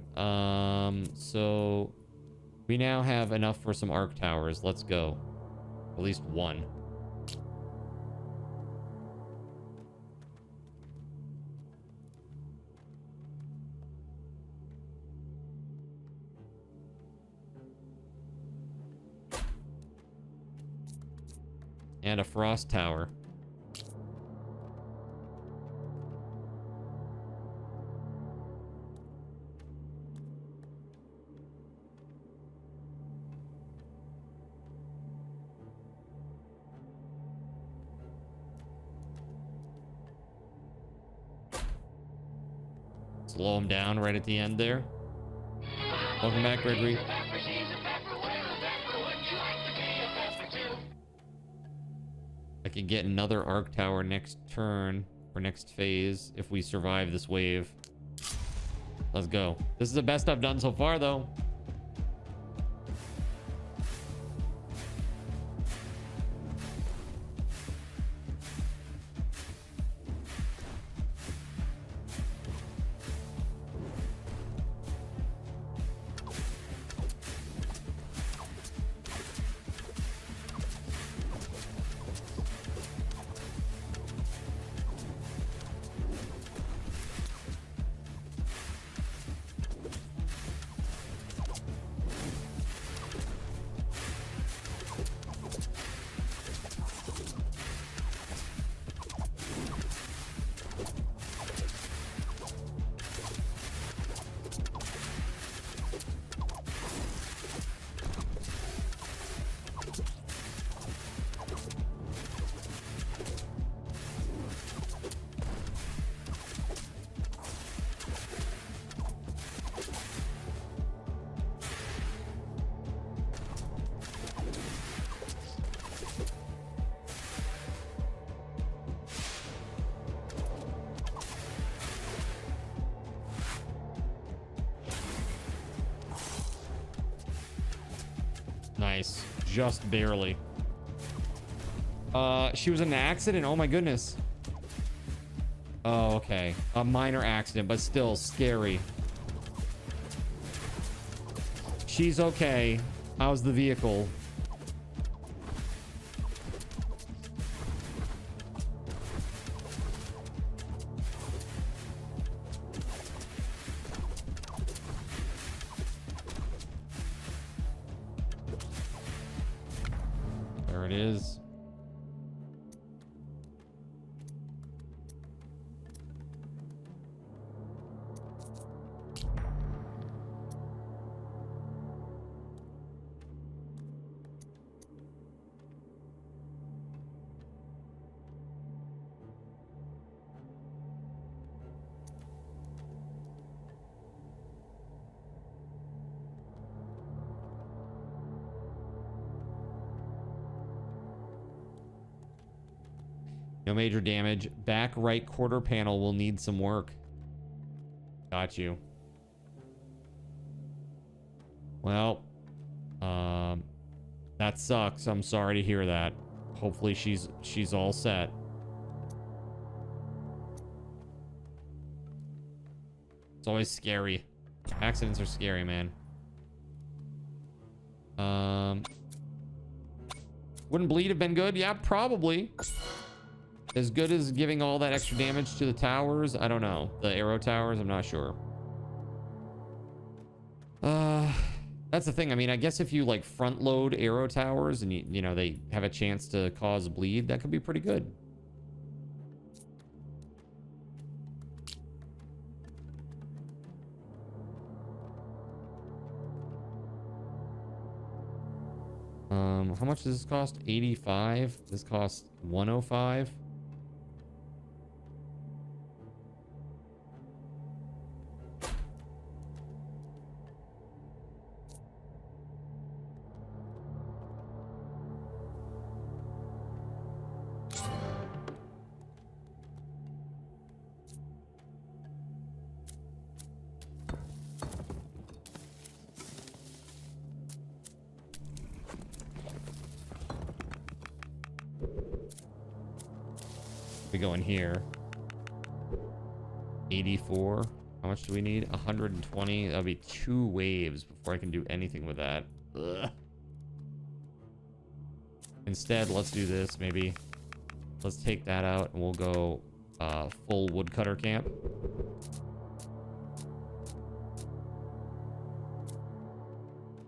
So we now have enough for some arc towers. Let's go. At least one. And a frost tower. Slow him down right at the end there. Welcome back, Gregory. I can get another arc tower next turn or next phase if we survive this wave. Let's go. This is the best I've done so far, though. Nice. Just barely. She was in an accident. Oh my goodness. Oh, okay. A minor accident, but still scary. She's okay. How's the vehicle? There it is. No major damage. Back right quarter panel will need some work. Got you. Well, that sucks. I'm sorry to hear that. Hopefully she's all set. It's always scary. Accidents are scary, man. Wouldn't bleed have been good? Yeah, probably. As good as giving all that extra damage to the towers? I don't know. The arrow towers? I'm not sure. That's the thing. I mean, I guess if you like front load arrow towers and you know they have a chance to cause bleed, that could be pretty good. How much does this cost? 85. This costs 105. We go in here. 84. How much do we need? 120. That'll be 2 waves before I can do anything with that. Ugh. Instead, let's do this. Maybe let's take that out and we'll go full woodcutter camp.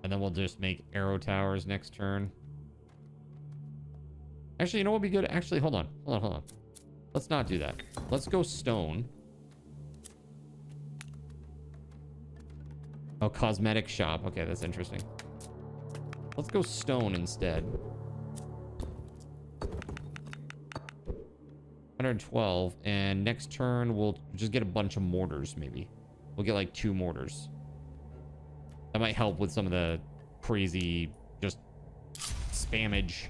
And then we'll just make arrow towers next turn. Actually, you know what would be good? Actually, hold on. Let's not do that. Let's go stone. Oh, cosmetic shop. Okay, that's interesting. Let's go stone instead. 112. And next turn, we'll just get a bunch of mortars, maybe. We'll get like 2 mortars. That might help with some of the crazy, just spammage.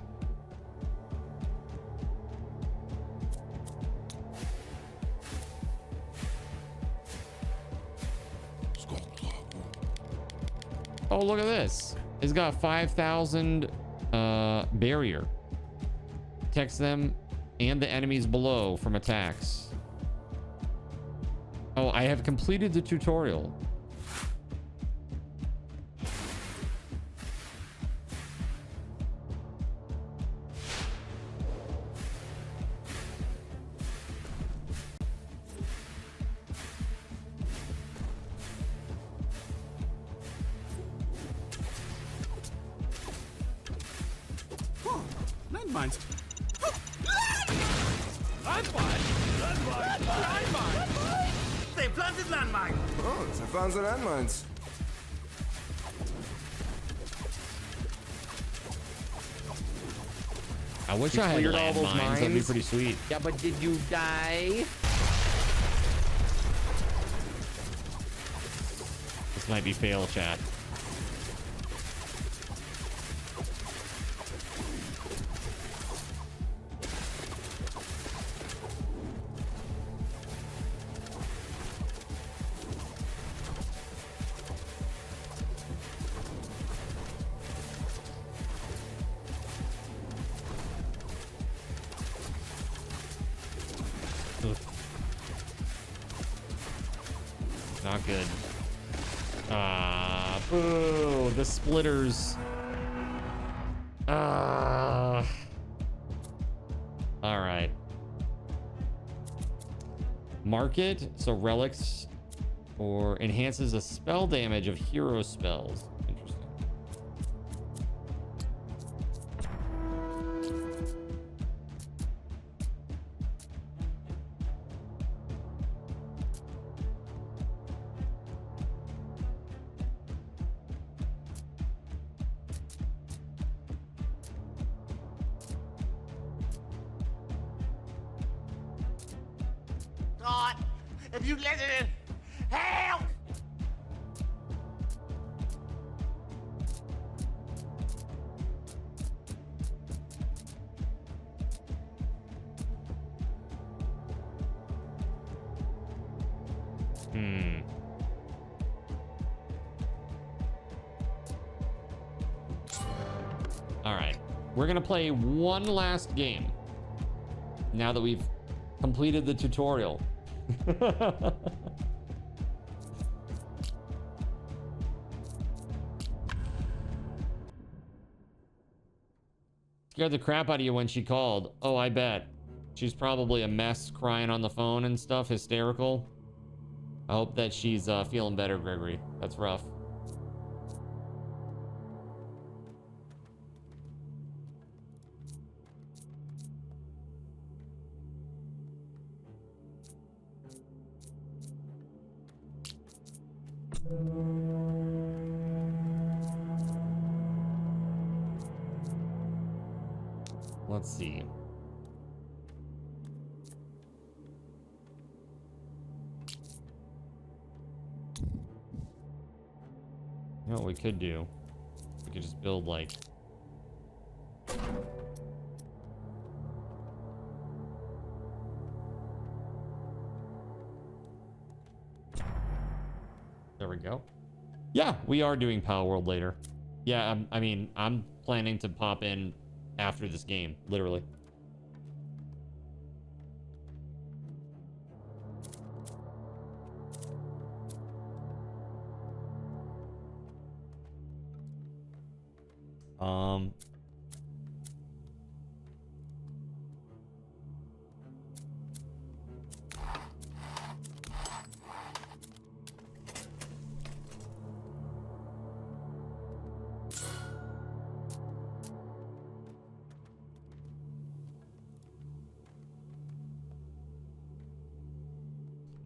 Oh, look at this. It's got 5,000 barrier. Protects them and the enemies below from attacks. Oh, I have completed the tutorial. Landmines. Landmine! They planted landmine! Oh, I found the landmines. I wish I had all those mines. That'd be pretty sweet. Yeah, but did you die? This might be fail, chat. Not good. Ah, boo, the splitters. Ah. All right. Market, so relics, or enhances the spell damage of hero spells. Interesting. God, if you let it in, help! All right. We're going to play one last game now that we've completed the tutorial. Scared the crap out of you when she called. Oh, I bet. She's probably a mess, crying on the phone and stuff, hysterical. I hope that she's feeling better, Gregory. That's rough. Let's see. You know what we could do? We could just build like... There we go. Yeah, we are doing Palworld later. Yeah, I mean, I'm planning to pop in after this game, literally.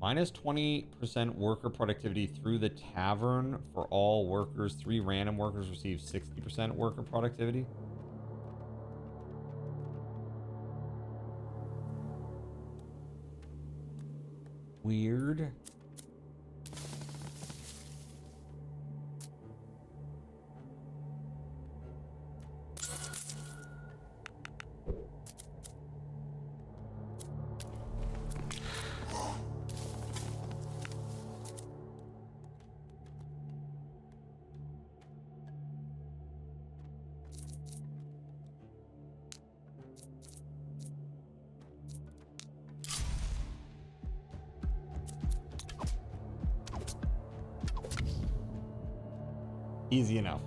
Minus 20% worker productivity through the tavern for all workers. 3 random workers receive 60% worker productivity. Weird. Easy enough.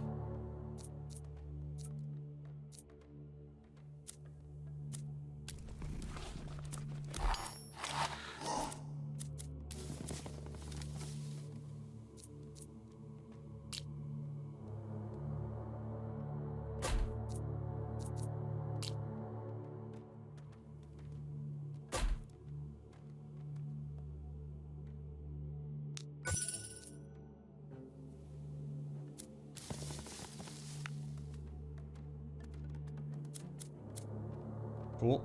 Cool.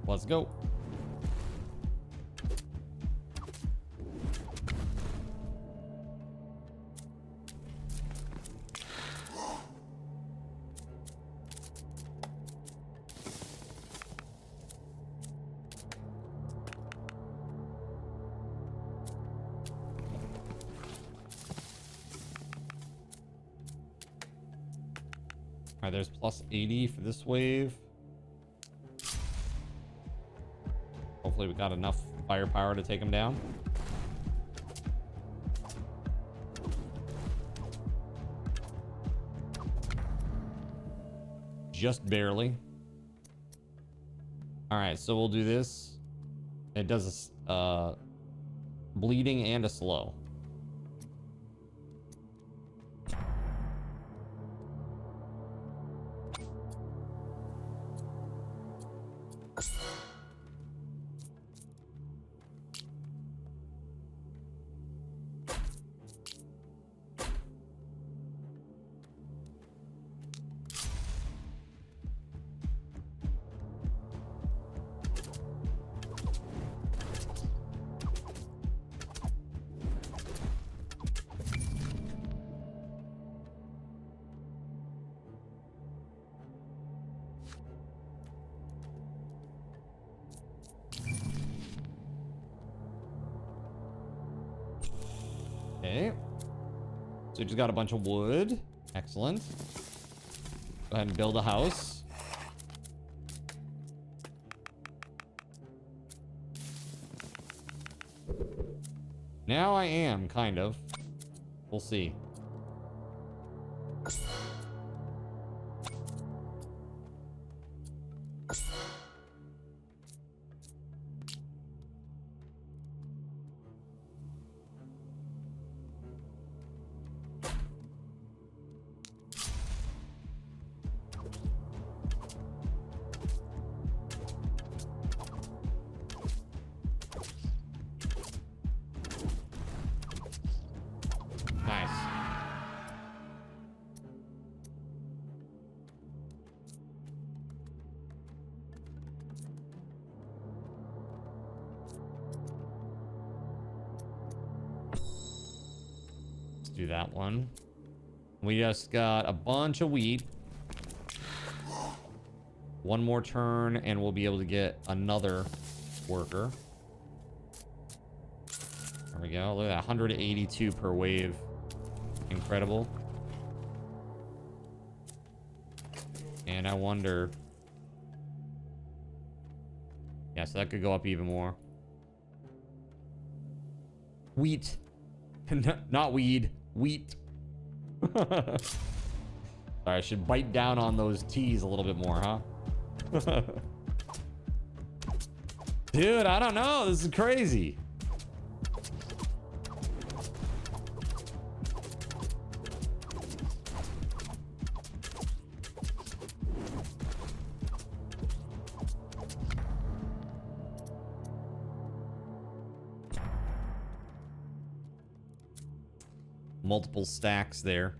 Let's go. All right, there's plus 80 for this wave. Hopefully we got enough firepower to take him down. Just barely. All right, so we'll do this. It does a bleeding and a slow. Okay. So we just got a bunch of wood. Excellent. Go ahead and build a house. Now I am, kind of. We'll see. Do that one. We just got a bunch of wheat. One more turn and we'll be able to get another worker. There we go. Look at that, 182 per wave. Incredible. And I wonder... Yeah, so that could go up even more. Wheat. Not weed. Wheat. I should bite down on those T's a little bit more, huh? Dude, I don't know. This is crazy. Multiple stacks there.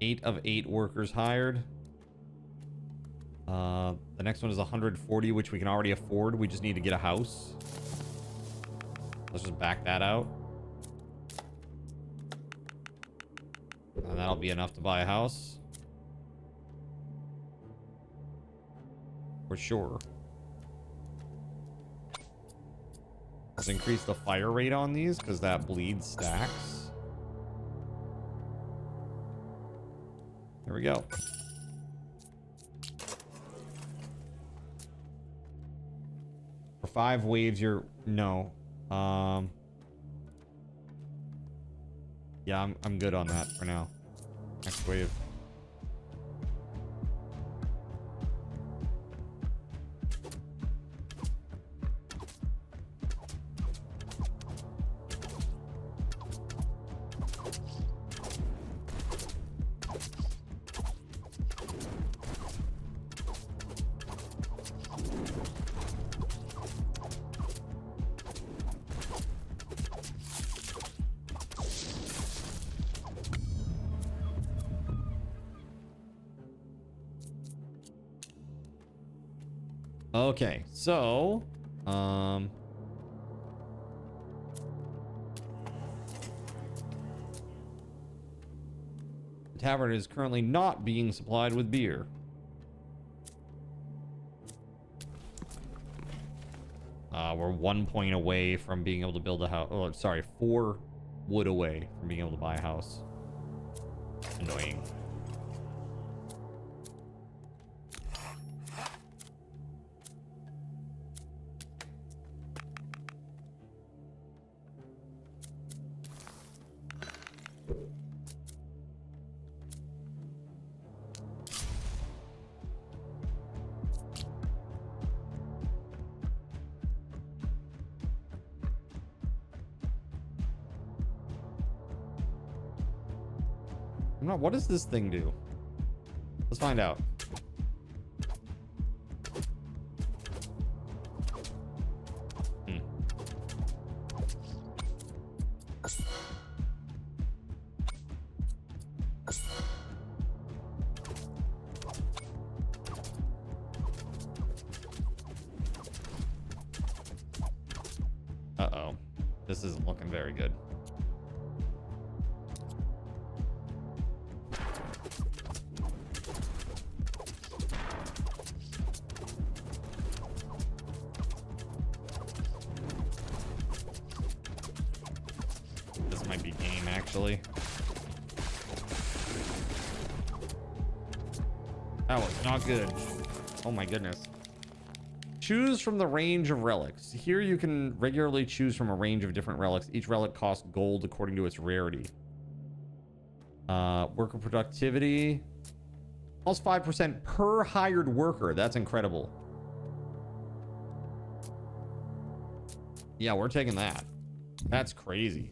8 of 8 workers hired. The next one is 140, which we can already afford. We just need to get a house. Let's just back that out. And that'll be enough to buy a house. For sure. Let's increase the fire rate on these because that bleeds stacks. There we go. For 5 waves, you're no. Yeah, I'm good on that for now. Next wave. Okay, so the tavern is currently not being supplied with beer. We're 1 point away from being able to build a house. Oh, sorry, 4 wood away from being able to buy a house. Annoying. What does this thing do? Let's find out. Uh-oh. This isn't looking very good. That was not good. Oh my goodness. Choose from the range of relics. Here you can regularly choose from a range of different relics. Each relic costs gold according to its rarity. Worker productivity. Plus 5% per hired worker. That's incredible. Yeah, we're taking that. That's crazy.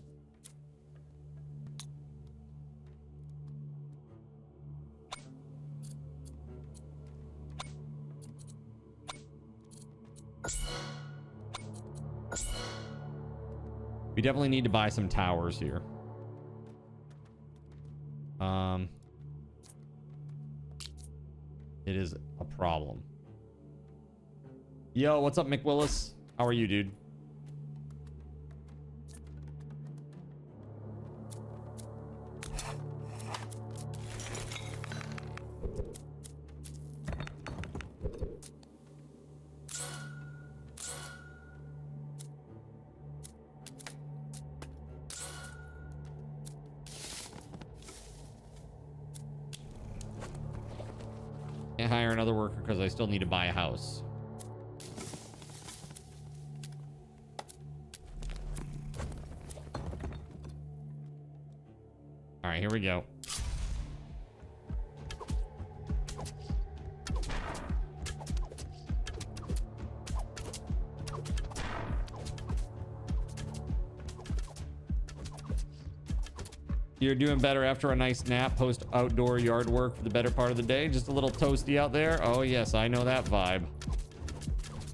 We definitely need to buy some towers here. It is a problem. Yo, what's up, McWillis? How are you, dude? Hire another worker because I still need to buy a house. All right, here we go. You're doing better after a nice nap, post outdoor yard work for the better part of the day. Just a little toasty out there. Oh yes, I know that vibe.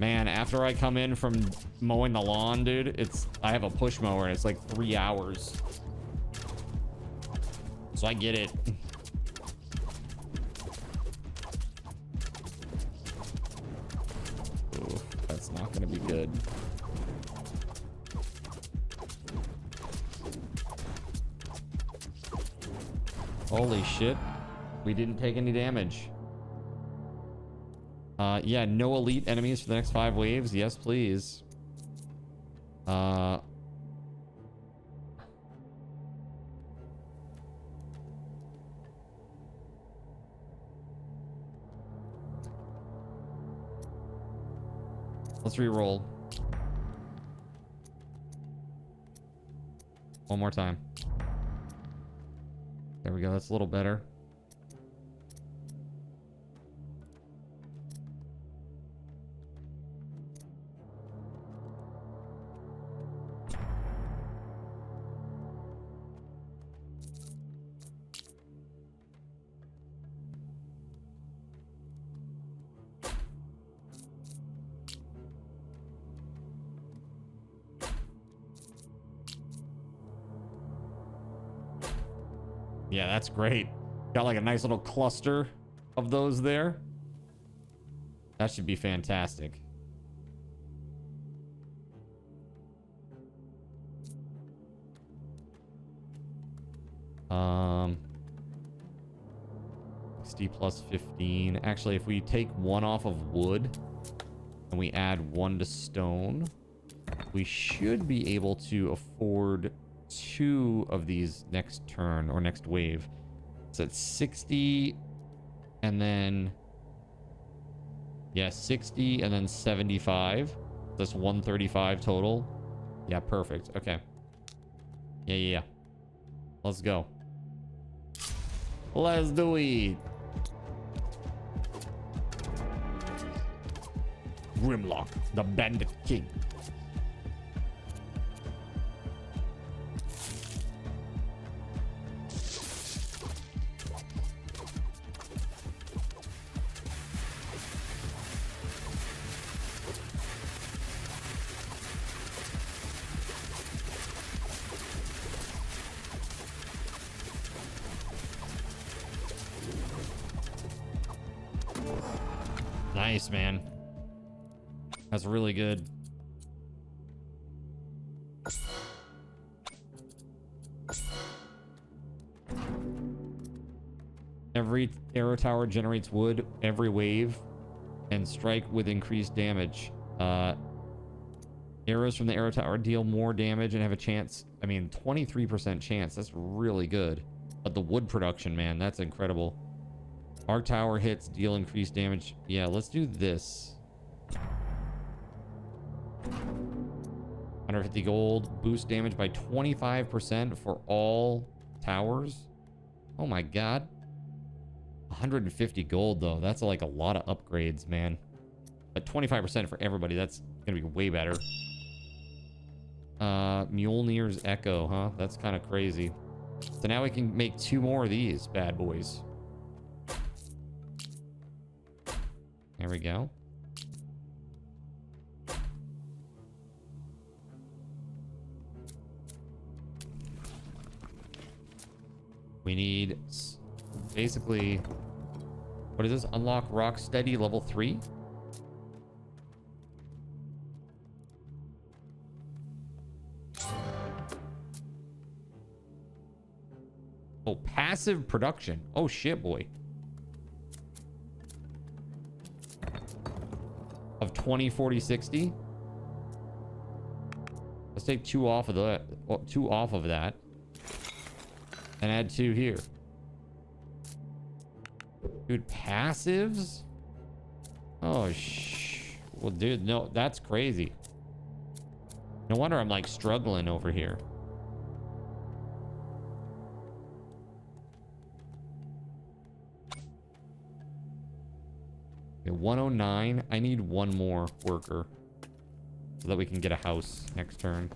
Man, after I come in from mowing the lawn, dude, I have a push mower and it's like 3 hours. So I get it. Ooh, that's not gonna be good. Holy shit. We didn't take any damage. Yeah, no elite enemies for the next 5 waves. Yes, please. Let's re-roll. One more time. There we go. That's a little better. Yeah, that's great. Got like a nice little cluster of those there. That should be fantastic. XD plus 15. Actually, if we take 1 off of wood and we add 1 to stone, we should be able to afford 2 of these next turn or next wave. So it's 60 and then 60 and then 75. That's 135 total. Yeah, perfect. Okay. Yeah. Let's go. Let's do it. Grimlock, the Bandit King. Nice, man. That's really good. Every arrow tower generates wood every wave and strike with increased damage. Arrows from the arrow tower deal more damage and have a chance. I mean, 23% chance. That's really good. But the wood production, man, that's incredible. Arc tower hits deal increased damage. Yeah, let's do this. 150 gold. Boost damage by 25% for all towers. Oh my god. 150 gold though. That's like a lot of upgrades, man. But 25% for everybody. That's gonna be way better. Mjolnir's Echo, huh? That's kind of crazy. So now we can make 2 more of these bad boys. There we go. We need basically, what is this? Unlock Rocksteady level 3. Oh, passive production. Oh shit, boy. Of 20, 40, 60. Let's take 2 off of that. 2 off of that. And add 2 here. Dude, passives? Oh, well, dude, no, that's crazy. No wonder I'm like struggling over here. Okay, 109. I need one more worker so that we can get a house next turn.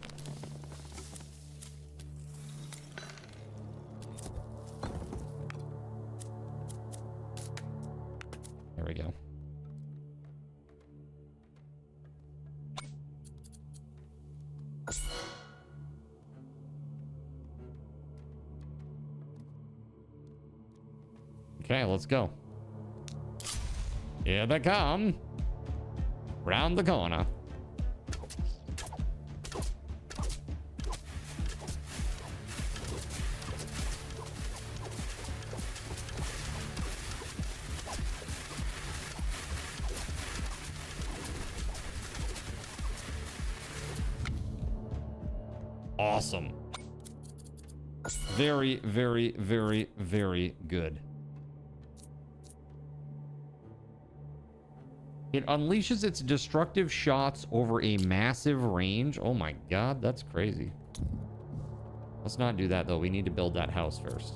There we go. Okay, let's go. Here they come. Round the corner. Awesome. Very, very, very, very good. It unleashes its destructive shots over a massive range. Oh my god, that's crazy. Let's not do that though. We need to build that house first.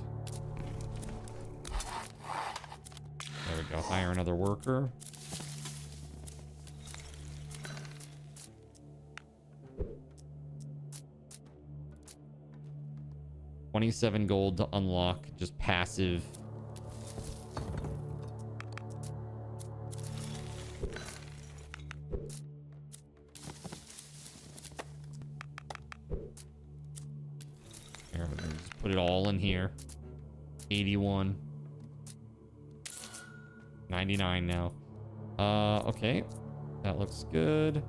There we go. Hire another worker. $27 gold to unlock just passive. Here, just put it all in here. 81. 99 now. Okay. That looks good.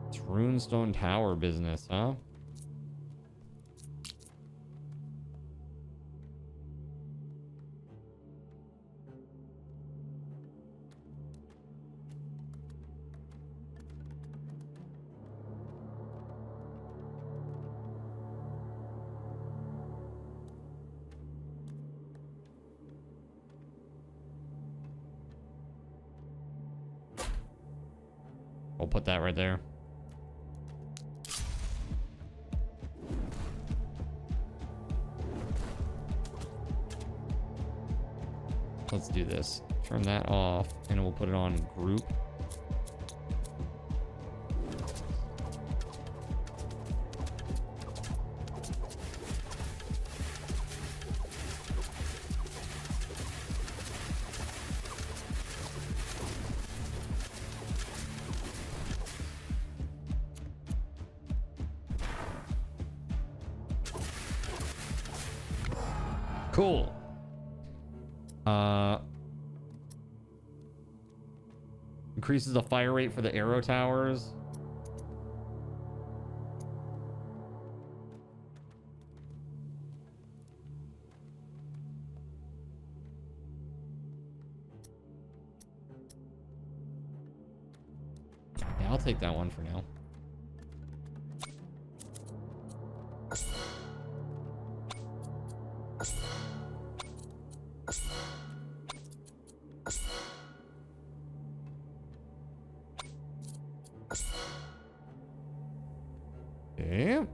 It's Runestone Tower business, huh? We'll put that right there. Let's do this. Turn that off and we'll put it on group. Cool. Increases the fire rate for the arrow towers. Yeah, I'll take that one for now. Okay.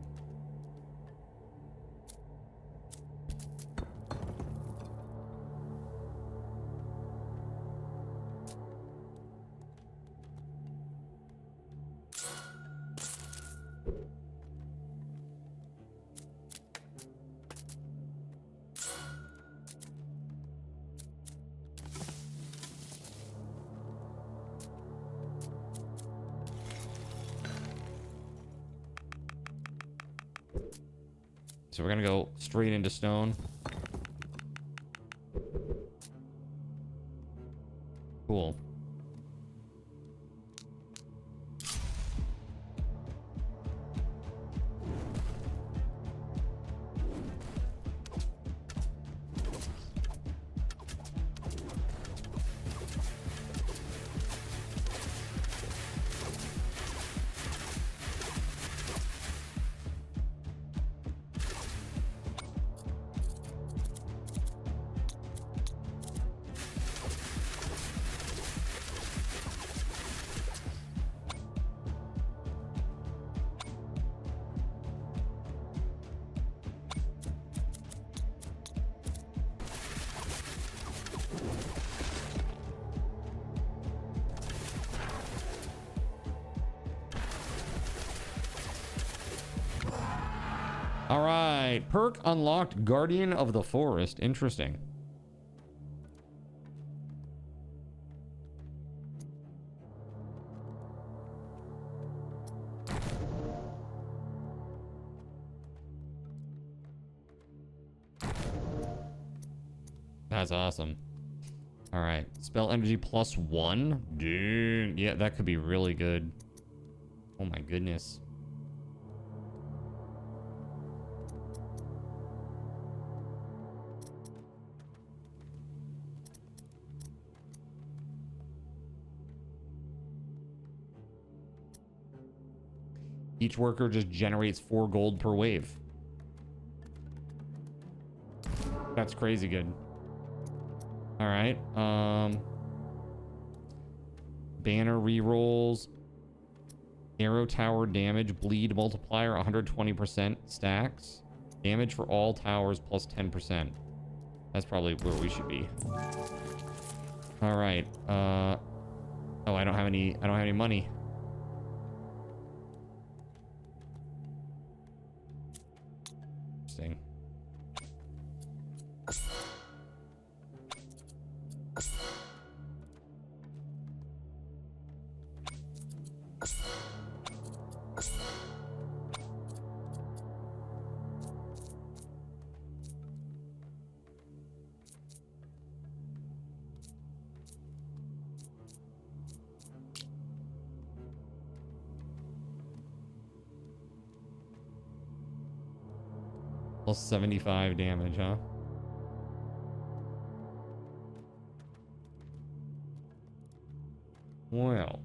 So we're gonna go straight into stone. Cool. All right, perk unlocked, Guardian of the Forest. Interesting. That's awesome. All right, spell energy +1. Dude, yeah, that could be really good. Oh my goodness. Each worker just generates 4 gold per wave. That's crazy good. All right. Banner rerolls. Arrow tower damage. Bleed multiplier 120% stacks. Damage for all towers plus 10%. That's probably where we should be. All right. Oh, I don't have any money. Interesting. Plus 75 damage, huh? Well.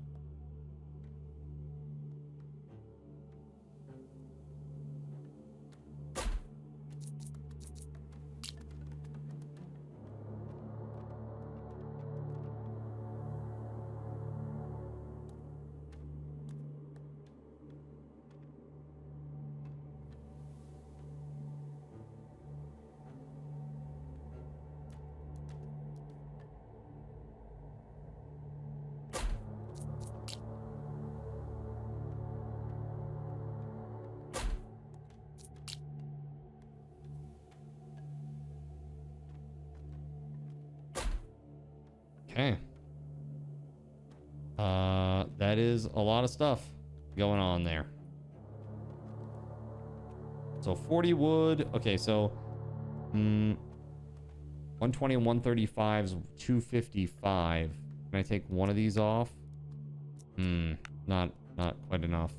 Okay. That is a lot of stuff going on there. So 40 wood. Okay, so 120 and 135 is 255. Can I take one of these off? Not quite enough.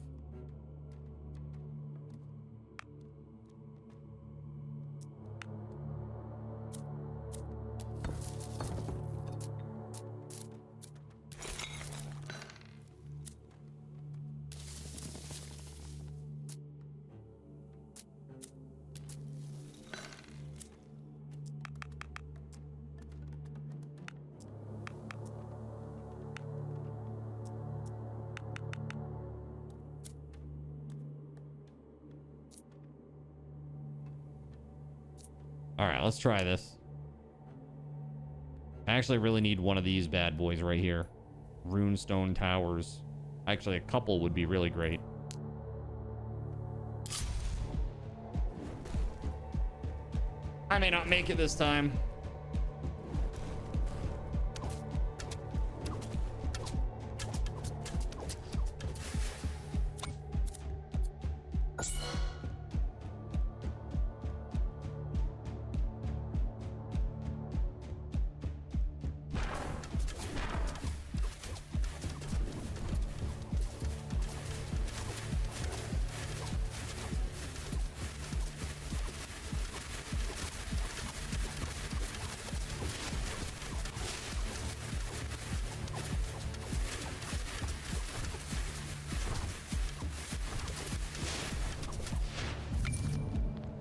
All right, let's try this. I actually really need one of these bad boys right here. Runestone towers. Actually, a couple would be really great. I may not make it this time.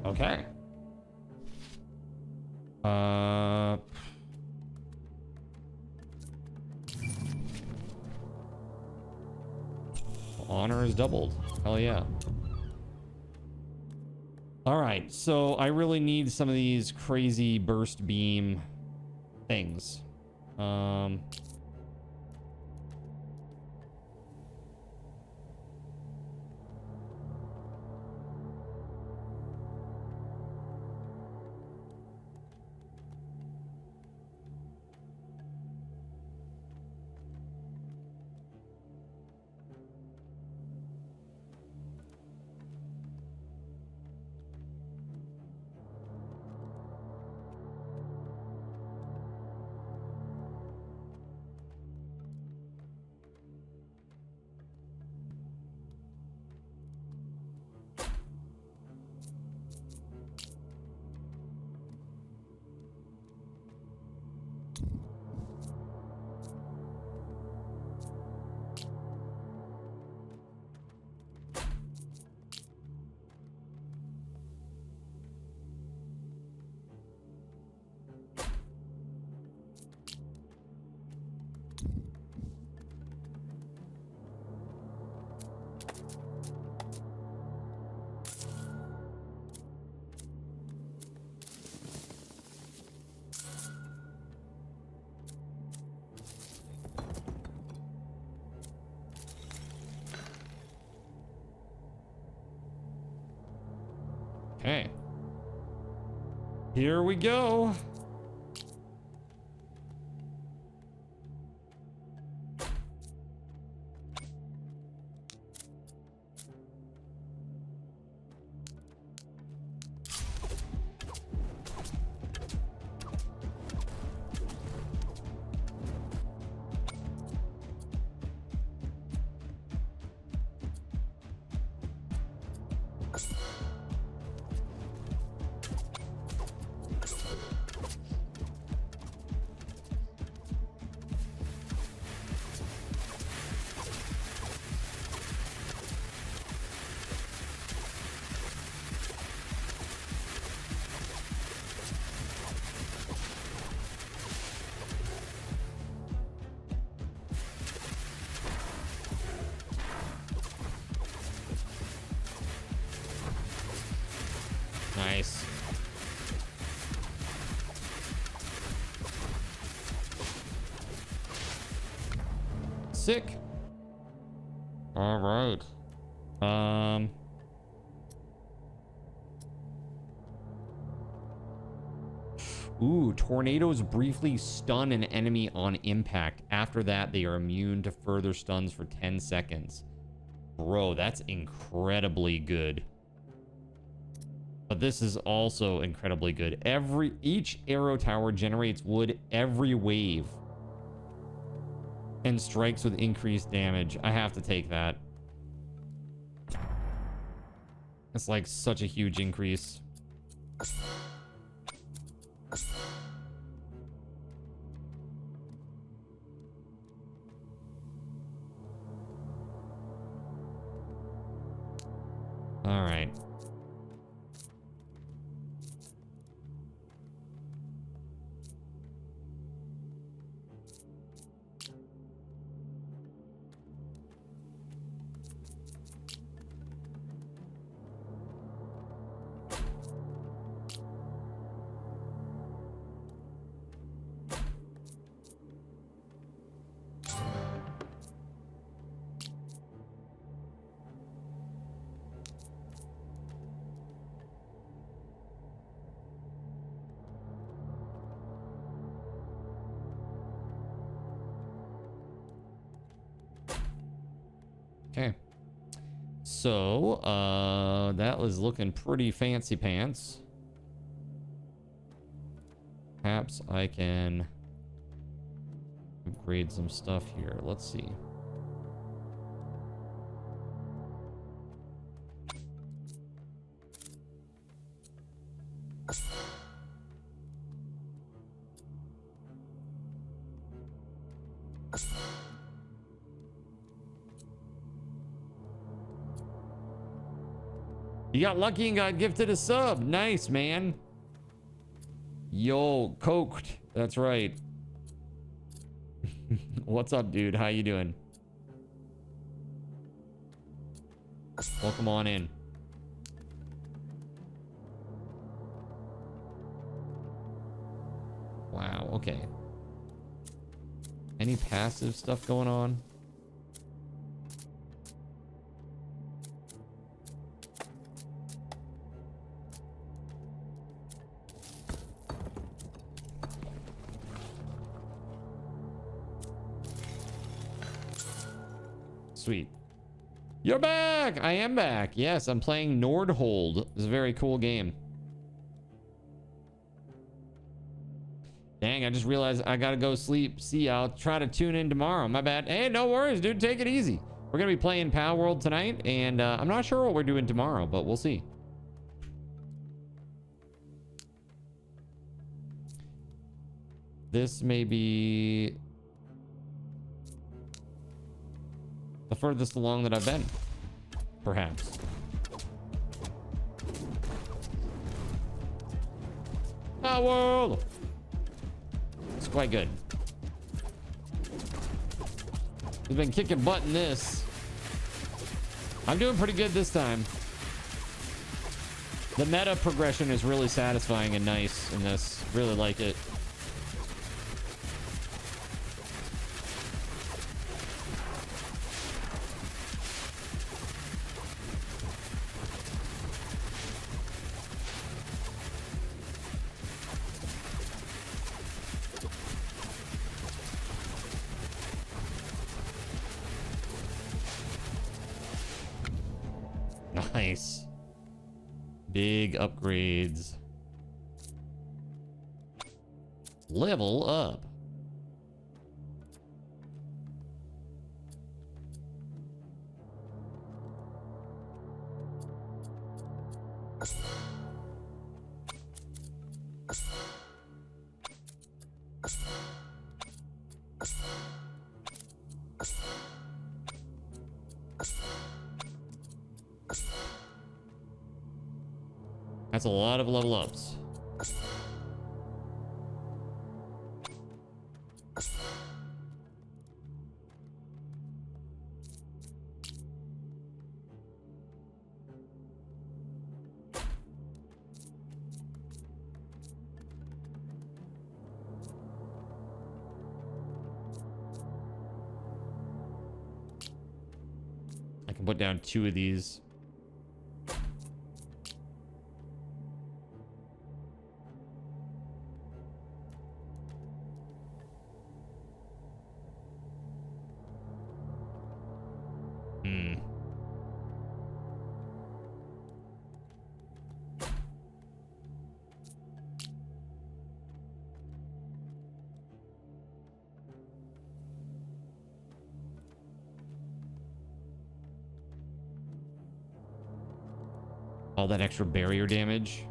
Okay. Honor is doubled. Hell yeah. All right, so I really need some of these crazy burst beam things. Okay. Here we go. Nice. Sick. All right. Ooh, tornadoes briefly stun an enemy on impact. After that, they are immune to further stuns for 10 seconds. Bro, that's incredibly good. But this is also incredibly good. Each arrow tower generates wood every wave and strikes with increased damage. I have to take that. It's like such a huge increase. All right. Okay. So, that was looking pretty fancy pants. Perhaps I can upgrade some stuff here. Let's see. You got lucky and got gifted a sub. Nice, man. Yo, coked. That's right. What's up, dude? How you doing? Welcome on in. Wow, okay. Any passive stuff going on? Sweet. You're back! I am back. Yes, I'm playing Nordhold. It's a very cool game. Dang, I just realized I gotta go sleep. See, I'll try to tune in tomorrow. My bad. Hey, no worries, dude. Take it easy. We're gonna be playing Palworld tonight, and I'm not sure what we're doing tomorrow, but we'll see. This may be the furthest along that I've been, perhaps. Palworld! It's quite good. We've been kicking butt in this. I'm doing pretty good this time. The meta progression is really satisfying and nice in this. Really like it. Nice. Big upgrades. Level up. That's a lot of level ups. I can put down 2 of these. All that extra barrier damage.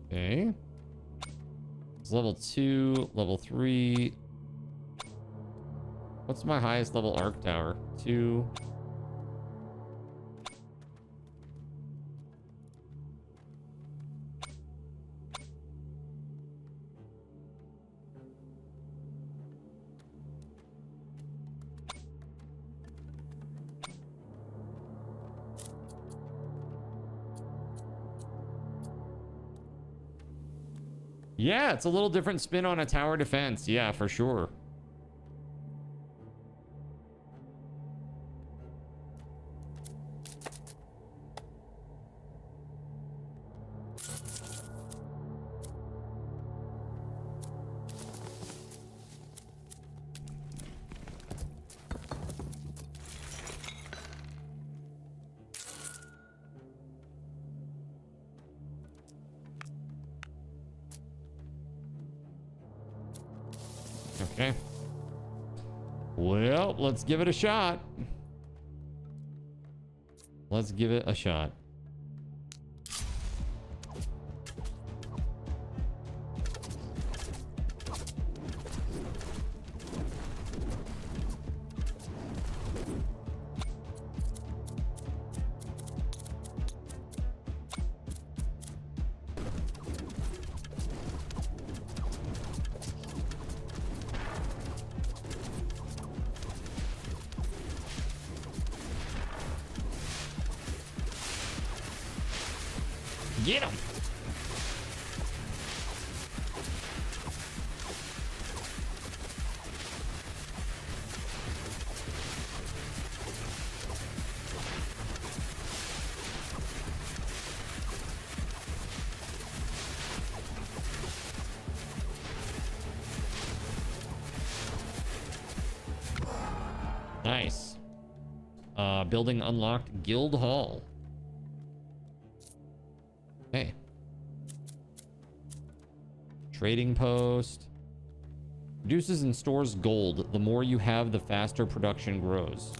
Okay. It's level 2, level 3. What's my highest level arc tower? 2. Yeah, it's a little different spin on a tower defense. Yeah, for sure. Okay. Well, let's give it a shot. Let's give it a shot. Get him. Nice. Building unlocked, Guild Hall. Okay. Trading post. Reduces and stores gold. The more you have, the faster production grows.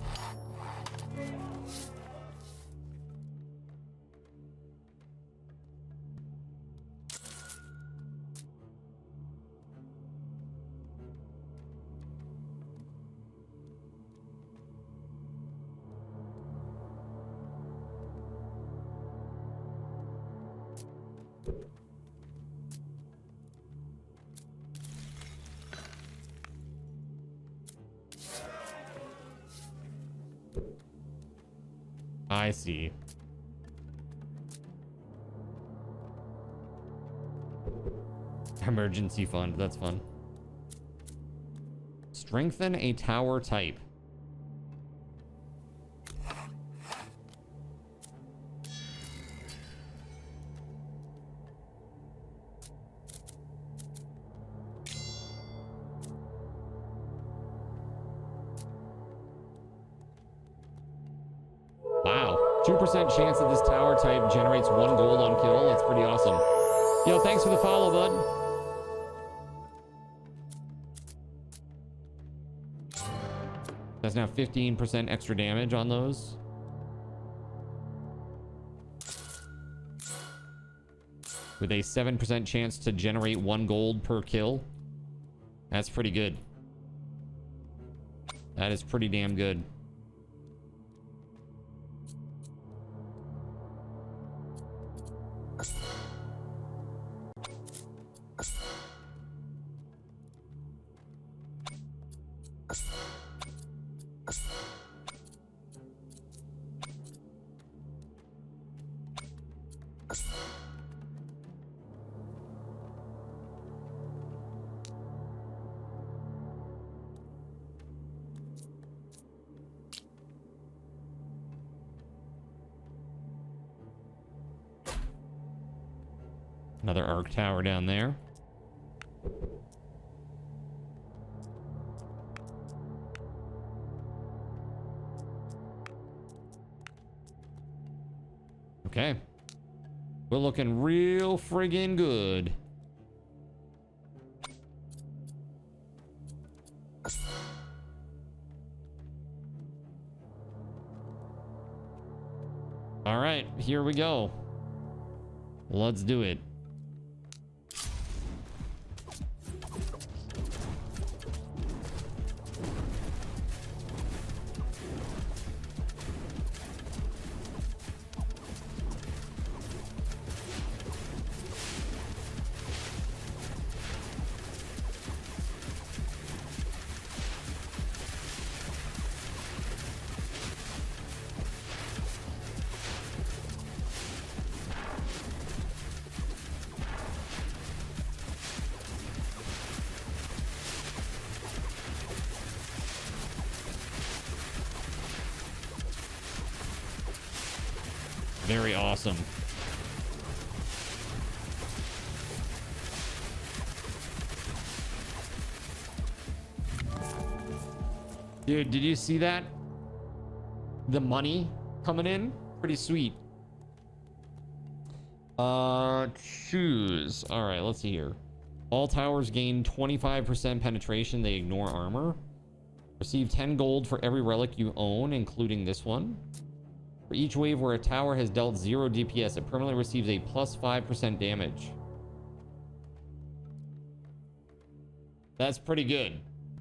I see. Emergency fund. That's fun. Strengthen a tower type. 2% chance that this tower type generates 1 gold on kill. That's pretty awesome. Yo, thanks for the follow, bud. That's now 15% extra damage on those. With a 7% chance to generate 1 gold per kill. That's pretty good. That is pretty damn good. Another arc tower down there. Okay. We're looking real friggin' good. All right, here we go. Let's do it. Very awesome. Dude, did you see that? The money coming in? Pretty sweet. Choose. All right, let's see here. All towers gain 25% penetration. They ignore armor. Receive 10 gold for every relic you own, including this one. For each wave where a tower has dealt 0 DPS, it permanently receives a plus 5% damage. That's pretty good.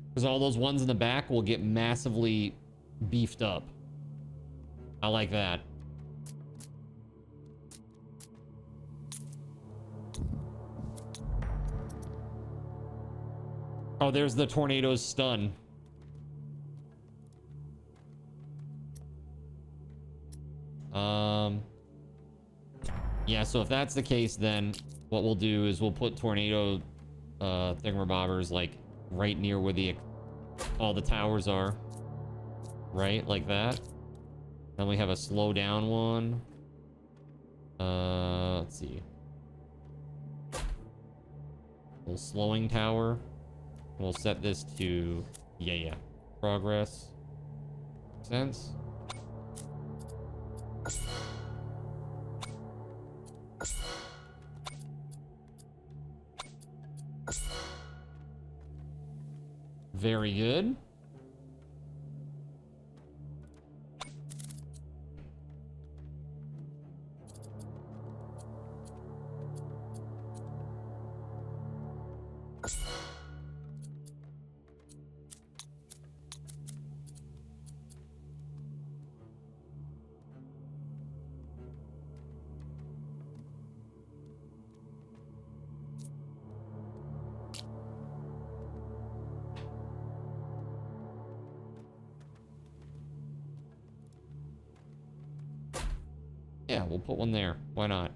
Because all those ones in the back will get massively beefed up. I like that. Oh, there's the tornado's stun. Yeah, so if that's the case, then what we'll do is we'll put tornado thingamabobbers like right near where the all the towers are, right, like that. Then we have a slow down one. Let's see, little slowing tower. We'll set this to progress. Makes sense. Very good. Yeah, we'll put one there. Why not?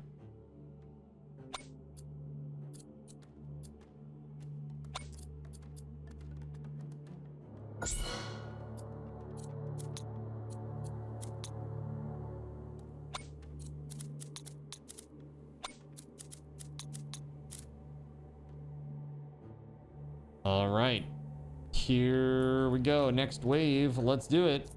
All right. Here we go. Next wave. Let's do it.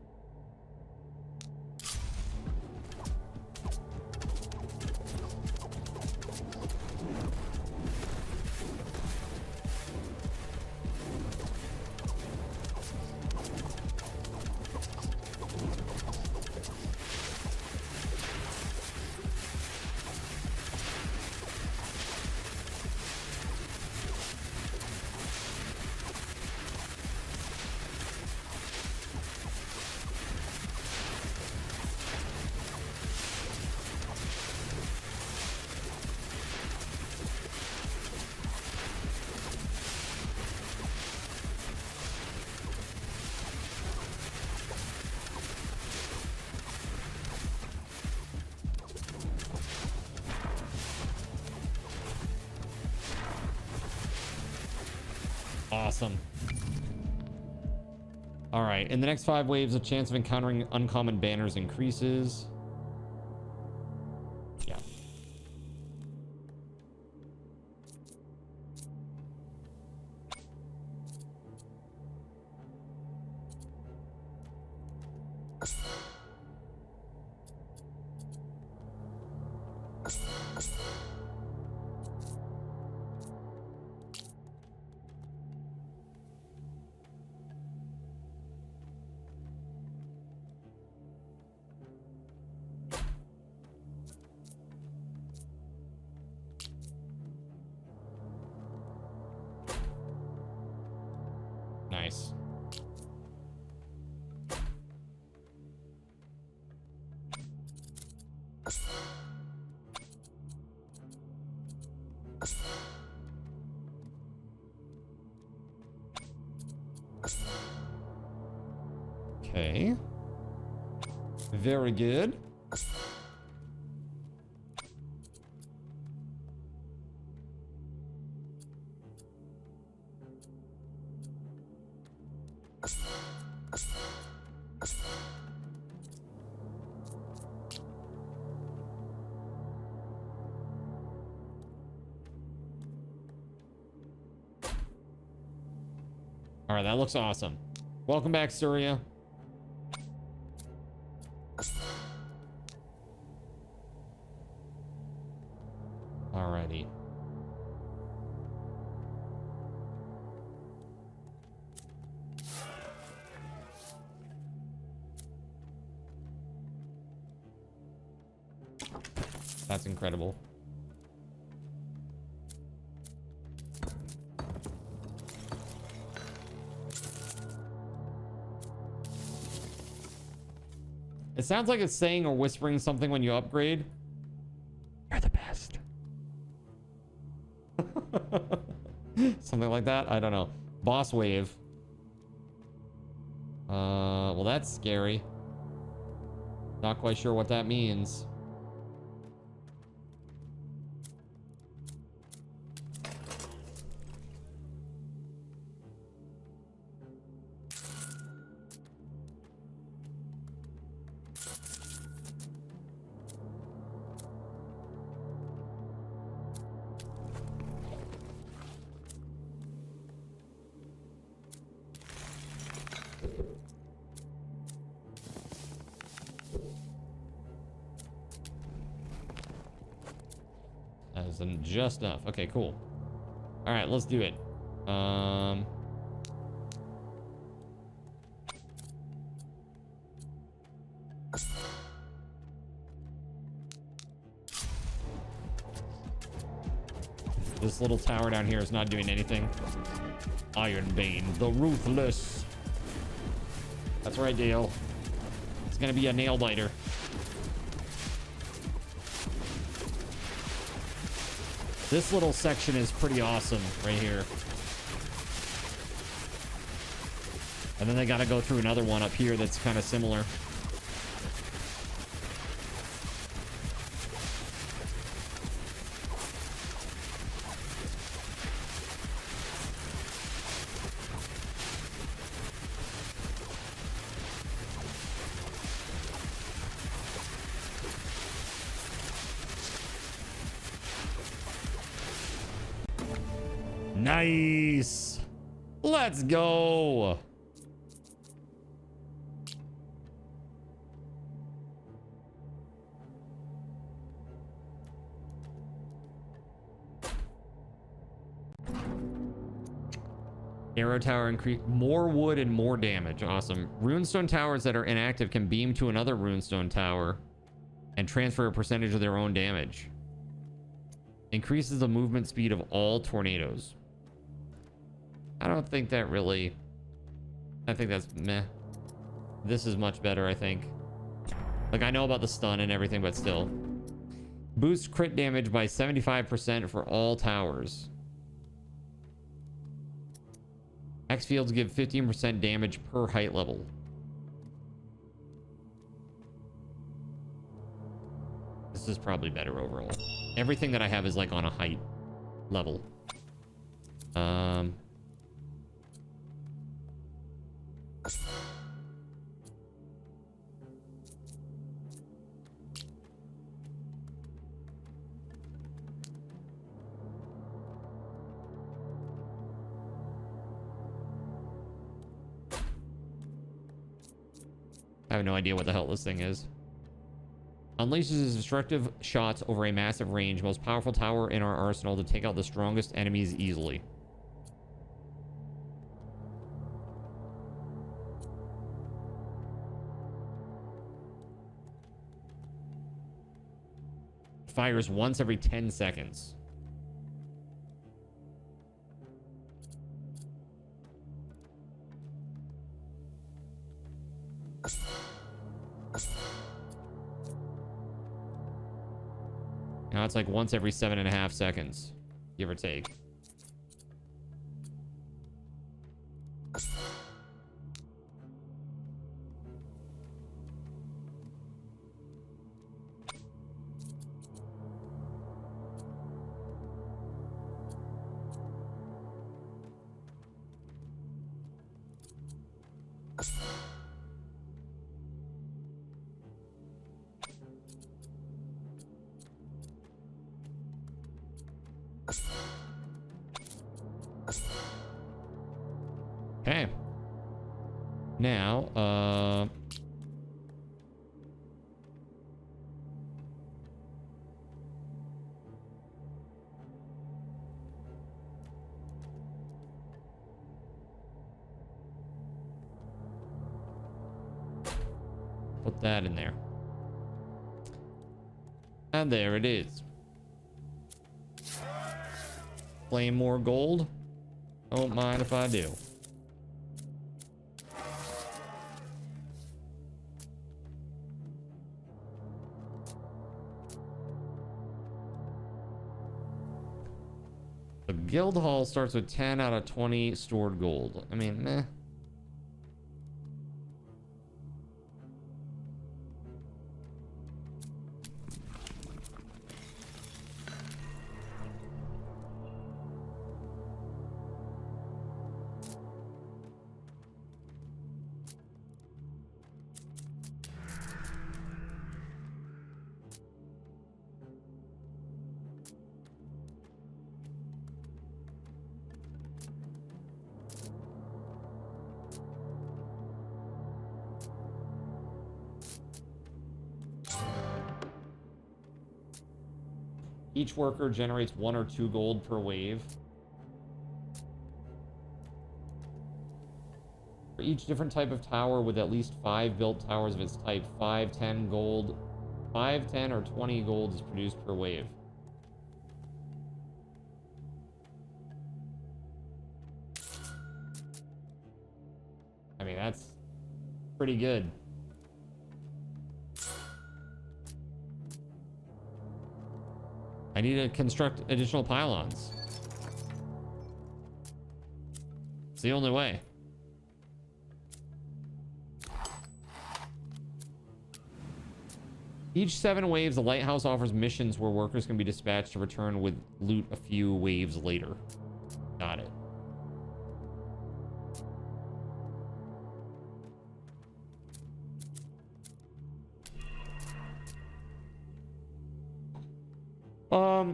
Awesome. All right. In the next 5 waves, the chance of encountering uncommon banners increases. Yeah. Nice. Okay. Very good. All right, that looks awesome. Welcome back, Surya. Alrighty. That's incredible. It sounds like it's saying or whispering something when you upgrade. You're the best. Something like that. I don't know. Boss wave. Well, that's scary. Not quite sure what that means. Just enough. Okay, cool. All right, let's do it. This little tower down here is not doing anything. Ironbane, the ruthless. That's right, Dale. It's gonna be a nail biter. This little section is pretty awesome right here. And then they got to go through another one up here that's kind of similar. Nice. Let's go. Arrow tower increase more wood and more damage. Awesome. Runestone towers that are inactive can beam to another runestone tower and transfer a percentage of their own damage. Increases the movement speed of all tornadoes. I don't think that really... I think that's meh. This is much better, I think. Like, I know about the stun and everything, but still. Boost crit damage by 75% for all towers. X fields give 15% damage per height level. This is probably better overall. Everything that I have is like on a height level. I have no idea what the hell this thing is. Unleashes destructive shots over a massive range. Most powerful tower in our arsenal to take out the strongest enemies easily. Fires once every 10 seconds. Now it's like once every 7.5 seconds, give or take. Okay. Now, put that in there. And there it is. Claim more gold. Don't mind if I do. The guild hall starts with 10 out of 20 stored gold. I mean, meh. Each worker generates 1 or 2 gold per wave. For each different type of tower with at least 5 built towers of its type, 5, 10 gold, 5, 10, or 20 gold is produced per wave. I mean, that's pretty good. I need to construct additional pylons. It's the only way. Each 7 waves, the lighthouse offers missions where workers can be dispatched to return with loot a few waves later. Got it.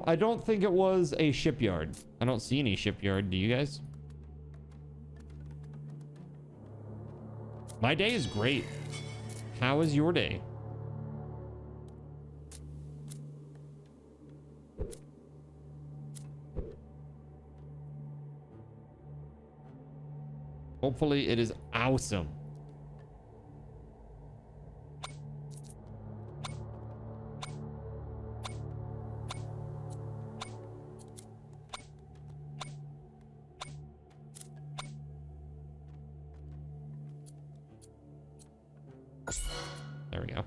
I don't think it was a shipyard. I don't see any shipyard. Do you guys? My day is great. How is your day? Hopefully it is awesome. There we go.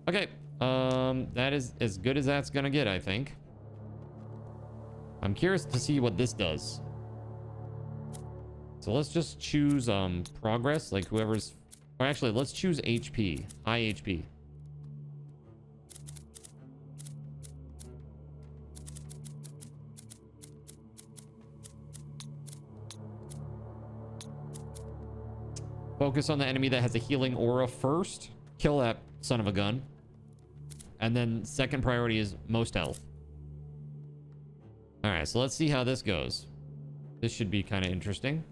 Okay, that is as good as that's gonna get, I think. I'm curious to see what this does. So let's just choose progress, like whoever's, or actually let's choose HP, high HP. Focus on the enemy that has a healing aura first. Kill that son of a gun. And then second priority is most health. All right, so let's see how this goes. This should be kind of interesting.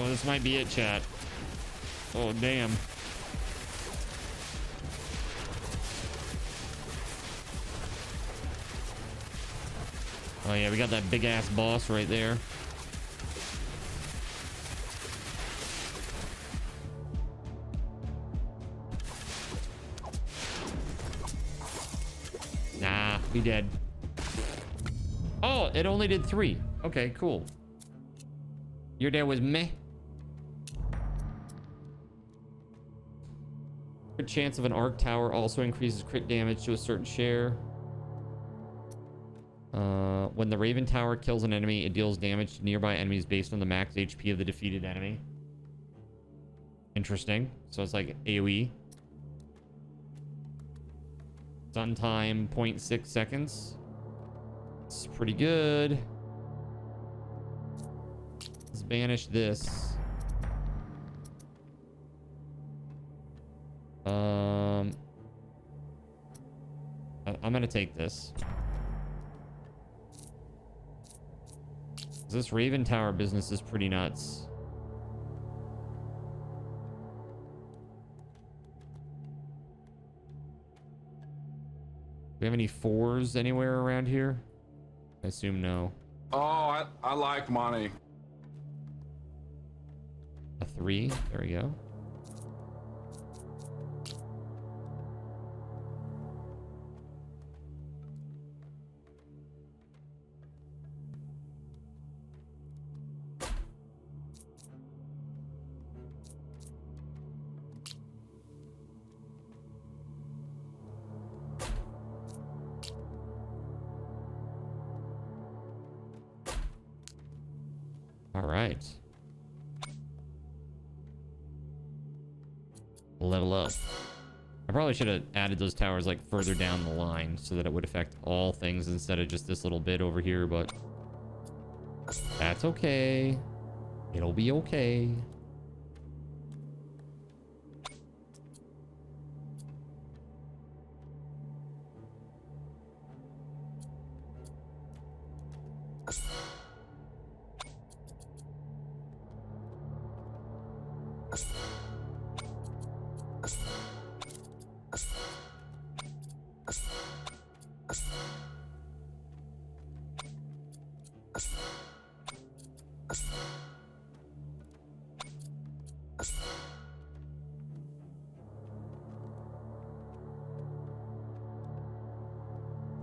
Oh, this might be it, chat. Oh, damn. Oh, yeah, we got that big-ass boss right there. Nah, we dead. Oh, it only did 3. Okay, cool. Your day was meh. Crit chance of an arc tower also increases crit damage to a certain share. When the Raven Tower kills an enemy, it deals damage to nearby enemies based on the max HP of the defeated enemy. Interesting. So it's like AoE. Stun time 0.6 seconds. It's pretty good. Let's banish this. I'm gonna take this. This Raven Tower business is pretty nuts. Do we have any 4s anywhere around here? I assume no. Oh, I like money. A 3. There we go. All right. Level up. I probably should have added those towers like further down the line so that it would affect all things instead of just this little bit over here, but that's okay. It'll be okay.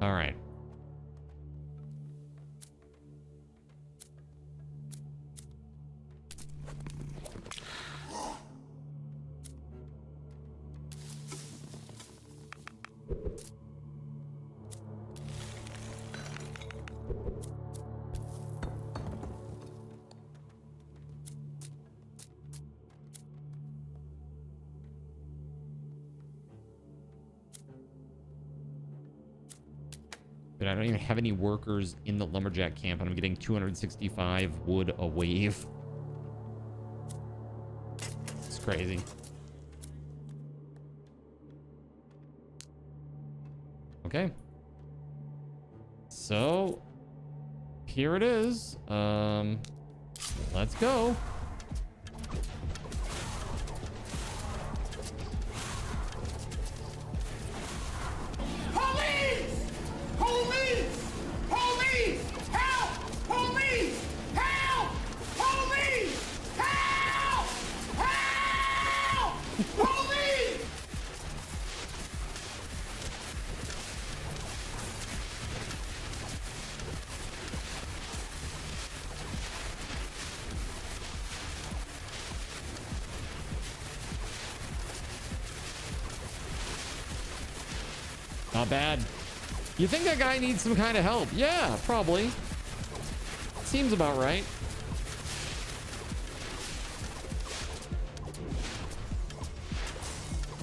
All right. But I don't even have any workers in the lumberjack camp, and I'm getting 265 wood a wave. It's crazy. Okay. So here it is. Let's go. Not bad. You think that guy needs some kind of help? Yeah, probably. Seems about right.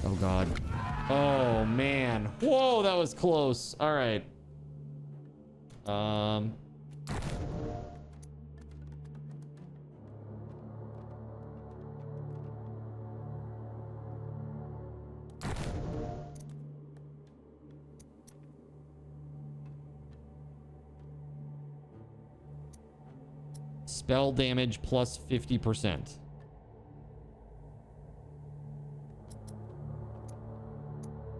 Oh, God. Oh, man. Whoa, that was close. All right. Spell damage plus 50%.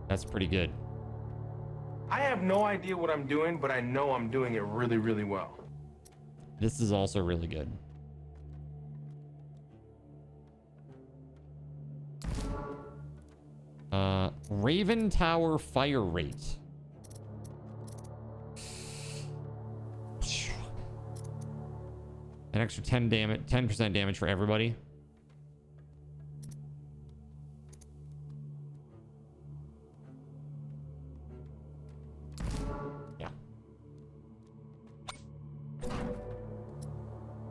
That's pretty good. I have no idea what I'm doing, but I know I'm doing it really, really well. This is also really good. Raven Tower fire rate. An extra 10% damage for everybody. Yeah.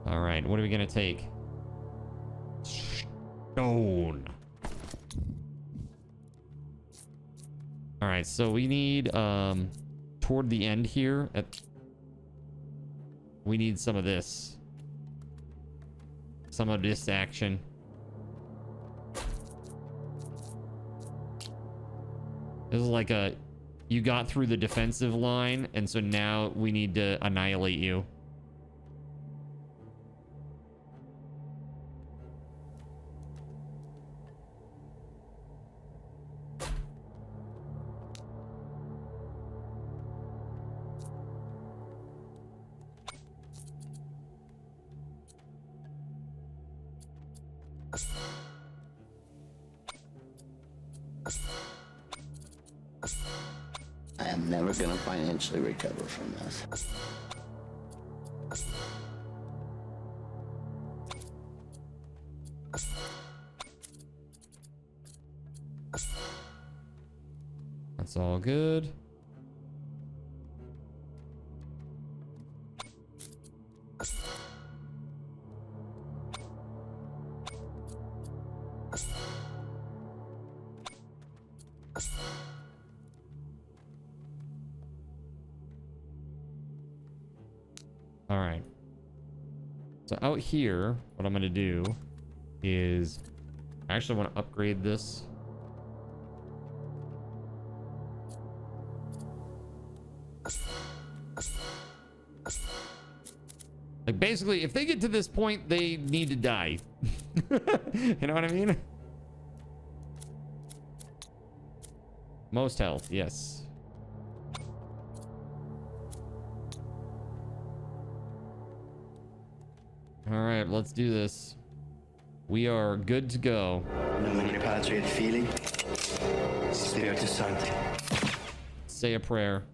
All right, what are we gonna take? Stone. All right, so we need toward the end here we need some of this. Some of this action. This is like you got through the defensive line, and so now we need to annihilate you. I am never gonna financially recover from this. That's all good. All right. So out here, what I'm going to do is I actually want to upgrade this. Like basically, if they get to this point, they need to die. You know what I mean? Most health, yes. All right, let's do this. We are good to go. Repatriate feeling. Spiritus Sancti. Say a prayer.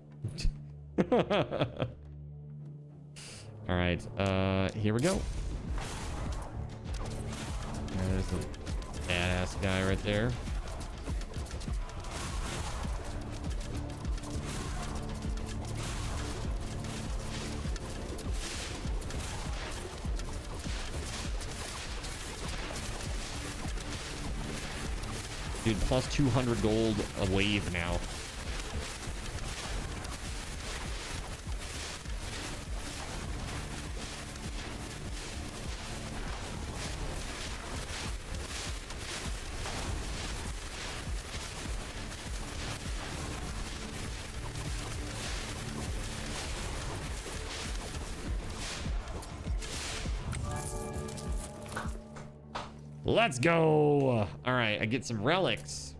All right, here we go. There's a badass guy right there. Dude, plus 200 gold a wave now. Let's go. All right, I get some relics.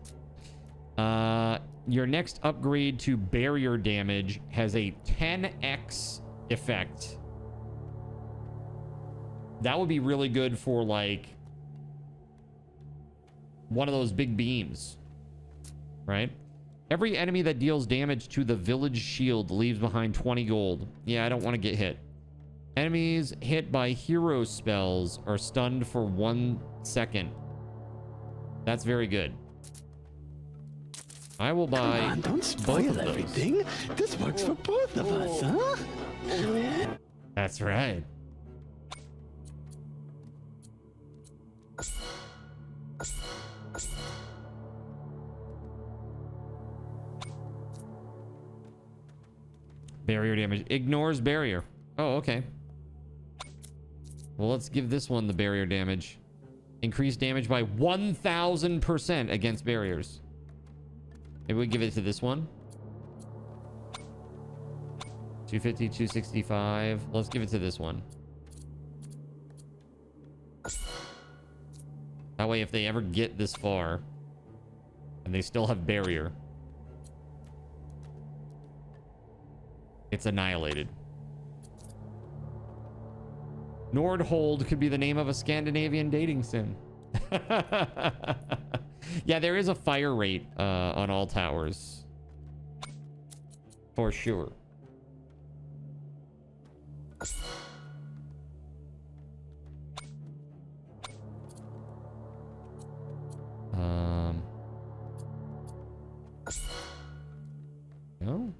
Your next upgrade to barrier damage has a 10x effect. That would be really good for like one of those big beams, right? Every enemy that deals damage to the village shield leaves behind 20 gold. Yeah, I don't want to get hit. Enemies hit by hero spells are stunned for 1 second. That's very good. I will buy. Come on, don't spoil everything. This works for both of us, huh? That's right. Barrier damage. Ignores barrier. Oh, okay. Well, let's give this one the barrier damage. Increase damage by 1,000% against barriers. Maybe we give it to this one. 250, 265. Let's give it to this one. That way, if they ever get this far and they still have barrier, It's annihilated. Nordhold could be the name of a Scandinavian dating sim. Yeah, there is a fire rate on all towers. For sure. No.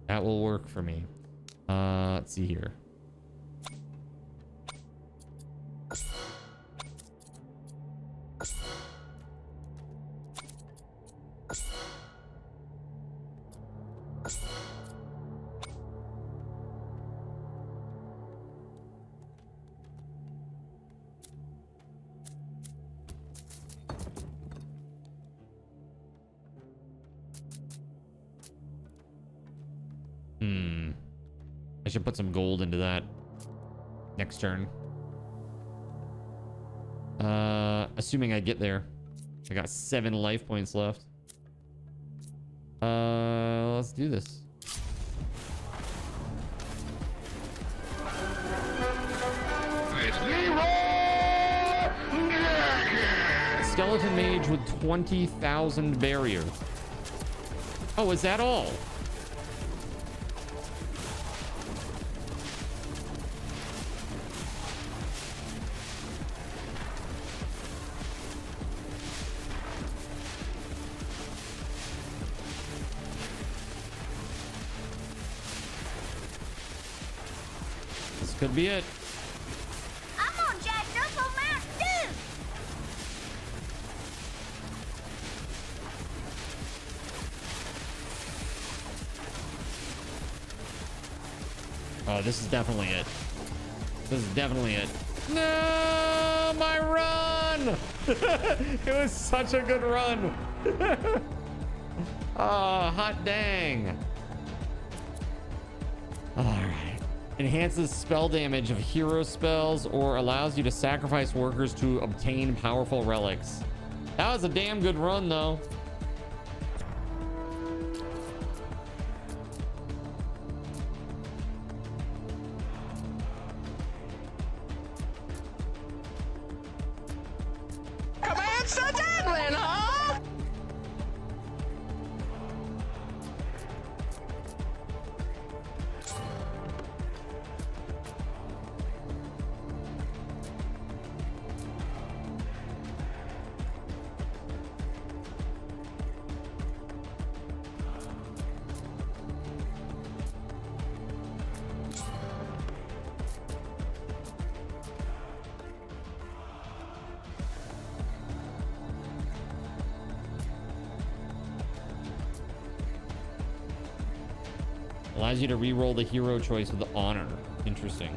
That will work for me. Let's see here. I should put some gold into that next turn. Assuming I get there. I got 7 life points left. Let's do this. Skeleton mage with 20,000 barrier. Oh, is that all? This could be it. I'm on Jack Knuckle Mountain Dew. Oh, this is definitely it. This is definitely it. No, my run! It was such a good run. Oh, hot dang. All right. Enhances spell damage of hero spells or allows you to sacrifice workers to obtain powerful relics. That was a damn good run, though. Commands to Devlin, huh? Allows you to re-roll the hero choice with honor. Interesting.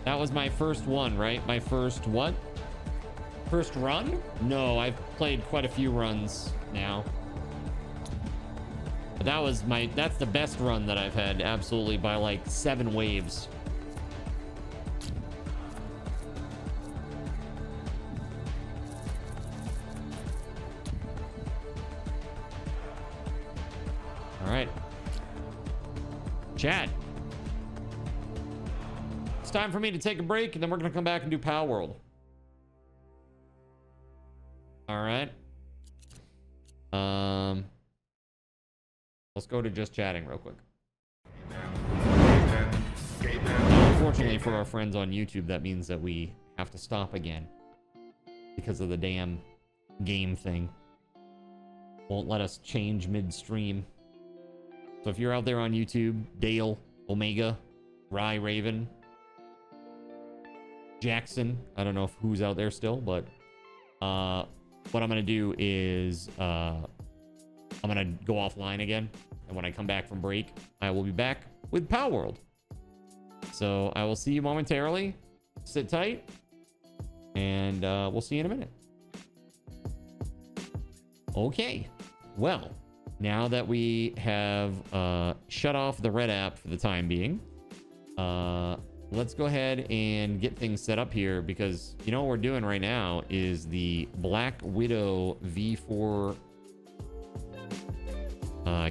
That was my first one, right? My first what? First run? No, I've played quite a few runs now. But that's the best run that I've had, absolutely, by like 7 waves. All right. Chat. It's time for me to take a break, and then we're going to come back and do Palworld. All right. Let's go to just chatting real quick. Unfortunately for our friends on YouTube, that means that we have to stop again because of the damn game thing. Won't let us change midstream. So if you're out there on YouTube, Dale, Omega, Rye Raven, Jackson, I don't know who's out there still, but what I'm gonna do is I'm gonna go offline again, and when I come back from break, I will be back with Palworld. So I will see you momentarily. Sit tight, and we'll see you in a minute. Okay, well, now that we have shut off the red app for the time being, let's go ahead and get things set up here, because you know what we're doing right now is the Black Widow V4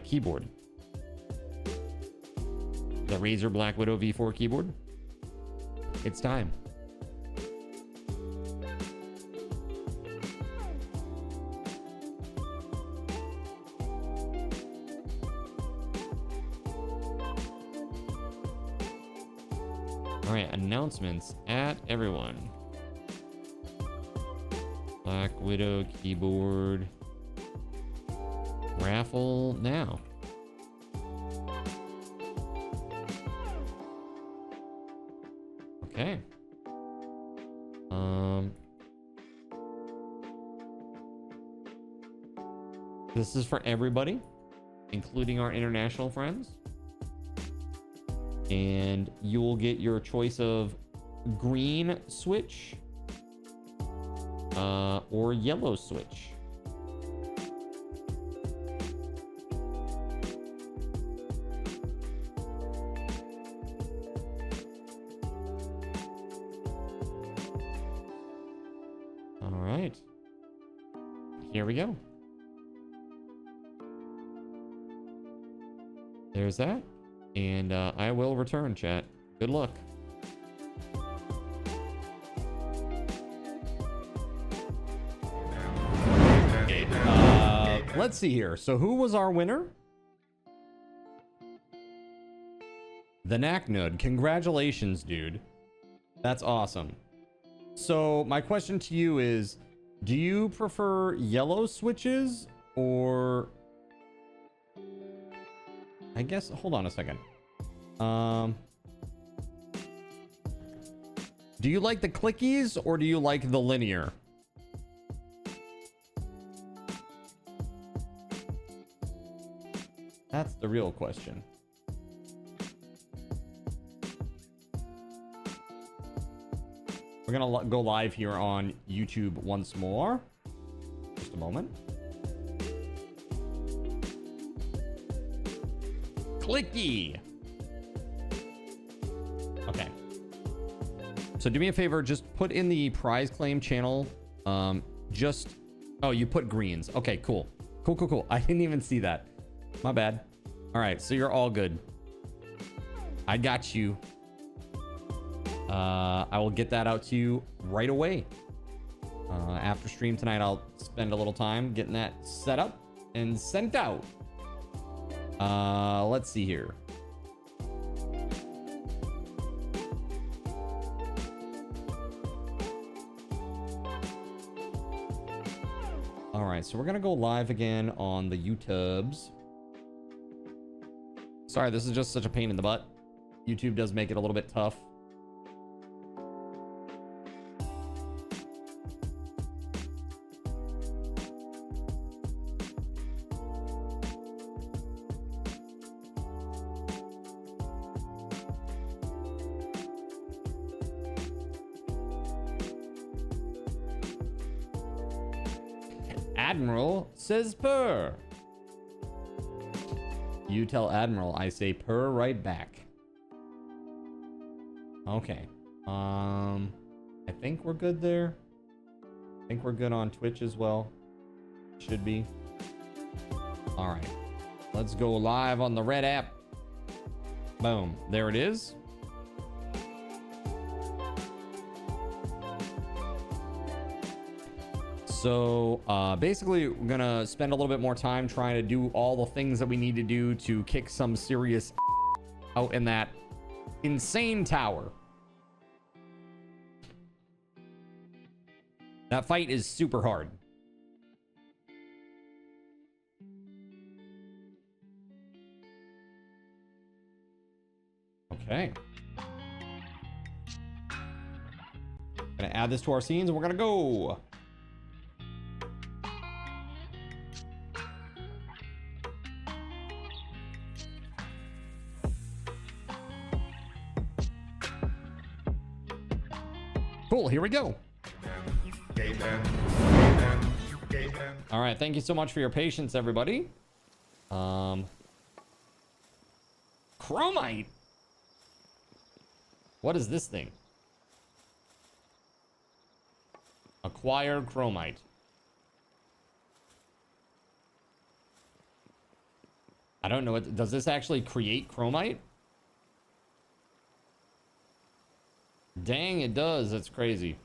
keyboard. The Razer Black Widow V4 keyboard. It's time. All right, announcements at everyone. Black Widow keyboard raffle now. Okay. This is for everybody, including our international friends. And you will get your choice of green switch or yellow switch. All right, here we go. There's that. And I will return, chat. Good luck. Okay, let's see here. So who was our winner? The Knacknud. Congratulations, dude. That's awesome. So my question to you is, do you prefer yellow switches or... I guess, hold on a second. Do you like the clickies or do you like the linear? That's the real question. We're gonna go live here on YouTube once more. Just a moment. Clicky. Okay. So do me a favor, just put in the prize claim channel. Oh, you put greens. Okay, cool. Cool. I didn't even see that. My bad. All right, so you're all good. I got you. I will get that out to you right away. After stream tonight, I'll spend a little time getting that set up and sent out. Let's see here. All right, so we're gonna go live again on the YouTubes. Sorry, this is just such a pain in the butt. YouTube does make it a little bit tough. Admiral says purr. You tell Admiral I say purr right back. Okay. I think we're good there. I think we're good on Twitch as well. Should be. All right. Let's go live on the red app. Boom. There it is. So basically, we're gonna spend a little bit more time trying to do all the things that we need to do to kick some serious out in that insane tower. That fight is super hard. Okay. Gonna add this to our scenes and we're gonna go. Cool, here we go. All right, thank you so much for your patience, everybody. Chromite. What is this thing? Acquired chromite. I don't know. Does this actually create chromite? Dang, it does. That's crazy.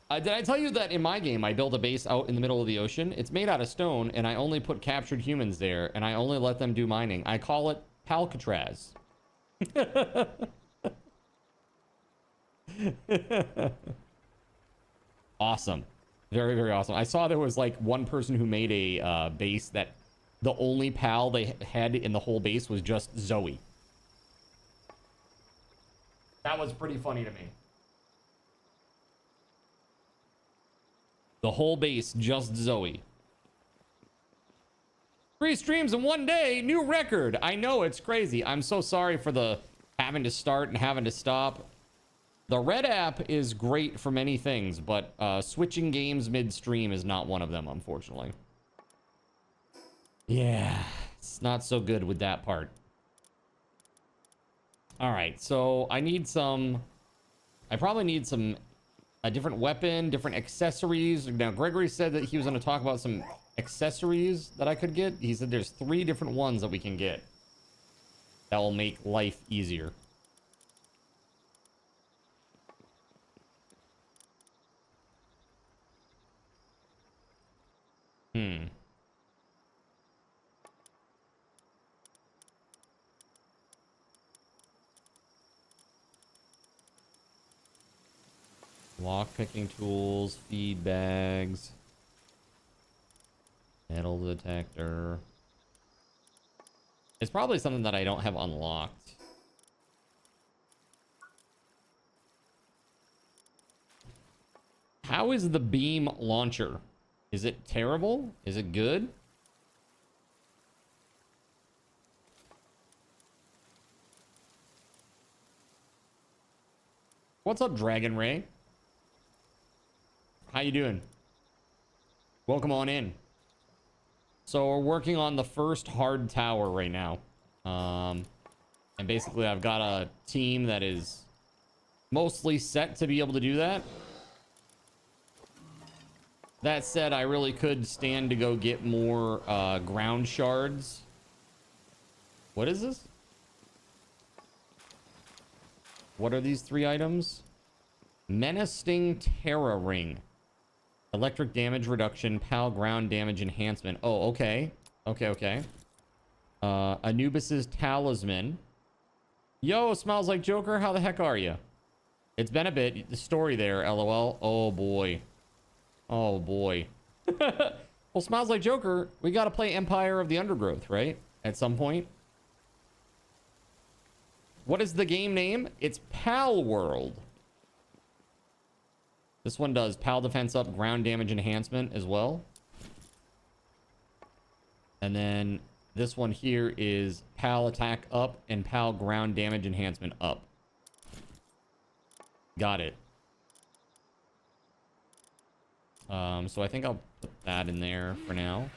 Did I tell you that in my game, I built a base out in the middle of the ocean? It's made out of stone, and I only put captured humans there, and I only let them do mining. I call it Palcatraz. Awesome. Very, very awesome. I saw there was like one person who made a base that the only pal they had in the whole base was just Zoe. That was pretty funny to me. The whole base, just Zoe. 3 streams in one day, new record. I know, it's crazy. I'm so sorry for the having to start and having to stop. The Red app is great for many things, but switching games midstream is not one of them, unfortunately. Yeah, it's not so good with that part. All right, so I probably need a different weapon, different accessories. Now, Gregory said that he was going to talk about some accessories that I could get. He said there's 3 different ones that we can get that will make life easier. Lock picking tools, feed bags, metal detector. It's probably something that I don't have unlocked. How is the beam launcher? Is it terrible? Is it good? What's up, Dragon Ray? How you doing? Welcome on in. So we're working on the first hard tower right now. And basically I've got a team that is mostly set to be able to do that. That said, I really could stand to go get more ground shards. What is this? What are these 3 items? Menacing Terra Ring. Electric damage reduction, PAL ground damage enhancement. Oh, okay. Okay. Anubis's talisman. Yo, smells like Joker. How the heck are you? It's been a bit. The story there, LOL. Oh, boy. Oh, boy. Well, smells like Joker. We got to play Empire of the Undergrowth, right? At some point. What is the game name? It's Palworld. This one does PAL defense up, ground damage enhancement as well. And then this one here is PAL attack up and PAL ground damage enhancement up. Got it. So I think I'll put that in there for now.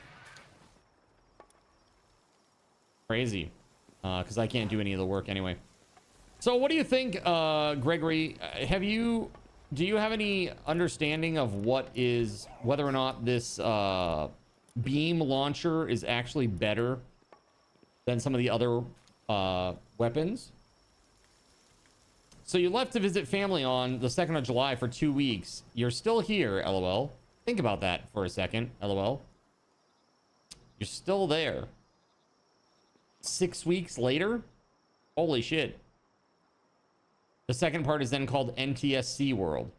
Crazy. Because I can't do any of the work anyway. So what do you think, Gregory? Do you have any understanding of whether or not this beam launcher is actually better than some of the other weapons? So you left to visit family on the 2nd of July for 2 weeks. You're still here, LOL. Think about that for a second, LOL. You're still there. 6 weeks later? Holy shit. The second part is then called NTSC World.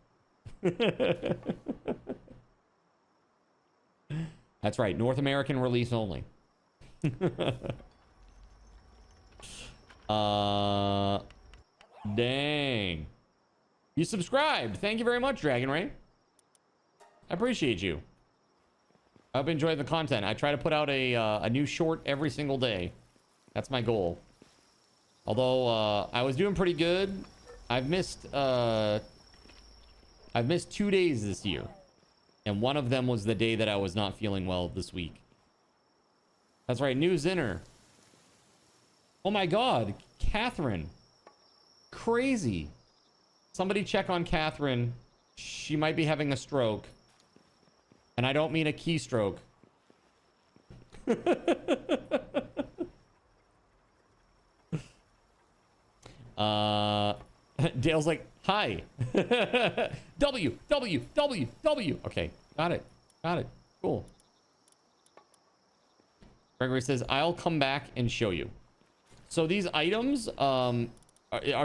That's right. North American release only. Dang. You subscribed. Thank you very much, Dragon Ray. I appreciate you. I hope you enjoyed the content. I try to put out a new short every single day. That's my goal. Although I was doing pretty good. I've missed I've missed 2 days this year. And one of them was the day that I was not feeling well this week. That's right, new Zinner. Oh my god, Catherine. Crazy. Somebody check on Catherine. She might be having a stroke. And I don't mean a keystroke. Dale's like, hi. W. Okay, got it. Cool. Gregory says, I'll come back and show you. So these items, are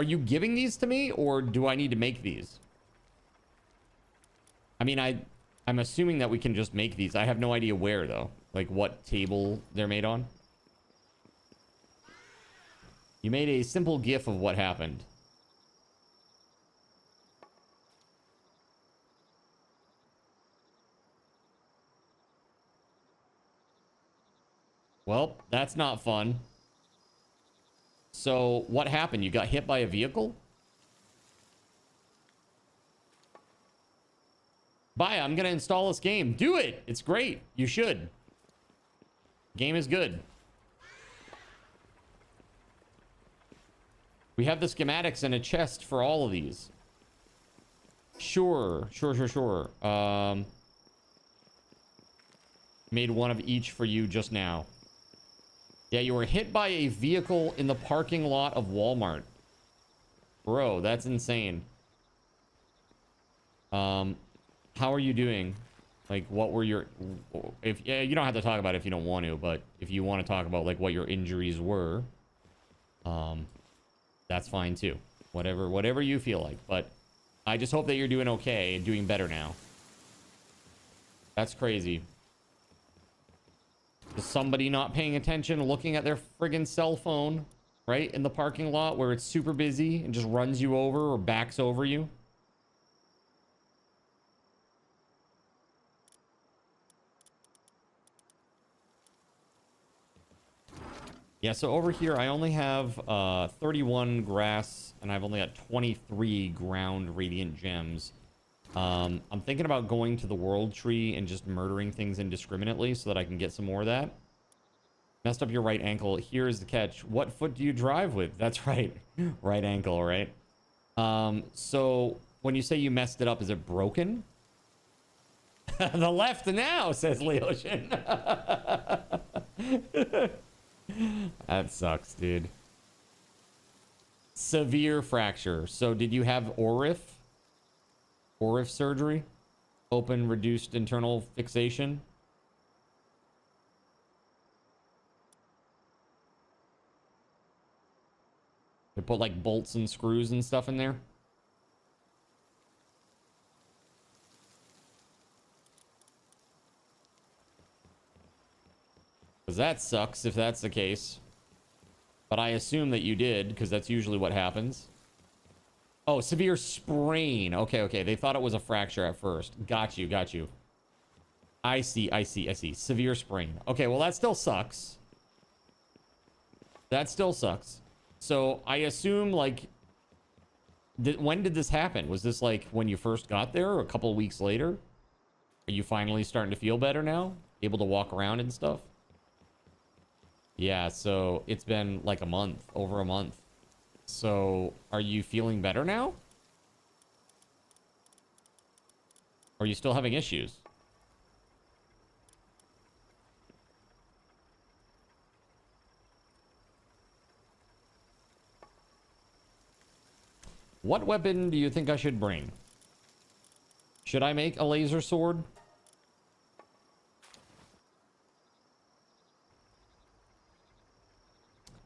you giving these to me, or do I need to make these? I mean, I'm assuming that we can just make these. I have no idea where, though. Like, what table they're made on. You made a simple GIF of what happened. Well, that's not fun. So, what happened? You got hit by a vehicle? Bye, I'm gonna install this game. Do it! It's great. You should. Game is good. We have the schematics and a chest for all of these. Sure. Made one of each for you just now. Yeah, you were hit by a vehicle in the parking lot of Walmart. Bro, that's insane. How are you doing? Like, what were your... Yeah, you don't have to talk about it if you don't want to, but if you want to talk about, like, what your injuries were, that's fine, too. Whatever you feel like. But I just hope that you're doing okay and doing better now. That's crazy. Is somebody not paying attention, looking at their friggin' cell phone, right? In the parking lot where it's super busy and just runs you over or backs over you? Yeah, so over here, I only have 31 grass, and I've only got 23 ground radiant gems. I'm thinking about going to the world tree and just murdering things indiscriminately so that I can get some more of that. Messed up your right ankle. Here's the catch. What foot do you drive with? That's right. Right ankle, right? So when you say you messed it up, is it broken? The left now, says Leoshin. That sucks, dude. Severe fracture. So did you have ORIF surgery? Open reduced internal fixation? They put like bolts and screws and stuff in there? Because that sucks if that's the case. But I assume that you did, because that's usually what happens. Oh, severe sprain. Okay. They thought it was a fracture at first. Got you. I see. Severe sprain. Okay, well, that still sucks. So I assume, like, when did this happen? Was this, like, when you first got there or a couple of weeks later? Are you finally starting to feel better now? Able to walk around and stuff? Yeah, so it's been like a month, over a month. So are you feeling better now? Or are you still having issues? What weapon do you think I should bring? Should I make a laser sword?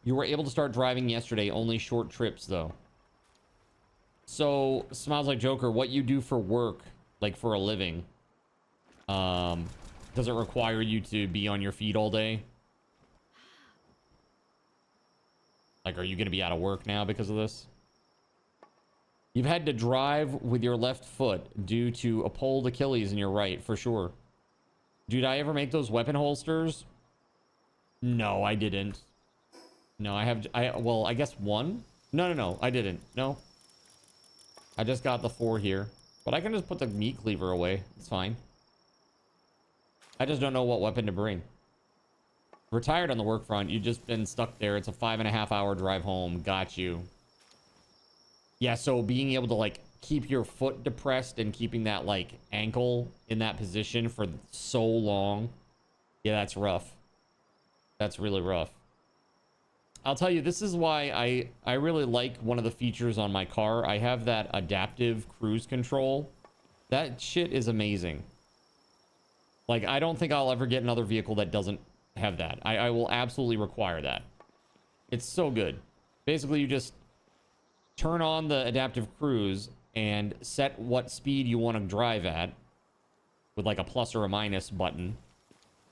You were able to start driving yesterday, only short trips though. So, Smiles Like Joker, what you do for work, like for a living, does it require you to be on your feet all day? Like, are you going to be out of work now because of this? You've had to drive with your left foot due to a pulled Achilles in your right, for sure. Did I ever make those weapon holsters? No, I didn't. No, well, I guess one? No, I didn't. No. I just got the 4 here. But I can just put the meat cleaver away. It's fine. I just don't know what weapon to bring. Retired on the work front. You've just been stuck there. It's a 5.5 hour drive home. Got you. Yeah, so being able to, like, keep your foot depressed and keeping that, like, ankle in that position for so long. Yeah, that's rough. That's really rough. I'll tell you, this is why I really like one of the features on my car. I have that adaptive cruise control. That shit is amazing. Like, I don't think I'll ever get another vehicle that doesn't have that. I will absolutely require that. It's so good. Basically, you just turn on the adaptive cruise and set what speed you want to drive at with like a plus or a minus button.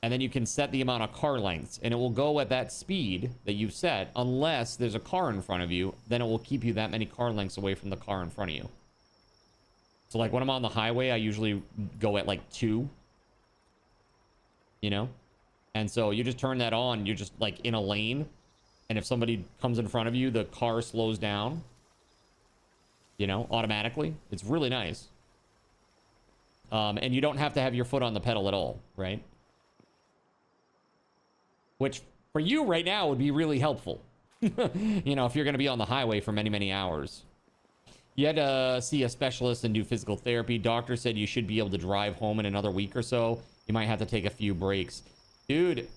And then you can set the amount of car lengths, and it will go at that speed that you've set unless there's a car in front of you. Then it will keep you that many car lengths away from the car in front of you. So like when I'm on the highway, I usually go at like 2, you know? And so you just turn that on, you're just like in a lane. And if somebody comes in front of you, the car slows down, you know, automatically. It's really nice. And you don't have to have your foot on the pedal at all, right? Which for you right now would be really helpful. You know, if you're going to be on the highway for many, many hours. You had to see a specialist and do physical therapy. Doctor said you should be able to drive home in another week or so. You might have to take a few breaks. Dude,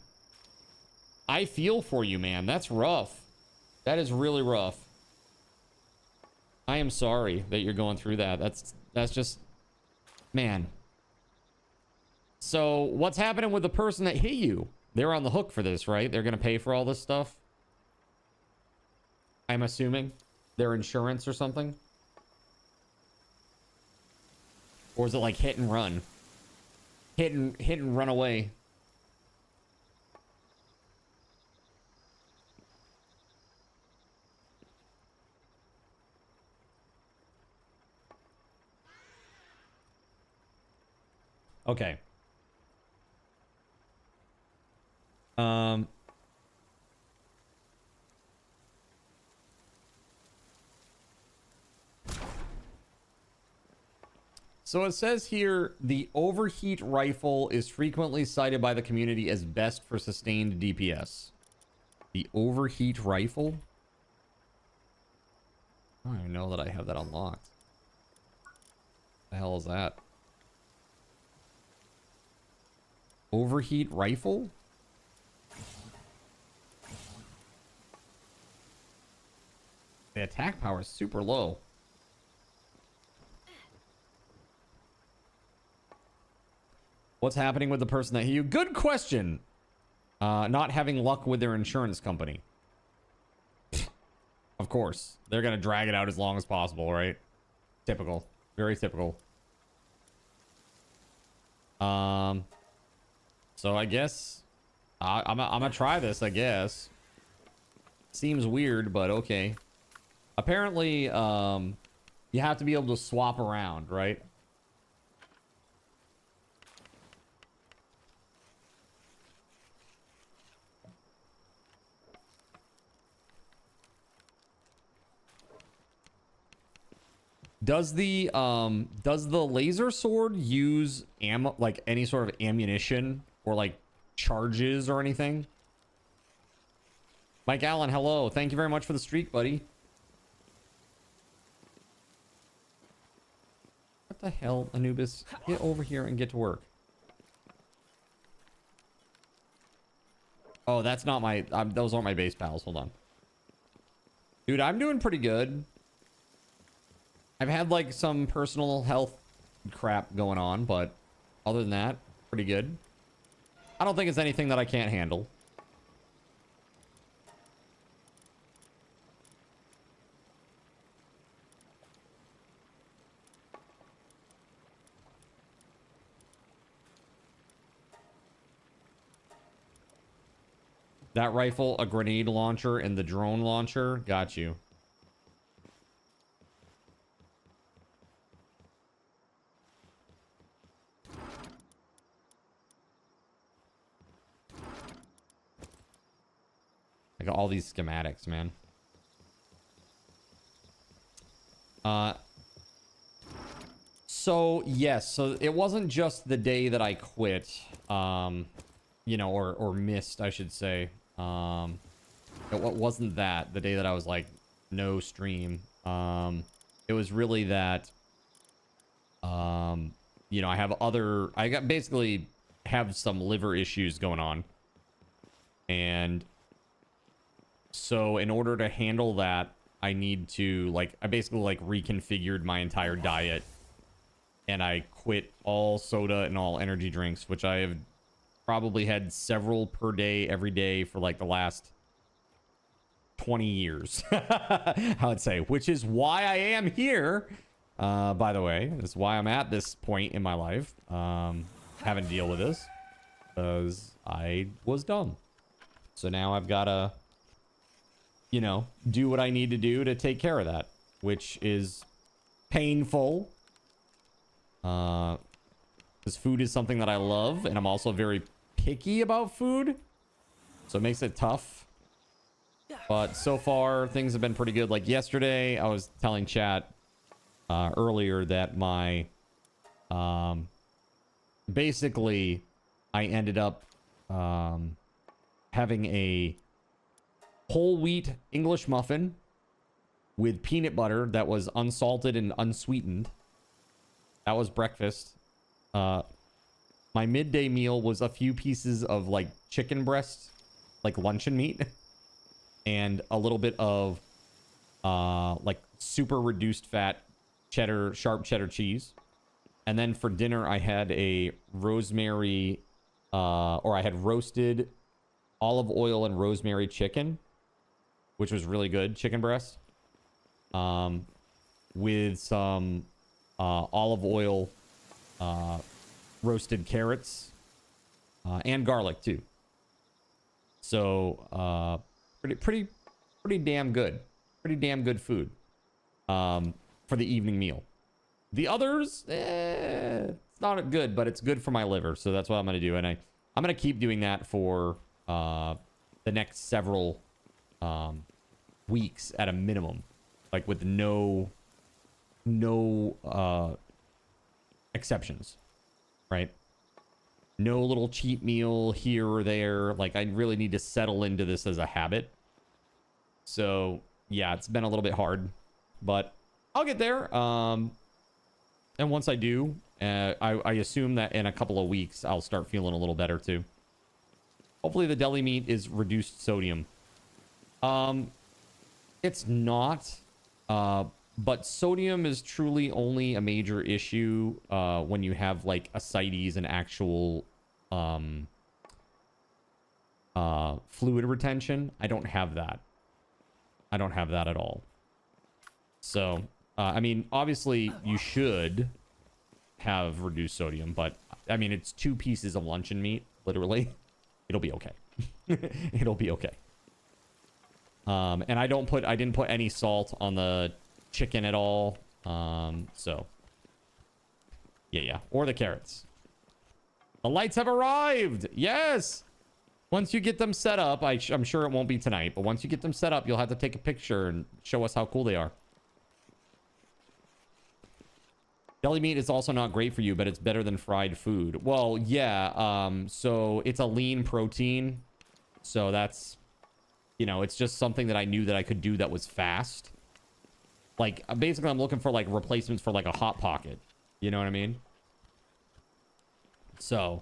I feel for you, man. That's rough. That is really rough. I am sorry that you're going through that. That's just, man. So what's happening with the person that hit you? They're on the hook for this, right? They're going to pay for all this stuff. I'm assuming their insurance or something. Or is it like hit and run? Hit and run away. Okay. So it says here, the overheat rifle is frequently cited by the community as best for sustained DPS. The overheat rifle? I don't even know that I have that unlocked. The hell is that? Overheat rifle? The attack power is super low. What's happening with the person that hit you? Good question. Not having luck with their insurance company. Of course. They're going to drag it out as long as possible, right? Typical. Very typical. So I guess I'm gonna try this, I guess. Seems weird, but okay. Apparently, you have to be able to swap around, right? Does the laser sword use ammo, like any sort of ammunition or like charges or anything? Mike Allen, hello. Thank you very much for the streak, buddy. What the hell, Anubis? Get over here and get to work. Oh, that's not my... those aren't my base pals. Hold on. Dude, I'm doing pretty good. I've had like some personal health crap going on, but other than that, pretty good. I don't think it's anything that I can't handle. That rifle, a grenade launcher, and the drone launcher. Got you. I got all these schematics, man. So yes, so it wasn't just the day that I quit, you know, or missed, I should say. It wasn't that the day that I was like no stream. It was really that, you know, I basically have some liver issues going on, and so in order to handle that, I need to I basically reconfigured my entire diet. And I quit all soda and all energy drinks, which I have probably had several per day, every day for like the last 20 years, I would say, which is why I am here. By the way, that's why I'm at this point in my life, having to deal with this, because I was dumb. So now I've got to, you know, do what I need to do to take care of that, which is painful. Because food is something that I love, and I'm also very picky about food, so it makes it tough. But so far, things have been pretty good. Like yesterday, I was telling chat earlier that my basically I ended up having a whole wheat English muffin with peanut butter that was unsalted and unsweetened. That was breakfast. My midday meal was a few pieces of like chicken breast, like luncheon meat, and a little bit of like super reduced fat sharp cheddar cheese. And then for dinner, I had a rosemary, or I had roasted olive oil and rosemary chicken, which was really good, chicken breast, with some olive oil, roasted carrots, and garlic too. So pretty damn good. Pretty damn good food for the evening meal. The others, it's not good, but it's good for my liver, so that's what I'm gonna do. And I'm gonna keep doing that for the next several weeks at a minimum, like with no exceptions, right? No little cheat meal here or there. Like I really need to settle into this as a habit. So yeah, it's been a little bit hard, but I'll get there. And once I do, I assume that in a couple of weeks I'll start feeling a little better too. Hopefully the deli meat is reduced sodium. It's not, but sodium is truly only a major issue when you have like ascites and actual fluid retention. I don't have that. I don't have that at all. So, I mean, obviously you should have reduced sodium, but I mean, it's 2 pieces of luncheon meat, literally. It'll be okay. It'll be okay. And I didn't put any salt on the chicken at all. So yeah. Or the carrots. The lights have arrived. Yes. Once you get them set up, I'm sure it won't be tonight, but once you get them set up, you'll have to take a picture and show us how cool they are. Deli meat is also not great for you, but it's better than fried food. Well, yeah. So it's a lean protein. So that's, you know, it's just something that I knew that I could do that was fast. Like, basically, I'm looking for, like, replacements for, like, a Hot Pocket. You know what I mean? So.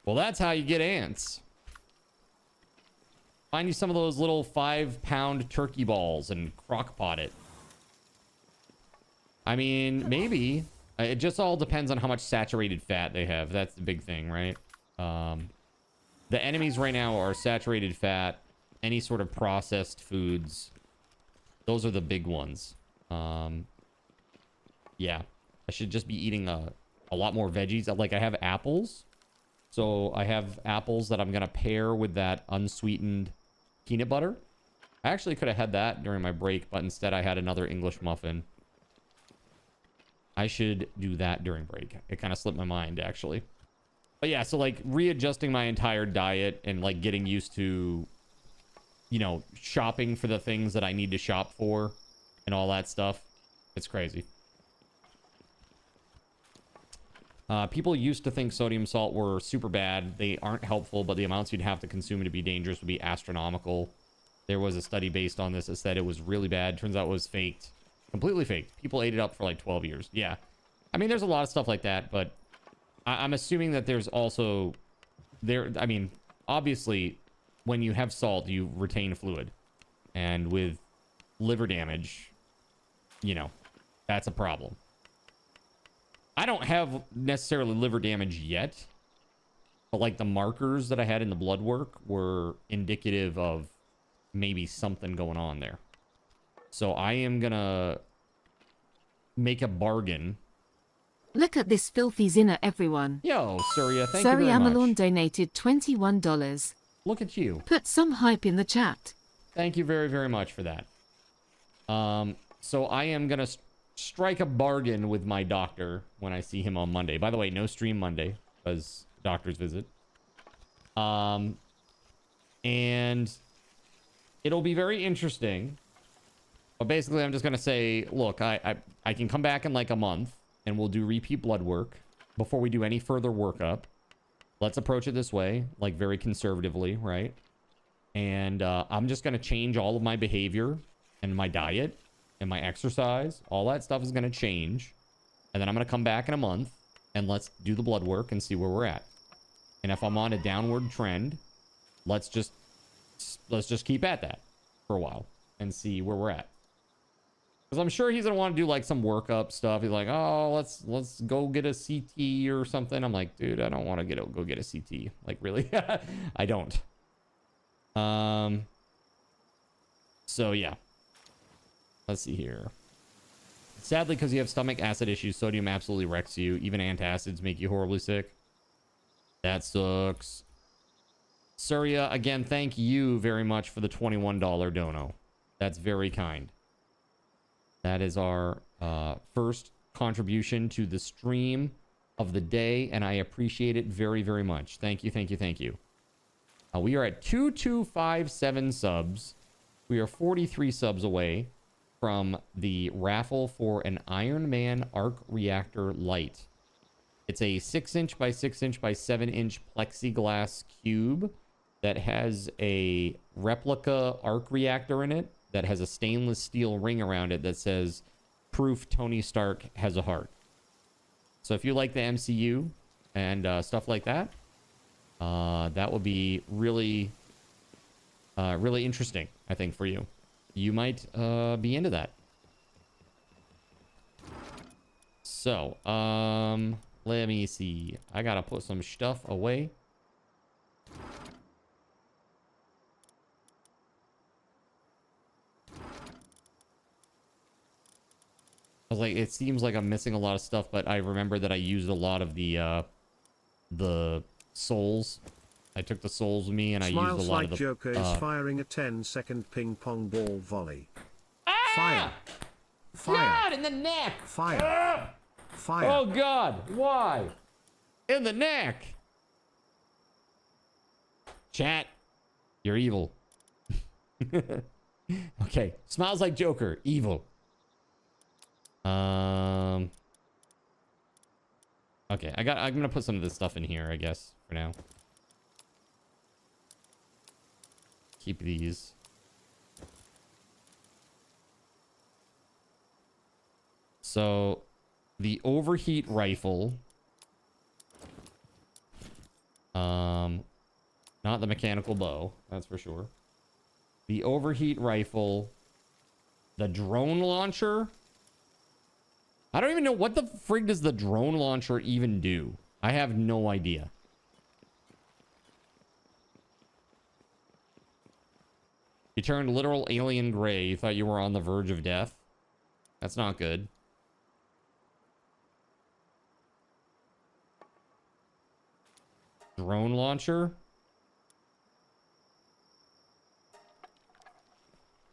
Well, that's how you get ants. Find you some of those little 5-pound turkey balls and crock pot it. I mean, maybe. It just all depends on how much saturated fat they have. That's the big thing, right? The enemies right now are saturated fat, any sort of processed foods. Those are the big ones. Yeah, I should just be eating a lot more veggies. Like, I have apples. So I have apples that I'm going to pair with that unsweetened peanut butter. I actually could have had that during my break, but instead I had another English muffin. I should do that during break. It kind of slipped my mind, actually. But yeah, so like readjusting my entire diet and like getting used to, you know, shopping for the things that I need to shop for and all that stuff. It's crazy. People used to think sodium salt were super bad. They aren't helpful, but the amounts you'd have to consume to be dangerous would be astronomical. There was a study based on this that said it was really bad. Turns out it was faked. Completely faked. People ate it up for like 12 years. Yeah. I mean, there's a lot of stuff like that, but I'm assuming that there's also... I mean, obviously, when you have salt, you retain fluid. And with liver damage, you know, that's a problem. I don't have necessarily liver damage yet, but like the markers that I had in the blood work were indicative of maybe something going on there. So I am gonna make a bargain. Look at this filthy zinner, everyone. Yo, Surya, thank you very Surya much. Malone donated $21. Look at you. Put some hype in the chat. Thank you very, very much for that. So I am gonna strike a bargain with my doctor when I see him on Monday. By the way, no stream Monday because doctor's visit. And it'll be very interesting. But basically, I'm just gonna say, look, I can come back in like a month and we'll do repeat blood work before we do any further workup. Let's approach it this way, like very conservatively, right? And I'm just gonna change all of my behavior and my diet and my exercise. All that stuff is gonna change. And then I'm gonna come back in a month and let's do the blood work and see where we're at. And if I'm on a downward trend, let's just keep at that for a while and see where we're at. Because I'm sure he's gonna want to do like some workup stuff. He's like, oh, let's go get a CT or something. I'm like, dude, I don't want to go get a CT. Like, really? I don't. So yeah. Let's see here. Sadly, because you have stomach acid issues, sodium absolutely wrecks you. Even antacids make you horribly sick. That sucks. Surya, again, thank you very much for the $21 dono. That's very kind. That is our first contribution to the stream of the day, and I appreciate it very, very much. Thank you, thank you, thank you. We are at 2257 subs. We are 43 subs away from the raffle for an Iron Man arc reactor light. It's a 6-inch by 6-inch by 7-inch plexiglass cube that has a replica arc reactor in it that has a stainless steel ring around it that says, "Proof Tony Stark has a heart." So if you like the MCU and stuff like that, that would be really, really interesting, I think, for you. You might be into that. So, let me see. I gotta put some stuff away. I was like, it seems like I'm missing a lot of stuff, but I remember that I used a lot of the souls. I took the souls with me, and I used a lot like of the... Joker is firing a 10-second ping pong ball volley. Fire! Fire! God, in the neck! Fire! Fire! Oh, God! Why? In the neck! Chat, you're evil. Okay, smiles like Joker, evil. Okay, I'm gonna put some of this stuff in here, I guess, for now. Keep these. So, the overheat rifle. Not the mechanical bow, that's for sure. The overheat rifle. The drone launcher. I don't even know what the frig does the drone launcher even do. I have no idea. You turned literal alien gray. You thought you were on the verge of death. That's not good. Drone launcher.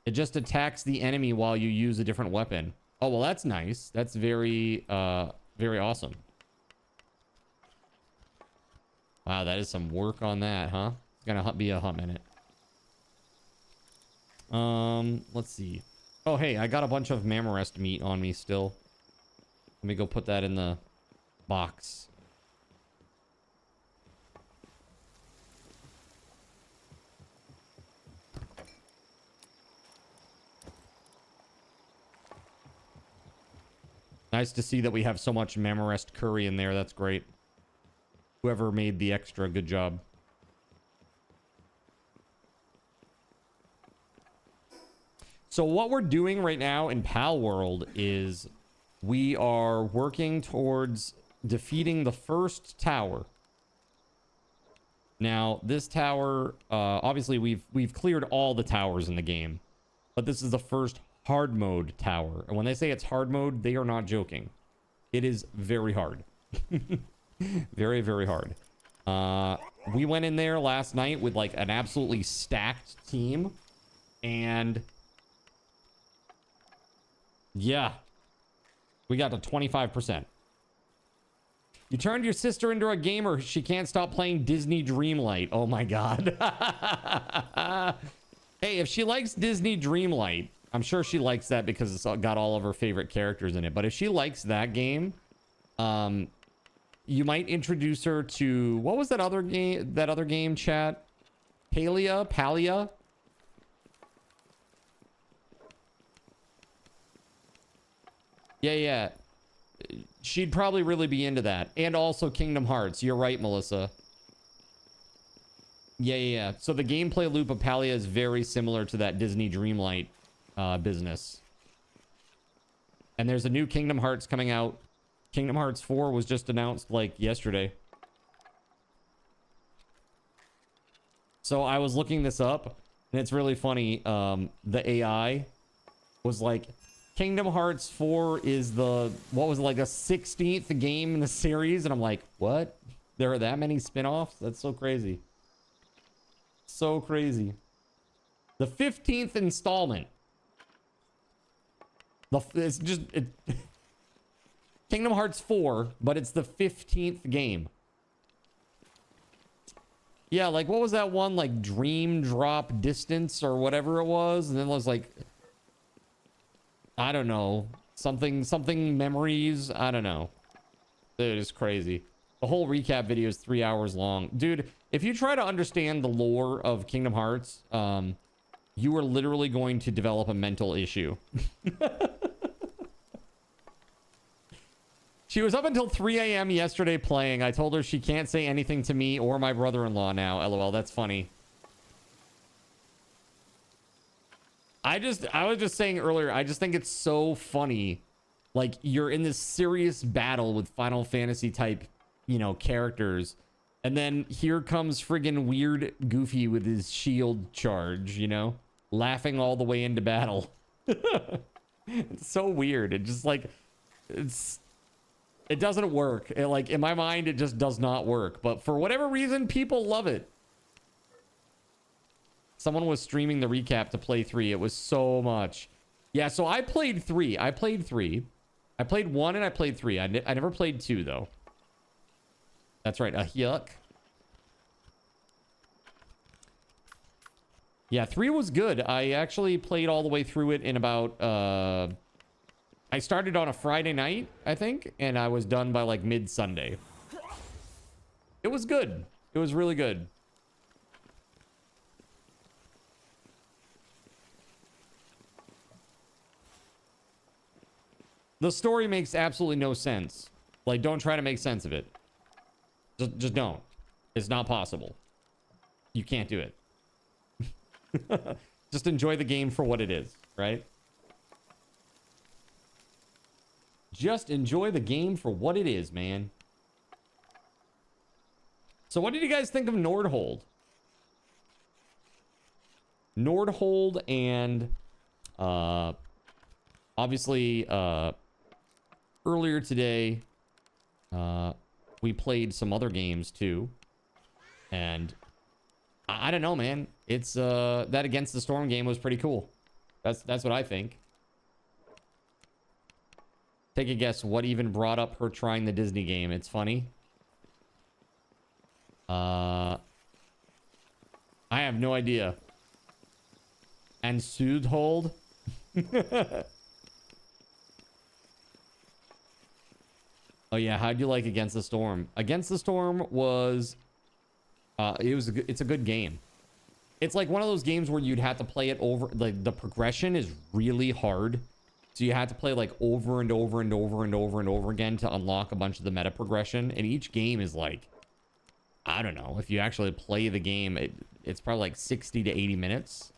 It just attacks the enemy while you use a different weapon. Oh, well, that's nice. That's very, very awesome. Wow, that is some work on that, huh? It's gonna be a hot minute. Let's see. Oh, hey, I got a bunch of Mammorest meat on me still. Let me go put that in the box. Nice to see that we have so much Mammorest curry in there. That's great. Whoever made the extra, good job. So what we're doing right now in Palworld is we are working towards defeating the first tower. Now, this tower, obviously we've cleared all the towers in the game, but this is the first hard mode tower. And when they say it's hard mode, they are not joking. It is very hard. Very, very hard. We went in there last night with like an absolutely stacked team, and yeah, we got to 25%. You turned your sister into a gamer. She can't stop playing Disney Dreamlight. Oh my god. Hey, if she likes Disney Dreamlight, I'm sure she likes that because it's got all of her favorite characters in it. But if she likes that game, you might introduce her to, what was that other game, chat? Palia? Yeah. She'd probably really be into that. And also Kingdom Hearts. You're right, Melissa. Yeah. So the gameplay loop of Palia is very similar to that Disney Dreamlight business. And there's a new Kingdom Hearts coming out. Kingdom Hearts 4 was just announced like yesterday. So I was looking this up, and it's really funny. The AI was like, Kingdom Hearts 4 is the, what was it, like a 16th game in the series? And I'm like, what? There are that many spin-offs? That's so crazy. So crazy. The 15th installment. It's just Kingdom Hearts 4, but it's the 15th game. Yeah, like what was that one, like Dream Drop Distance or whatever it was, and then it was like, I don't know, something memories. I don't know. It is crazy. The whole recap video is 3 hours long, dude. If you try to understand the lore of Kingdom Hearts, you are literally going to develop a mental issue. She was up until 3 a.m. yesterday playing. I told her she can't say anything to me or my brother-in-law now. LOL, that's funny. I was just saying earlier, I just think it's so funny. Like, you're in this serious battle with Final Fantasy type, you know, characters. And then here comes friggin' weird Goofy with his shield charge, you know? Laughing all the way into battle. It's so weird. It just like, it doesn't work. It, like, in my mind, it just does not work. But for whatever reason, people love it. Someone was streaming the recap to play 3. It was so much. Yeah, so I played 3. I played 1 and I played 3. I never played 2, though. That's right. Yuck. Yeah, 3 was good. I actually played all the way through it in about... I started on a Friday night, I think, and I was done by like mid-Sunday. It was good. It was really good. The story makes absolutely no sense. Like, don't try to make sense of it. Just don't. It's not possible. You can't do it. Just enjoy the game for what it is, right? Just enjoy the game for what it is, man. So what did you guys think of Nordhold? Nordhold and obviously earlier today we played some other games too. And I don't know, man. It's that Against the Storm game was pretty cool. That's what I think. Take a guess what even brought up her trying the Disney game. It's funny. I have no idea. And Nordhold? Oh yeah, how'd you like Against the Storm? Against the Storm was it's a good game. It's like one of those games where you'd have to play it over, like the progression is really hard. So you have to play like over and over and over and over and over again to unlock a bunch of the meta progression. And each game is like, I don't know, if you actually play the game, it's probably like 60 to 80 minutes.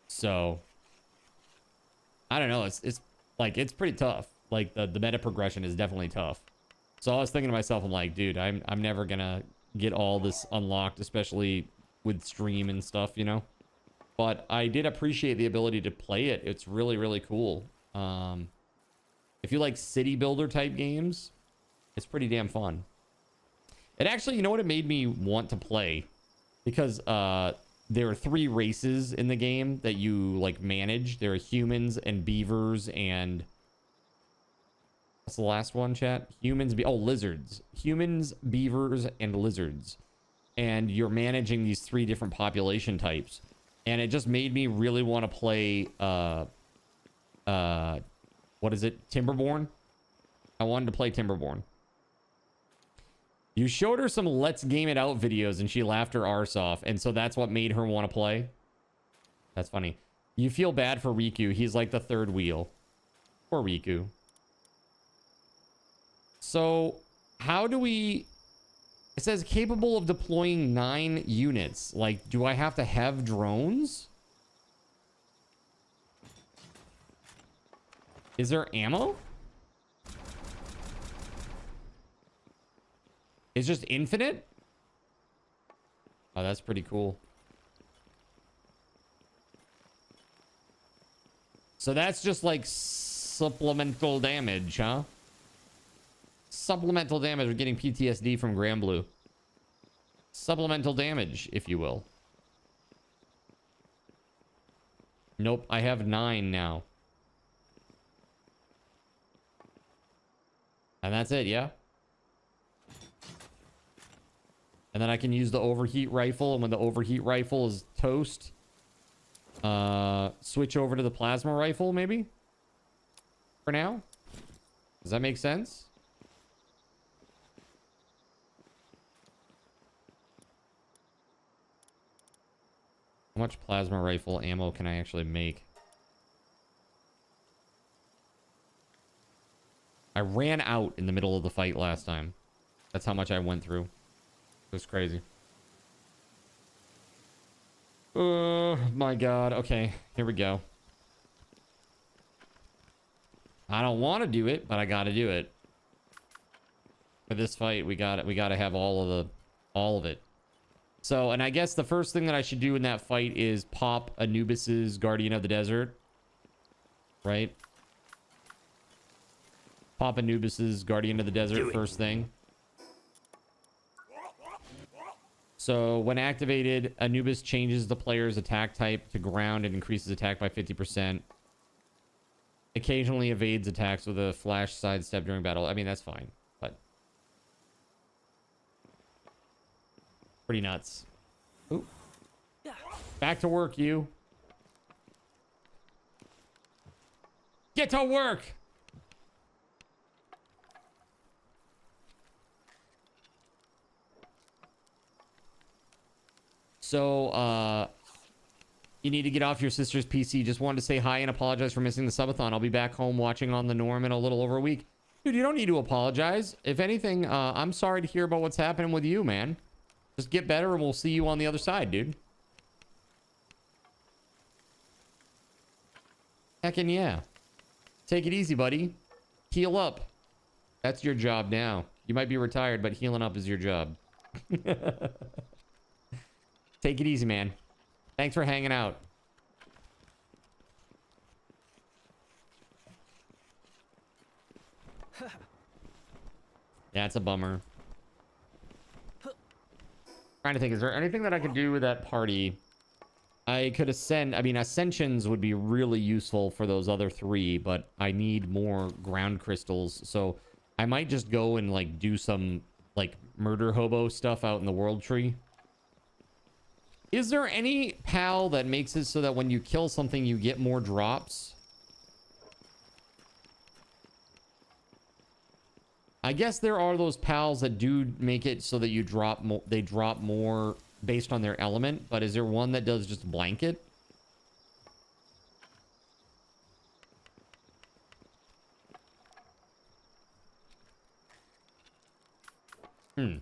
So I don't know, it's like, it's pretty tough. Like the meta progression is definitely tough. So I was thinking to myself, I'm like, dude, I'm never gonna get all this unlocked, especially with stream and stuff, you know. But I did appreciate the ability to play it. It's really, really cool. If you like city builder type games, it's pretty damn fun. It actually, you know what, it made me want to play, because there are 3 races in the game that you like manage. There are humans and beavers and what's the last one, chat? Lizards. Humans, beavers, and lizards. And you're managing these 3 different population types. And it just made me really want to play, what is it? Timberborn? I wanted to play Timberborn. You showed her some Let's Game It Out videos and she laughed her arse off. And so that's what made her want to play. That's funny. You feel bad for Riku. He's like the 3rd wheel. Poor Riku. So how do we... It says capable of deploying 9 units. Like, do I have to have drones? Is there ammo? It's just infinite? Oh, that's pretty cool. So that's just like supplemental damage, huh? Supplemental damage. We're getting PTSD from Granblue. Supplemental damage, if you will. Nope, I have 9 now. And that's it, yeah? And then I can use the overheat rifle, and when the overheat rifle is toast, switch over to the plasma rifle, maybe? For now? Does that make sense? How much plasma rifle ammo can I actually make? I ran out in the middle of the fight last time. That's how much I went through. It was crazy. Oh my god. Okay, here we go. I don't want to do it, but I gotta do it. For this fight, we gotta have all of it. So, and I guess the first thing that I should do in that fight is pop Anubis's Guardian of the Desert. Right? Pop Anubis's Guardian of the Desert first thing. So, when activated, Anubis changes the player's attack type to ground and increases attack by 50%. Occasionally evades attacks with a flash sidestep during battle. I mean, that's fine, but... pretty nuts. Ooh. Back to work, you. Get to work! So, you need to get off your sister's PC. Just wanted to say hi and apologize for missing the subathon. I'll be back home watching on the Norm in a little over a week. Dude, you don't need to apologize. If anything, I'm sorry to hear about what's happening with you, man. Just get better and we'll see you on the other side, dude. Heckin' yeah. Take it easy, buddy. Heal up. That's your job now. You might be retired, but healing up is your job. Take it easy, man. Thanks for hanging out. Yeah, it's a bummer. Trying to think, is there anything that I could do with that party? I could ascend. I mean, ascensions would be really useful for those other 3, but I need more ground crystals. So I might just go and like do some like murder hobo stuff out in the world tree. Is there any PAL that makes it so that when you kill something, you get more drops? I guess there are those PALs that do make it so that you drop more, they drop more based on their element, but is there one that does just blanket? Hmm.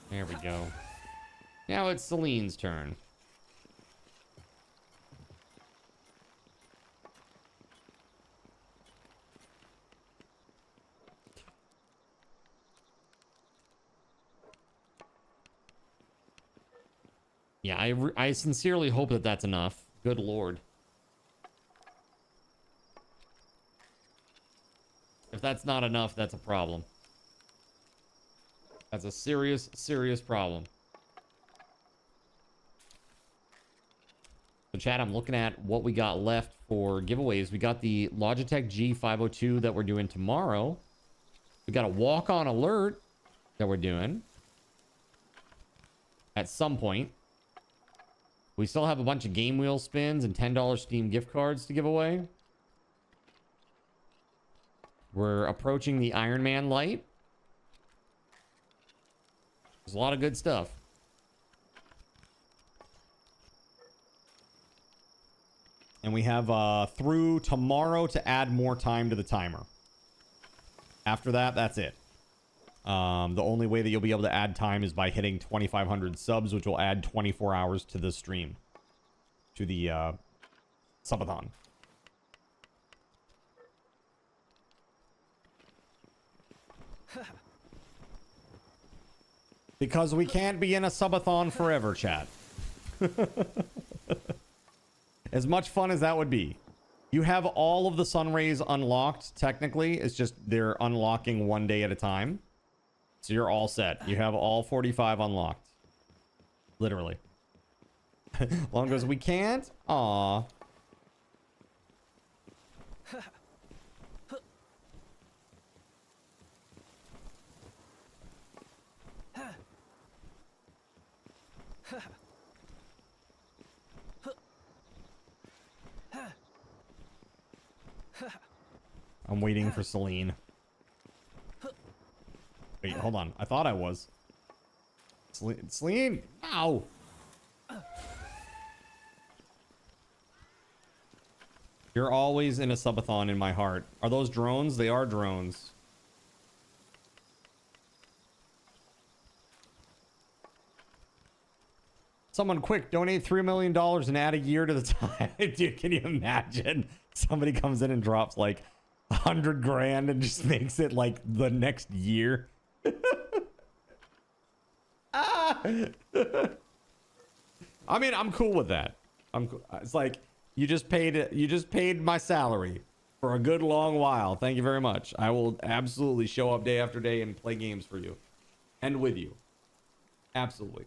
There we go. Now it's Celine's turn. Yeah, I sincerely hope that that's enough. Good lord. If that's not enough, that's a problem. That's a serious, serious problem. So chat, I'm looking at what we got left for giveaways. We got the Logitech G502 that we're doing tomorrow. We got a walk-on alert that we're doing at some point. We still have a bunch of game wheel spins and $10 Steam gift cards to give away. We're approaching the Iron Man light. There's a lot of good stuff. And we have through tomorrow to add more time to the timer. After that, that's it. The only way that you'll be able to add time is by hitting 2,500 subs, which will add 24 hours to the stream. To the subathon. Because we can't be in a subathon forever, chat. As much fun as that would be. You have all of the sun rays unlocked, technically. It's just they're unlocking one day at a time. So you're all set. You have all 45 unlocked. Literally. Long as we can't. Aw. I'm waiting for Celine. Wait, hold on. I thought I was. Celine! Ow! You're always in a subathon in my heart. Are those drones? They are drones. Someone quick, donate $3 million and add a year to the time. Dude, can you imagine? Somebody comes in and drops like 100 grand and just makes it like the next year. Ah! I mean, I'm cool with that. It's like you just paid my salary for a good long while. Thank you very much. I will absolutely show up day after day and play games for you and with you. Absolutely.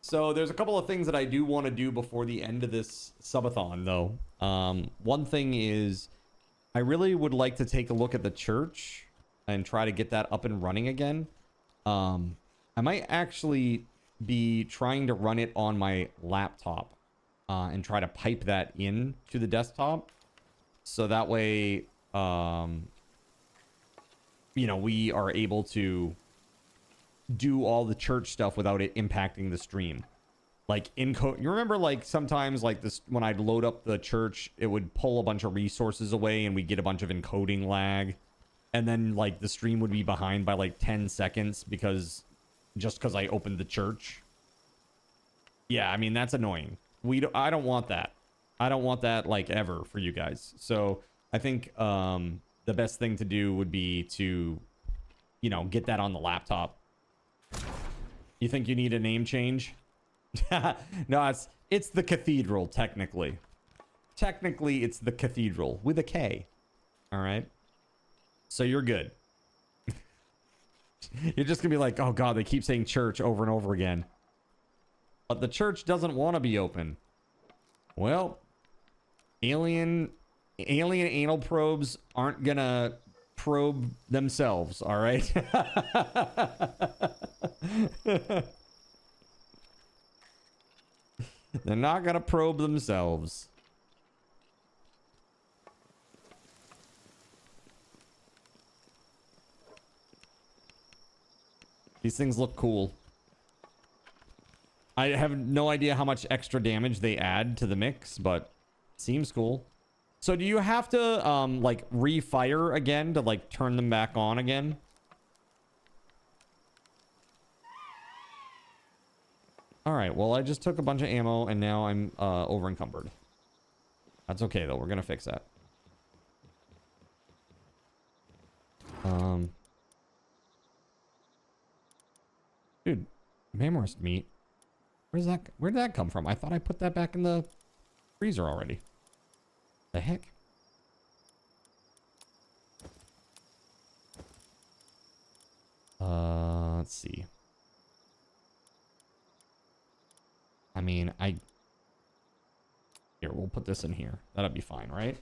So there's a couple of things that I do want to do before the end of this subathon, though. One thing is I really would like to take a look at the church and try to get that up and running again. I might actually be trying to run it on my laptop and try to pipe that in to the desktop. So that way, you know, we are able to do all the church stuff without it impacting the stream. Like you remember like sometimes like this when I'd load up the church, it would pull a bunch of resources away and we get a bunch of encoding lag, and then like the stream would be behind by like 10 seconds because I opened the church. Yeah, I mean that's annoying. I don't want that. I don't want that like ever for you guys. So I think the best thing to do would be to, you know, get that on the laptop. You think you need a name change? No, it's the cathedral, technically. Technically, it's the cathedral with a K. All right. So you're good. You're just gonna be like, oh god, they keep saying church over and over again. But the church doesn't want to be open. Well, alien alien anal probes aren't gonna probe themselves, all right? They're not gonna probe themselves. These things look cool. I have no idea how much extra damage they add to the mix, but seems cool. So do you have to like refire again to like turn them back on again? All right, well, I just took a bunch of ammo and now I'm over encumbered. That's okay though, we're gonna fix that. Dude, Mamorist meat. Where'd that come from? I thought I put that back in the freezer already. The heck? Let's see. I mean, here, we'll put this in here. That'll be fine, right?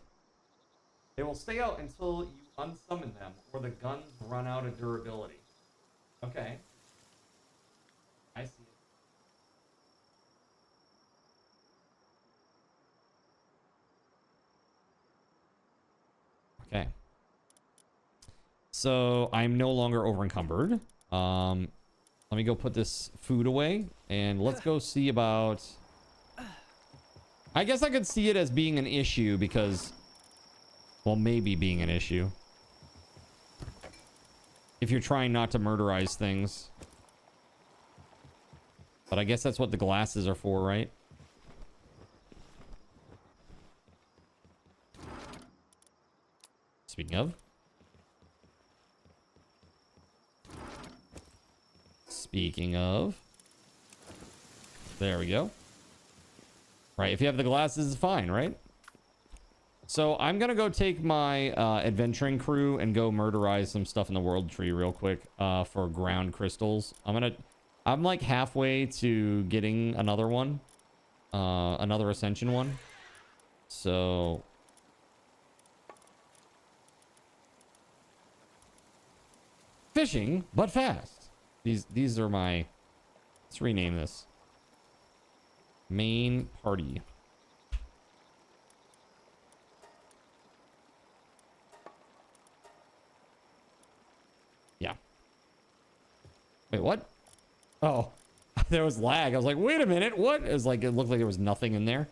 They will stay out until you unsummon them or the guns run out of durability. Okay. I see it. Okay. So I'm no longer over encumbered. Let me go put this food away and let's go see about... I guess I could see it as being an issue because... Well, maybe being an issue. If you're trying not to murderize things. But I guess that's what the glasses are for, right? Speaking of. There we go. Right, if you have the glasses, it's fine, right? So I'm gonna go take my adventuring crew and go murderize some stuff in the world tree real quick for ground crystals. I'm like halfway to getting another one, another ascension one. So fishing, but fast. These are my, let's rename this. Main party. Yeah. Wait, what? Oh, there was lag. I was like, wait a minute, what? It was like, it looked like there was nothing in there.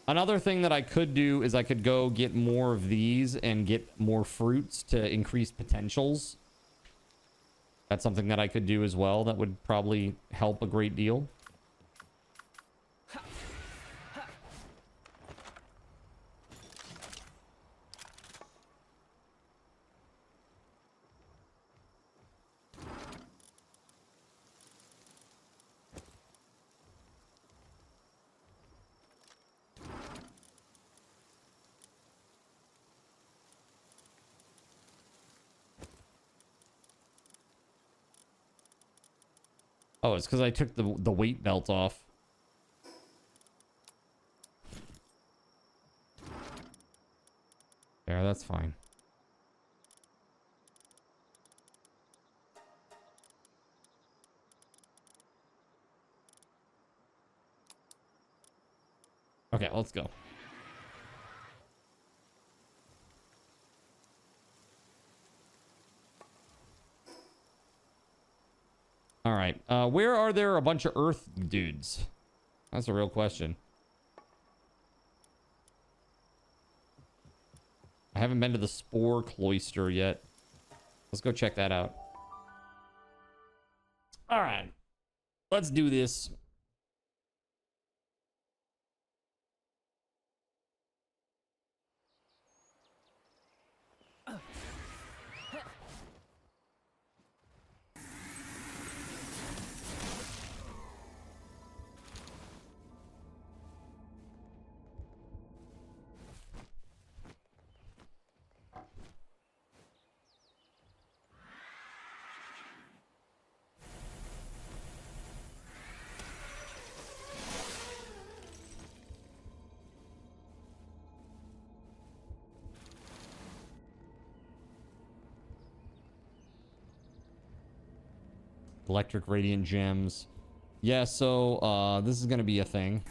Another thing that I could do is I could go get more of these and get more fruits to increase potentials. That's something that I could do as well. That would probably help a great deal. Oh, it's because I took the weight belt off. There, that's fine. Okay, let's go. All right. Where are there a bunch of Earth dudes? That's a real question. I haven't been to the Spore Cloister yet. Let's go check that out. All right. Let's do this. Electric radiant gems. Yeah, so this is gonna be a thing.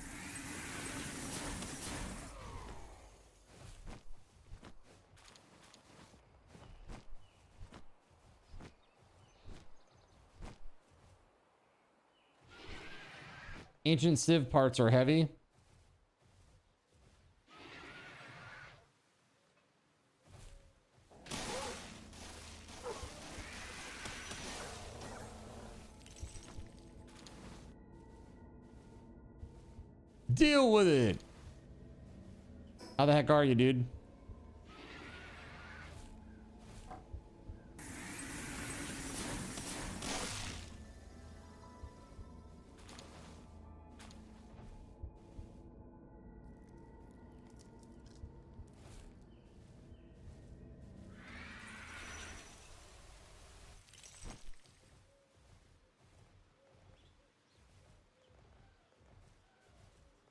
Ancient Civ parts are heavy. Deal with it. How the heck are you, dude?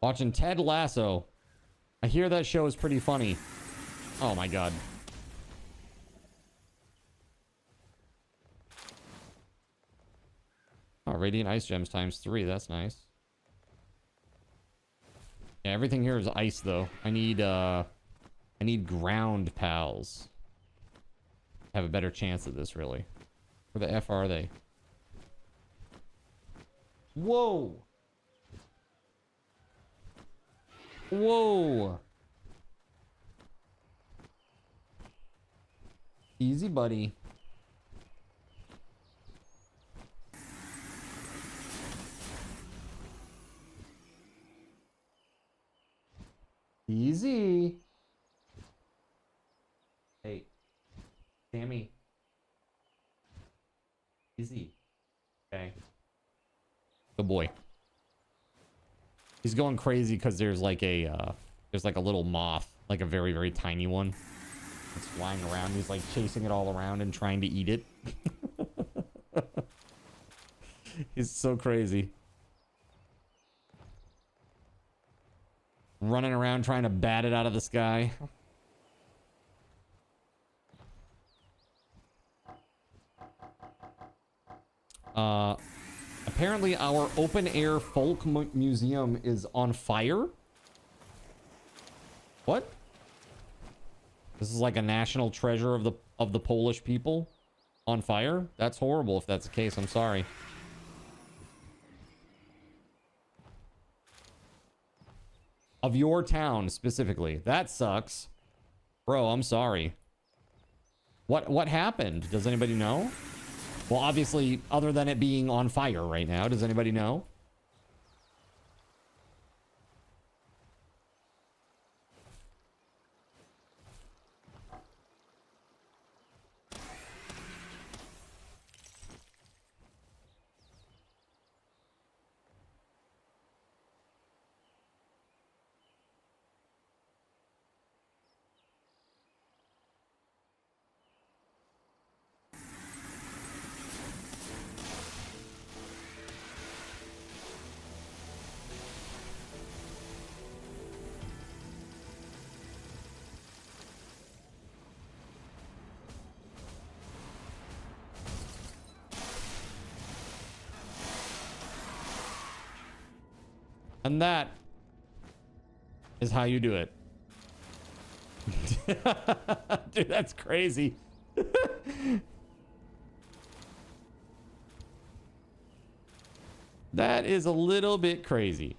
Watching Ted Lasso. I hear that show is pretty funny. Oh my god. Oh, Radiant Ice Gems ×3. That's nice. Yeah, everything here is ice though. I need ground pals. Have a better chance at this, really. Where the F are they? Whoa! Whoa. Easy, buddy. Easy. Hey, Sammy. Easy. Okay. Good boy. He's going crazy because there's like a little moth, like a very, very tiny one. It's flying around. He's like chasing it all around and trying to eat it. He's so crazy. Running around trying to bat it out of the sky. Apparently our open air folk museum is on fire. What? This is like a national treasure of the Polish people on fire? That's horrible if that's the case. I'm sorry. Of your town specifically. That sucks. Bro, I'm sorry. What happened? Does anybody know? Well, obviously, other than it being on fire right now, does anybody know? And that is how you do it. Dude, that's crazy. That is a little bit crazy.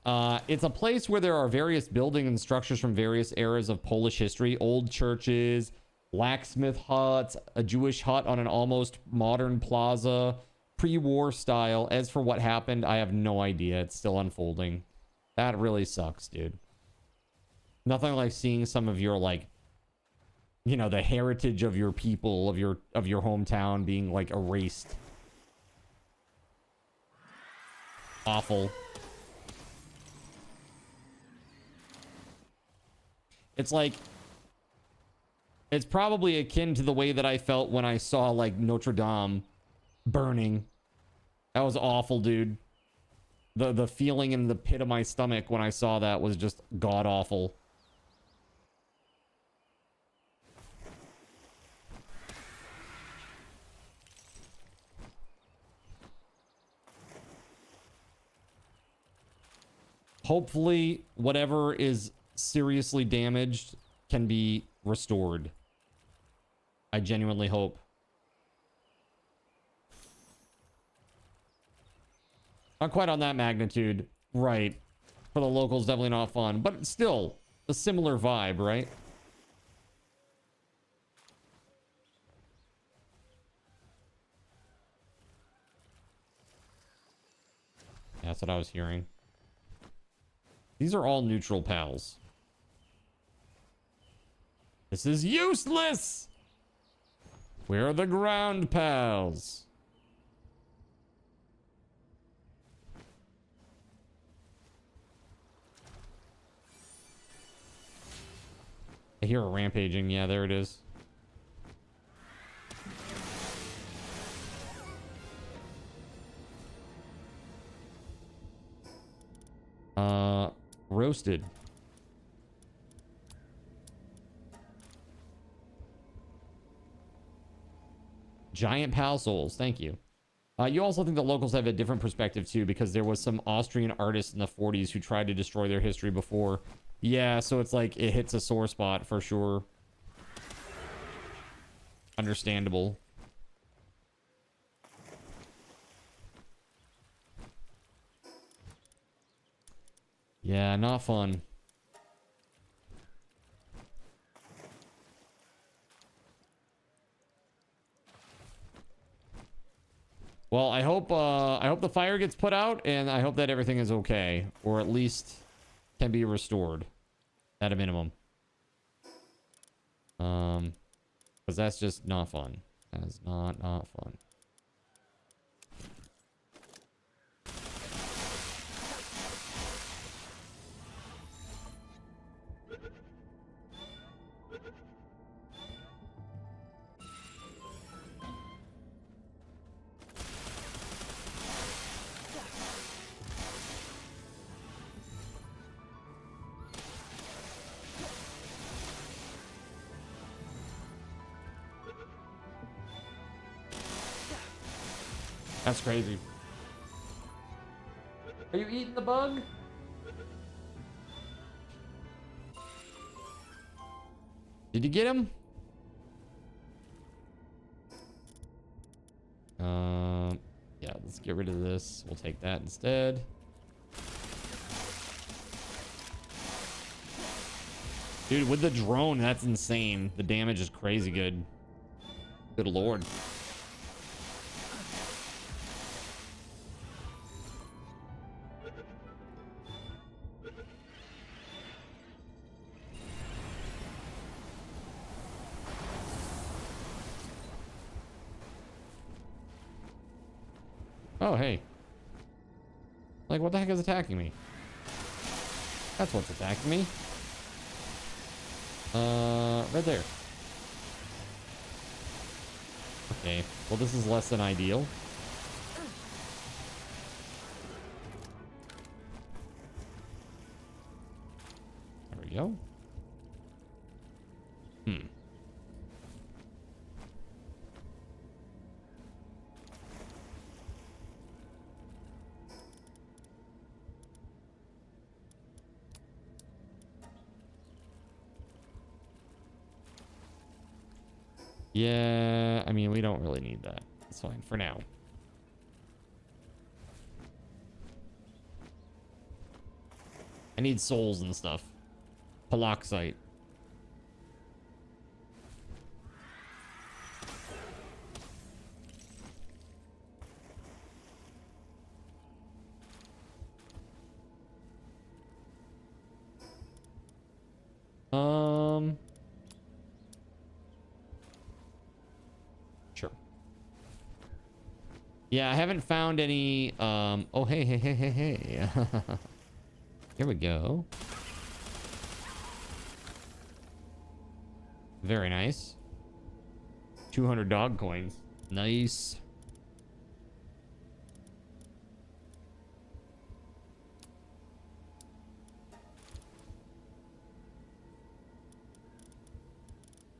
It's a place where there are various buildings and structures from various eras of Polish history. Old churches, blacksmith huts, a Jewish hut on an almost modern plaza. Pre-war style. As for what happened, I have no idea. It's still unfolding. That really sucks, dude. Nothing like seeing some of your, like, you know, the heritage of your people, of your hometown being like erased. Awful. It's like, it's probably akin to the way that I felt when I saw like Notre Dame burning. That was awful, dude. The feeling in the pit of my stomach when I saw that was just god awful. Hopefully, whatever is seriously damaged can be restored. I genuinely hope. Not quite on that magnitude. Right. For the locals, definitely not fun. But still, a similar vibe, right? Yeah, that's what I was hearing. These are all neutral pals. This is useless! Where are the ground pals? I hear a rampaging. Yeah, there it is. Roasted. Giant pal souls. Thank you. You also think the locals have a different perspective too, because there was some Austrian artists in the 40s who tried to destroy their history before. Yeah, so it's like it hits a sore spot for sure. Understandable. Yeah, not fun. Well, I hope the fire gets put out, and I hope that everything is okay, or at least can be restored at a minimum. Because that's just not fun. That is not fun. That's crazy. Are you eating the bug? Did you get him? Yeah, let's get rid of this. We'll take that instead. Dude, with the drone, that's insane. The damage is crazy good. Good lord. Oh, hey. Like, what the heck is attacking me? That's what's attacking me. Right there. Okay. Well, this is less than ideal. There we go. Yeah, I mean, we don't really need that. It's fine for now. I need souls and stuff. Paloxite. Sure. Yeah, I haven't found any, oh, hey. Here we go. Very nice. 200 dog coins. Nice.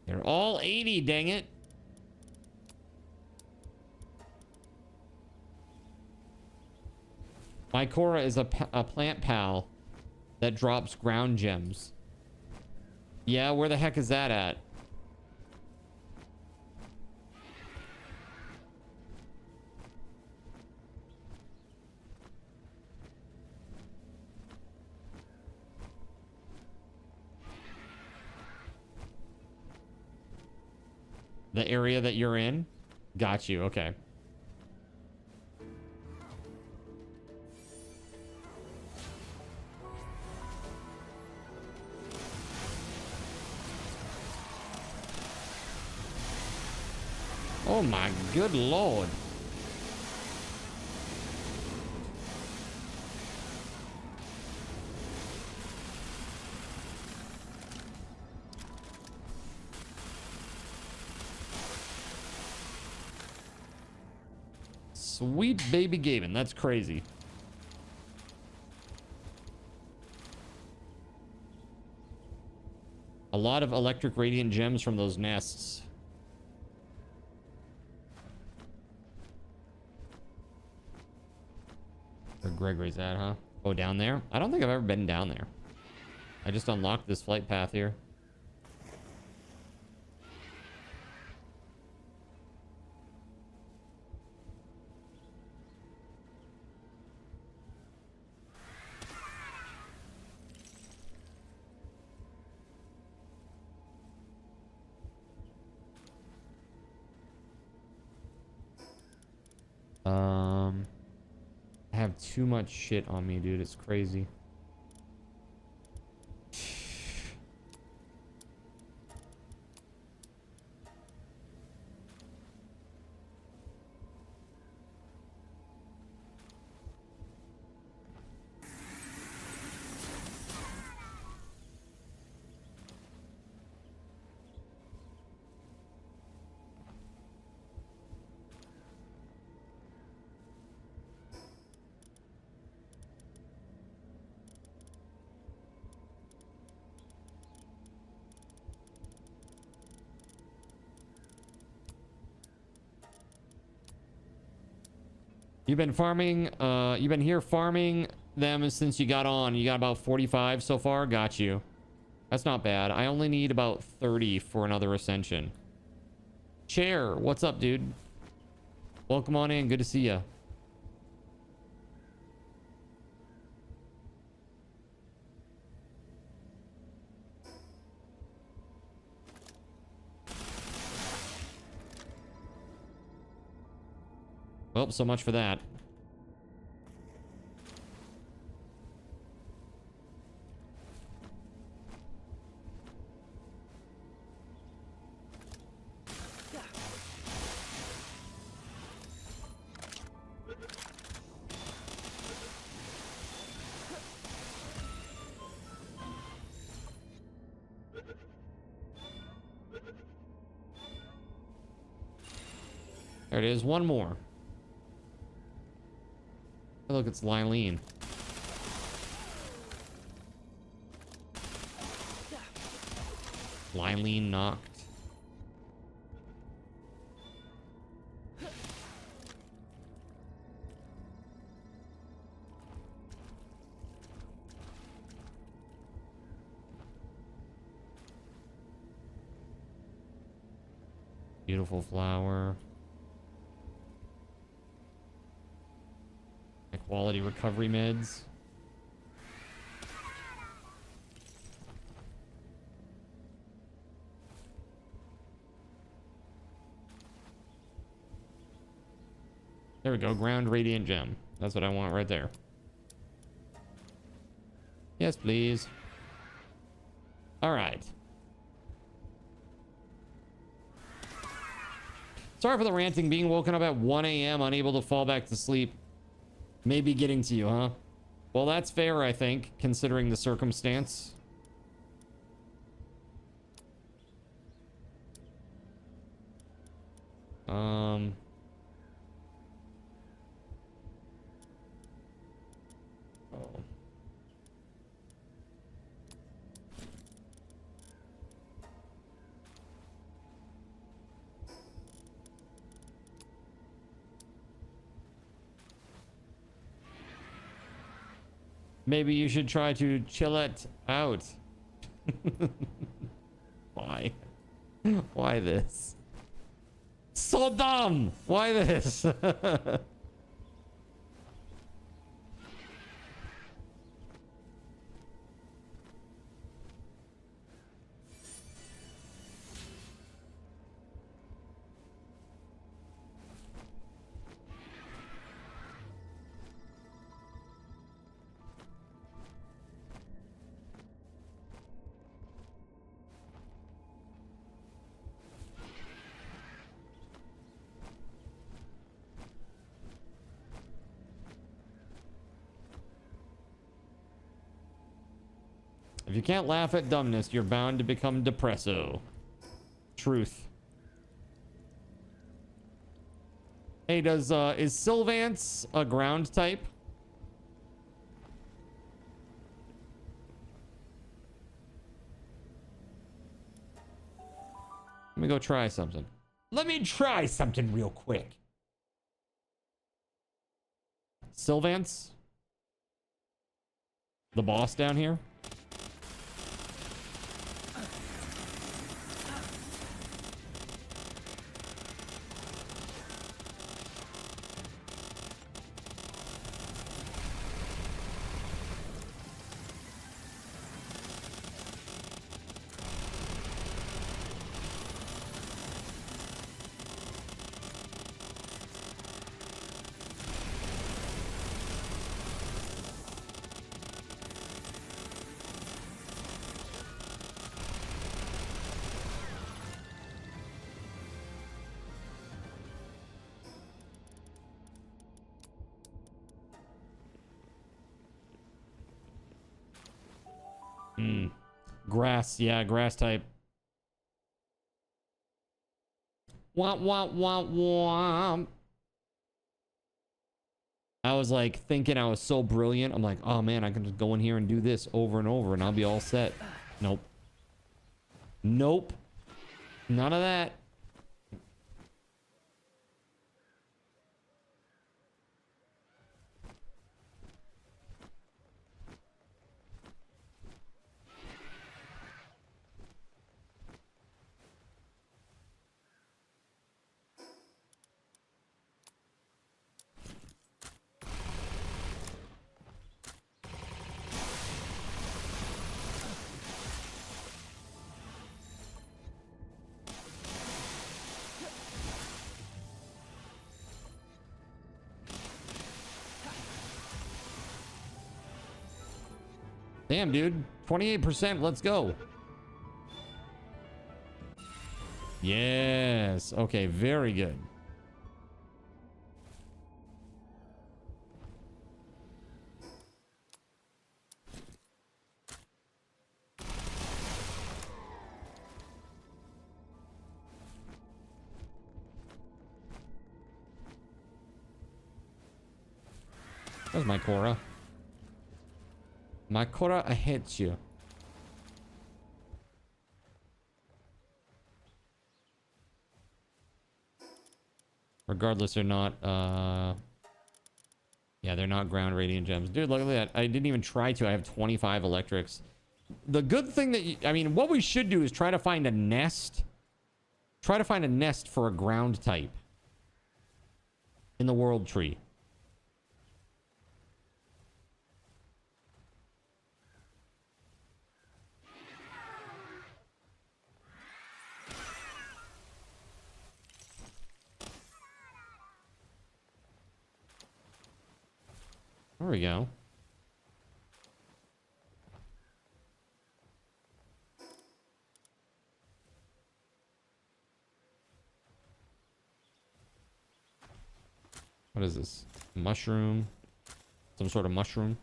They're all 80, dang it. My Cora is a plant pal. that drops ground gems. Yeah, where the heck is that at? The area that you're in? Got you, okay. Oh my good lord. Sweet baby Gavin, that's crazy. A lot of electric radiant gems from those nests. Where Gregory's at, huh? Oh, down there? I don't think I've ever been down there. I just unlocked this flight path here. I have too much shit on me, dude. It's crazy. You've been farming, you've been here farming them since you got on. You got about 45 so far? Got you. That's not bad. I only need about 30 for another ascension. Chair, what's up, dude? Welcome on in. Good to see ya. Well, so much for that. There it is. One more. Oh, look, it's Lylene. Lylene knocked. Beautiful flower. Quality recovery mids. There we go. Ground radiant gem. That's what I want right there. Yes, please. All right. Sorry for the ranting. Being woken up at 1 a.m. unable to fall back to sleep. Maybe getting to you, huh? Well, that's fair, I think, considering the circumstance. Oh. Maybe you should try to chill it out. Why? Why this? So dumb! Why this? If you can't laugh at dumbness, you're bound to become depresso. Truth. Hey, is Sylvance a ground type? Let me go try something. Let me try something real quick. Sylvance? The boss down here? Grass, yeah, grass type. Womp, womp, womp, womp. I was like thinking I was so brilliant. I'm like, oh man, I can just go in here and do this over and over and I'll be all set. Nope. Nope. None of that. Damn, dude. 28%. Let's go. Yes. Okay, very good. There's my Cora. My Cora, I hate you. Regardless, they're not, yeah, they're not ground radiant gems. Dude, look at that. I didn't even try to. I have 25 electrics. The good thing that, I mean, what we should do is try to find a nest. Try to find a nest for a ground type in the world tree. There we go. What is this? Mushroom? Some sort of mushroom?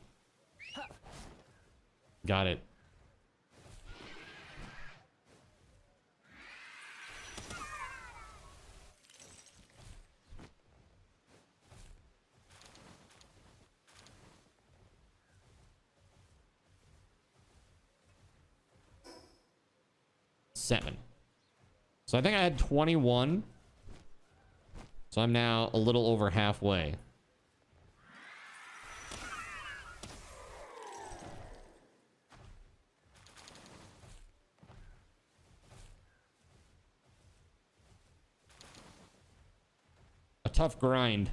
Got it. Seven. So I think I had 21. So I'm now a little over halfway. tough grind.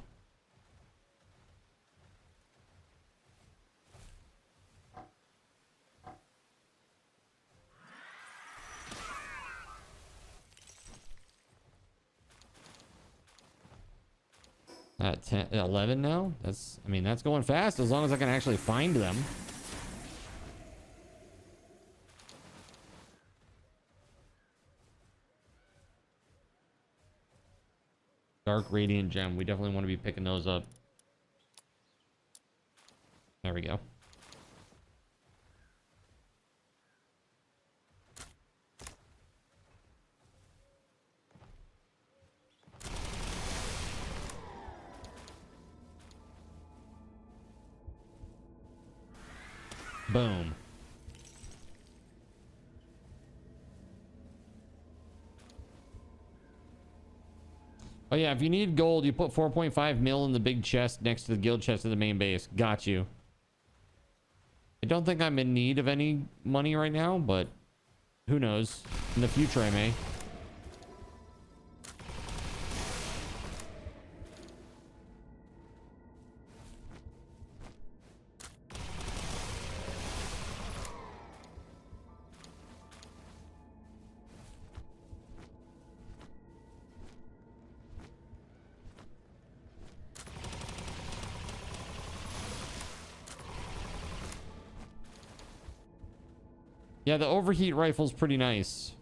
At 10, 11 now. That's, I mean, that's going fast as long as I can actually find them. Dark Radiant Gem. We definitely want to be picking those up. There we go. Boom. Oh yeah, if you need gold, you put 4.5 mil in the big chest next to the guild chest of the main base. Got you. I don't think I'm in need of any money right now, but who knows? In the future I may. Yeah, the overheat rifle's pretty nice.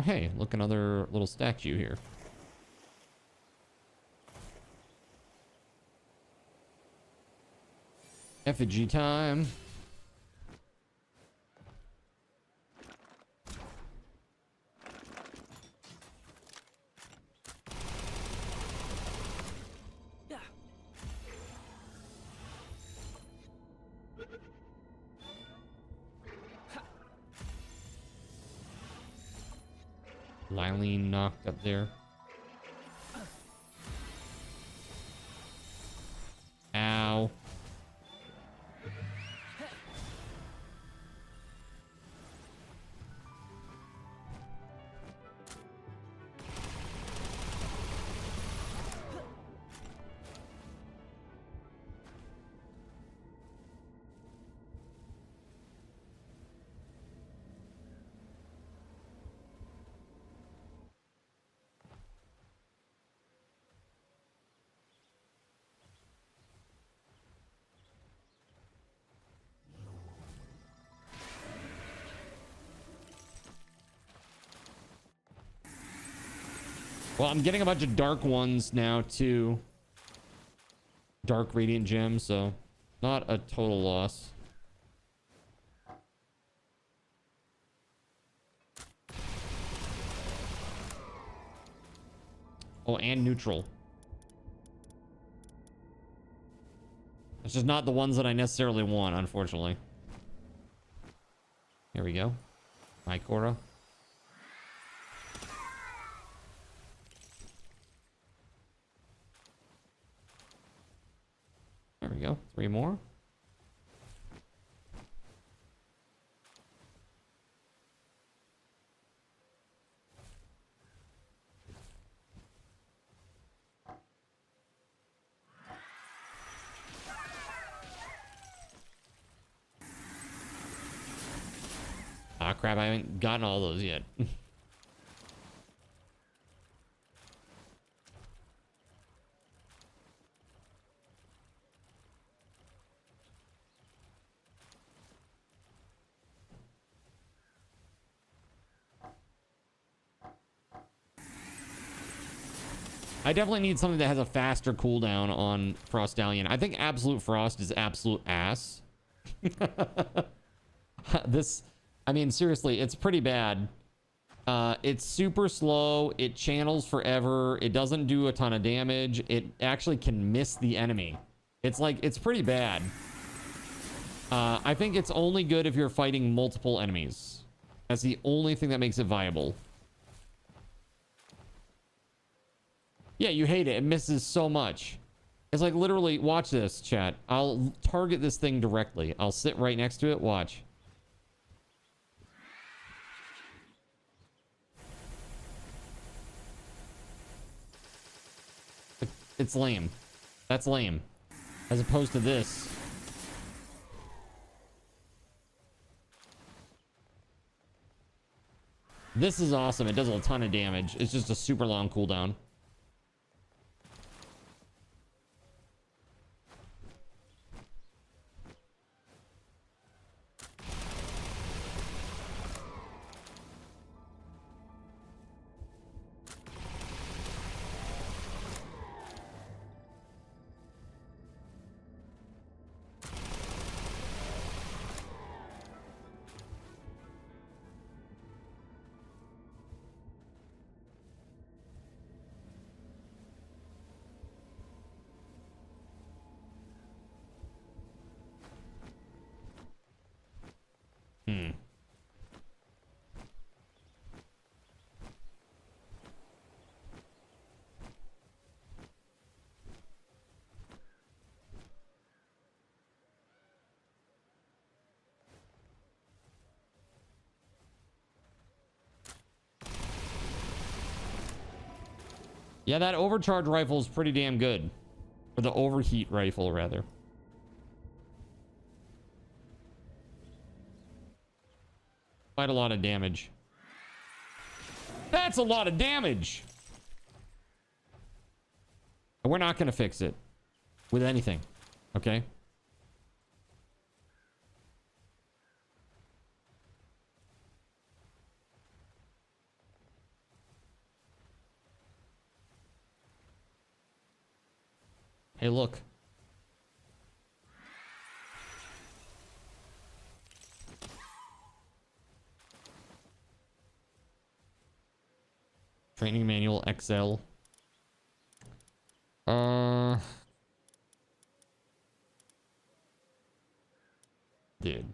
Hey, look, another little statue here. Effigy time. Lylene knocked up there. Ow. Well, I'm getting a bunch of dark ones now too. Dark Radiant Gems, so not a total loss. Oh, and neutral. It's just not the ones that I necessarily want, unfortunately. Here we go. Mycora. There we go. 3 more. Ah, crap. I haven't gotten all those yet. I definitely need something that has a faster cooldown on Frostallion. I think Absolute Frost is absolute ass. This, I mean, seriously, it's pretty bad. It's super slow. It channels forever. It doesn't do a ton of damage. It actually can miss the enemy. It's like, it's pretty bad. I think it's only good if you're fighting multiple enemies. That's the only thing that makes it viable. Yeah, you hate it. It misses so much. It's like literally, watch this, chat. I'll target this thing directly. I'll sit right next to it. Watch. It's lame. That's lame. As opposed to this. This is awesome. It does a ton of damage. It's just a super long cooldown. Yeah, that overcharge rifle is pretty damn good. Or the overheat rifle, rather. Quite a lot of damage. That's a lot of damage! And we're not going to fix it. With anything. Okay? Hey, look. Training manual XL. Dude.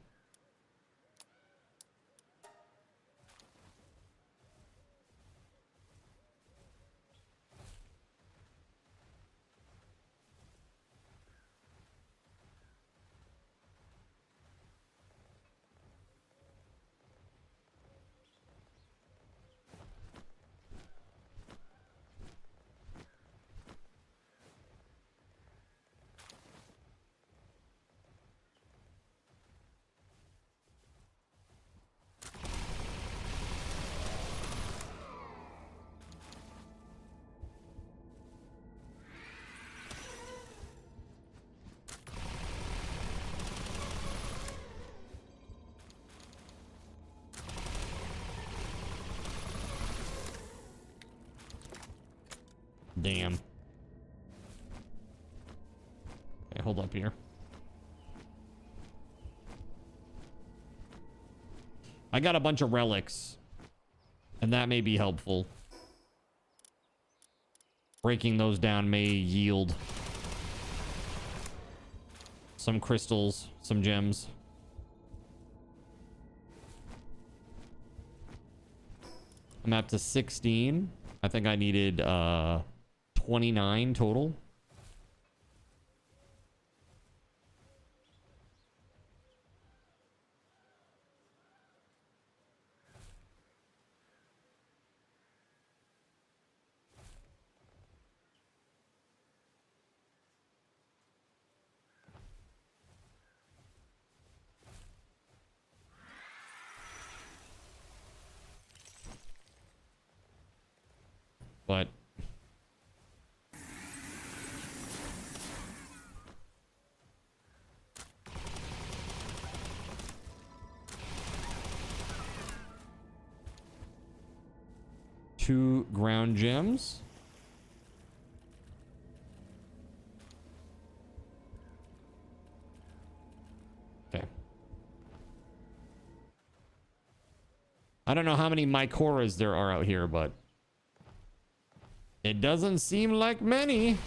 Damn. Okay, hold up here. I got a bunch of relics, and that may be helpful. Breaking those down may yield some crystals, some gems. I'm up to 16. I think I needed 29 total. But two ground gems. Okay. I don't know how many Mykoras there are out here, but it doesn't seem like many.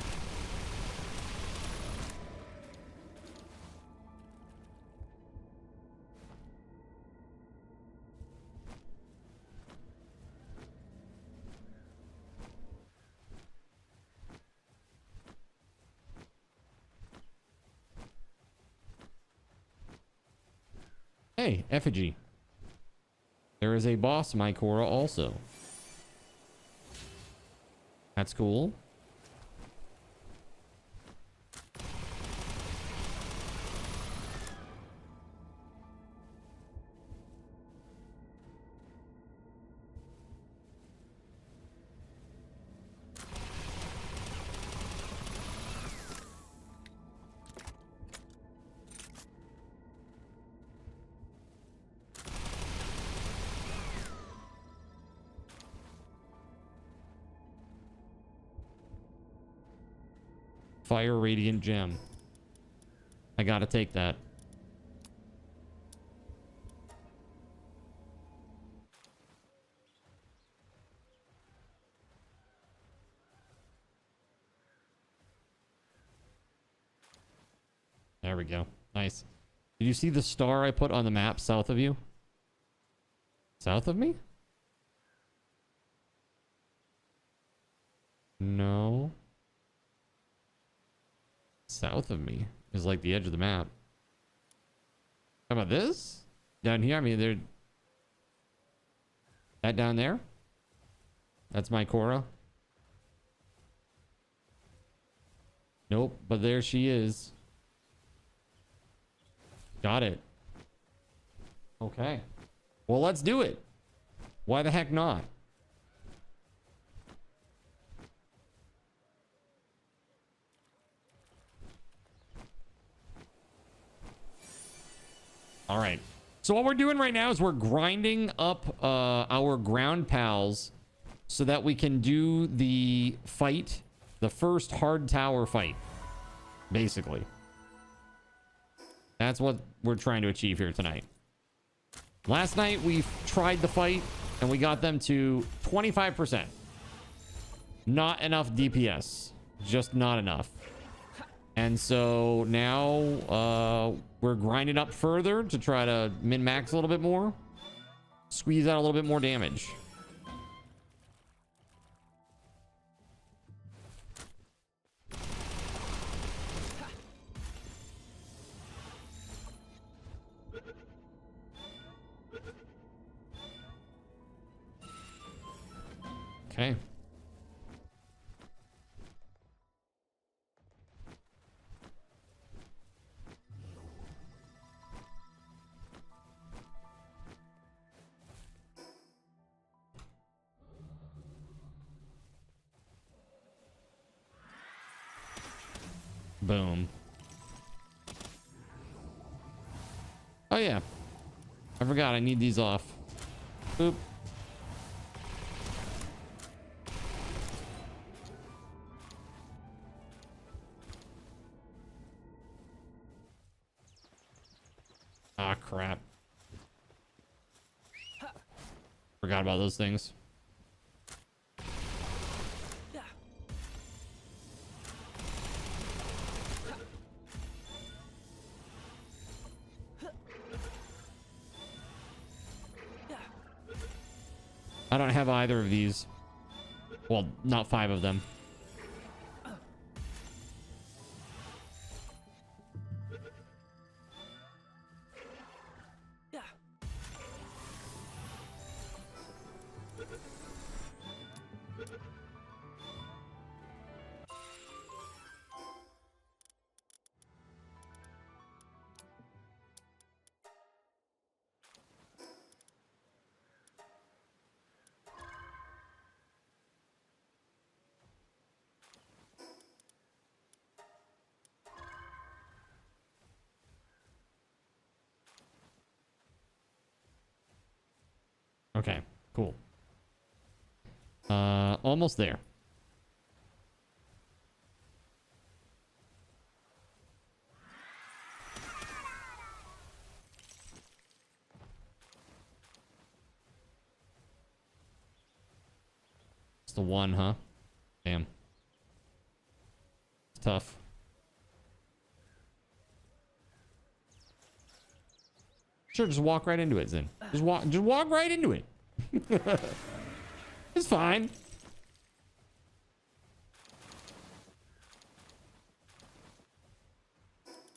Hey, effigy. There is a boss Mykora also. That's cool. Fire Radiant Gem. I gotta take that. There we go. Nice. Did you see the star I put on the map south of you? South of me? No. South of me is like the edge of the map. How about this? Down here? I mean, they're... That down there? That's Mykora. Nope, but there she is. Got it. Okay. Well, let's do it. Why the heck not? All right. So what we're doing right now is we're grinding up our ground pals so that we can do the fight, the first hard tower fight, basically. That's what we're trying to achieve here tonight. Last night we tried the fight and we got them to 25%. Not enough DPS. Just not enough. And so now we're grinding up further to try to min-max a little bit more. Squeeze out a little bit more damage. Okay. Boom. Oh yeah. I forgot I need these off. Boop. Ah, crap. Forgot about those things. I don't have either of these. Well, not 5 of them. Okay, cool. Almost there. Just a one, huh? Damn. It's tough. Sure, just walk right into it, Zen. Just walk right into it. It's fine.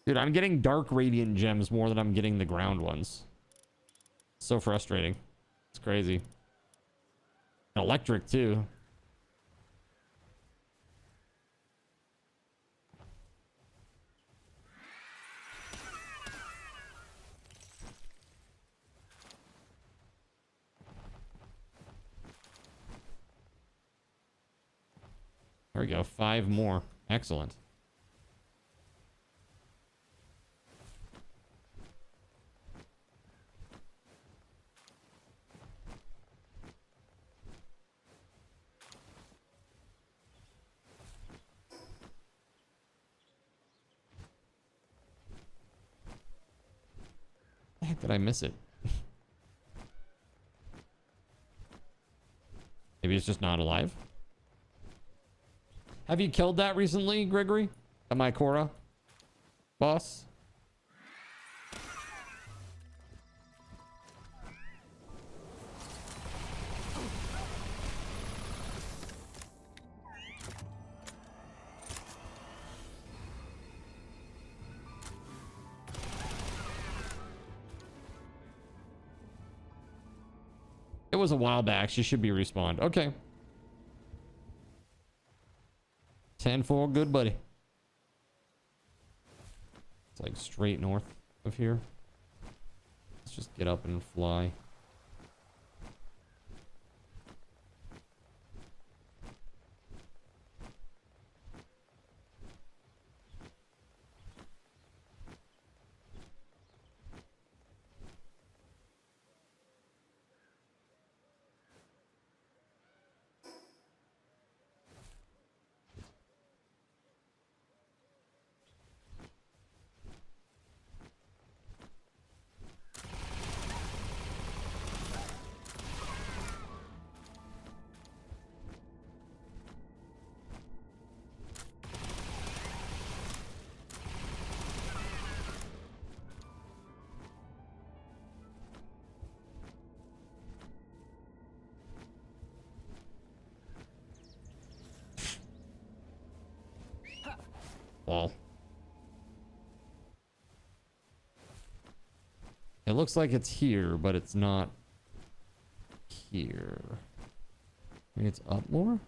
Dude, I'm getting dark radiant gems more than I'm getting the ground ones. So frustrating. It's crazy. Electric too. There we go. 5 more. Excellent. The heck did I miss it? Maybe it's just not alive. Have you killed that recently, Gregory? Am I Cora? Boss? It was a while back. She should be respawned. Okay. 10-4, good buddy. It's like straight north of here. Let's just get up and fly. Wall. It looks like it's here, but it's not here. Maybe it's up more?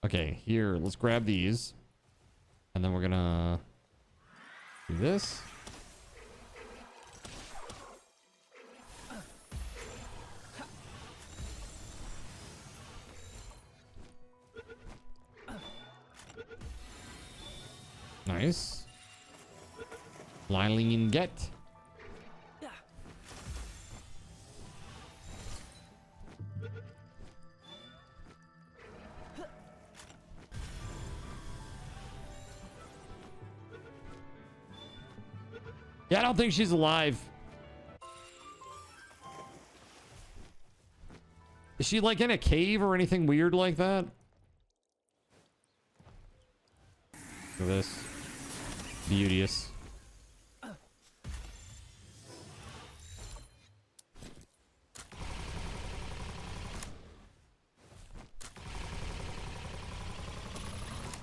Okay, here, let's grab these. And then we're gonna do this. Nice. Liling and get. Yeah, I don't think she's alive. Is she like in a cave or anything weird like that? Look at this. Beauteous.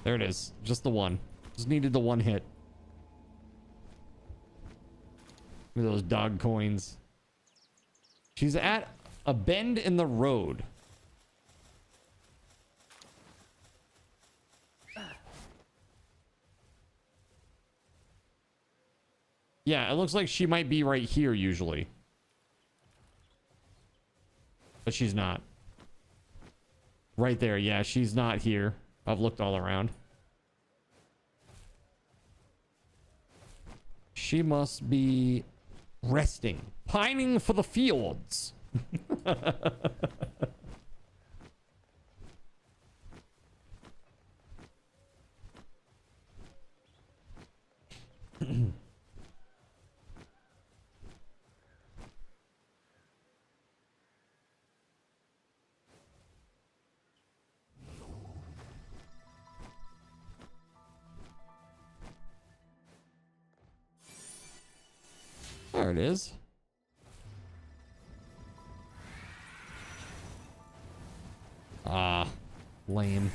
There it is. Just the one. Just needed the one hit. Look at those dog coins. She's at a bend in the road. Yeah, it looks like she might be right here usually. But she's not. Right there. Yeah, she's not here. I've looked all around. She must be resting, pining for the fields. There it is. Ah, lame.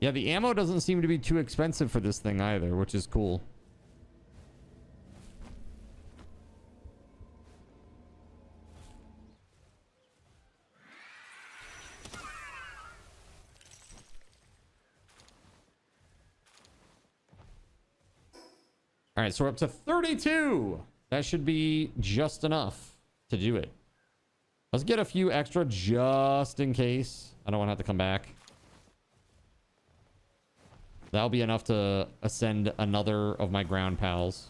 Yeah, the ammo doesn't seem to be too expensive for this thing either, which is cool. All right, so we're up to 32. That should be just enough to do it. Let's get a few extra just in case. I don't want to have to come back. That'll be enough to ascend another of my ground pals,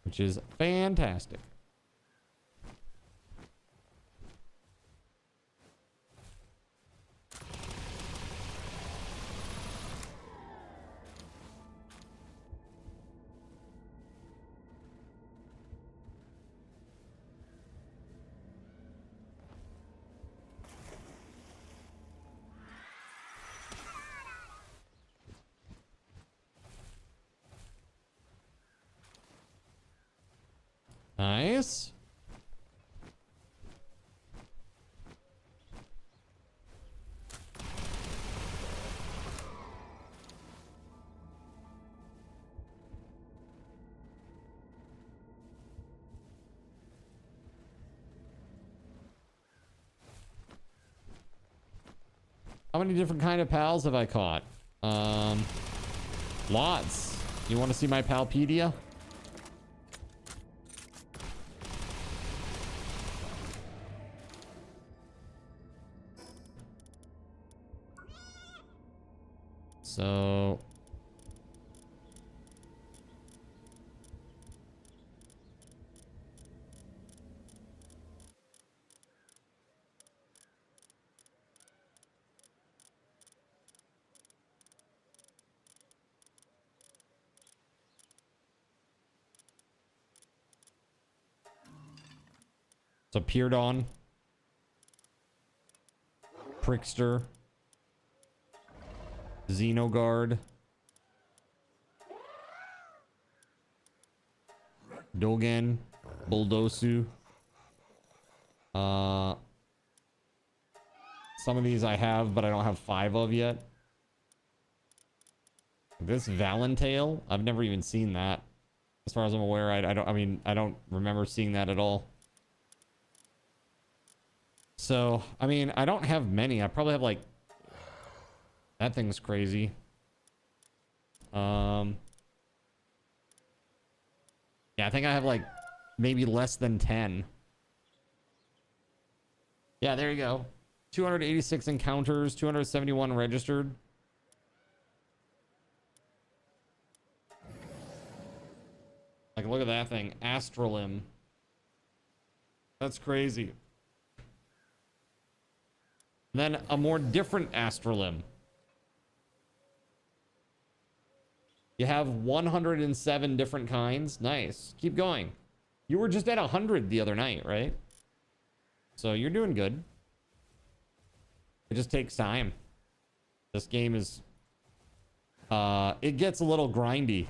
which is fantastic. Nice. How many different kind of pals have I caught? Lots. You want to see my Palpedia? So appeared on Prickster, Xenogard, Dogen, Bulldosu. Some of these I have, but I don't have 5 of yet. This Valentale, I've never even seen that. As far as I'm aware, I don't remember seeing that at all. So, I mean, I don't have many. I probably have like, that thing's crazy. Yeah, I think I have like maybe less than 10. Yeah, there you go. 286 encounters, 271 registered. Like, look at that thing. Astralim. That's crazy. Then a more different Astralim. You have 107 different kinds. Nice. Keep going. You were just at 100 the other night, right? So you're doing good. It just takes time. This game is it gets a little grindy.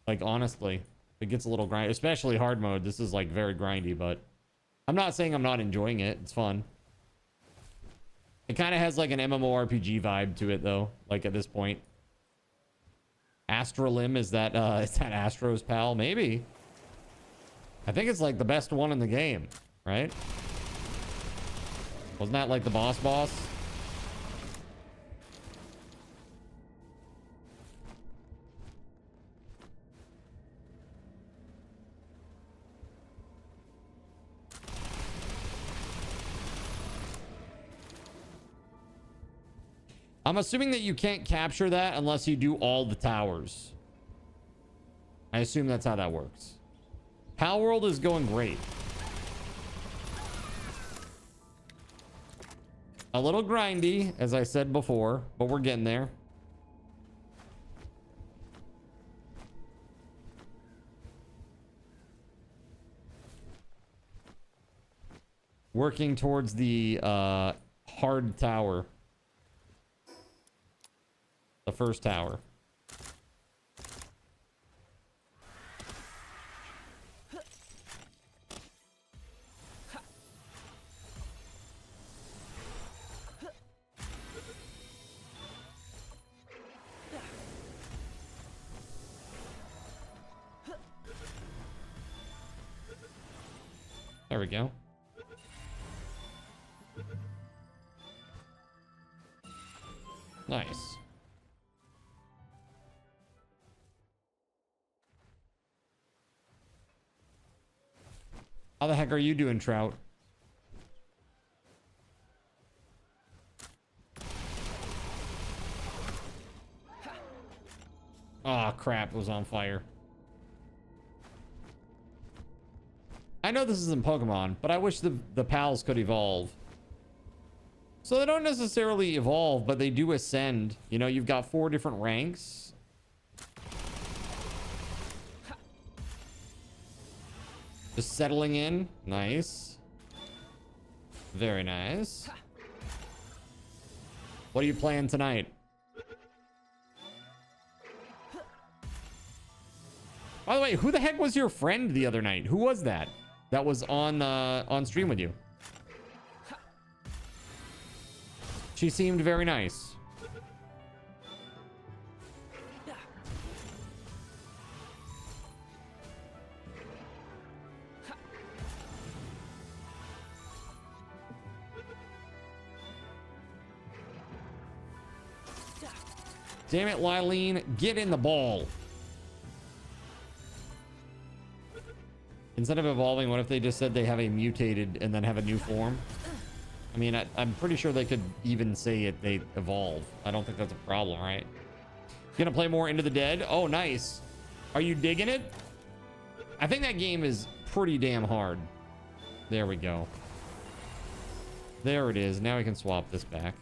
Like, honestly, it gets a little grindy, especially hard mode. This is like very grindy, but I'm not saying I'm not enjoying it. It's fun. It kind of has like an MMORPG vibe to it, though. Like at this point, Astralim, is that Astro's pal? Maybe. I think it's like the best one in the game, right? Wasn't that like the boss? I'm assuming that you can't capture that unless you do all the towers. I assume that's how that works. Palworld is going great. A little grindy, as I said before, but we're getting there. Working towards the hard tower. The first tower. There we go. Nice. How the heck are you doing, Trout? Oh, crap. It was on fire. I know this isn't Pokemon, but I wish the pals could evolve. So they don't necessarily evolve, but they do ascend. You know, you've got 4 different ranks. Just settling in. Nice. Very nice. What are you playing tonight? By the way, who the heck was your friend the other night? Who was that? That was on stream with you. She seemed very nice. Damn it, Lylene, get in the ball. Instead of evolving, what if they just said they have a mutated and then have a new form? I mean, I'm pretty sure they could even say it, they evolve. I don't think that's a problem, right? Gonna play more Into the Dead? Oh, nice. Are you digging it? I think that game is pretty damn hard. There we go. There it is. Now we can swap this back.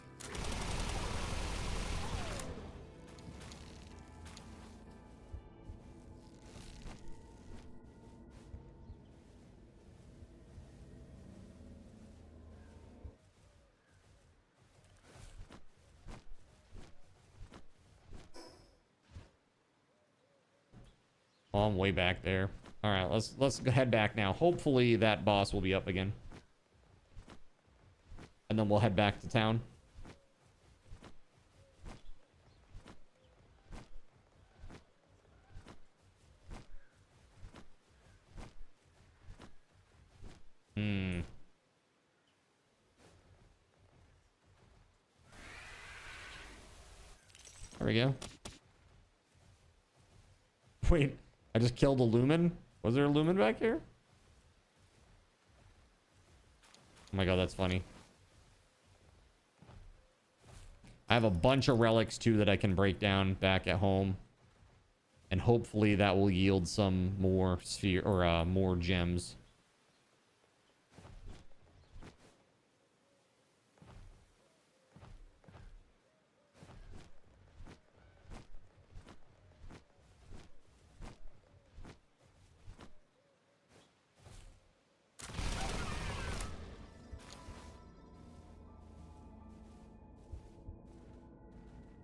Oh, I'm way back there. All right, let's head back now. Hopefully that boss will be up again. And then we'll head back to town. There we go. Wait. I just killed a lumen? Was there a lumen back here? Oh my god, that's funny. I have a bunch of relics too that I can break down back at home. And hopefully that will yield some more sphere or more gems.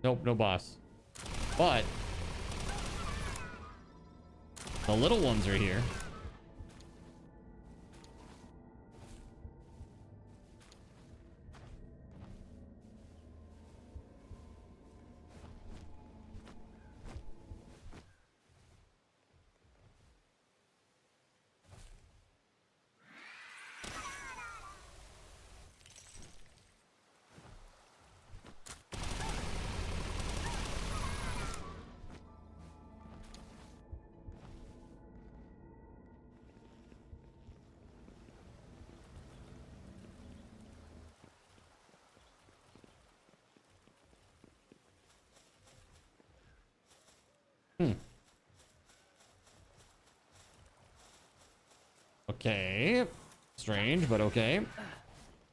Nope, no boss. But the little ones are here. Okay. Strange, but okay.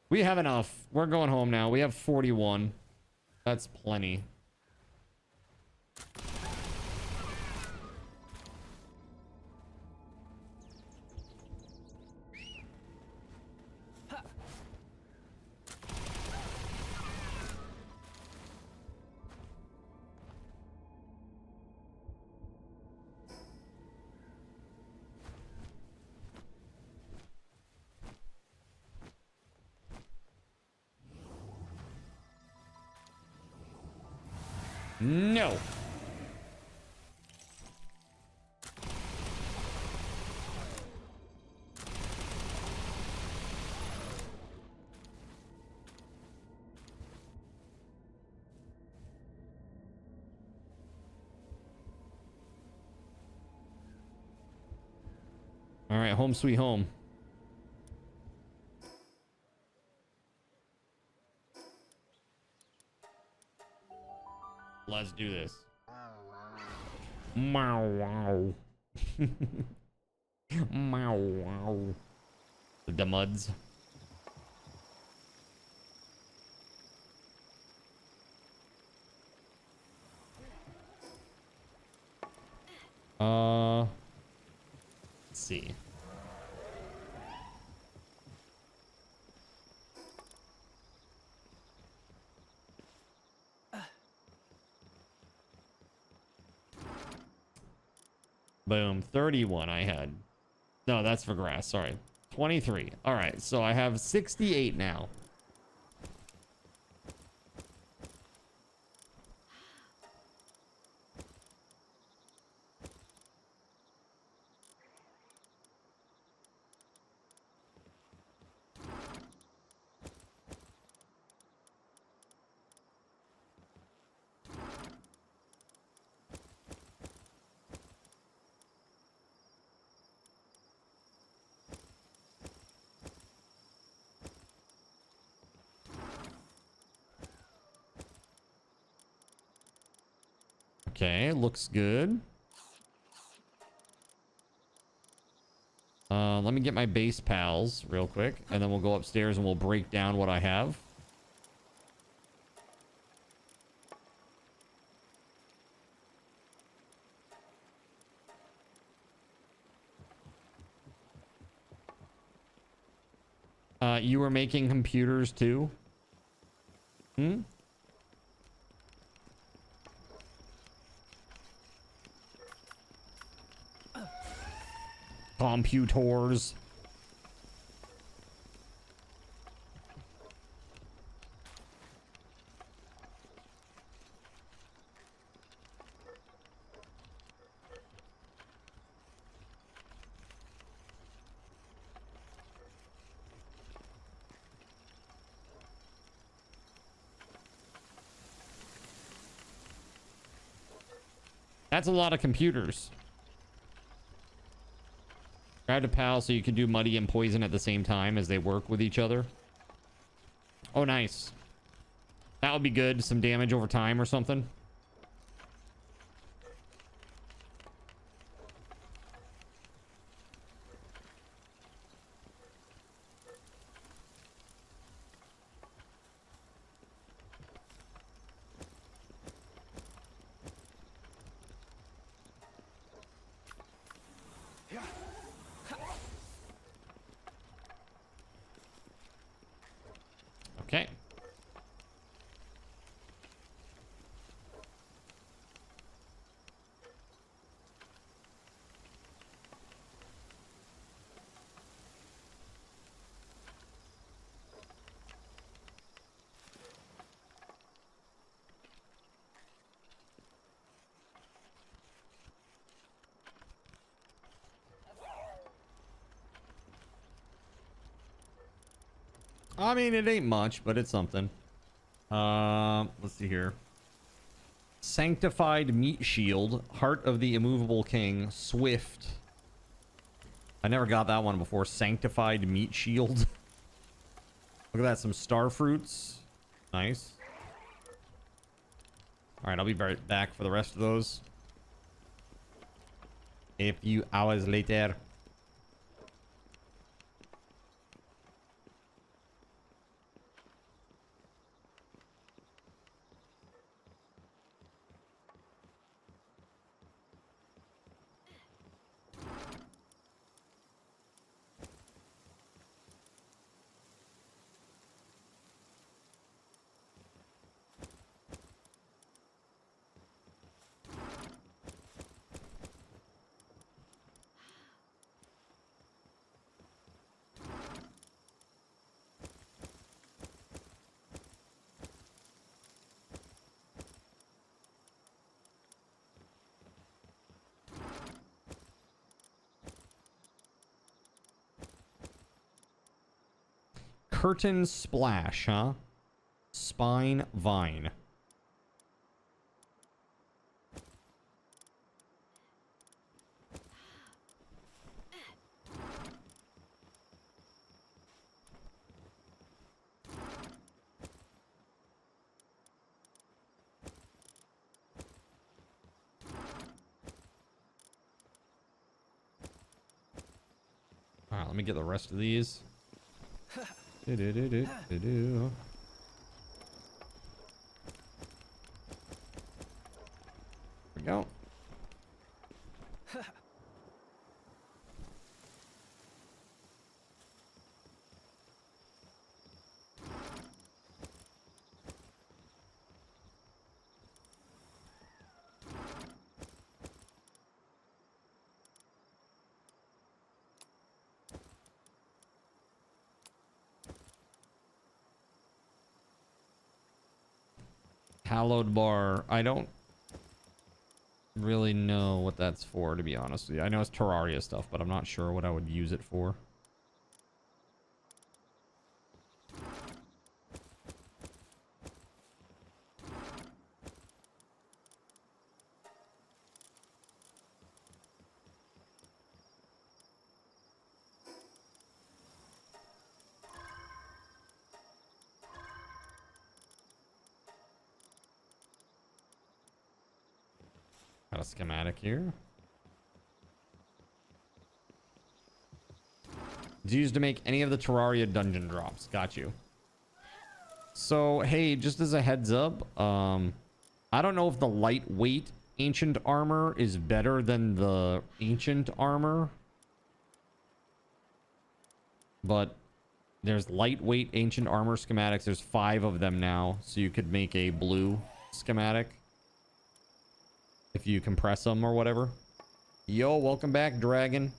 We have enough. We're going home now. We have 41. That's plenty. No. All right, home sweet home. Let's do this. Meow wow. Meow wow. The muds. Let's see. Boom, 31 I had. No, that's for grass, sorry. 23. All right, so I have 68 now. Okay, looks good. Let me get my base pals real quick, and then we'll go upstairs and we'll break down what I have. You were making computers too? Hmm? Computers. That's a lot of computers. Grab a pal so you can do muddy and poison at the same time as they work with each other. Oh, nice. That would be good. Some damage over time or something. Okay. I mean, it ain't much, but it's something. Let's see here. Sanctified Meat Shield, Heart of the Immovable King, Swift. I never got that one before. Sanctified Meat Shield. Look at that, some star fruits. Nice. All right, I'll be right back for the rest of those. A few hours later. Curtain Splash, huh? Spine Vine. All right, let me get the rest of these. There we go. Hallowed bar. I don't really know what that's for, to be honest with you. I know it's Terraria stuff, but I'm not sure what I would use it for. Got a schematic here. It's used to make any of the Terraria dungeon drops. Got you. So, hey, just as a heads up, I don't know if the lightweight ancient armor is better than the ancient armor. But there's lightweight ancient armor schematics. There's 5 of them now. So you could make a blue schematic if you compress them or whatever. Yo, welcome back, Dragon.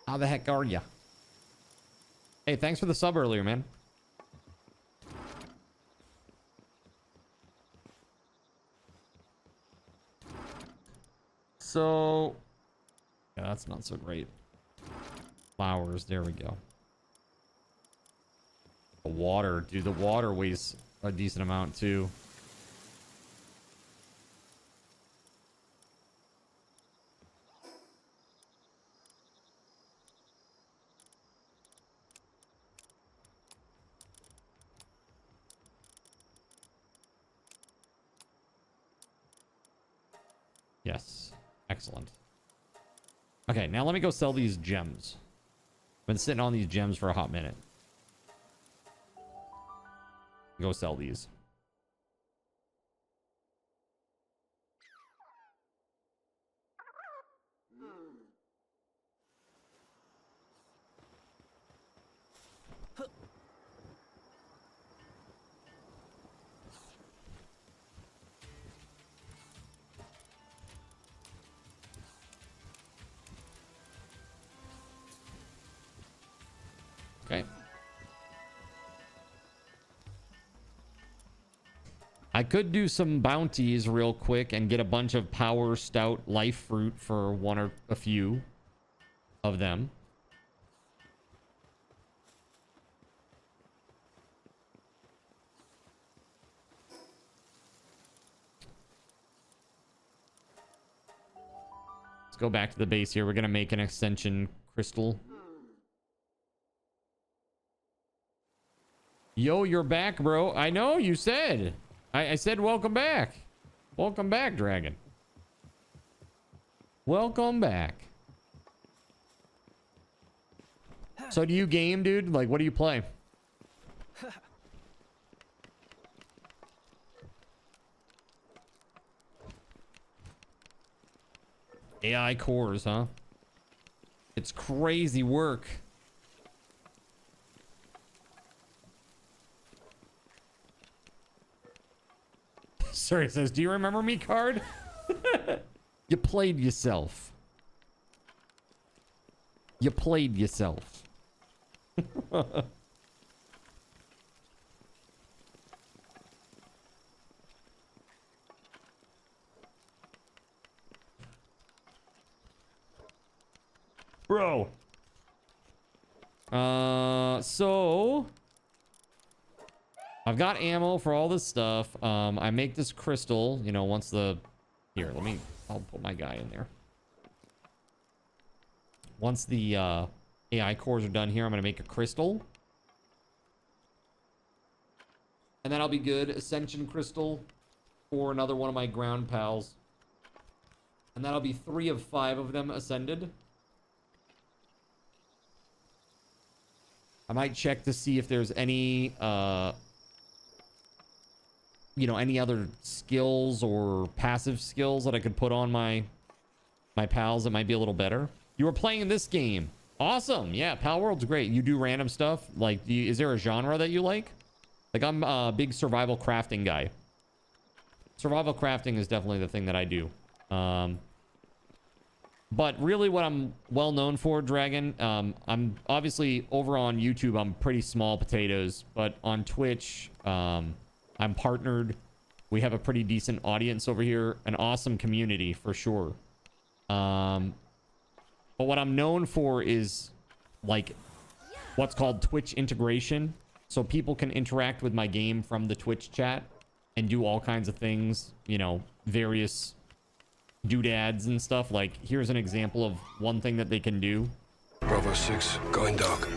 How the heck are ya? Hey, thanks for the sub earlier, man. So, yeah, that's not so great. Flowers, there we go. The water, dude, the water weighs a decent amount too. Yes. Excellent. Okay, now let me go sell these gems. I've been sitting on these gems for a hot minute. Go sell these. Okay. I could do some bounties real quick and get a bunch of power stout life fruit for one or a few of them. Let's go back to the base here. We're gonna make an extension crystal. Yo, you're back, bro. I know, you said. I said welcome back. Welcome back, Dragon. Welcome back. So do you game, dude? Like, what do you play? AI cores, huh? It's crazy work. Sorry, it says, do you remember me, card? You played yourself. You played yourself. Bro. So I've got ammo for all this stuff. I make this crystal, you know, once the... Here, I'll put my guy in there. Once the AI cores are done here, I'm going to make a crystal. And then I'll be good. Ascension crystal for another one of my ground pals. And that'll be 3 of 5 of them ascended. I might check to see if there's any, you know, any other skills or passive skills that I could put on my pals that might be a little better. You were playing this game. Awesome. Yeah, Palworld's great. You do random stuff. Like, is there a genre that you like? Like, I'm a big survival crafting guy. Survival crafting is definitely the thing that I do. But really what I'm well known for, Dragon, I'm obviously over on YouTube, I'm pretty small potatoes, but on Twitch, I'm partnered. We have a pretty decent audience over here, an awesome community for sure. But what I'm known for is like what's called Twitch integration. So people can interact with my game from the Twitch chat and do all kinds of things, you know, various doodads and stuff. Like, here's an example of one thing that they can do. Bravo 6, going dark.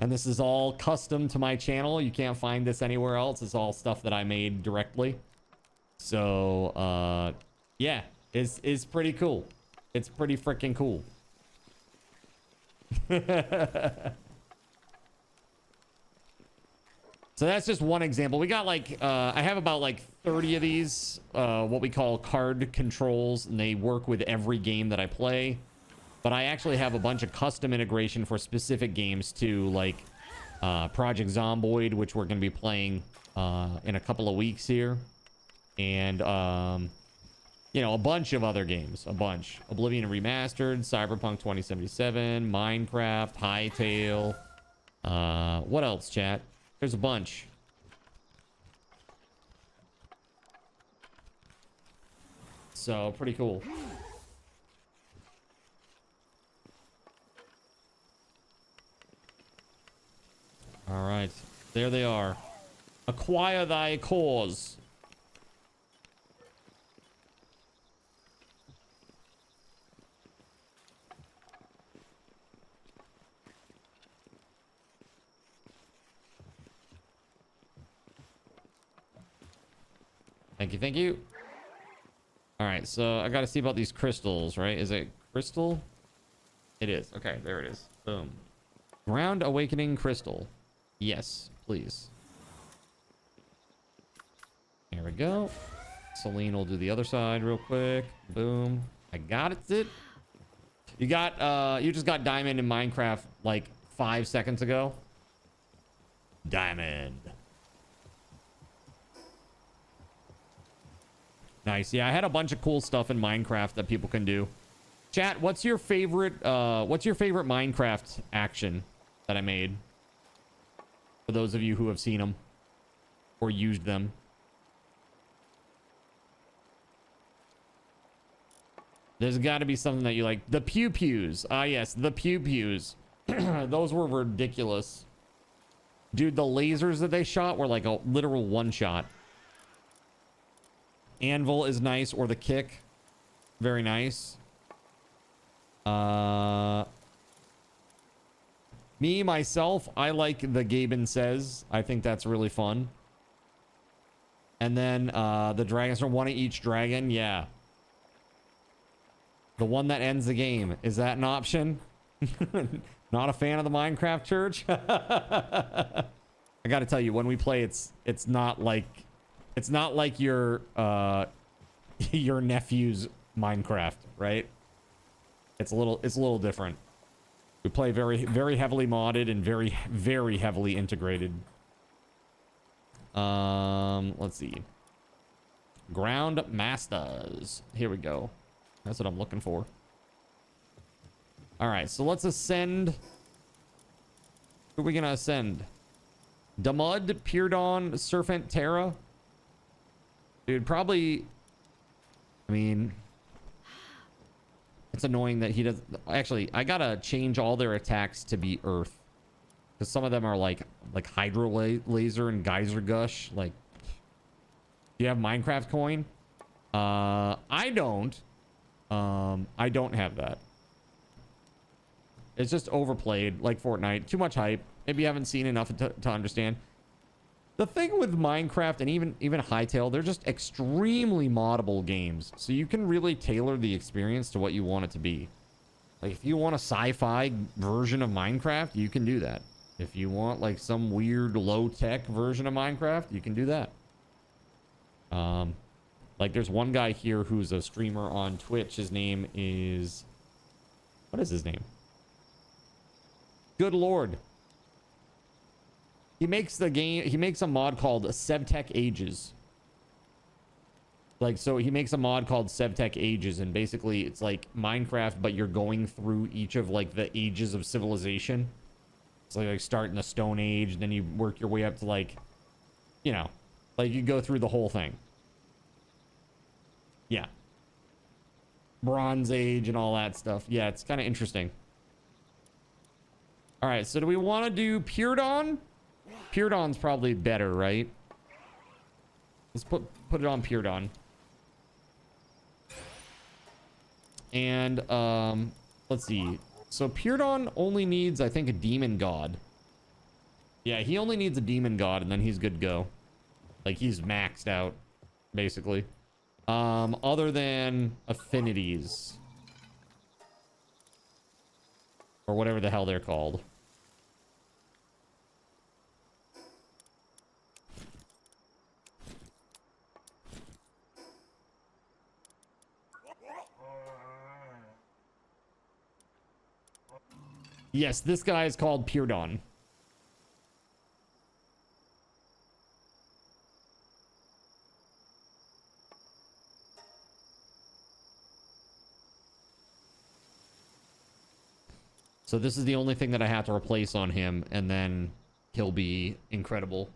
And this is all custom to my channel. You can't find this anywhere else. It's all stuff that I made directly. So, yeah, it's pretty cool. It's pretty freaking cool. So that's just one example. We got like, I have about like 30 of these, what we call card controls, and they work with every game that I play. But I actually have a bunch of custom integration for specific games too, like Project Zomboid, which we're going to be playing in a couple of weeks here. And, you know, a bunch of other games, a bunch. Oblivion Remastered, Cyberpunk 2077, Minecraft, Hytale. What else, chat? There's a bunch. So, pretty cool. All right. There they are. Acquire thy cause. Thank you, thank you. All right, so I got to see about these crystals, right? Is it crystal? It is. Okay, there it is. Boom. Ground Awakening Crystal. Yes, please. There we go. Celine will do the other side real quick. Boom. I got it. You got, you just got diamond in Minecraft like 5 seconds ago. Diamond. Nice. Yeah, I had a bunch of cool stuff in Minecraft that people can do. Chat, what's your favorite Minecraft action that I made? For those of you who have seen them or used them. There's got to be something that you like. The pew-pews. Ah, yes, the pew-pews. Those were ridiculous. Dude, the lasers that they shot were like a literal one-shot. Anvil is nice, or the kick. Very nice. Me, myself, I like the Gaben Says. I think that's really fun. And then the dragons are one of each dragon. Yeah. The one that ends the game. Is that an option? Not a fan of the Minecraft church? I gotta tell you, when we play, it's not like your your nephew's Minecraft, right? It's a little different. We play very heavily modded and very heavily integrated. Let's see. Ground Masters. Here we go. That's what I'm looking for. All right, so let's ascend. Who are we gonna ascend? Damud, Peerdon, Serpent, Terra. Dude, probably. I mean, it's annoying that he does. Actually, I gotta change all their attacks to be Earth, because some of them are like Hydro Laser and Geyser Gush. Like, do you have Minecraft coin? I don't. I don't have that. It's just overplayed, like Fortnite. Too much hype. Maybe you haven't seen enough to understand. The thing with Minecraft and even Hytale, they're just extremely moddable games. So you can really tailor the experience to what you want it to be. Like, if you want a sci-fi version of Minecraft, you can do that. If you want, like, some weird low-tech version of Minecraft, you can do that. Like, there's one guy here who's a streamer on Twitch. His name is... What is his name? Good Lord. He makes a mod called SevTech Ages. Like, so he makes a mod called SevTech Ages, and basically it's like Minecraft, but you're going through each of, like, the ages of civilization. So like start in the Stone Age, then you work your way up to, like, you know, like you go through the whole thing. Yeah. Bronze Age and all that stuff. Yeah, it's kind of interesting. All right, so do we want to do Peerdon? Peerdon's probably better, right? Let's put it on Peerdon. And let's see. So Peerdon only needs, I think, a demon god. Yeah, he only needs a demon god, and then he's good to go. Like, he's maxed out, basically. Other than affinities. Or whatever the hell they're called. Yes, this guy is called Peerdon. So this is the only thing that I have to replace on him, and then he'll be incredible.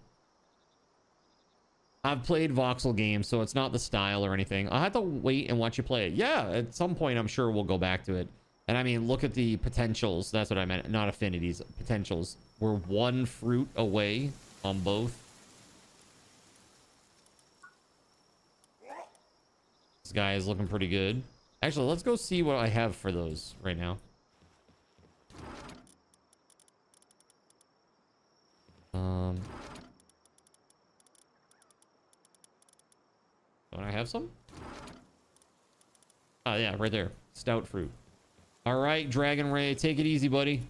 I've played voxel games, so it's not the style or anything. I'll have to wait and watch you play it. Yeah, at some point I'm sure we'll go back to it. And I mean, look at the potentials. That's what I meant. Not affinities. Potentials. We're one fruit away on both. This guy is looking pretty good. Actually, let's go see what I have for those right now. Don't I have some? Oh, yeah, right there. Stout fruit. All right, Dragon Ray, take it easy, buddy.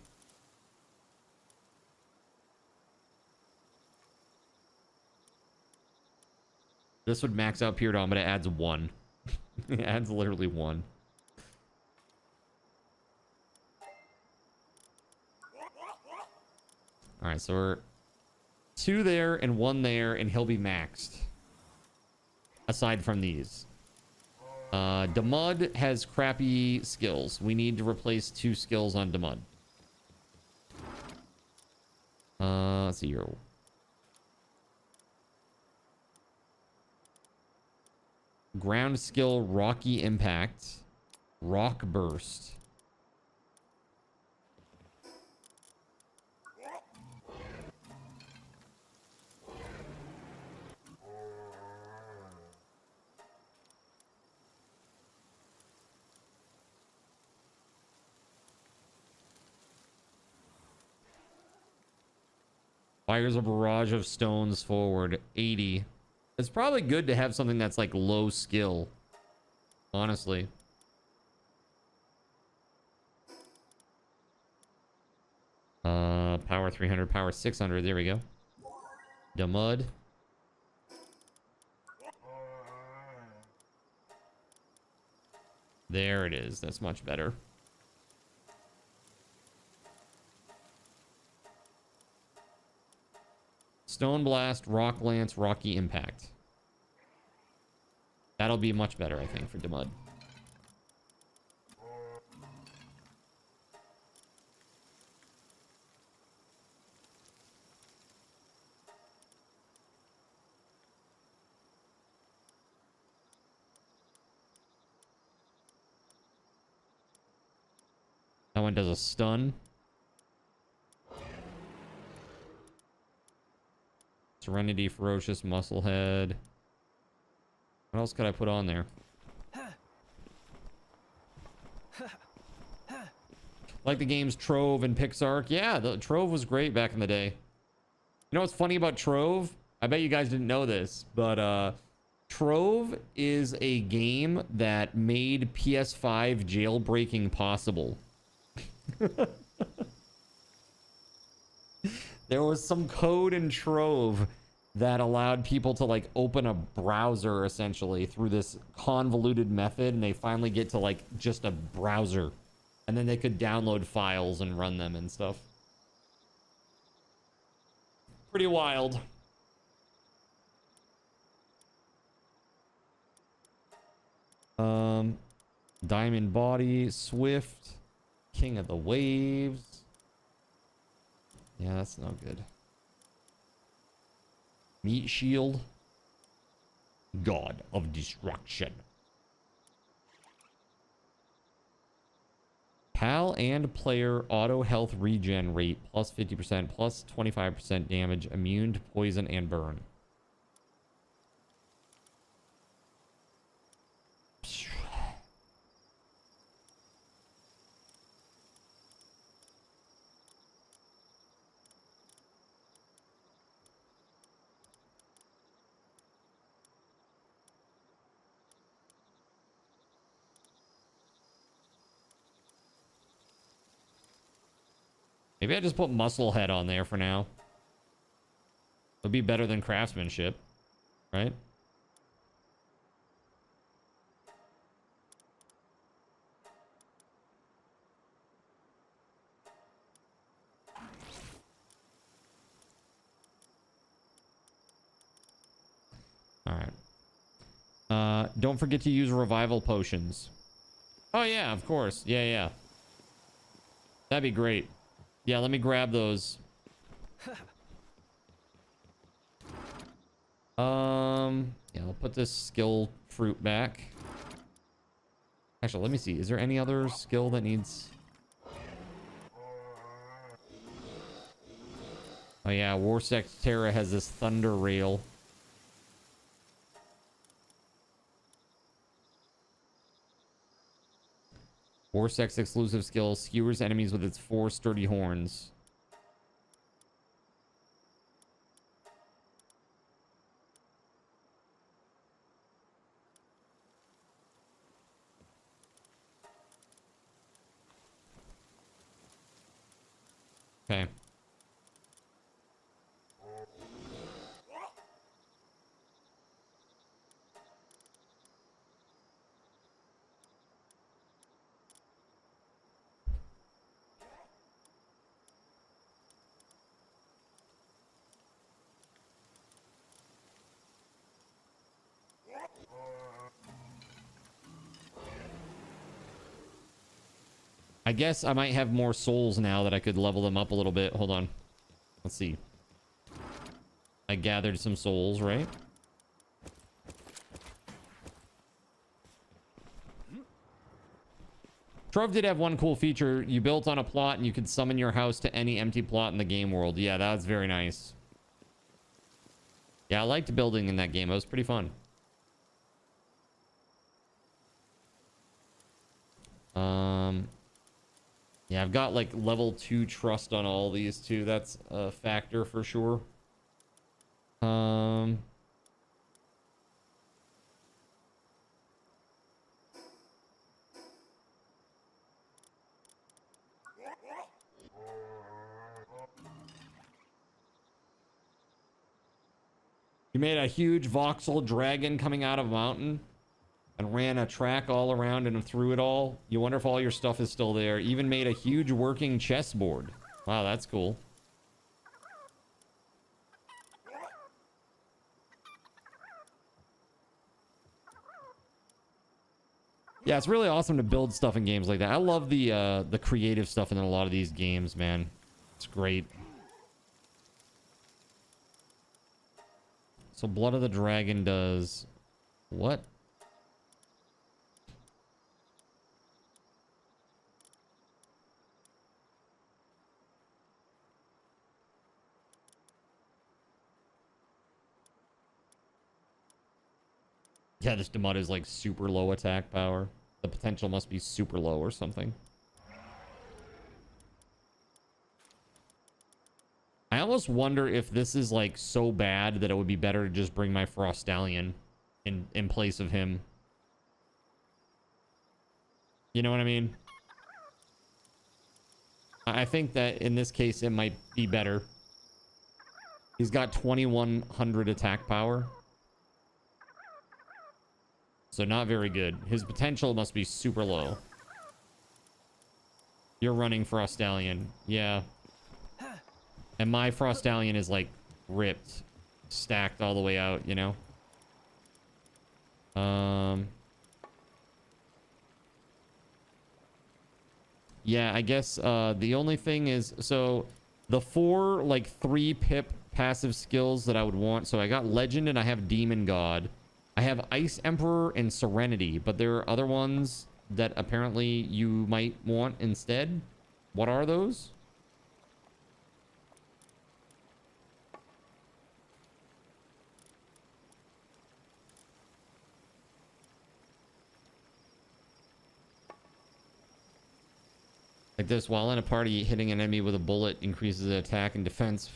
This would max out Peerdon, but it adds 1. It adds literally 1. All right, so we're 2 there and 1 there, and he'll be maxed. Aside from these. Damud has crappy skills. We need to replace 2 skills on Damud. Let's see here. Ground skill, Rocky Impact, Rock Burst. Fires a barrage of stones forward. 80. It's probably good to have something that's like low skill. Honestly. Power 300, power 600. There we go. The mud. There it is. That's much better. Stone Blast, Rock Lance, Rocky Impact. That'll be much better, I think, for Demud. That one does a stun. Serenity, Ferocious, Musclehead. What else could I put on there? Like the games Trove and Pixark. Yeah, the Trove was great back in the day. You know what's funny about Trove? I bet you guys didn't know this, but Trove is a game that made PS5 jailbreaking possible. There was some code in Trove that allowed people to like open a browser essentially through this convoluted method, and they finally get to like just a browser, and then they could download files and run them and stuff. Pretty wild. Diamond Body, Swift, King of the Waves. Yeah, that's no good. Meat Shield. God of Destruction. Pal and player auto health regen rate plus 50%, plus 25% damage, immune to poison and burn. Maybe I just put Musclehead on there for now. It'll be better than Craftsmanship, right? All right. Don't forget to use revival potions. Oh yeah, of course. Yeah. That'd be great. Yeah, let me grab those. Yeah, I'll put this skill fruit back. Actually, let me see. Is there any other skill that needs... Oh yeah, Warsex Terra has this thunder rail. Warsex exclusive skill skewers enemies with its 4 sturdy horns. Okay. I guess I might have more souls now that I could level them up a little bit. Hold on. Let's see. I gathered some souls, right? Trove did have one cool feature. You built on a plot and you could summon your house to any empty plot in the game world. Yeah, that was very nice. Yeah, I liked building in that game. It was pretty fun. Yeah, I've got like level 2 trust on all these too. That's a factor for sure. You made a huge voxel dragon coming out of a mountain and ran a track all around and through it all. You wonder if all your stuff is still there. Even made a huge working chessboard. Wow, that's cool. Yeah, it's really awesome to build stuff in games like that. I love the creative stuff in a lot of these games, man. It's great. So Blood of the Dragon does what? Yeah, this Demut is like super low attack power. The potential must be super low or something. I almost wonder if this is like so bad that it would be better to just bring my Frost Stallion in place of him. You know what I mean? I think that in this case it might be better. He's got 2100 attack power. So not very good. His potential must be super low. You're running Frost Stallion. Yeah. And my Frost Stallion is like ripped, stacked all the way out, you know? Yeah, I guess the only thing is, so the 4 like 3 pip passive skills that I would want. So I got Legend and I have Demon God. I have Ice Emperor and Serenity, but there are other ones that apparently you might want instead. What are those? Like this, while in a party, hitting an enemy with a bullet increases the attack and defense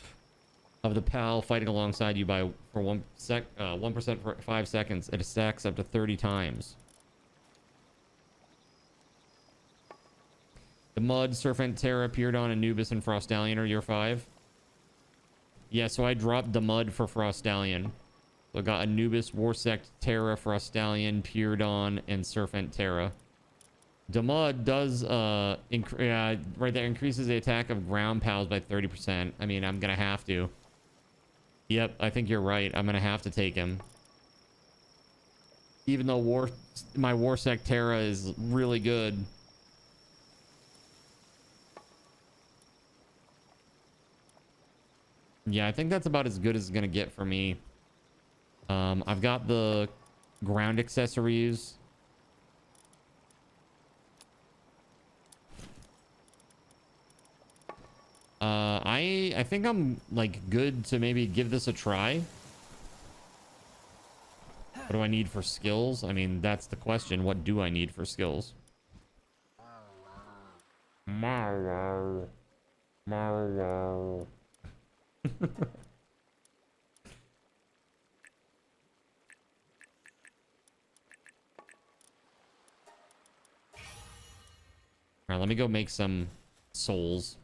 of the pal fighting alongside you by 1% for 5 seconds. It stacks up to 30 times. The Mud, Serpent, Terra, Pyrdon, Anubis, and Frost Stallion are your 5. Yeah, so I dropped the Mud for Frost Stallion. So I got Anubis, Warsect, Terra, Frost Stallion, Pyrdon, and Serpent Terra. The Mud does right there, increases the attack of ground pals by 30%. I mean, I'm gonna have to. Yep, I think you're right. I'm gonna have to take him. Even though my Warsec Terra is really good. Yeah, I think that's about as good as it's gonna get for me. I've got the ground accessories. I think I'm like good to maybe give this a try. What do I need for skills? I mean, that's the question. What do I need for skills? Mario. Mario. All right, let me go make some souls.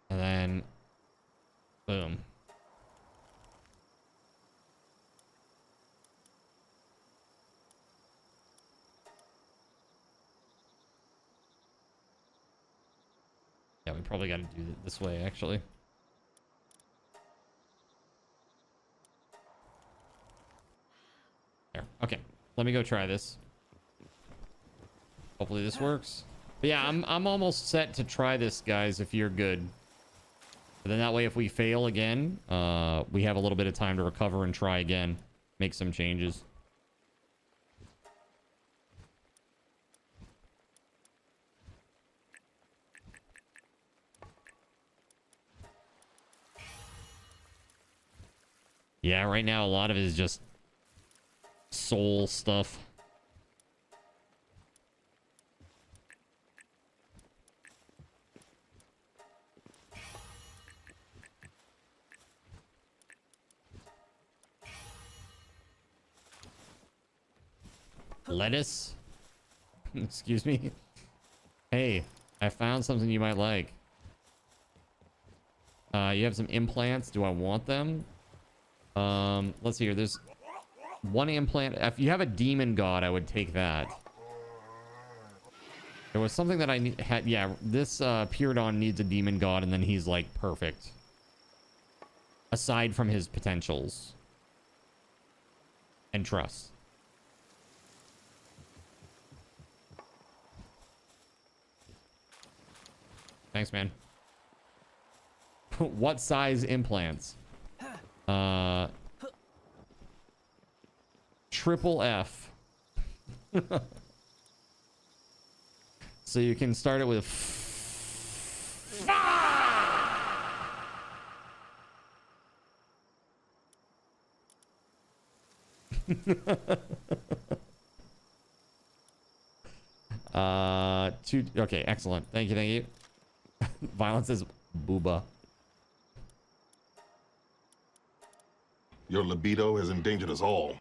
And then, boom. Yeah, we probably got to do it this way, actually. Let me go try this. Hopefully this works. But yeah, I'm almost set to try this, guys, if you're good. But then that way, if we fail again, we have a little bit of time to recover and try again. Make some changes. Yeah, right now a lot of it is just soul stuff. Lettuce? Excuse me? Hey, I found something you might like. You have some implants. Do I want them? Let's see here. There's one implant. If you have a demon god, I would take that. There was something that I had. Yeah, this Pyridon needs a demon god, and then he's like perfect. Aside from his potentials and trust. Thanks, man. What size implants? Triple F. So you can start it with okay, excellent. Thank you. Violence is booba. Your libido has endangered us all.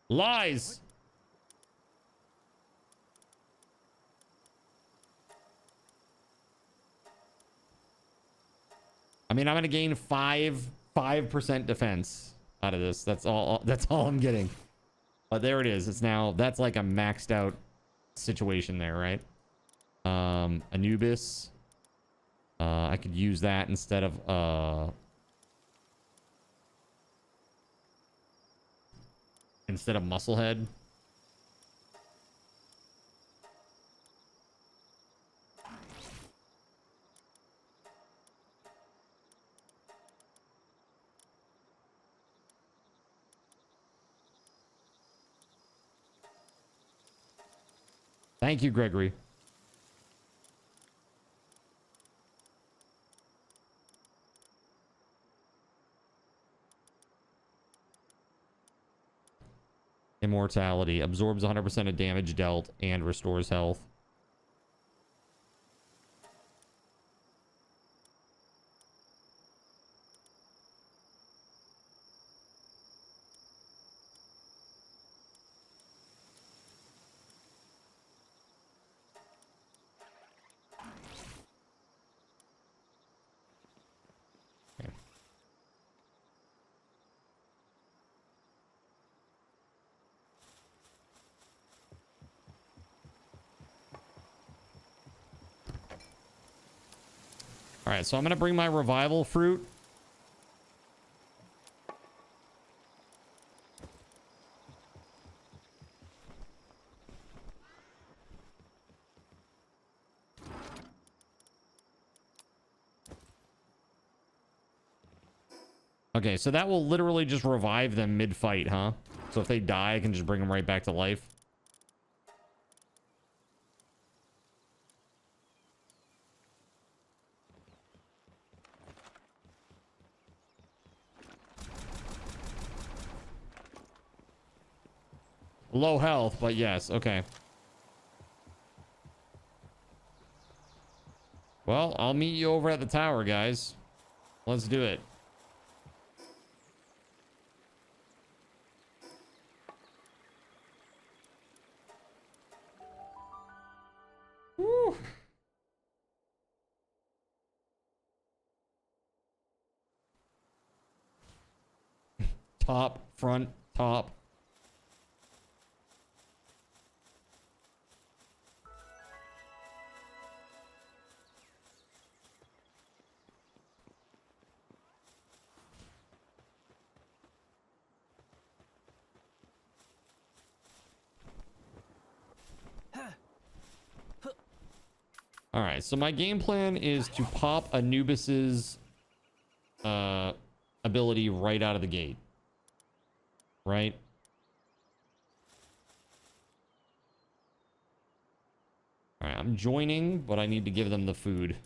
Lies. I mean, I'm gonna gain 5% defense out of this. That's all I'm getting. But there it is. It's now, that's like a maxed out situation there, right? Anubis. I could use that instead of Musclehead. Thank you, Gregory. Immortality. Absorbs 100% of damage dealt and restores health. All right, so I'm going to bring my revival fruit. Okay, so that will literally just revive them mid-fight, huh? So if they die, I can just bring them right back to life. Low health, but yes, okay. Well, I'll meet you over at the tower, guys. Let's do it. Woo. Top, front, top. All right, so my game plan is to pop Anubis's ability right out of the gate. Right? All right, I'm joining, but I need to give them the food.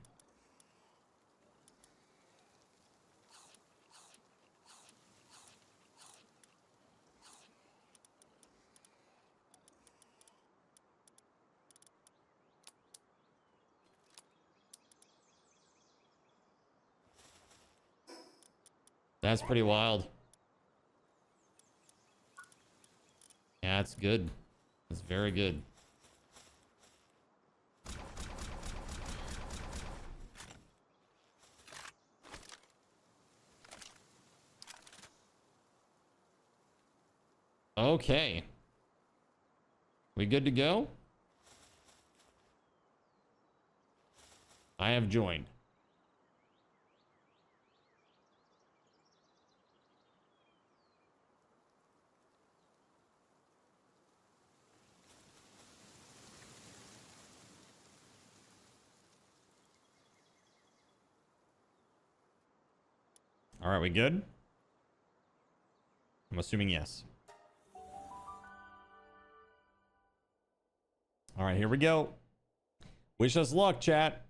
That's pretty wild. Yeah, it's good. It's very good. Okay. We good to go? I have joined. All right, we good? I'm assuming yes. All right, here we go. Wish us luck, chat.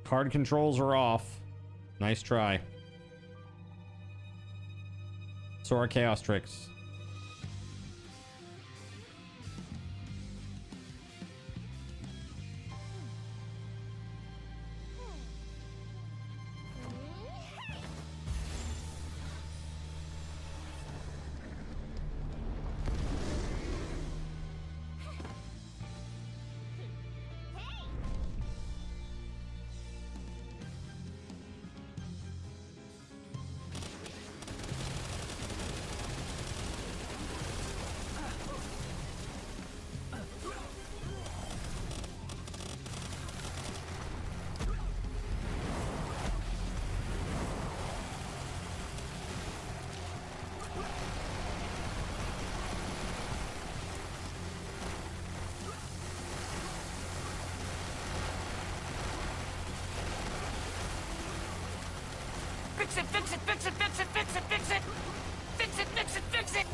Card controls are off. Nice try. So are chaos tricks. Fix it, fix it, fix it, fix it, fix it, fix it! Fix it, fix it, fix it!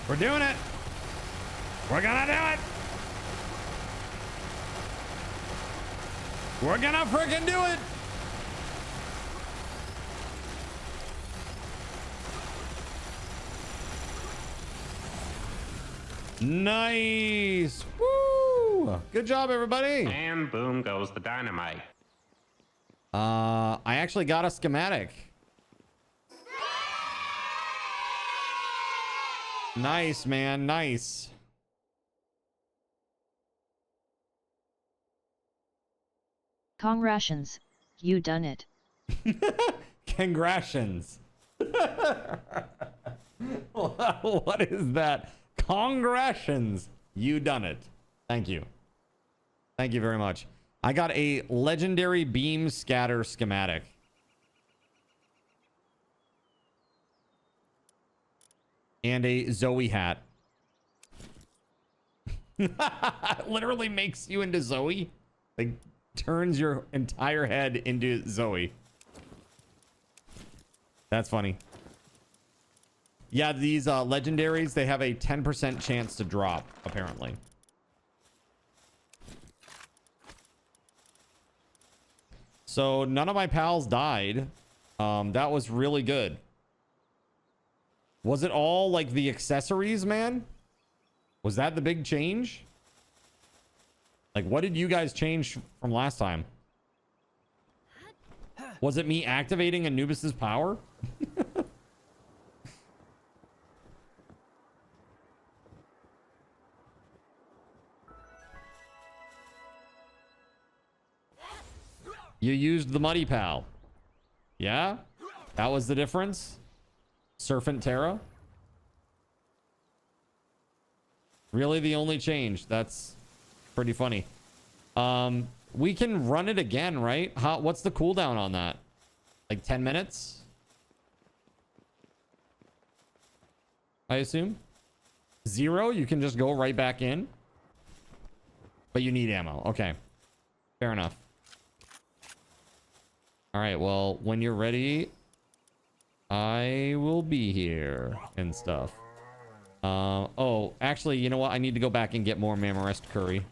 We're doing it. We're gonna do it. We're gonna freaking do it. Nice. Woo. Good job, everybody. And boom goes the dynamite. I actually got a schematic. Nice, man. Nice. Congrations. You done it. Congrations. What is that? Congrations. You done it. Thank you. Thank you very much. I got a legendary beam scatter schematic. And a Zoe hat. Literally makes you into Zoe. Like, turns your entire head into Zoe. That's funny. Yeah, these legendaries, they have a 10% chance to drop, apparently. So none of my pals died. That was really good. Was it all like the accessories, man? Was that the big change? Like, what did you guys change from last time? Was it me activating Anubis's power? You used the Muddy Pal. Yeah? That was the difference? Surfant Terra? Really the only change? That's pretty funny. We can run it again, right? What's the cooldown on that? Like 10 minutes? I assume? 0? You can just go right back in? But you need ammo. Okay. Fair enough. All right, well, when you're ready, I will be here and stuff. Oh, actually, you know what? I need to go back and get more Mamarest curry.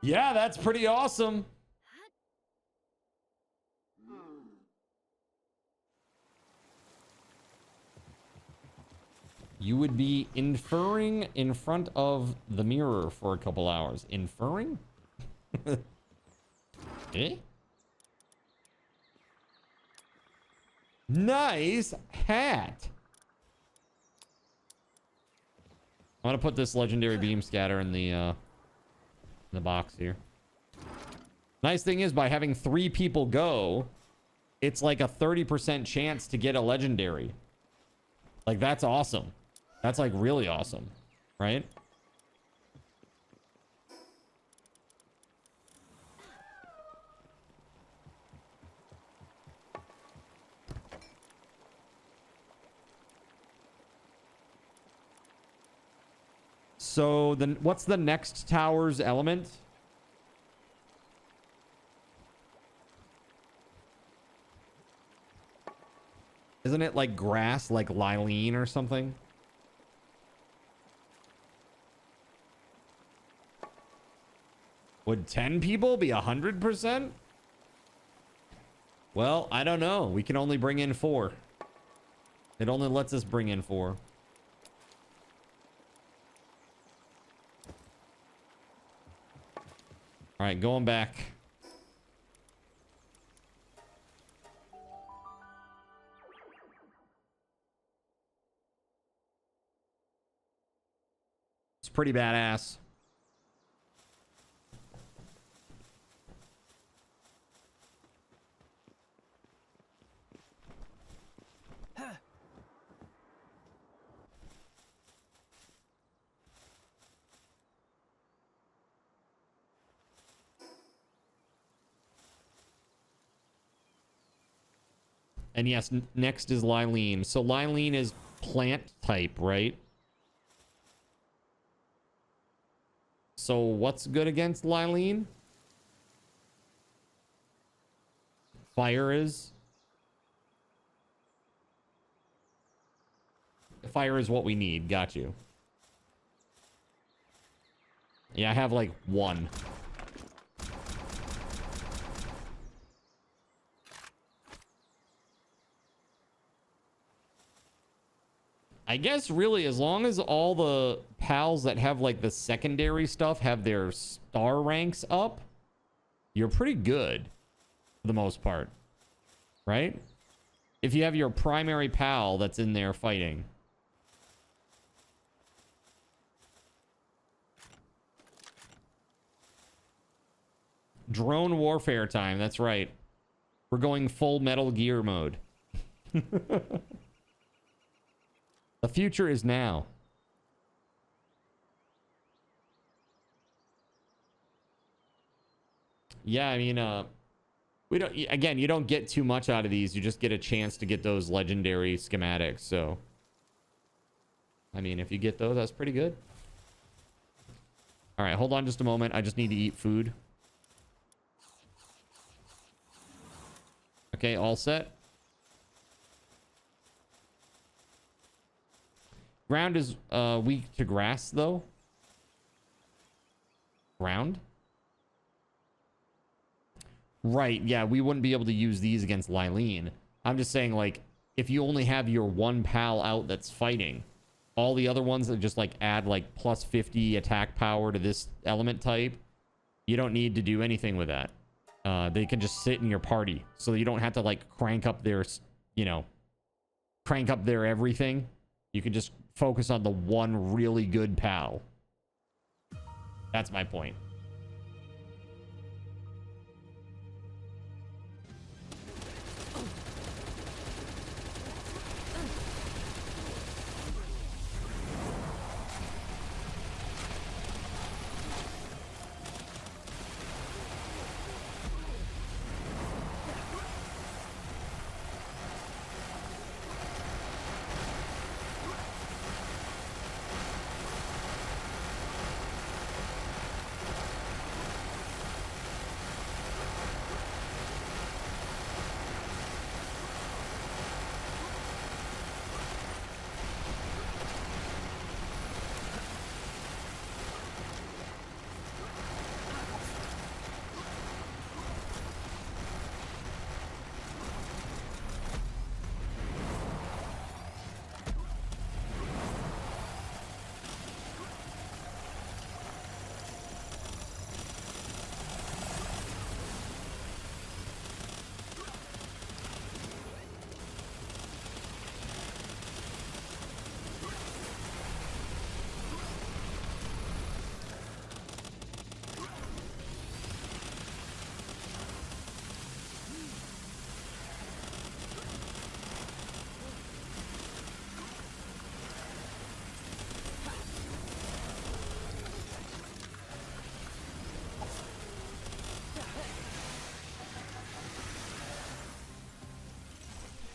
Yeah, that's pretty awesome. You would be inferring in front of the mirror for a couple hours. Inferring? Eh? Nice hat. I'm gonna put this legendary beam scatter in the box here. Nice thing is, by having 3 people go, it's like a 30% chance to get a legendary. Like, that's awesome. That's like really awesome, right? So then what's the next tower's element? Isn't it like grass, like Lylene or something? Would 10 people be 100%? Well, I don't know. We can only bring in 4. It only lets us bring in 4. All right, going back. It's pretty badass. And yes, next is Lylene. So Lylene is plant type, right? So what's good against Lylene? Fire is. Fire is what we need. Got you. Yeah, I have like 1. I guess really as long as all the pals that have like the secondary stuff have their star ranks up, you're pretty good for the most part, right? If you have your primary pal that's in there fighting. Drone warfare time, that's right. We're going full Metal Gear mode. The future is now. Yeah, I mean, we don't, again, you don't get too much out of these. You just get a chance to get those legendary schematics. So, I mean, if you get those, that's pretty good. All right, hold on just a moment. I just need to eat food. Okay, all set. Ground is weak to grass, though. Ground? Right, yeah, we wouldn't be able to use these against Lylene. I'm just saying, like, if you only have your one pal out that's fighting, all the other ones that just, like, add, like, plus 50 attack power to this element type, you don't need to do anything with that. They can just sit in your party, so you don't have to, like, crank up their, you know, crank up their everything. You can just focus on the one really good pal. That's my point.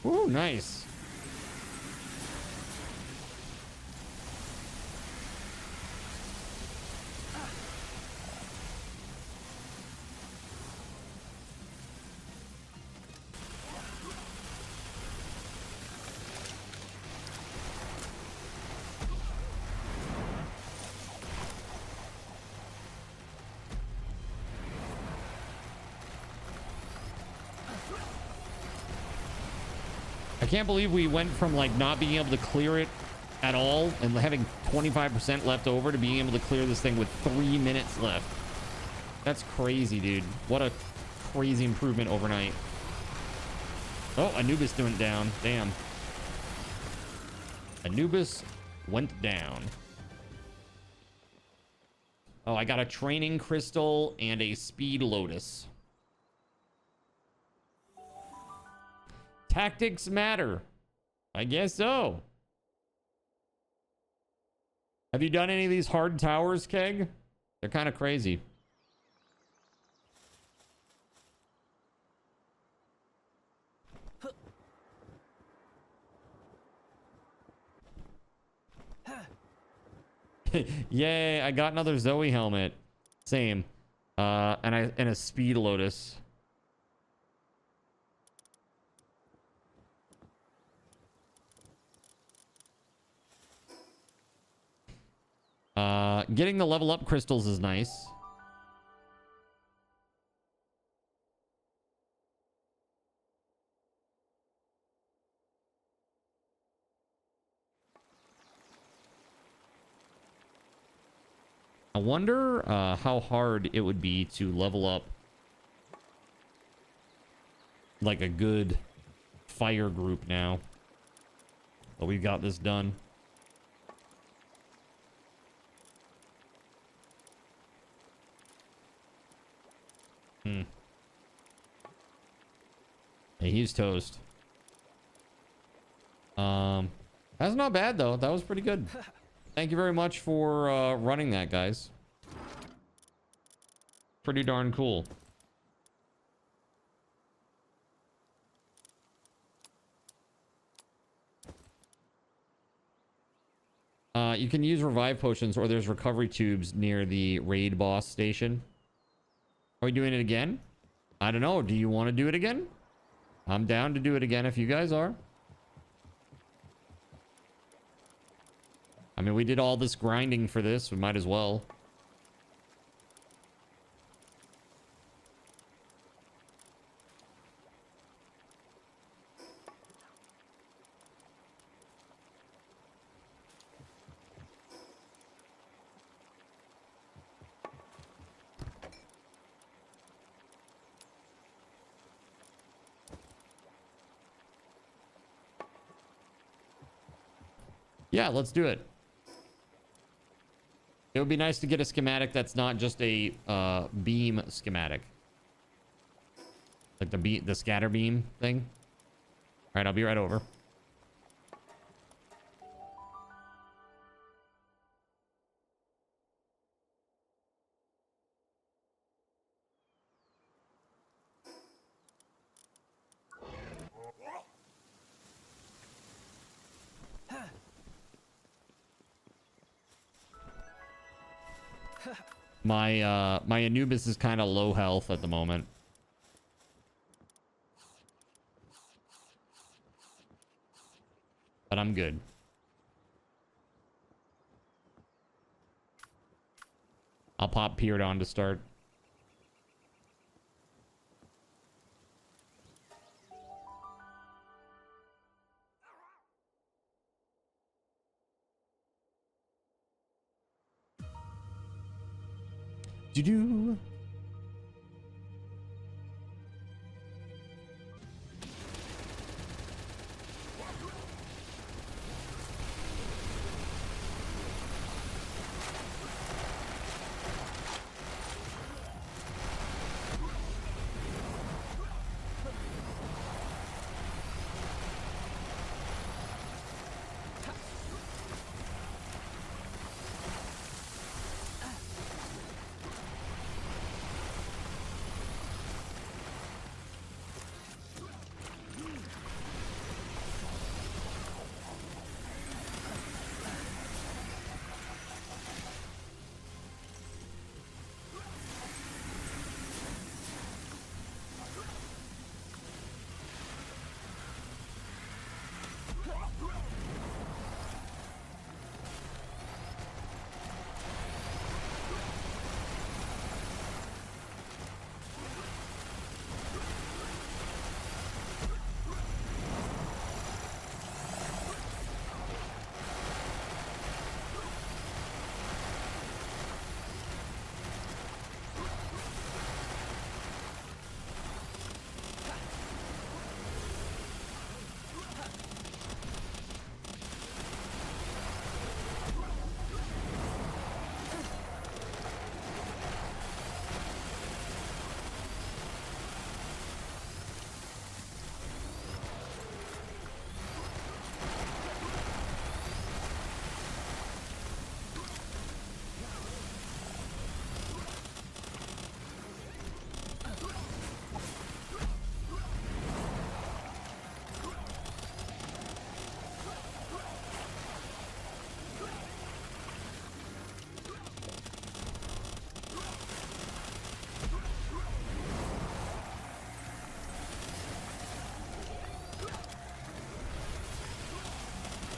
Ooh, nice. I can't believe we went from like not being able to clear it at all and having 25% left over to being able to clear this thing with 3 minutes left. That's crazy, dude. What a crazy improvement overnight. Oh, Anubis went down. Damn. Anubis went down. Oh, I got a training crystal and a speed lotus. Tactics matter. I guess so. Have you done any of these hard towers, Keg? They're kind of crazy. Yay, I got another Zoe helmet. Same. And a speed lotus. Getting the level up crystals is nice. I wonder how hard it would be to level up like a good fire group now. But we've got this done. Hey, he's toast. That's not bad though. That was pretty good. Thank you very much for running that, guys. Pretty darn cool. You can use revive potions, or there's recovery tubes near the raid boss station. Are we doing it again? I don't know. Do you want to do it again? I'm down to do it again if you guys are. I mean, we did all this grinding for this. We might as well. Yeah, let's do it. It would be nice to get a schematic that's not just a beam schematic. Like the scatter beam thing. All right, I'll be right over. My Anubis is kind of low health at the moment. But I'm good. I'll pop Peered on to start. Do-do.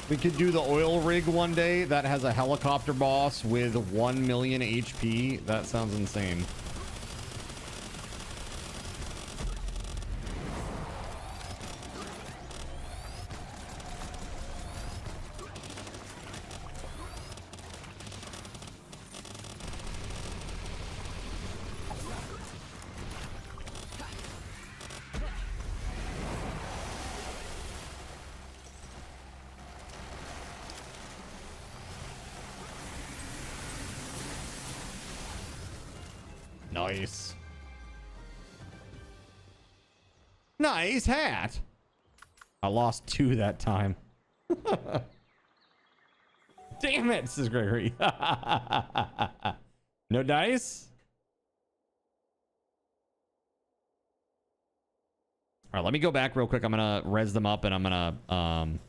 We could do the oil rig one day that has a helicopter boss with 1 million HP. That sounds insane. Nice. Nice hat. I lost 2 that time. Damn it, says Gregory. No dice? All right, let me go back real quick. I'm going to res them up and I'm going to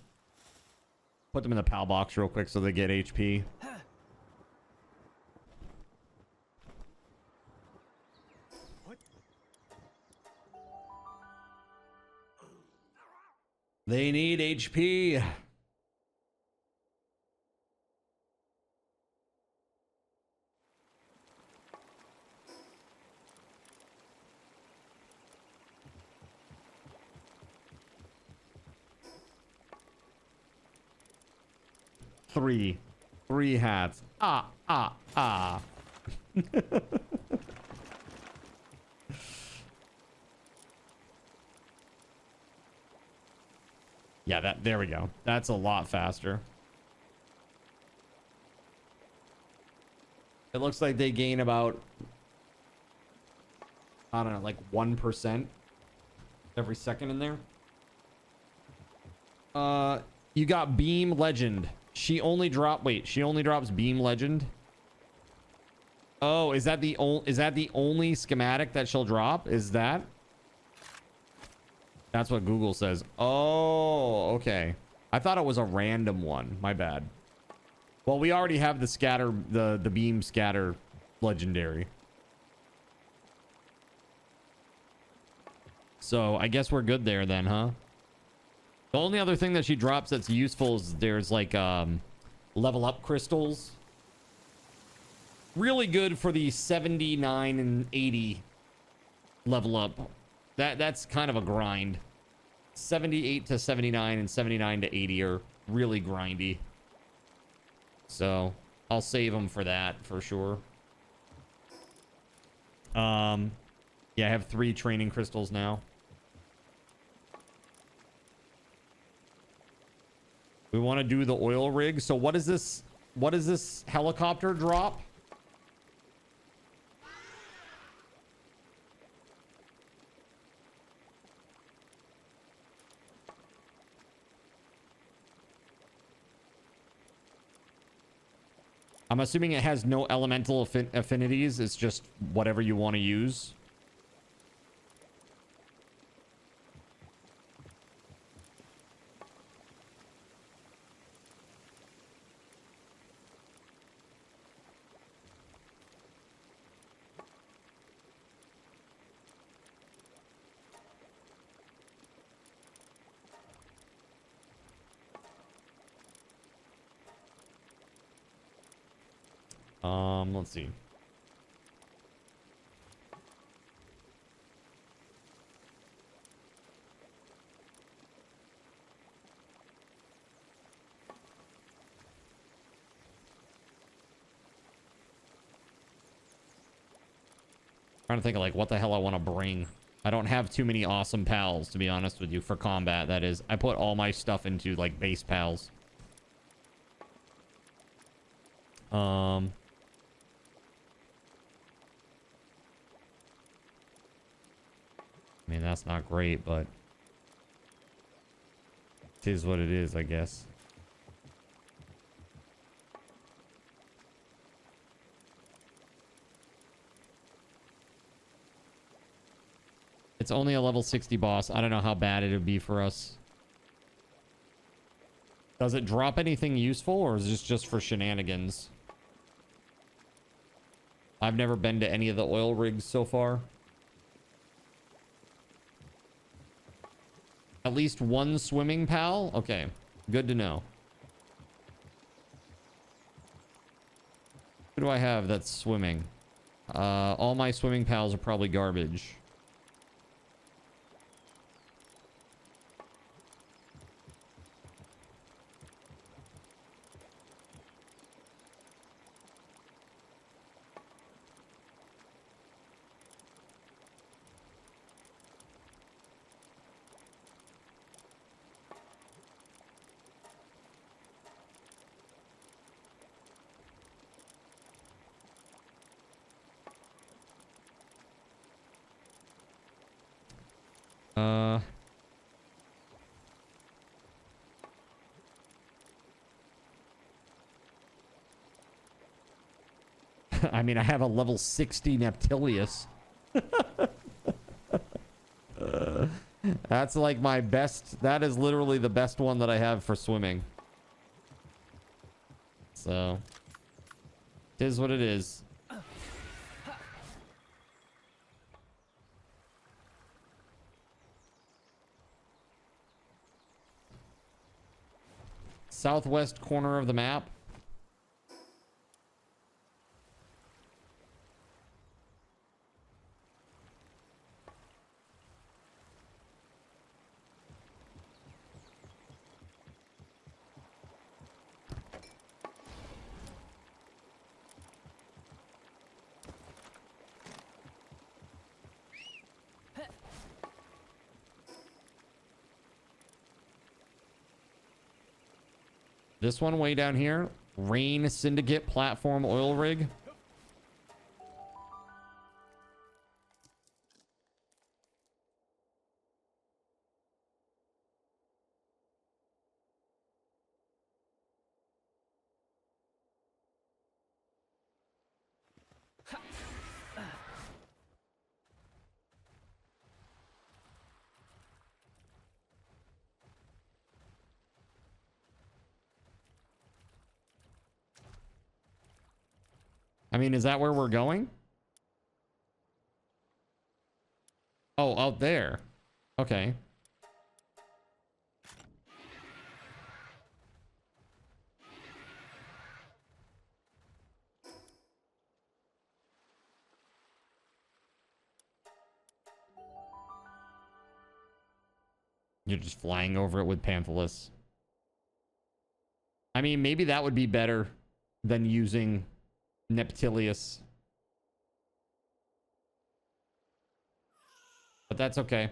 put them in the PAL box real quick so they get HP. They need HP. Three hats. Ah. Yeah, there we go. That's a lot faster. It looks like they gain about, I don't know, like 1% every second in there. You got Beam Legend. She only drops Beam Legend. Oh, is that the only schematic that she'll drop? Is that? That's what Google says. Oh, okay. I thought it was a random one. My bad. Well, we already have the scatter, the beam scatter legendary. So I guess we're good there then, huh? The only other thing that she drops that's useful is there's like level up crystals. Really good for the 79 and 80 level up. That's kind of a grind. 78 to 79 and 79 to 80 are really grindy. So I'll save them for that for sure. Yeah, I have 3 training crystals now. We want to do the oil rig. So what is this? What is this helicopter drop? I'm assuming it has no elemental affinities. It's just whatever you want to use. Let's see. Trying to think of like what the hell I want to bring. I don't have too many awesome pals, to be honest with you, for combat. That is, I put all my stuff into like base pals. I mean, that's not great, but it is what it is, I guess. It's only a level 60 boss. I don't know how bad it would be for us. Does it drop anything useful, or is this just for shenanigans? I've never been to any of the oil rigs so far. At least one swimming pal? Okay, good to know. Who do I have that's swimming? All my swimming pals are probably garbage. I mean, I have a level 60 Neptilius. That's like my best. That is literally the best one that I have for swimming. So, it is what it is. Southwest corner of the map. This one way down here, Rain Syndicate platform oil rig. I mean, is that where we're going? Oh, out there. Okay. You're just flying over it with Panthalus. I mean, maybe that would be better than using Neptilius. But that's okay.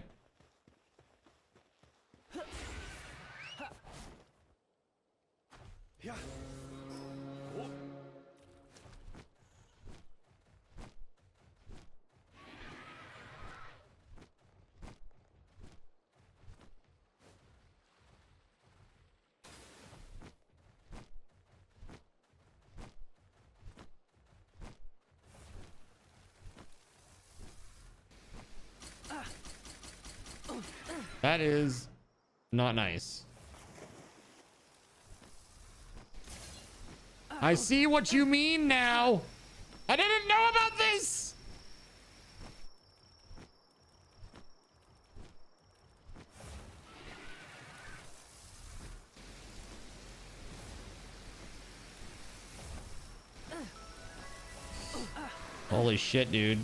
That is not nice. I see what you mean now. I didn't know about this. Holy shit, dude.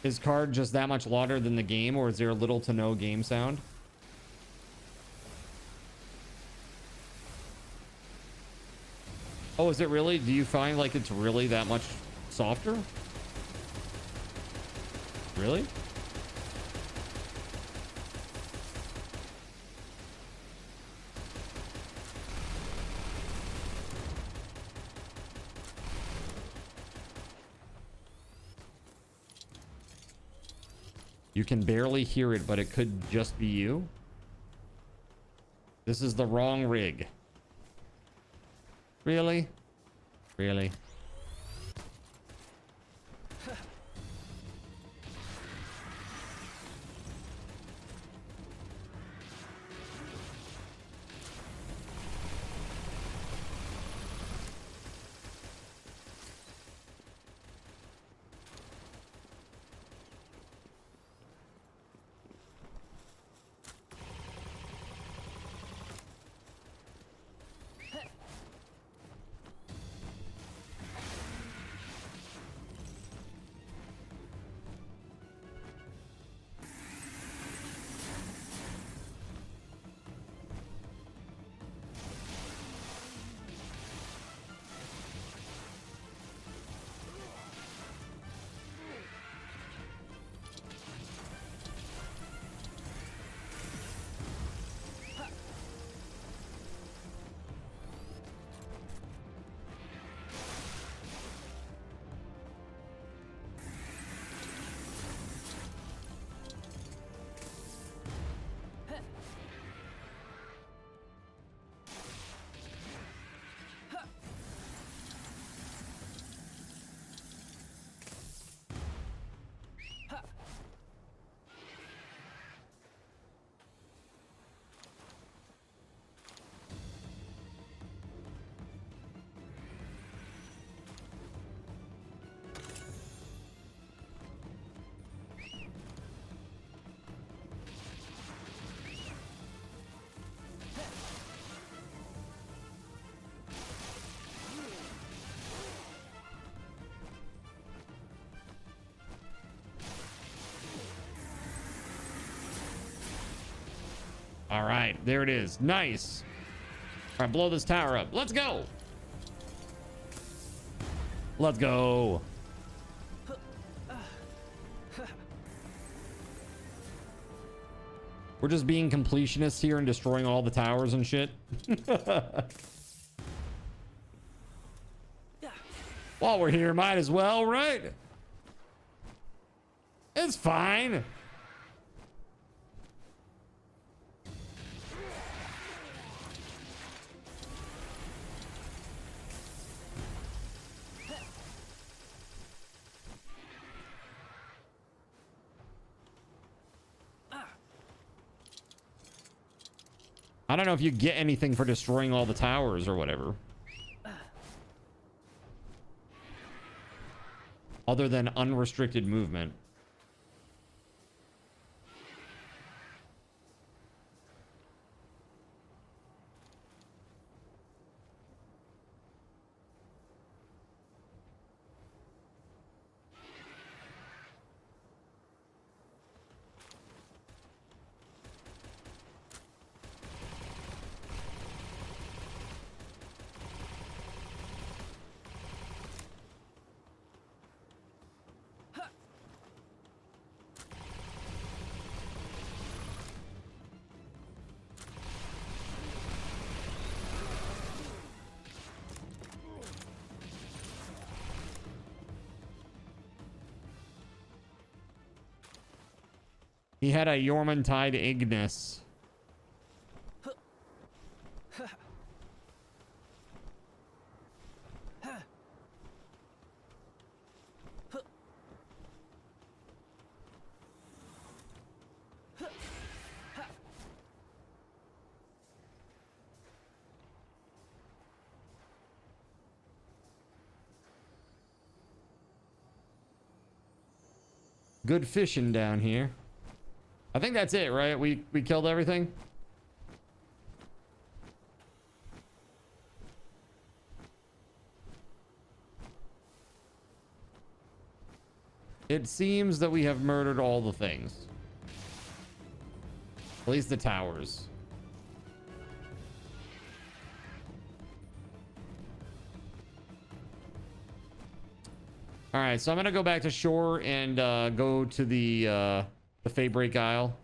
Is card just that much louder than the game, or is there little to no game sound? Oh, is it really? Do you find like it's really that much softer? Really? You can barely hear it, but it could just be you. This is the wrong rig. Really? Really? All right, there it is. Nice. All right, blow this tower up. Let's go. Let's go. We're just being completionists here and destroying all the towers and shit. While we're here, might as well, right? It's fine. I don't know if you get anything for destroying all the towers or whatever. Other than unrestricted movement. He had a Yormantide Ignis. Good fishing down here. I think that's it, right? We killed everything. It seems that we have murdered all the things. At least the towers. All right, so I'm gonna go back to shore and go to the Faybreak Isle.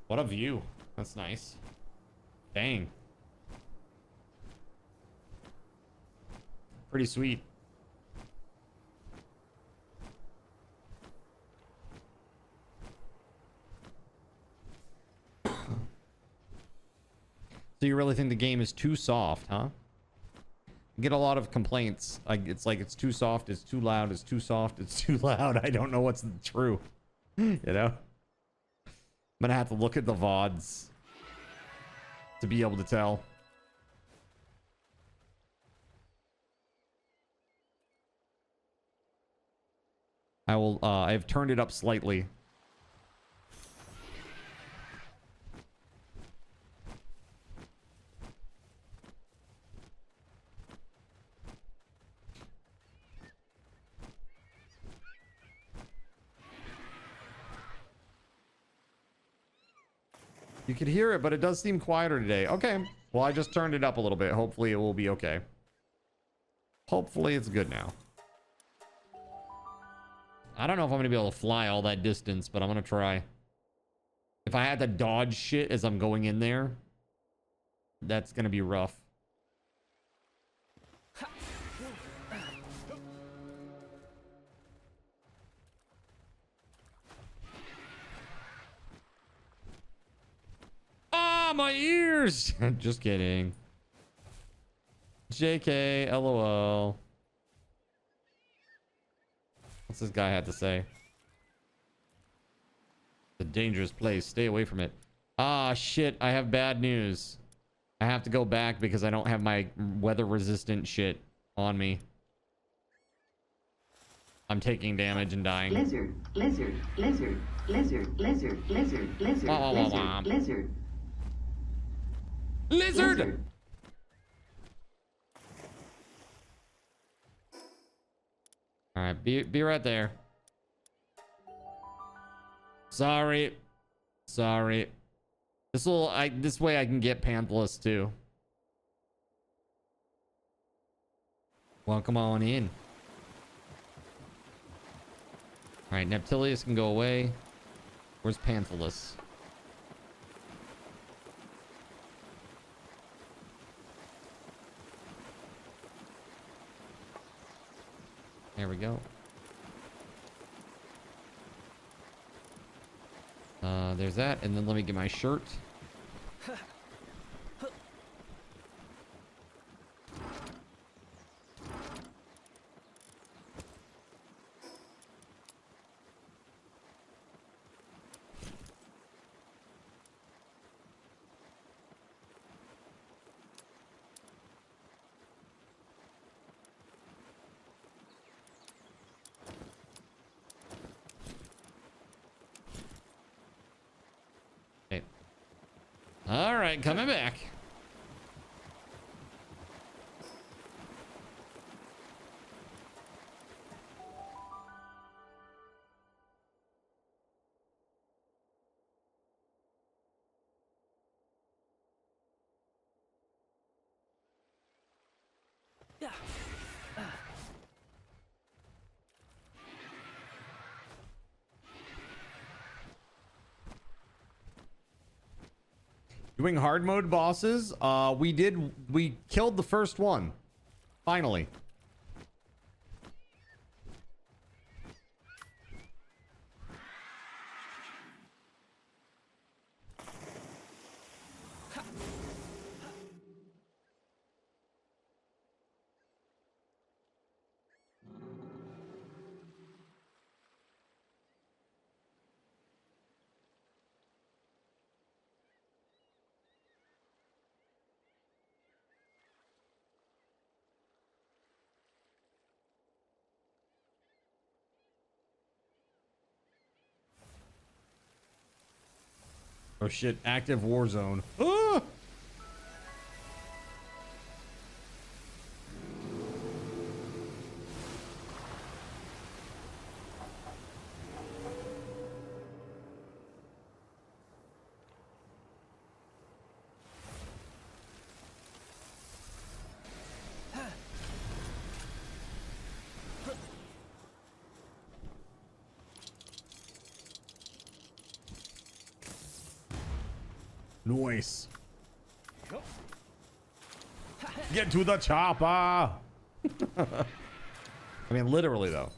What a view. That's nice. Dang. Pretty sweet. So you really think the game is too soft, huh? I get a lot of complaints. It's like it's too soft, it's too loud, it's too soft, it's too loud. I don't know what's true. You know? I'm gonna have to look at the VODs to be able to tell. I've turned it up slightly. You could hear it, but it does seem quieter today. Okay. Well, I just turned it up a little bit. Hopefully it will be okay. Hopefully it's good now. I don't know if I'm going to be able to fly all that distance, but I'm going to try. If I had to dodge shit as I'm going in there, that's going to be rough. Ah, my ears! Just kidding. JK, LOL. What's this guy had to say? It's a dangerous place. Stay away from it. Ah, shit. I have bad news. I have to go back because I don't have my weather-resistant shit on me. I'm taking damage and dying. Lizard, lizard, lizard, lizard, lizard, lizard, lizard, lizard, lizard. Lizard! All right, be right there. Sorry. This way I can get Panthless too. Welcome on in. All right, Neptilius can go away. Where's Panthless? There we go. There's that, and then let me get my shirt. All right, coming back. Doing hard mode bosses. We killed the first one. Finally. Oh shit, active war zone. Ah! Nice. Get to the chopper. I mean, literally, though.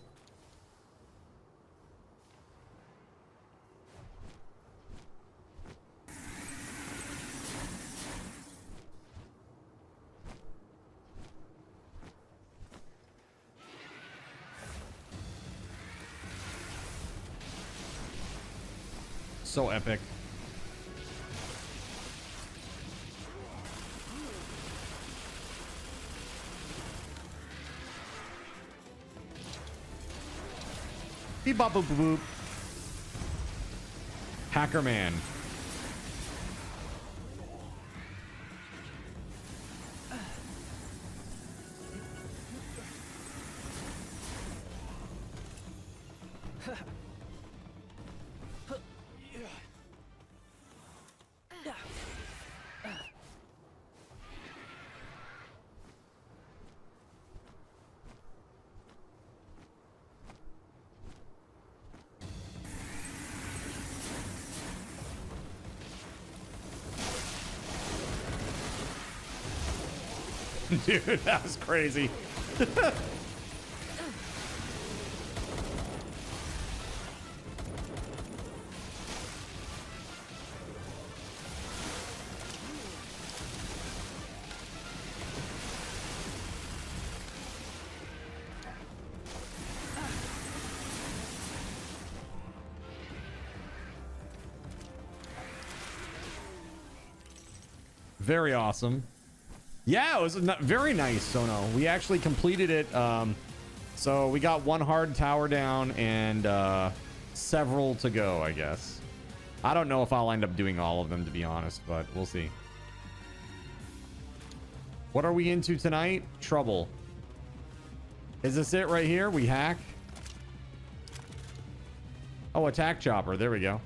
So epic. Beep bop boop boop boop. Hacker man. Dude, that was crazy. Very awesome. Yeah, it was very nice, Sono. We actually completed it. So we got one hard tower down and several to go, I guess. I don't know if I'll end up doing all of them, to be honest, but we'll see. What are we into tonight? Trouble. Is this it right here? We hack. Oh, attack chopper. There we go.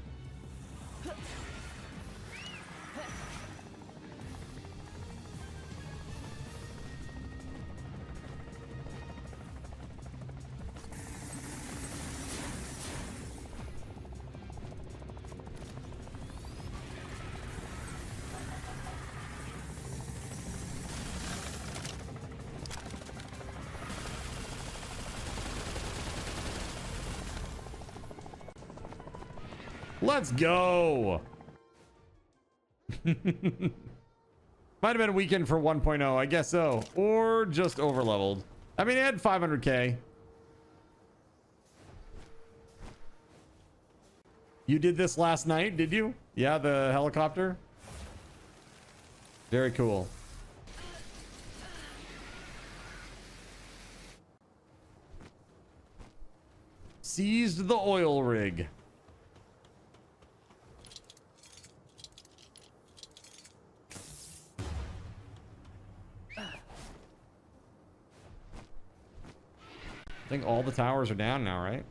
Let's go. Might have been a weekend for 1.0. I guess so. Or just overleveled. I mean, it had 500k. You did this last night, did you? Yeah, the helicopter. Very cool. Seized the oil rig. I think all the towers are down now, right?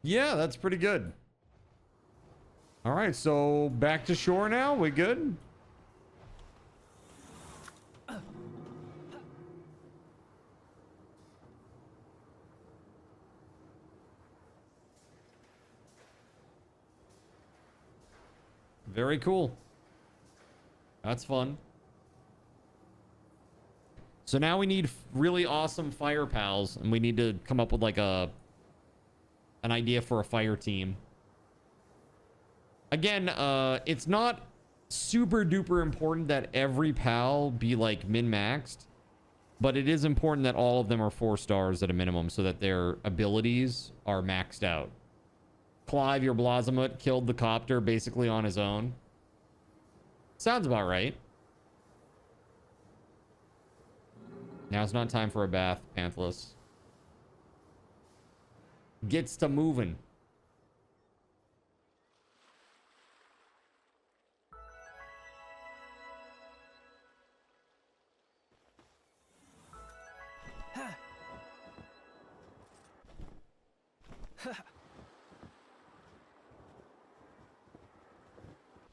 Yeah, that's pretty good. All right, so back to shore now. We good? Very cool. That's fun. So now we need really awesome fire pals, and we need to come up with like an idea for a fire team. Again, it's not super duper important that every pal be like min-maxed, but it is important that all of them are 4 stars at a minimum so that their abilities are maxed out. Clive, your Blazamut, killed the copter basically on his own. Sounds about right. Now's not time for a bath, Panthless. Gets to moving.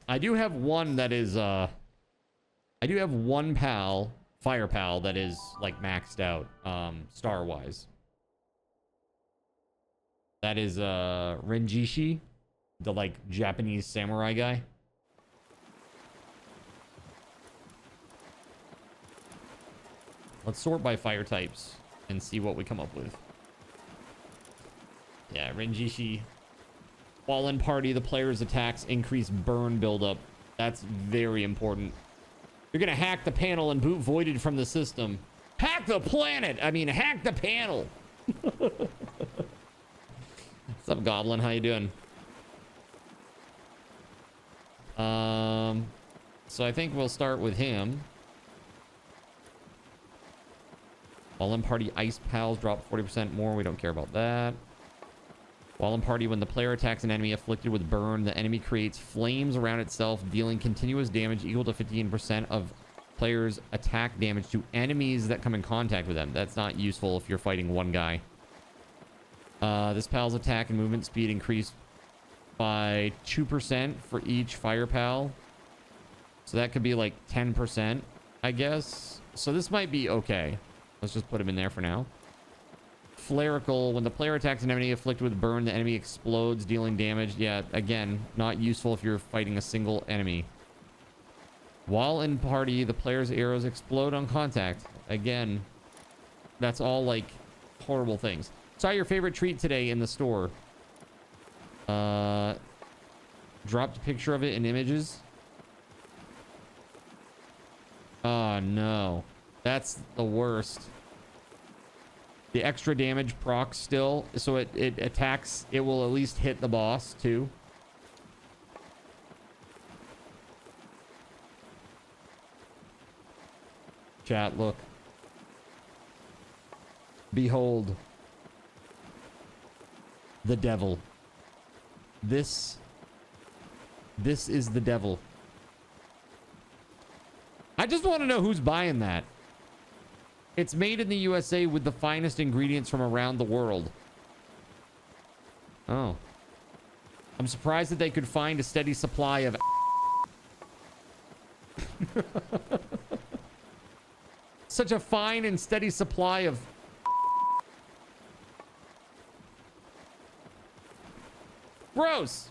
I do have one that is I do have one pal, fire pal, that is like maxed out star wise. That is Renjishi, the like Japanese samurai guy. Let's sort by fire types and see what we come up with. Yeah, Renjishi. While in party, the player's attacks increase burn buildup. That's very important. You're gonna hack the panel and boot Voided from the system. Hack the planet! I mean, hack the panel! What's up, Goblin? How you doing? So I think we'll start with him. While in party, ice pals drop 40% more. We don't care about that. While in party, when the player attacks an enemy afflicted with burn, the enemy creates flames around itself, dealing continuous damage equal to 15% of player's attack damage to enemies that come in contact with them. That's not useful if you're fighting one guy. This pal's attack and movement speed increase by 2% for each fire pal. So that could be like 10%, I guess. So this might be okay. Let's just put him in there for now. Flarical, when the player attacks an enemy afflicted with burn, the enemy explodes, dealing damage. Yeah, again, not useful if you're fighting a single enemy. While in party, the player's arrows explode on contact. Again, that's all like horrible things. Saw your favorite treat today in the store. Dropped a picture of it in images. Oh no, that's the worst. The extra damage procs still, so it attacks. It will at least hit the boss too. chat. Look. Behold. The devil. This is the devil. I just want to know who's buying that. It's made in the USA with the finest ingredients from around the world. Oh. I'm surprised that they could find a steady supply of... Such a fine and steady supply of... Gross!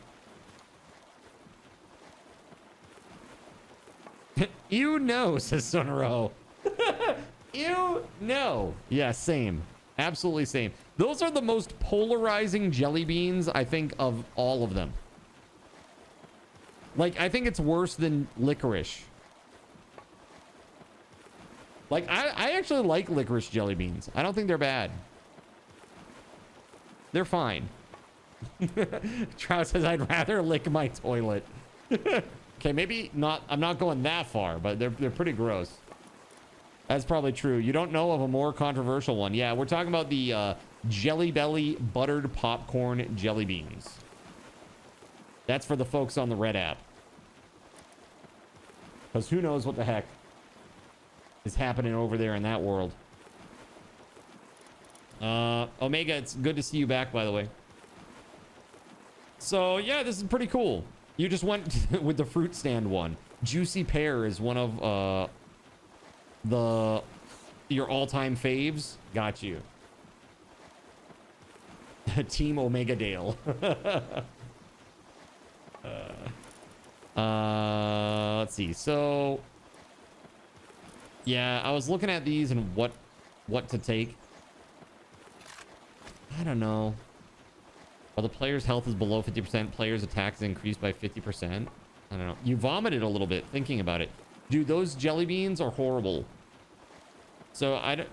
You know, says Sonoro. You know. Yeah, same. Absolutely same. Those are the most polarizing jelly beans, I think, of all of them. Like, I think it's worse than licorice. Like, I actually like licorice jelly beans. I don't think they're bad. They're fine. Trout says, I'd rather lick my toilet. Okay, maybe not. I'm not going that far, but they're pretty gross. That's probably true. You don't know of a more controversial one. Yeah, we're talking about the Jelly Belly buttered popcorn jelly beans. That's for the folks on the Red app. Because who knows what the heck is happening over there in that world. Omega, it's good to see you back, by the way. So, yeah, this is pretty cool. You just went with the fruit stand one. Juicy Pear is one of your all-time faves. Got you. Team Omega Dale. Let's see. So, yeah, I was looking at these and what to take. I don't know. While the player's health is below 50%, player's attack is increased by 50%. I don't know. You vomited a little bit thinking about it. Dude, those jelly beans are horrible. So I don't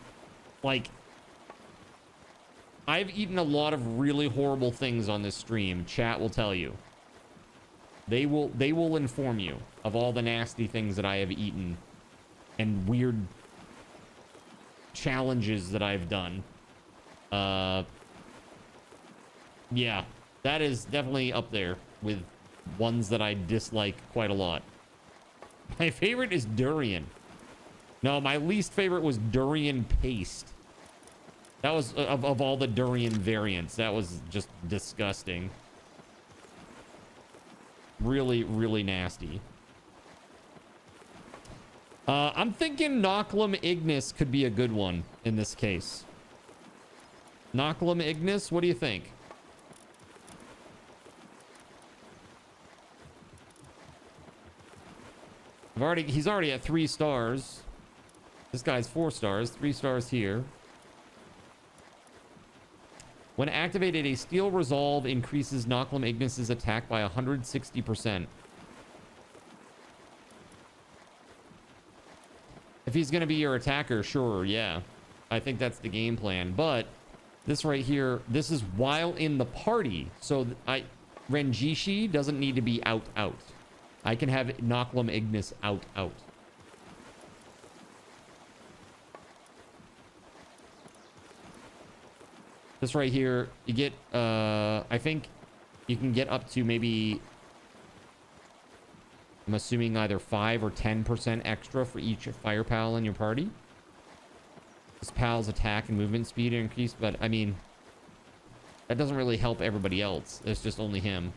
like. I've eaten a lot of really horrible things on this stream. Chat will tell you. They will inform you of all the nasty things that I have eaten and weird challenges that I've done. Yeah, that is definitely up there with ones that I dislike quite a lot. My favorite is durian. No, my least favorite was durian paste. That was of all the durian variants. That was just disgusting. Really, really nasty. I'm thinking Nocklum Ignis could be a good one in this case. Nocklum Ignis, what do you think? He's already at 3 stars. This guy's 4 stars, 3 stars here. When activated, a Steel Resolve increases Nocklum Ignis's attack by 160%. If he's going to be your attacker, sure, yeah. I think that's the game plan. But this right here, this is while in the party. So Renjishi doesn't need to be out. I can have Nocklum Ignis out. This right here, you get, I think you can get up to maybe, I'm assuming either 5 or 10% extra for each fire pal in your party. This pal's attack and movement speed are increased, but I mean, that doesn't really help everybody else. It's just only him.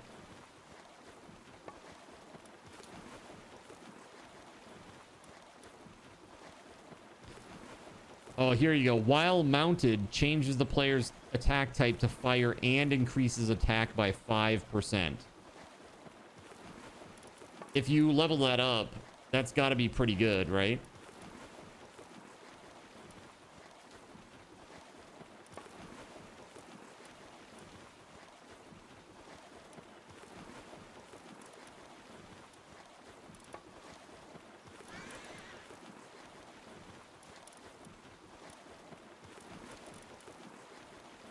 Oh, here you go. While mounted, changes the player's attack type to fire and increases attack by 5%. If you level that up, that's got to be pretty good, right?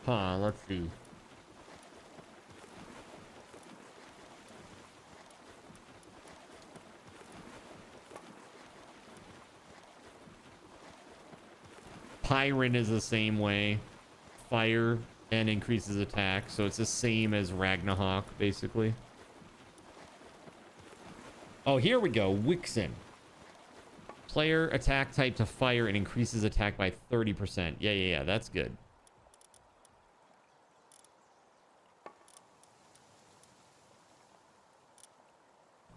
Huh, let's see. Tyrant is the same way. Fire and increases attack, so it's the same as Ragnarok, basically. Oh, here we go. Wixen. Player attack type to fire and increases attack by 30%. Yeah, that's good.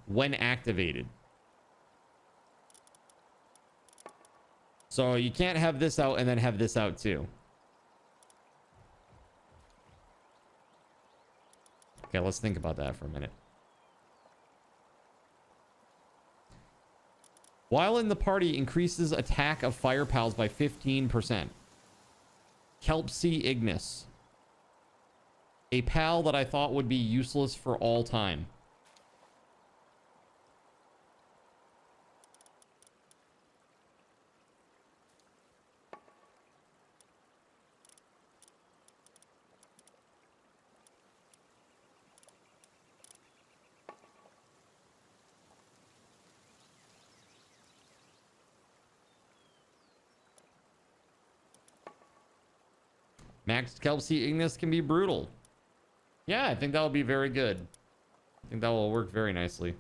When activated. So you can't have this out and then have this out too. Okay, let's think about that for a minute. While in the party, increases attack of fire pals by 15%. Kelpsy Ignis. A pal that I thought would be useless for all time. Max Kelpsy Ignis can be brutal. Yeah, I think that will be very good. I think that will work very nicely.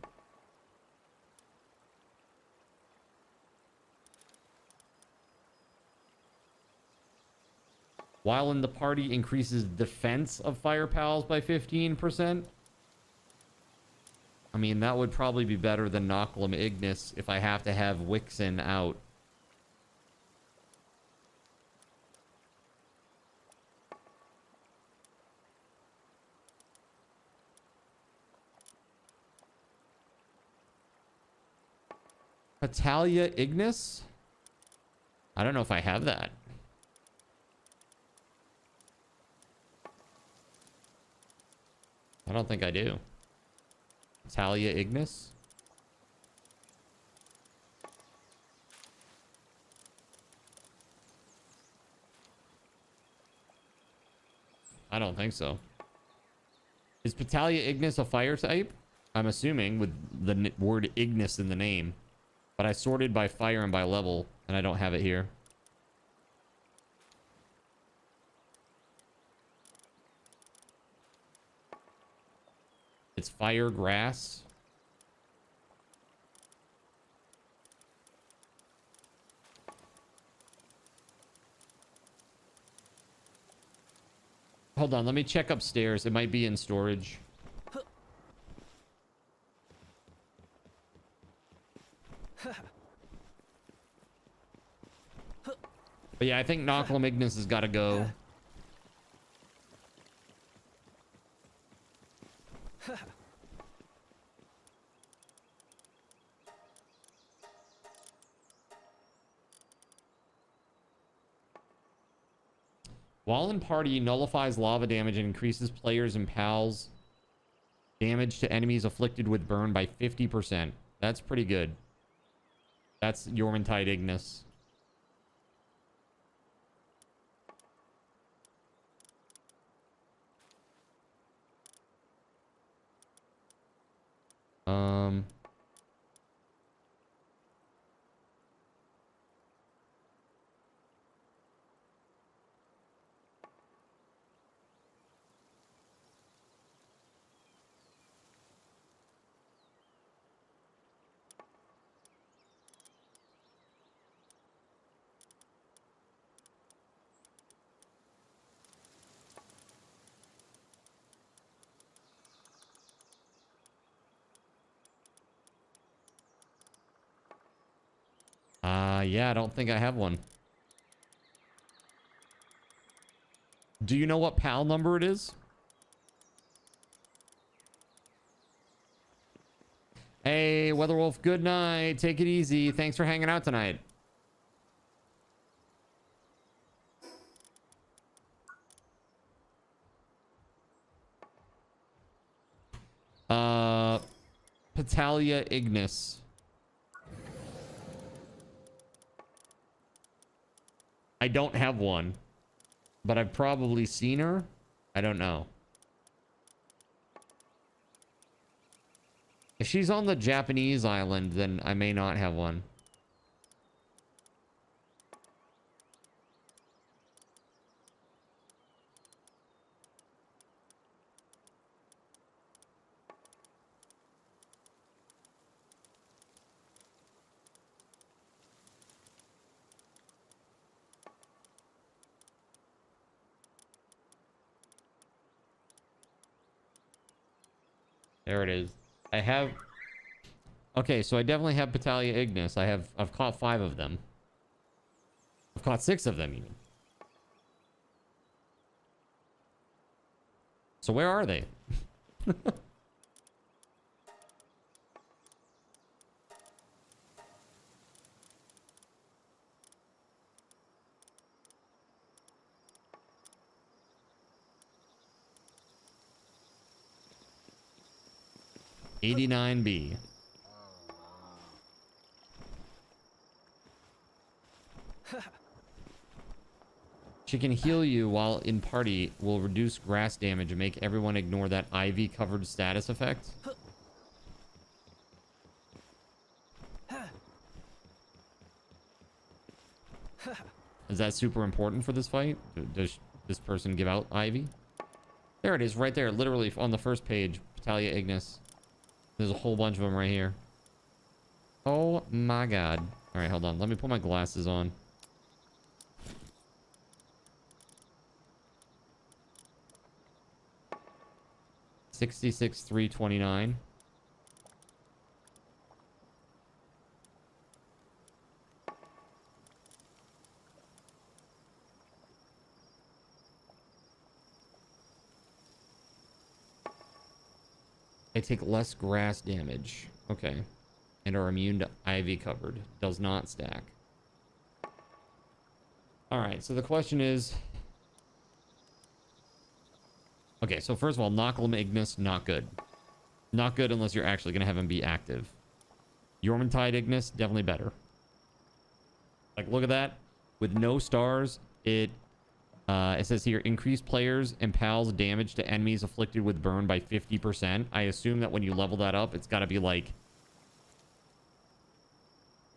While in the party, increases defense of fire pals by 15%. I mean, that would probably be better than Noclum Ignis if I have to have Wixen out. Italia Ignis? I don't know if I have that. I don't think I do. Italia Ignis? I don't think so. Is Pitalia Ignis a fire type? I'm assuming with the word Ignis in the name. But I sorted by fire and by level, and I don't have it here. It's fire grass. Hold on, let me check upstairs. It might be in storage. But yeah, I think Noclum Ignis has got to go. While in party, nullifies lava damage and increases players and pals damage to enemies afflicted with burn by 50%. That's pretty good. That's Yormantide Ignis. Yeah, I don't think I have one. Do you know what PAL number it is? Hey, WeatherWolf, good night. Take it easy. Thanks for hanging out tonight. Pitalia Ignis. I don't have one, but I've probably seen her. I don't know. If she's on the Japanese island, then I may not have one. There it is. I have... Okay, so I definitely have Battaglia Ignis. I've caught 5 of them. I've caught 6 of them even. So where are they? $89B. She can heal you while in party, will reduce grass damage and make everyone ignore that ivy covered status effect. Is that super important for this fight? Does this person give out ivy? There it is, right there, literally on the first page. Battaglia Ignis. There's a whole bunch of them right here. Oh my god. All right, hold on. Let me put my glasses on. $66,329. They take less grass damage. Okay. And are immune to ivy covered. Does not stack. Alright, so the question is... Okay, so first of all, Nocklem Ignis, not good. Not good unless you're actually going to have him be active. Yormantide Ignis, definitely better. Like, look at that. With no stars, it says here, increase players and pals damage to enemies afflicted with burn by 50%. I assume that when you level that up, it's got to be like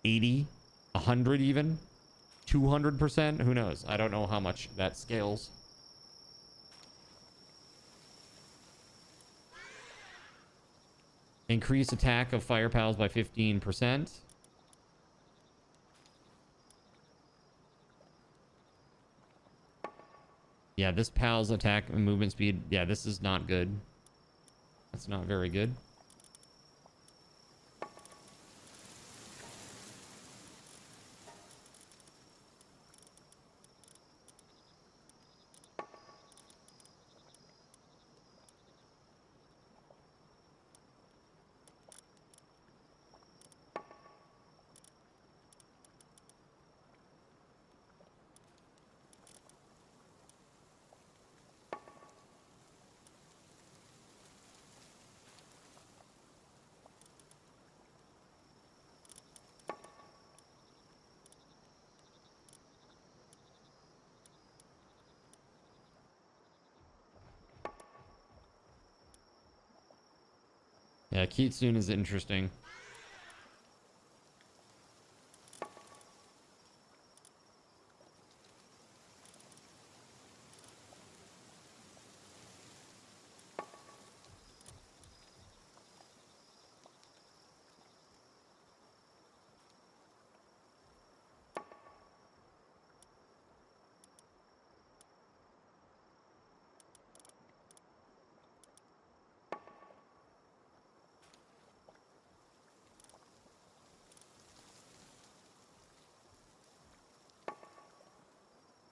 80, 100 even, 200%. Who knows? I don't know how much that scales. Increase attack of fire pals by 15%. Yeah, this pal's attack and movement speed. Yeah, this is not good. That's not very good. Yeah, Kitsune is interesting.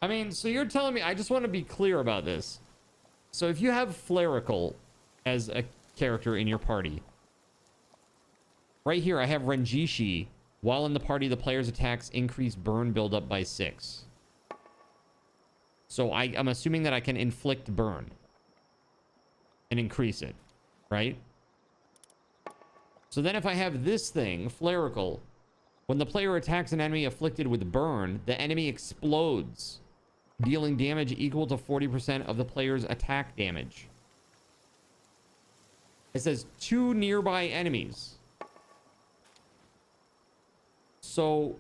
I mean, so you're telling me, I just want to be clear about this. So if you have Flarical as a character in your party, right here I have Renjishi. While in the party, the player's attacks increase burn buildup by 6. So I'm assuming that I can inflict burn and increase it, right? So then if I have this thing, Flarical, when the player attacks an enemy afflicted with burn, the enemy explodes, dealing damage equal to 40% of the player's attack damage. It says 2 nearby enemies. So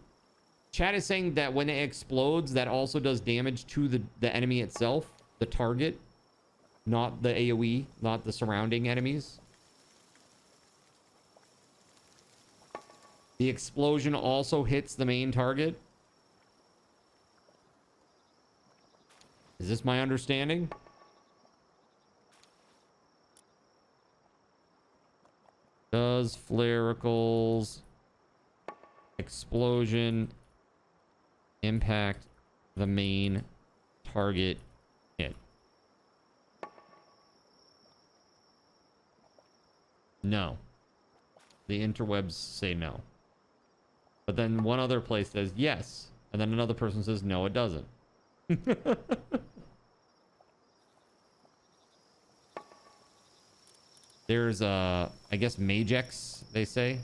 chat is saying that when it explodes, that also does damage to the enemy itself, the target, not the AoE, not the surrounding enemies. The explosion also hits the main target. Is this my understanding? Does flaricles explosion impact the main target hit? No. The interwebs say no. But then one other place says yes. And then another person says no, it doesn't. There's I guess Magex, they say.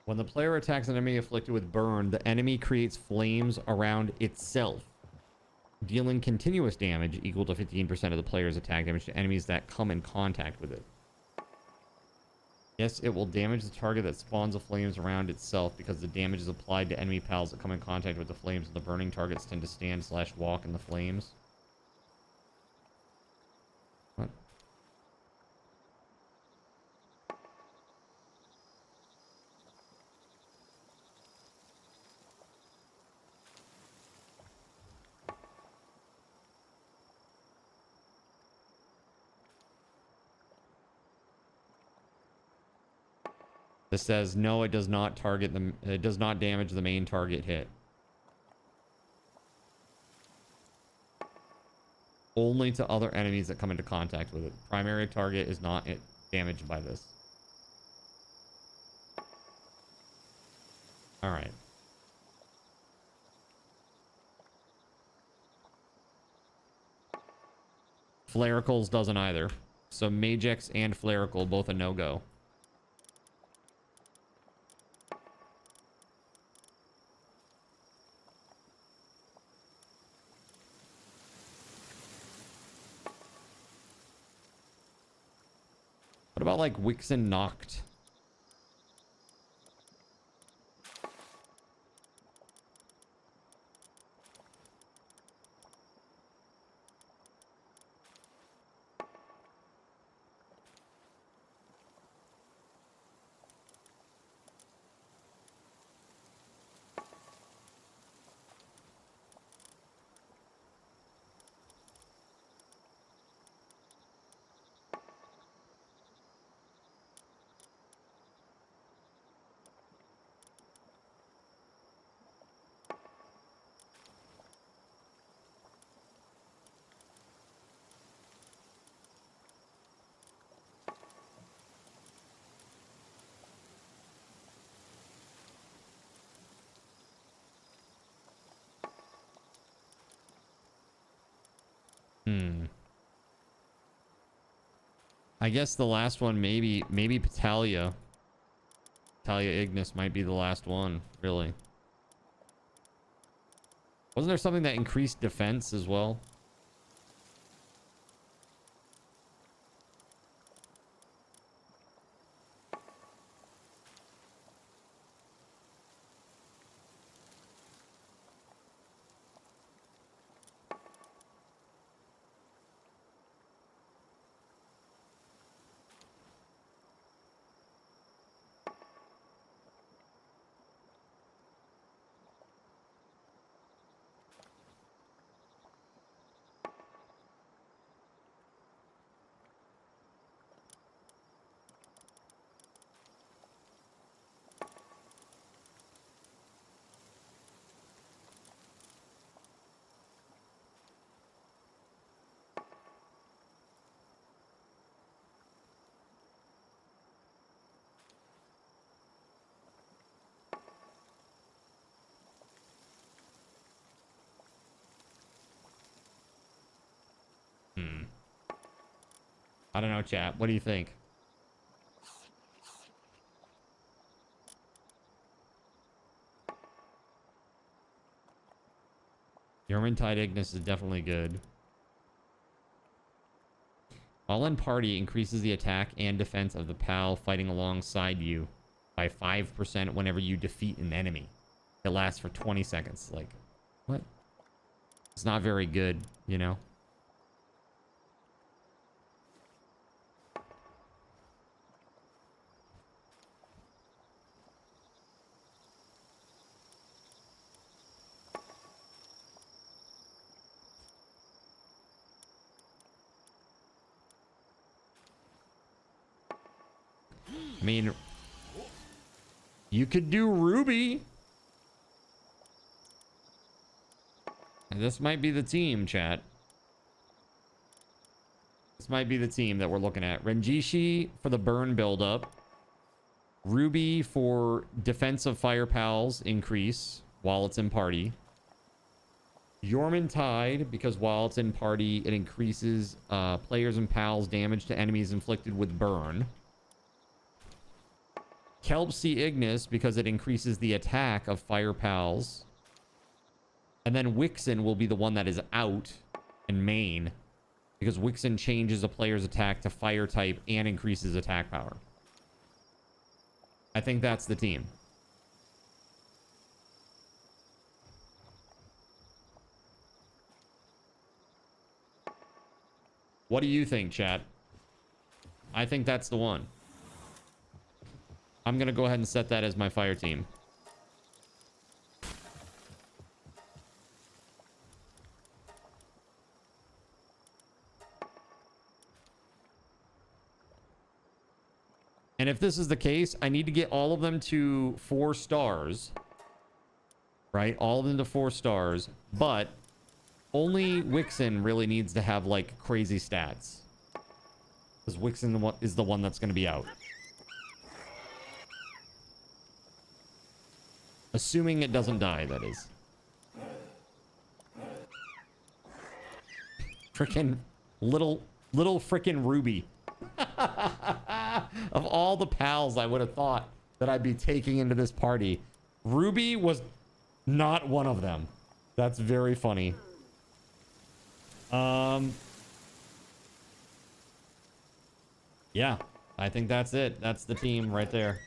When the player attacks an enemy afflicted with burn, the enemy creates flames around itself, dealing continuous damage equal to 15% of the player's attack damage to enemies that come in contact with it. Yes, it will damage the target that spawns the flames around itself because the damage is applied to enemy pals that come in contact with the flames, and the burning targets tend to stand/walk in the flames. What? This says no, it does not target them. It does not damage the main target hit. Only to other enemies that come into contact with it. Primary target is not damaged by this. All right. Flaricles doesn't either. So Magex and Flaricle both a no-go. What about like Wixen Noct? I guess the last one, maybe Patalia. Patalia Ignis might be the last one, really. Wasn't there something that increased defense as well? I don't know, chat. What do you think? Vermintide Ignis is definitely good. All in party increases the attack and defense of the pal fighting alongside you by 5% whenever you defeat an enemy. It lasts for 20 seconds. Like, what? It's not very good, you know? I mean, you could do Ruby. And this might be the team, chat. This might be the team that we're looking at. Renjishi for the burn buildup. Ruby for defensive fire pals increase while it's in party. Yormintide, because while it's in party, it increases players and pals damage to enemies inflicted with burn. Kelpsy Ignis, because it increases the attack of fire pals. And then Wixen will be the one that is out in main, because Wixen changes a player's attack to fire type and increases attack power. I think that's the team. What do you think, chat? I think that's the one. I'm going to go ahead and set that as my fire team. And if this is the case, I need to get all of them to 4 stars. Right? All of them to 4 stars. But only Wixen really needs to have, like, crazy stats. Because Wixen is the one that's going to be out. Assuming it doesn't die, that is. Frickin' little frickin' Ruby. Of all the pals I would have thought that I'd be taking into this party, Ruby was not one of them. That's very funny. Yeah, I think that's it. That's the team right there.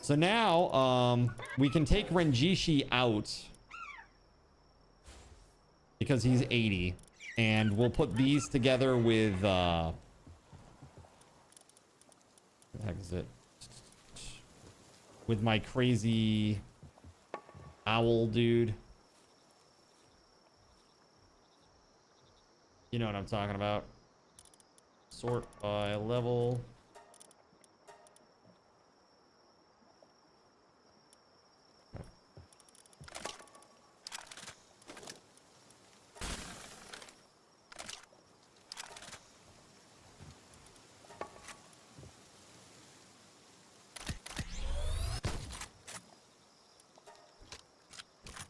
So now, we can take Renjishi out because he's 80, and we'll put these together with, what the heck is it? With my crazy owl dude. You know what I'm talking about. Sort by level.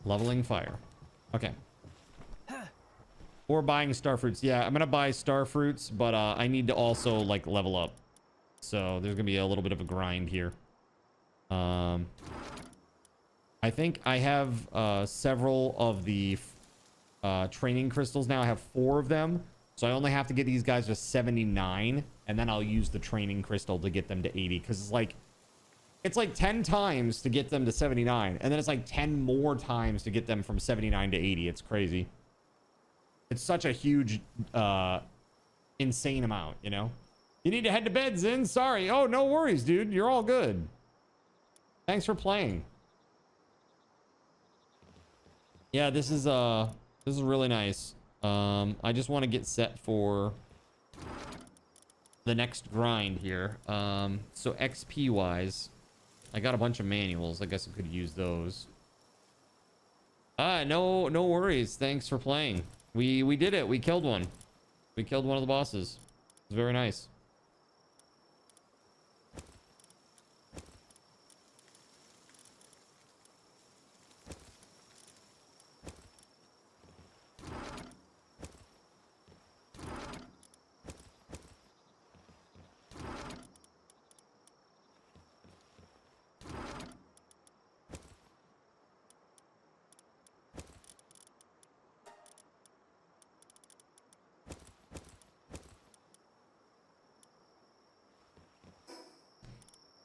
Leveling fire. Okay. Or buying starfruits. Yeah, I'm gonna buy starfruits, but I need to also like level up. So there's gonna be a little bit of a grind here. I think I have several of the training crystals now. I have 4 of them. So I only have to get these guys to 79, and then I'll use the training crystal to get them to 80, because it's like 10 times to get them to 79, and then it's like 10 more times to get them from 79 to 80. It's crazy. It's such a huge, insane amount, you know? You need to head to bed, Zin. Sorry. Oh, no worries, dude. You're all good. Thanks for playing. Yeah, this is really nice. I just want to get set for the next grind here. So XP wise, I got a bunch of manuals. I guess I could use those. No worries. Thanks for playing. We did it. We killed one. We killed one of the bosses. It was very nice.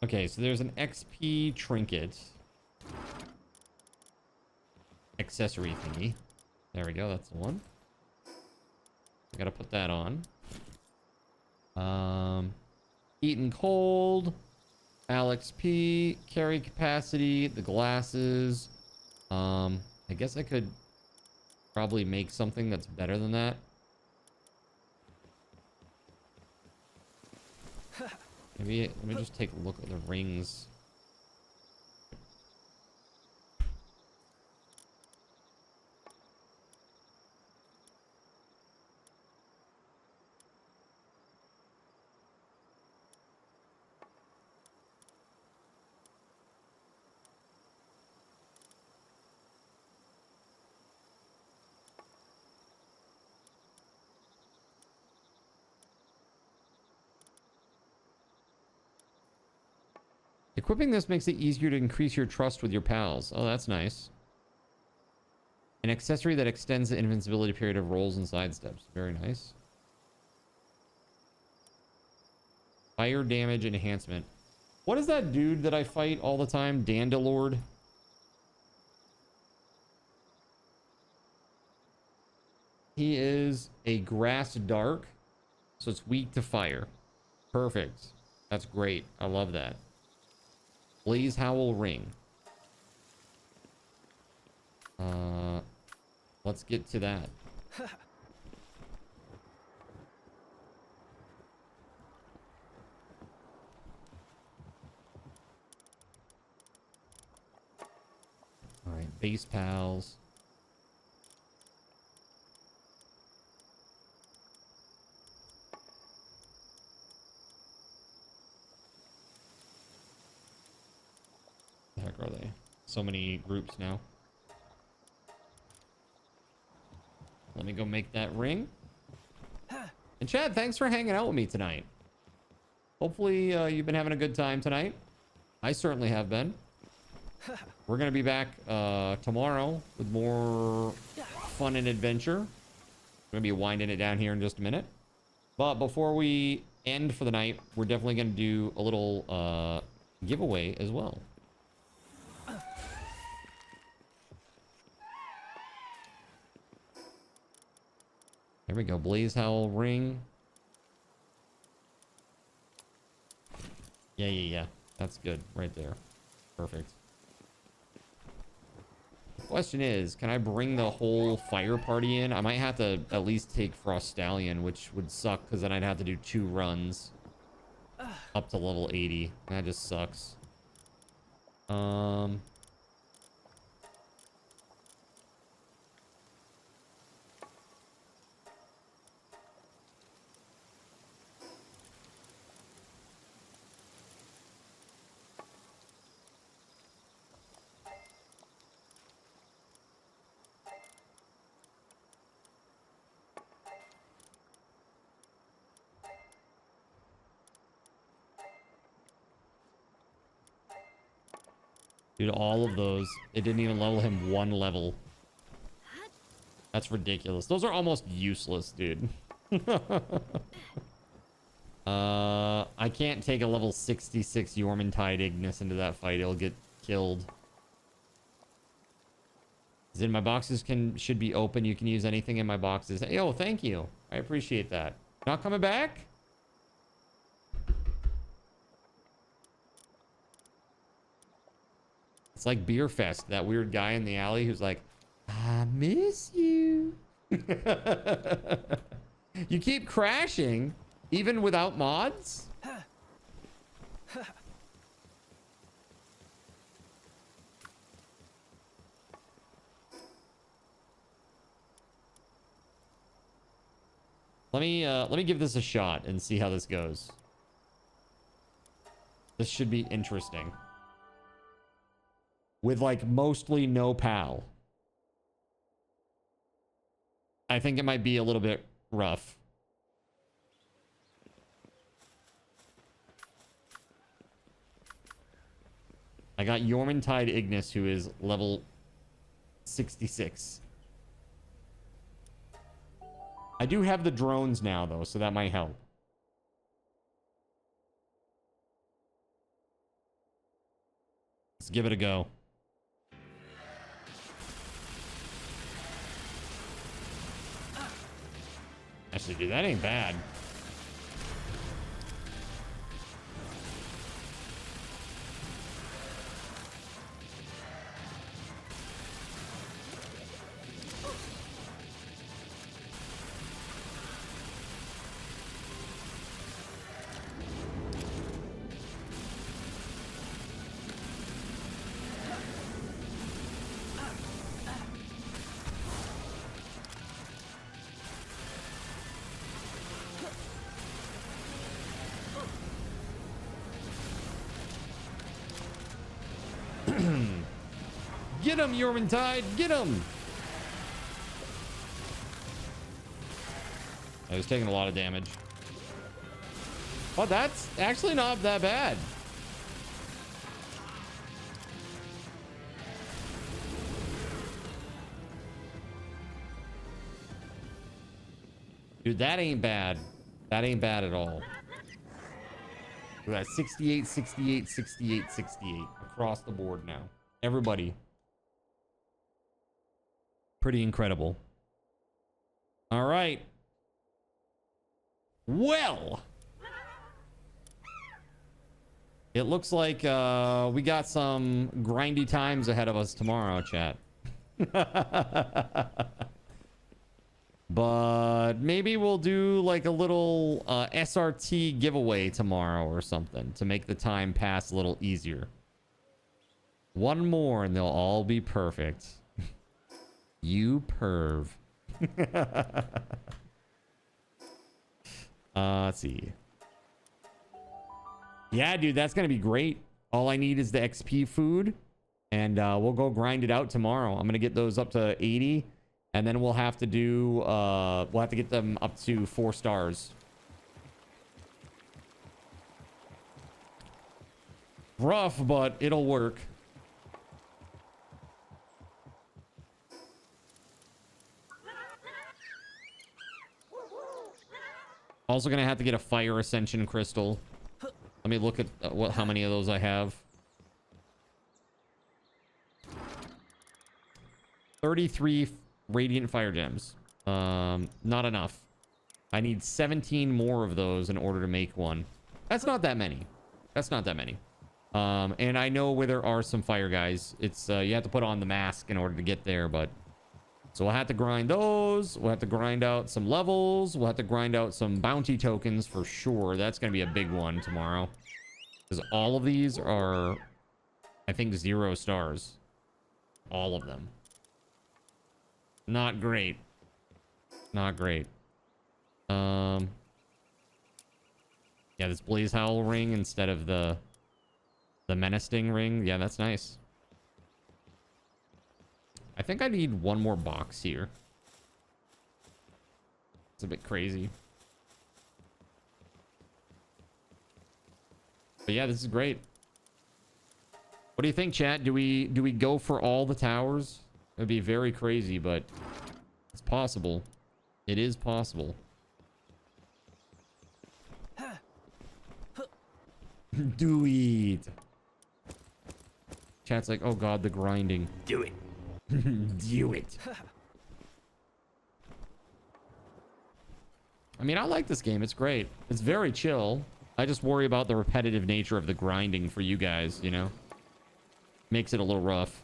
Okay, so there's an XP trinket. Accessory thingy. There we go, that's the one. I gotta put that on. Heat and cold. Alex P. Carry capacity. The glasses. I guess I could probably make something that's better than that. Maybe let me just take a look at the rings. Equipping this makes it easier to increase your trust with your pals. Oh, that's nice. An accessory that extends the invincibility period of rolls and sidesteps. Very nice. Fire damage enhancement. What is that dude that I fight all the time? Dandalord? He is a grass dark, so it's weak to fire. Perfect. That's great. I love that. Blaze Howl Ring. Let's get to that. All right, base pals. The heck are they? So many groups now. Let me go make that ring. And Chad, thanks for hanging out with me tonight. Hopefully you've been having a good time tonight. I certainly have been. We're going to be back tomorrow with more fun and adventure. I'm going to be winding it down here in just a minute. But before we end for the night, we're definitely going to do a little giveaway as well. There we go. Blaze Howl Ring. Yeah. That's good right there. Perfect. The question is, can I bring the whole fire party in? I might have to at least take Frost Stallion, which would suck because then I'd have to do 2 runs up to level 80. That just sucks. Dude, all of those. It didn't even level him 1 level. That's ridiculous. Those are almost useless, dude. I can't take a level 66 Yormantide Ignis into that fight. It'll get killed. Then my boxes should be open. You can use anything in my boxes. Hey, oh, thank you. I appreciate that. Not coming back? It's like Beer Fest, that weird guy in the alley who's like, I miss you. You keep crashing, even without mods? Let me give this a shot and see how this goes. This should be interesting. With like mostly no PAL. I think it might be a little bit rough. I got Yormantide Ignis, who is level 66. I do have the drones now, though, so that might help. Let's give it a go. Actually, dude, that ain't bad. Get him, Yormantide! Get him! I was taking a lot of damage. But that's actually not that bad. Dude, that ain't bad. That ain't bad at all. Look at that. 68, 68, 68, 68. Across the board now. Everybody. Pretty incredible. All right. Well. It looks like we got some grindy times ahead of us tomorrow, chat. But maybe we'll do like a little SRT giveaway tomorrow or something to make the time pass a little easier. One more and they'll all be perfect. You perv. Let's see. Yeah, dude, that's gonna be great. All I need is the XP food, and we'll go grind it out tomorrow. I'm gonna get those up to 80, and then we'll have to do we'll have to get them up to 4 stars. Rough, but it'll work. Also gonna have to get a fire ascension crystal. Let me look at how many of those I have. 33 radiant fire gems. Not enough. I need 17 more of those in order to make one. That's not that many. That's not that many. And I know where there are some fire guys. It's you have to put on the mask in order to get there, but so we'll have to grind those. We'll have to grind out some levels. We'll have to grind out some bounty tokens for sure. That's going to be a big one tomorrow. Because all of these are, I think, 0 stars. All of them. Not great. Not great. Yeah, this Blaze Howl ring instead of the Menacing ring. Yeah, that's nice. I think I need one more box here. It's a bit crazy. But yeah, this is great. What do you think, chat? Do we go for all the towers? It would be very crazy, but it's possible. It is possible. Do it. Chat's like, oh god, the grinding. Do it. Do it. I mean, I like this game. It's great. It's very chill. I just worry about the repetitive nature of the grinding for you guys, you know? Makes it a little rough.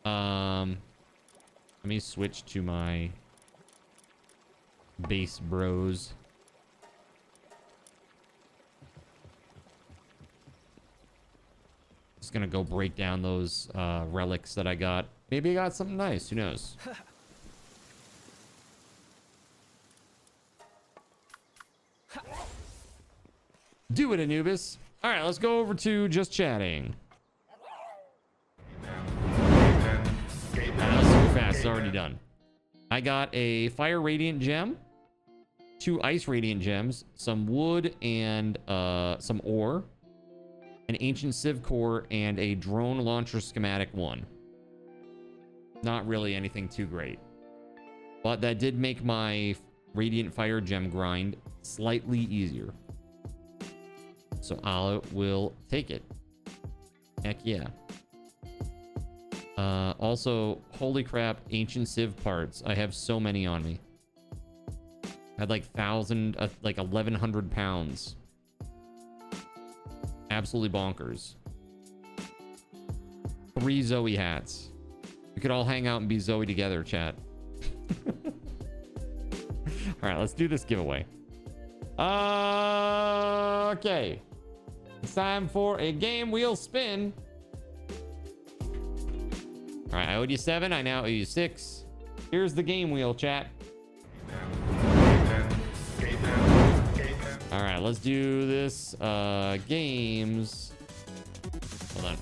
Let me switch to my base bros. Just gonna go break down those relics that I got. Maybe I got something nice. Who knows? Do it, Anubis. All right, let's go over to just chatting. That was super fast. It's already done. I got a fire radiant gem, 2 ice radiant gems, some wood and some ore, an ancient civ core, and a drone launcher schematic 1. Not really anything too great, but that did make my radiant fire gem grind slightly easier. So I will take it. Heck yeah. Also, holy crap, ancient civ parts. I have so many on me. I had like 1,100 pounds. Absolutely bonkers. 3 Zoe hats. We could all hang out and be Zoe together, chat. All right, let's do this giveaway. Okay. It's time for a game wheel spin. All right, I owed you 7. I now owe you 6. Here's the game wheel, chat. All right, let's do this. Games. Hold on.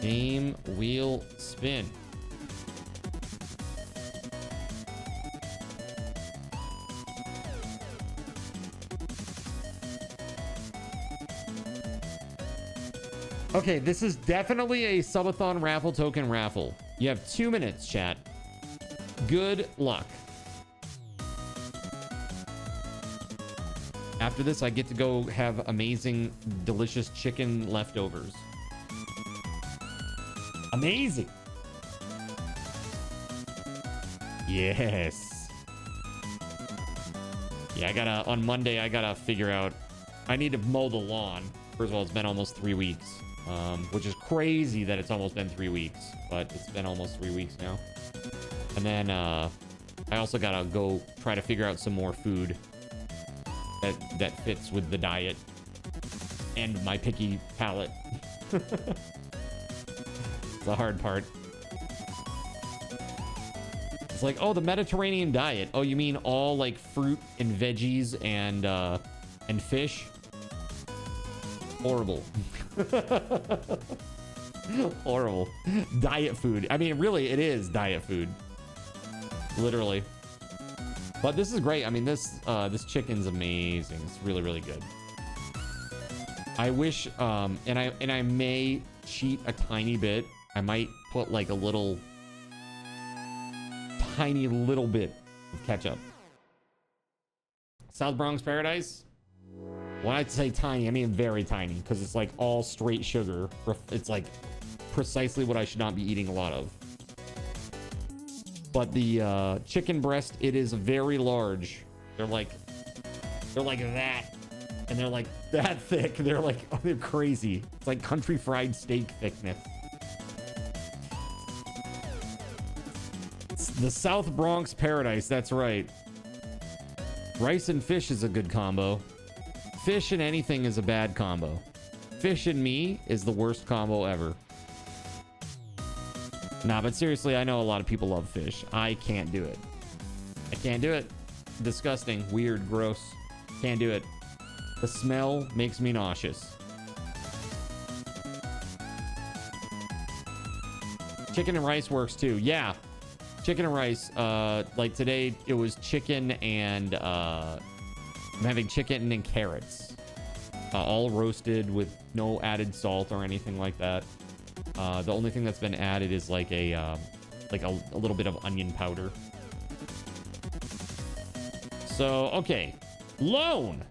Game wheel spin. Okay, this is definitely a Subathon raffle token raffle. You have 2 minutes, chat. Good luck. After this, I get to go have amazing, delicious chicken leftovers. Amazing. Yes. Yeah, on Monday, I gotta figure out, I need to mow the lawn. First of all, it's been almost 3 weeks, which is crazy that it's almost been 3 weeks, but it's been almost 3 weeks now. And then I also gotta go try to figure out some more food that fits with the diet and my picky palate. The hard part. It's like, oh, the Mediterranean diet. Oh, you mean all like fruit and veggies and fish? Horrible. Horrible. Diet food. I mean, really, it is diet food. Literally. But this is great. I mean, this chicken's amazing. It's really, really good. I wish, and I may cheat a tiny bit. I might put like a little, tiny little bit of ketchup. South Bronx Paradise. When I say tiny, I mean very tiny, because it's like all straight sugar. It's like precisely what I should not be eating a lot of. But the chicken breast, it is very large. They're like that, and they're like that thick. They're like, oh, they're crazy. It's like country fried steak thickness. It's the South Bronx Paradise. That's right. Rice and fish is a good combo. Fish and anything is a bad combo. Fish and me is the worst combo ever. Nah, but seriously, I know a lot of people love fish. I can't do it. I can't do it. Disgusting, weird, gross. Can't do it. The smell makes me nauseous. Chicken and rice works too. Yeah. Chicken and rice. Like today, it was chicken and I'm having chicken and carrots, all roasted with no added salt or anything like that. The only thing that's been added is like a little bit of onion powder. So, okay. Lone.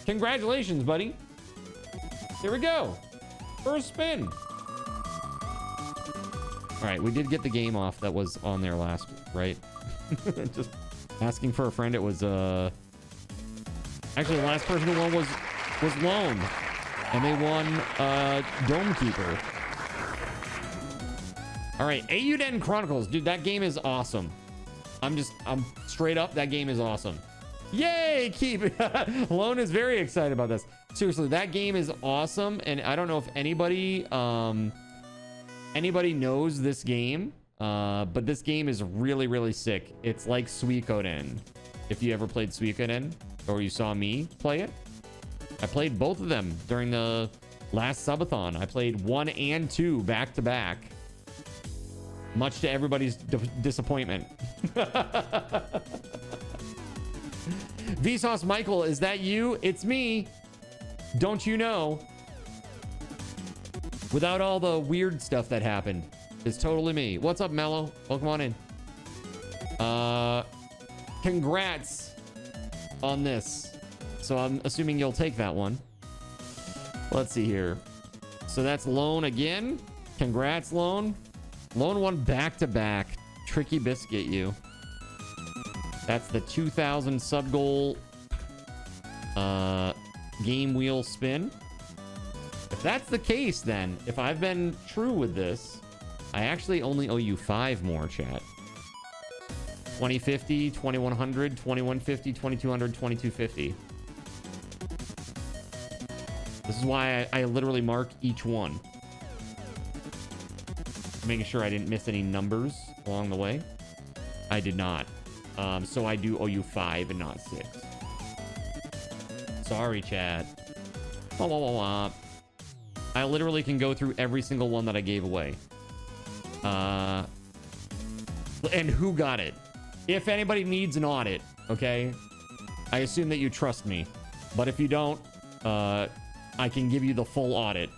Congratulations, buddy. Here we go. First spin. All right, we did get the game off that was on there last, right? Just asking for a friend. It was, actually, the last person who won was Lone. And they won, Dome Keeper. All right, Eiyuden Chronicles. Dude, that game is awesome. I'm straight up, that game is awesome. Yay, keep. Lone is very excited about this. Seriously, that game is awesome. And I don't know if anybody knows this game, but this game is really, really sick. It's like Suikoden. If you ever played Suikoden or you saw me play it, I played both of them during the last Subathon. I played 1 and 2 back to back, much to everybody's disappointment. Vsauce Michael, is that you? It's me. Don't you know? Without all the weird stuff that happened, it's totally me. What's up, Mello? Welcome on in. Congrats on this. So I'm assuming you'll take that one. Let's see here. So that's Lone again. Congrats, Lone. Lone won back-to-back. Tricky biscuit, you. That's the 2,000 sub goal game wheel spin. If that's the case, then if I've been true with this, I actually only owe you 5 more, chat. 2050, 2100, 2150, 2200, 2250. This is why I literally mark each one, making sure I didn't miss any numbers along the way. I did not. So I do owe you 5 and not 6. Sorry, chat. Wah, wah, wah, wah. I literally can go through every single one that I gave away. And who got it? If anybody needs an audit, okay? I assume that you trust me. But if you don't, I can give you the full audit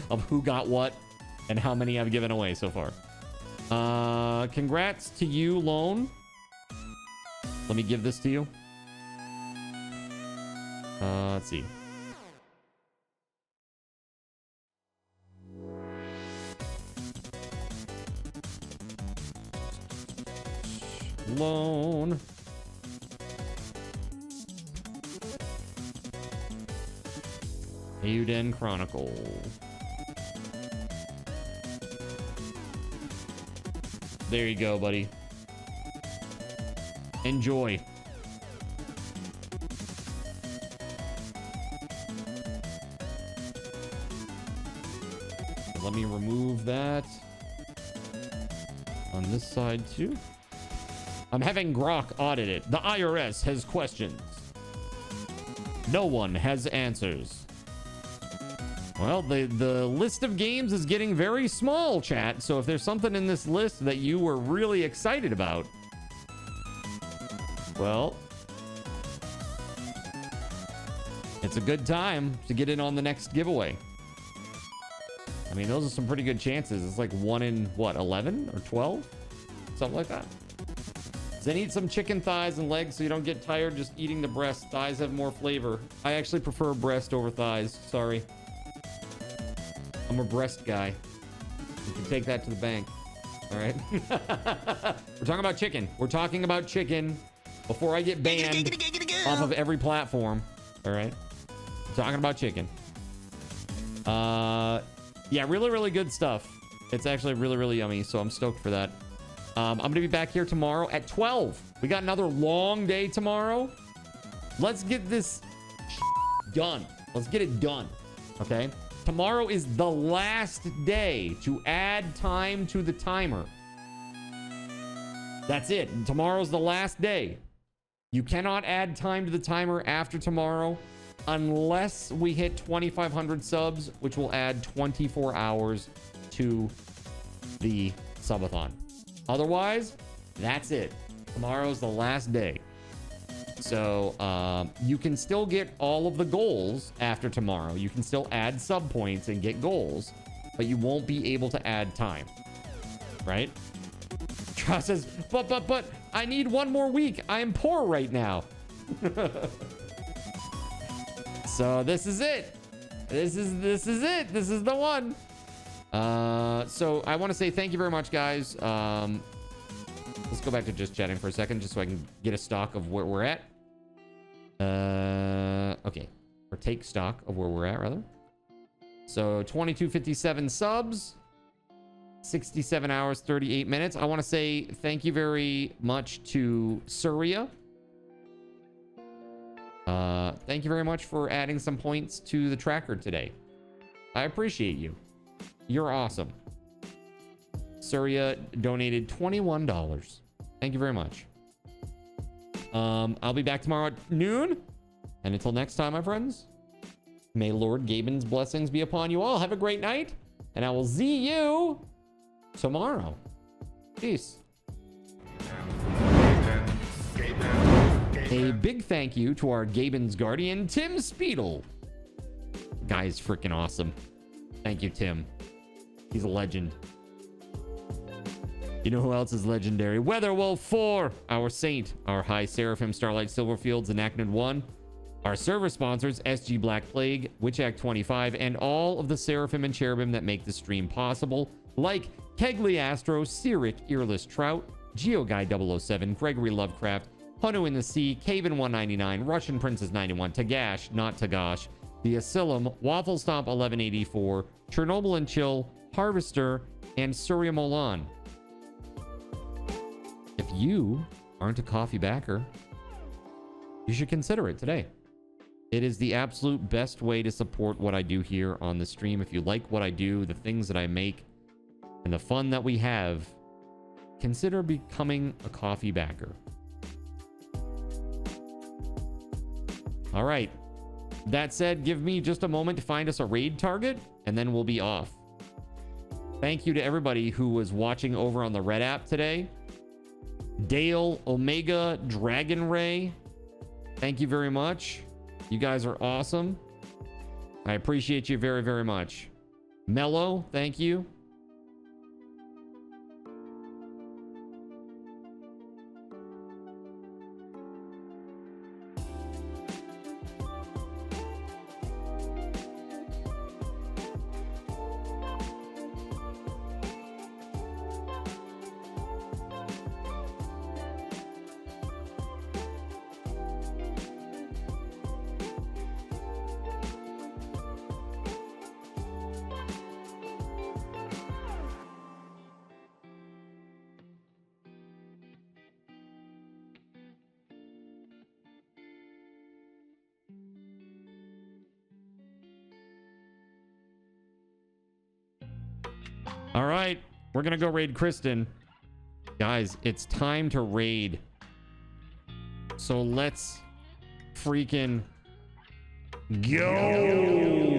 of who got what and how many I've given away so far. Congrats to you, Lone. Let me give this to you. Let's see. Lone. Euden Chronicle. There you go, buddy. Enjoy. Let me remove that on this side too. I'm having Grok audit it. The IRS has questions. No one has answers. Well, the list of games is getting very small, chat. So if there's something in this list that you were really excited about, well, it's a good time to get in on the next giveaway. I mean, those are some pretty good chances. It's like 1 in, what, 11 or 12? Something like that. Then eat some chicken thighs and legs so you don't get tired just eating the breast. Thighs have more flavor. I actually prefer breast over thighs. Sorry. I'm a breast guy. You can take that to the bank. All right. We're talking about chicken. We're talking about chicken before I get banned off of every platform. All right. We're talking about chicken. Yeah, really, really good stuff. It's actually really, really yummy. So I'm stoked for that. I'm going to be back here tomorrow at 12. We got another long day tomorrow. Let's get this done. Let's get it done. Okay. Tomorrow is the last day to add time to the timer. That's it. Tomorrow's the last day. You cannot add time to the timer after tomorrow unless we hit 2,500 subs, which will add 24 hours to the subathon. Otherwise, that's it. Tomorrow's the last day. So you can still get all of the goals after tomorrow. You can still add sub points and get goals, but you won't be able to add time. Right? Trust says, but I need 1 more week. I am poor right now. So this is it. This is it. This is the one. So I want to say thank you very much, guys. Let's go back to just chatting for a second, just so I can get a stock of where we're at. Okay, or take stock of where we're at, rather. So 2257 subs, 67 hours, 38 minutes. I want to say thank you very much to Surya. Thank you very much for adding some points to the tracker today. I appreciate you. You're awesome. Surya donated $21. Thank you very much. I'll be back tomorrow at noon. And until next time, my friends, may Lord Gaben's blessings be upon you all. Have a great night. And I will see you tomorrow. Peace. A big thank you to our Gaben's guardian, TimSpeedle. Guy's freaking awesome. Thank you, Tim. He's a legend. You know who else is legendary? WeatherWolf4, our saint, our high seraphim, Starlight Silverfields, Enacted 1. Our server sponsors, SG Black Plague, Witch Act 25, and all of the Seraphim and Cherubim that make the stream possible, like Kegley Astro, Cyric, Earless Trout, GeoGuy 007, Gregory Lovecraft, Hunu in the Sea, Caven 199, Russian Princess 91, Tagash, not Tagash, The Asylum, Waffle Stomp 1184, Chernobyl and Chill, Harvester, and Surya Molan. If you aren't a coffee backer, you should consider it today. It is the absolute best way to support what I do here on the stream. If you like what I do, the things that I make, and the fun that we have, consider becoming a coffee backer. All right. That said, give me just a moment to find us a raid target, and then we'll be off. Thank you to everybody who was watching over on the Red app today. Dale, Omega, Dragon Ray, thank you very much. You guys are awesome. I appreciate you very, very much. Mello, thank you. All right, we're gonna go raid Kristen. Guys, it's time to raid. So let's freaking go.